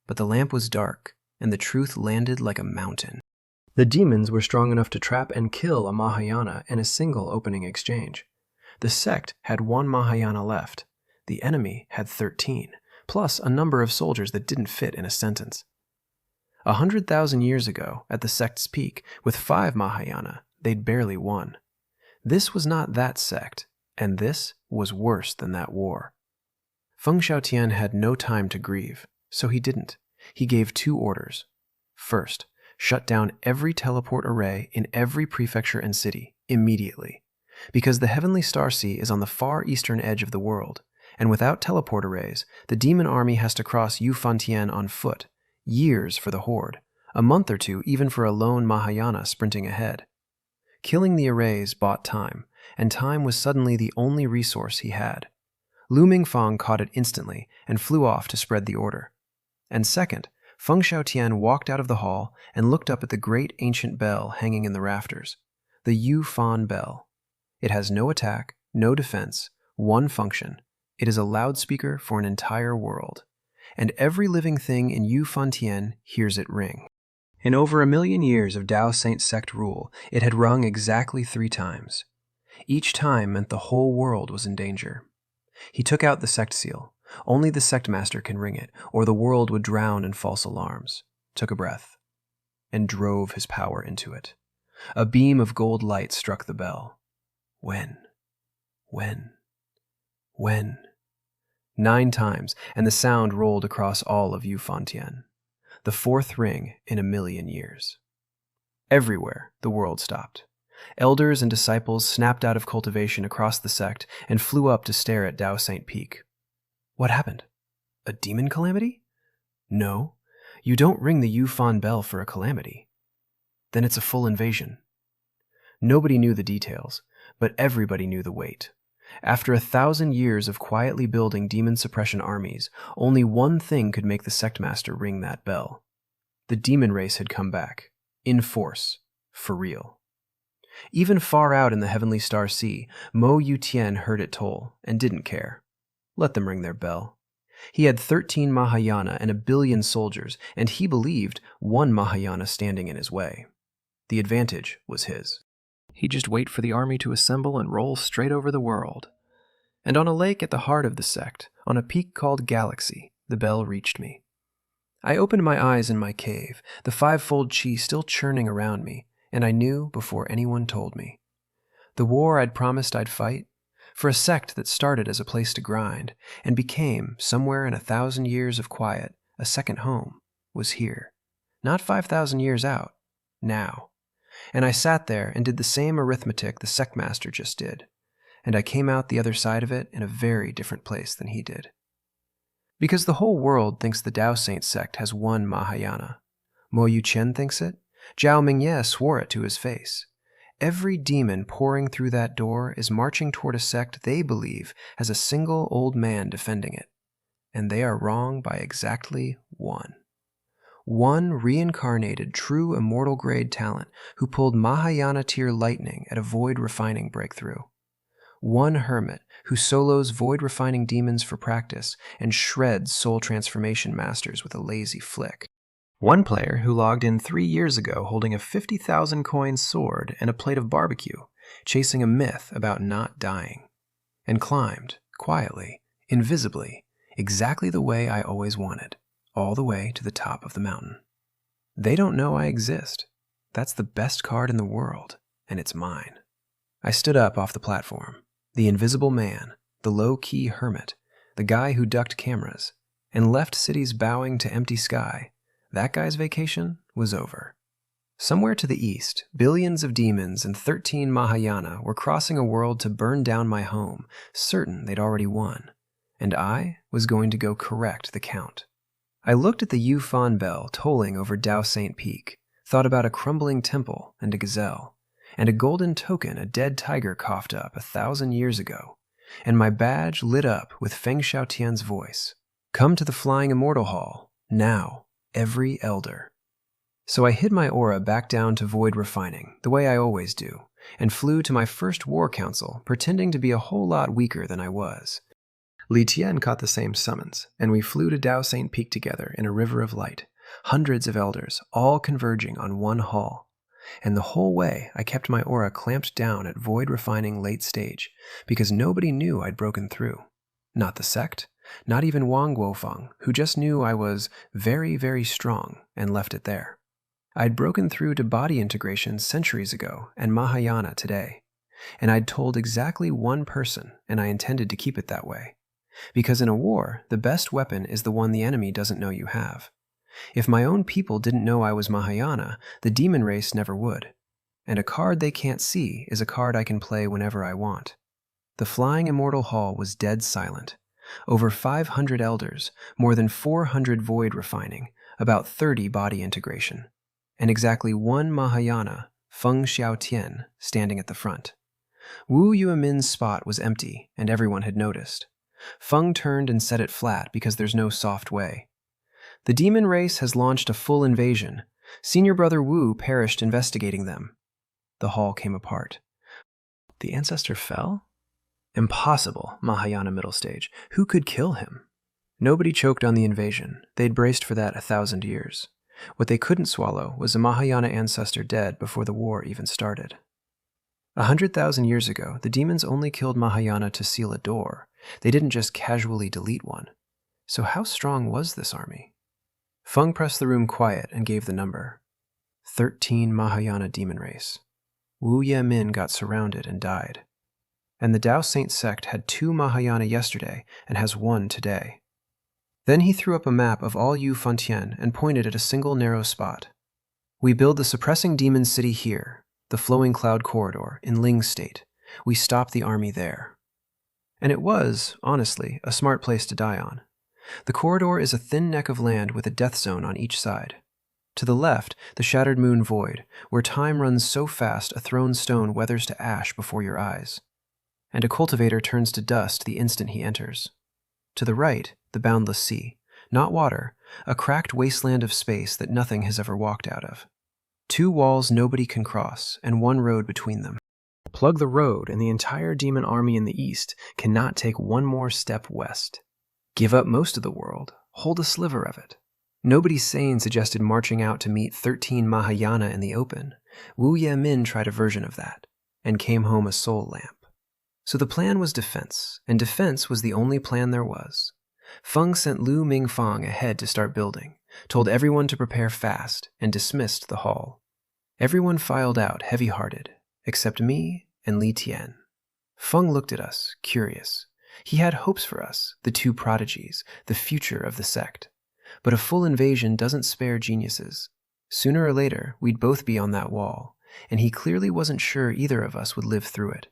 But the lamp was dark, and the truth landed like a mountain. The demons were strong enough to trap and kill a Mahayana in a single opening exchange. The sect had 1 Mahayana left. The enemy had 13, plus a number of soldiers that didn't fit in a sentence. 100,000 years ago, at the sect's peak, with 5 Mahayana, they'd barely won. This was not that sect, and this was worse than that war. Feng Xiaotian had no time to grieve, so he didn't. He gave 2 orders. First, shut down every teleport array in every prefecture and city, immediately. Because the Heavenly Star Sea is on the far eastern edge of the world, and without teleport arrays, the demon army has to cross Yu Fantian on foot. Years for the horde, a month or 2 even for a lone Mahayana sprinting ahead. Killing the arrays bought time, and time was suddenly the only resource he had. Lu Mingfang caught it instantly and flew off to spread the order. And second, Feng Xiaotian walked out of the hall and looked up at the great ancient bell hanging in the rafters, the Yu Fan bell. It has no attack, no defense, one function. It is a loudspeaker for an entire world, and every living thing in Yu Fantian hears it ring. In over 1,000,000 years of Dao Saint Sect rule, it had rung exactly 3 times. Each time meant the whole world was in danger. He took out the sect seal. Only the sect master can ring it, or the world would drown in false alarms. Took a breath, and drove his power into it. A beam of gold light struck the bell. When? 9 times, and the sound rolled across all of Yu Fantian. The 4th ring in 1,000,000 years. Everywhere, the world stopped. Elders and disciples snapped out of cultivation across the sect and flew up to stare at Dao Saint Peak. What happened? A demon calamity? No, you don't ring the Yu Fan bell for a calamity. Then it's a full invasion. Nobody knew the details, but everybody knew the weight. After 1,000 years of quietly building demon suppression armies, only one thing could make the sect master ring that bell. The demon race had come back, in force, for real. Even far out in the heavenly star sea, Mo Yutian heard it toll and didn't care. Let them ring their bell. He had 13 Mahayana and 1,000,000,000 soldiers, and he believed one Mahayana standing in his way. The advantage was his. He'd just wait for the army to assemble and roll straight over the world. And on a lake at the heart of the sect, on a peak called Galaxy, the bell reached me. I opened my eyes in my cave, the 5-fold chi still churning around me, and I knew before anyone told me. The war I'd promised I'd fight, for a sect that started as a place to grind, and became, somewhere in 1,000 years of quiet, a second home, was here. Not 5,000 years out, now. And I sat there and did the same arithmetic the sect master just did, and I came out the other side of it in a very different place than he did. Because the whole world thinks the Dao Saint Sect has one Mahayana. Mo Yuchen thinks it. Zhao Mingye swore it to his face. Every demon pouring through that door is marching toward a sect they believe has a single old man defending it. And they are wrong by exactly one. One reincarnated, true immortal grade talent who pulled Mahayana tier lightning at a void refining breakthrough. One hermit who solos void refining demons for practice and shreds soul transformation masters with a lazy flick. One player who logged in 3 years ago holding a 50,000 coin sword and a plate of barbecue, chasing a myth about not dying. And climbed, quietly, invisibly, exactly the way I always wanted, all the way to the top of the mountain. They don't know I exist. That's the best card in the world, and it's mine. I stood up off the platform. The invisible man, the low-key hermit, the guy who ducked cameras, and left cities bowing to empty sky. That guy's vacation was over. Somewhere to the east, billions of demons and 13 Mahayana were crossing a world to burn down my home, certain they'd already won. And I was going to go correct the count. I looked at the Yu Fan bell tolling over Dao Saint Peak, thought about a crumbling temple and a gazelle, and a golden token a dead tiger coughed up 1,000 years ago, and my badge lit up with Feng Xiaotian's voice. Come to the Flying Immortal Hall, now, every elder. So I hid my aura back down to void refining, the way I always do, and flew to my first war council, pretending to be a whole lot weaker than I was. Li Tian caught the same summons, and we flew to Dao Saint Peak together in a river of light, hundreds of elders, all converging on one hall. And the whole way, I kept my aura clamped down at void refining late stage, because nobody knew I'd broken through. Not the sect, not even Wang Guofeng, who just knew I was very, very strong and left it there. I'd broken through to body integration centuries ago and Mahayana today. And I'd told exactly one person, and I intended to keep it that way. Because in a war, the best weapon is the one the enemy doesn't know you have. If my own people didn't know I was Mahayana, the demon race never would. And a card they can't see is a card I can play whenever I want. The Flying Immortal Hall was dead silent. Over 500 elders, more than 400 void refining, about 30 body integration, and exactly one Mahayana, Feng Xiaotian, standing at the front. Wu Yuemin's spot was empty, and everyone had noticed. Feng turned and set it flat because there's no soft way. The demon race has launched a full invasion. Senior brother Wu perished investigating them. The hall came apart. The ancestor fell? Impossible, Mahayana middle stage. Who could kill him? Nobody choked on the invasion. They'd braced for that 1,000 years. What they couldn't swallow was a Mahayana ancestor dead before the war even started. 100,000 years ago, the demons only killed Mahayana to seal a door. They didn't just casually delete one. So how strong was this army? Feng pressed the room quiet and gave the number. 13 Mahayana demon race. Wu Yemin got surrounded and died. And the Dao Saint Sect had 2 Mahayana yesterday and has 1 today. Then he threw up a map of all Yu Fantian and pointed at a single narrow spot. We build the suppressing demon city here, the flowing cloud corridor, in Ling State. We stop the army there. And it was, honestly, a smart place to die on. The corridor is a thin neck of land with a death zone on each side. To the left, the shattered moon void, where time runs so fast a thrown stone weathers to ash before your eyes. And a cultivator turns to dust the instant he enters. To the right, the boundless sea. Not water, a cracked wasteland of space that nothing has ever walked out of. 2 walls nobody can cross, and 1 road between them. Plug the road, and the entire demon army in the east cannot take 1 more step west. Give up most of the world, hold a sliver of it. Nobody sane suggested marching out to meet 13 Mahayana in the open. Wu Yemin tried a version of that, and came home a soul lamp. So the plan was defense, and defense was the only plan there was. Feng sent Lu Mingfang ahead to start building, told everyone to prepare fast, and dismissed the hall. Everyone filed out heavy-hearted, except me and Li Tian. Feng looked at us, curious. He had hopes for us, the 2 prodigies, the future of the sect. But a full invasion doesn't spare geniuses. Sooner or later, we'd both be on that wall, and he clearly wasn't sure either of us would live through it.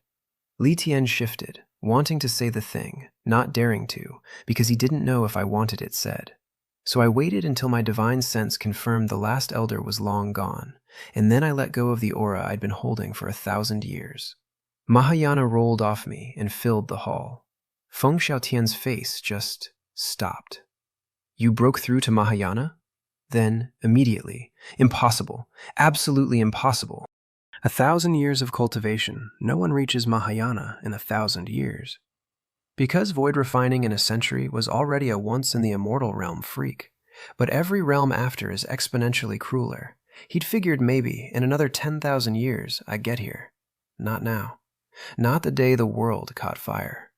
Li Tian shifted, wanting to say the thing, not daring to, because he didn't know if I wanted it said. So I waited until my divine sense confirmed the last elder was long gone, and then I let go of the aura I'd been holding for 1,000 years. Mahayana rolled off me and filled the hall. Feng Xiaotian's face just stopped. You broke through to Mahayana? Then, immediately, impossible, absolutely impossible. 1,000 years of cultivation, no one reaches Mahayana in 1,000 years. Because void refining in a century was already a once-in-the-immortal realm freak, but every realm after is exponentially crueler, he'd figured maybe in another 10,000 years I'd get here. Not now. Not the day the world caught fire.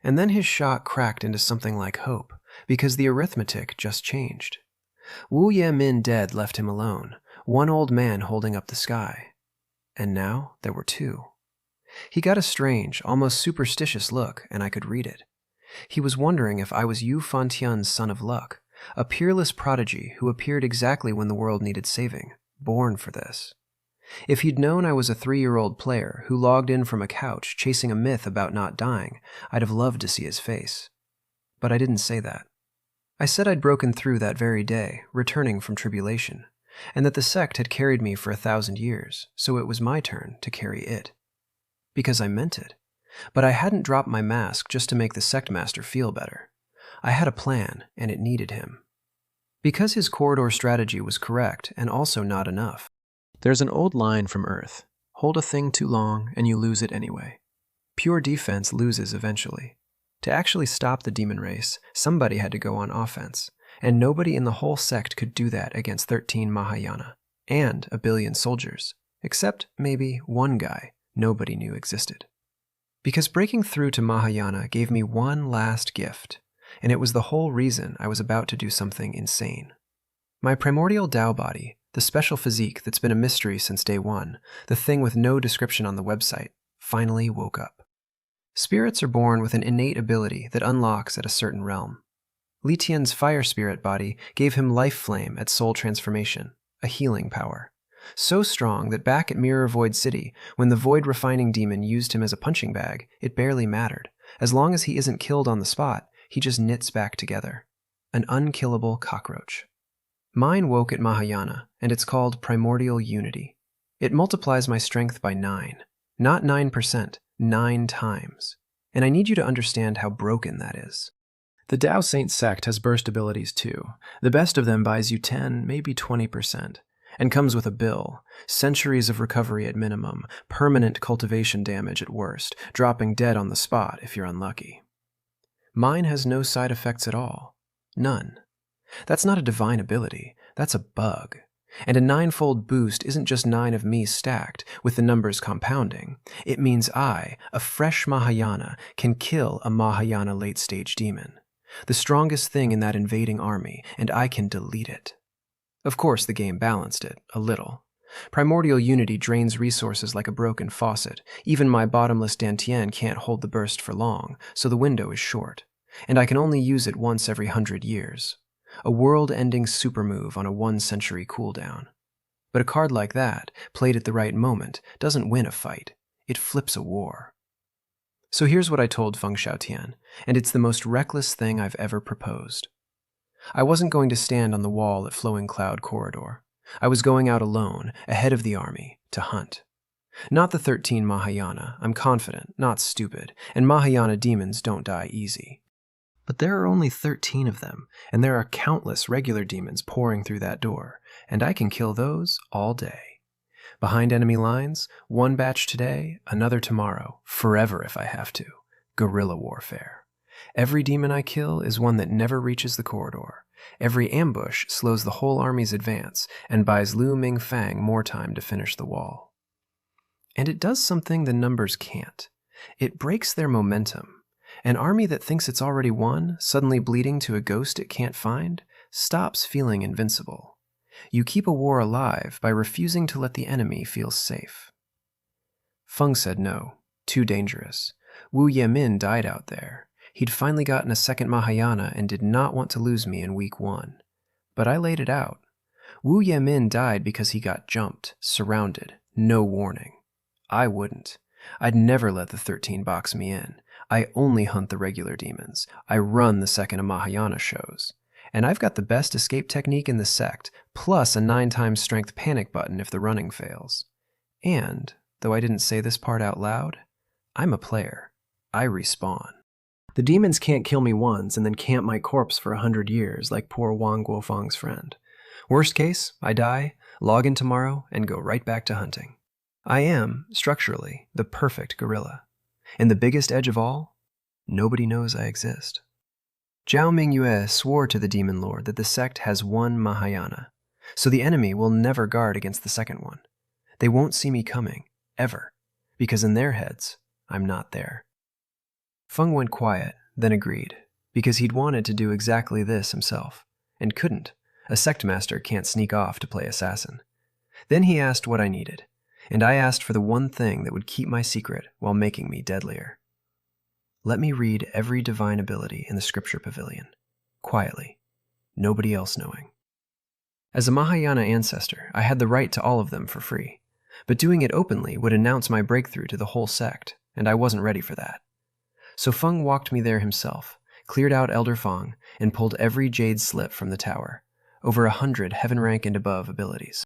And then his shot cracked into something like hope, because the arithmetic just changed. Wu Yemin dead left him alone, 1 old man holding up the sky. And now there were 2. He got a strange, almost superstitious look, and I could read it. He was wondering if I was Yu Fantian's son of luck, a peerless prodigy who appeared exactly when the world needed saving, born for this. If he'd known I was a 3-year-old player who logged in from a couch chasing a myth about not dying, I'd have loved to see his face. But I didn't say that. I said I'd broken through that very day, returning from tribulation, and that the sect had carried me for 1,000 years, so it was my turn to carry it. Because I meant it. But I hadn't dropped my mask just to make the sect master feel better. I had a plan, and it needed him. Because his corridor strategy was correct and also not enough. There's an old line from Earth. Hold a thing too long, and you lose it anyway. Pure defense loses eventually. To actually stop the demon race, somebody had to go on offense, and nobody in the whole sect could do that against 13 Mahayana, and 1 billion soldiers, except maybe 1 guy nobody knew existed. Because breaking through to Mahayana gave me 1 last gift, and it was the whole reason I was about to do something insane. My primordial Dao body, the special physique that's been a mystery since day 1, the thing with no description on the website, finally woke up. Spirits are born with an innate ability that unlocks at a certain realm. Li Tian's fire spirit body gave him life flame at soul transformation, a healing power. So strong that back at Mirror Void City, when the void refining demon used him as a punching bag, it barely mattered. As long as he isn't killed on the spot, he just knits back together. An unkillable cockroach. Mine woke at Mahayana, and it's called Primordial Unity. It multiplies my strength by 9. Not 9%, 9 times. And I need you to understand how broken that is. The Dao Saint Sect has burst abilities too. The best of them buys you 10, maybe 20%. and comes with a bill, centuries of recovery at minimum, permanent cultivation damage at worst, dropping dead on the spot if you're unlucky. Mine has no side effects at all. None. That's not a divine ability, that's a bug. And a 9-fold boost isn't just 9 of me stacked, with the numbers compounding. It means I, a fresh Mahayana, can kill a Mahayana late-stage demon. The strongest thing in that invading army, and I can delete it. Of course, the game balanced it, a little. Primordial unity drains resources like a broken faucet. Even my bottomless Dantian can't hold the burst for long, so the window is short. And I can only use it once every 100 years. A world-ending super move on a 1-century cooldown. But a card like that, played at the right moment, doesn't win a fight. It flips a war. So here's what I told Feng Xiaotian, and it's the most reckless thing I've ever proposed. I wasn't going to stand on the wall at Flowing Cloud Corridor. I was going out alone, ahead of the army, to hunt. Not the 13 Mahayana, I'm confident, not stupid, and Mahayana demons don't die easy. But there are only 13 of them, and there are countless regular demons pouring through that door, and I can kill those all day. Behind enemy lines, one batch today, another tomorrow, forever if I have to. Guerrilla warfare. Every demon I kill is one that never reaches the corridor. Every ambush slows the whole army's advance and buys Lu Mingfang more time to finish the wall. And it does something the numbers can't. It breaks their momentum. An army that thinks it's already won, suddenly bleeding to a ghost it can't find, stops feeling invincible. You keep a war alive by refusing to let the enemy feel safe. Feng said no, too dangerous. Wu Yemin died out there. He'd finally gotten a second Mahayana and did not want to lose me in week 1. But I laid it out. Wu Yemin died because he got jumped, surrounded, no warning. I wouldn't. I'd never let the 13 box me in. I only hunt the regular demons. I run the second Mahayana shows. And I've got the best escape technique in the sect, plus a 9x strength panic button if the running fails. And, though I didn't say this part out loud, I'm a player. I respawn. The demons can't kill me once and then camp my corpse for 100 years like poor Wang Guofeng's friend. Worst case, I die, log in tomorrow, and go right back to hunting. I am, structurally, the perfect guerrilla. And the biggest edge of all? Nobody knows I exist. Zhang Yuhe swore to the demon lord that the sect has one Mahayana, so the enemy will never guard against the second one. They won't see me coming, ever, because in their heads, I'm not there. Feng went quiet, then agreed, because he'd wanted to do exactly this himself, and couldn't. A sect master can't sneak off to play assassin. Then he asked what I needed, and I asked for the one thing that would keep my secret while making me deadlier. Let me read every divine ability in the scripture pavilion, quietly, nobody else knowing. As a Mahayana ancestor, I had the right to all of them for free, but doing it openly would announce my breakthrough to the whole sect, and I wasn't ready for that. So Feng walked me there himself, cleared out Elder Feng, and pulled every jade slip from the tower, over 100 heaven rank and above abilities.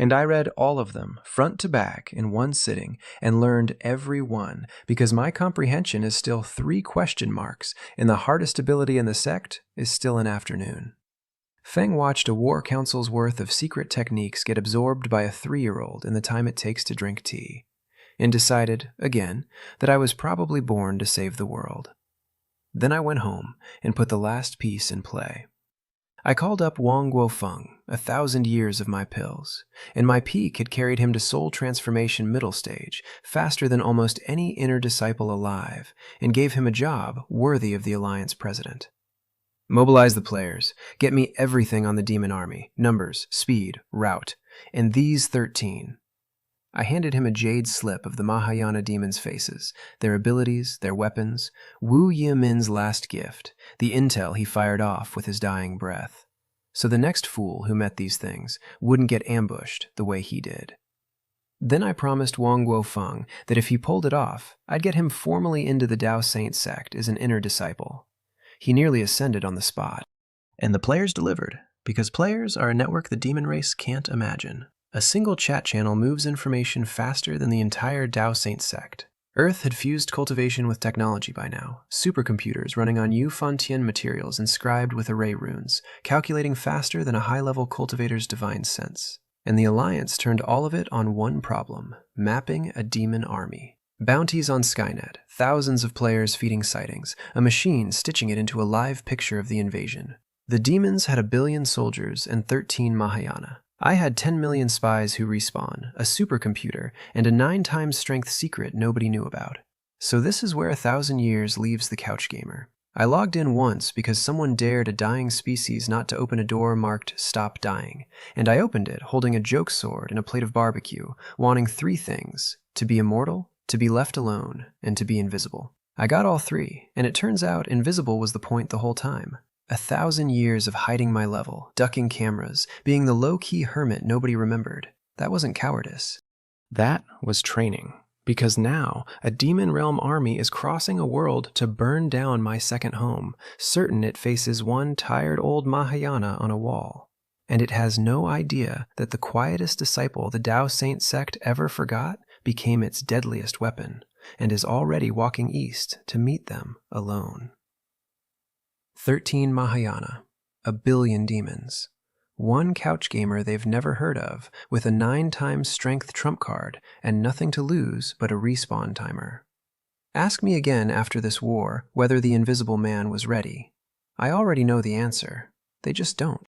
And I read all of them, front to back, in one sitting, and learned every one, because my comprehension is still 3 question marks, and the hardest ability in the sect is still an afternoon. Feng watched a war council's worth of secret techniques get absorbed by a 3-year-old in the time it takes to drink tea, and decided, again, that I was probably born to save the world. Then I went home and put the last piece in play. I called up Wang Guofeng, 1,000 years of my pills, and my peak had carried him to soul transformation middle stage faster than almost any inner disciple alive, and gave him a job worthy of the Alliance president. Mobilize the players, get me everything on the demon army, numbers, speed, route, and these 13. I handed him a jade slip of the Mahayana demons' faces, their abilities, their weapons, Wu Yemin's last gift, the intel he fired off with his dying breath. So the next fool who met these things wouldn't get ambushed the way he did. Then I promised Wang Guofeng that if he pulled it off, I'd get him formally into the Dao Saint Sect as an inner disciple. He nearly ascended on the spot. And the players delivered, because players are a network the demon race can't imagine. A single chat channel moves information faster than the entire Dao Saint Sect. Earth had fused cultivation with technology by now, supercomputers running on Yu Fantian materials inscribed with array runes, calculating faster than a high-level cultivator's divine sense. and the Alliance turned all of it on one problem: mapping a demon army. Bounties on Skynet, thousands of players feeding sightings, a machine stitching it into a live picture of the invasion. The demons had 1 billion soldiers and 13 Mahayana. I had 10 million spies who respawn, a supercomputer, and a 9 times strength secret nobody knew about. So this is where 1,000 years leaves the couch gamer. I logged in once because someone dared a dying species not to open a door marked "Stop Dying," and I opened it holding a joke sword and a plate of barbecue, wanting 3 things: to be immortal, to be left alone, and to be invisible. I got all 3, and it turns out invisible was the point the whole time. 1,000 years of hiding my level, ducking cameras, being the low-key hermit nobody remembered. That wasn't cowardice. That was training. Because now, a demon realm army is crossing a world to burn down my second home, certain it faces one tired old Mahayana on a wall. And it has no idea that the quietest disciple the Dao Saint Sect ever forgot became its deadliest weapon, and is already walking east to meet them alone. 13 Mahayana, 1 billion demons. One couch gamer they've never heard of, with a 9 times strength trump card, and nothing to lose but a respawn timer. Ask me again after this war whether the Invisible Man was ready. I already know the answer. They just don't.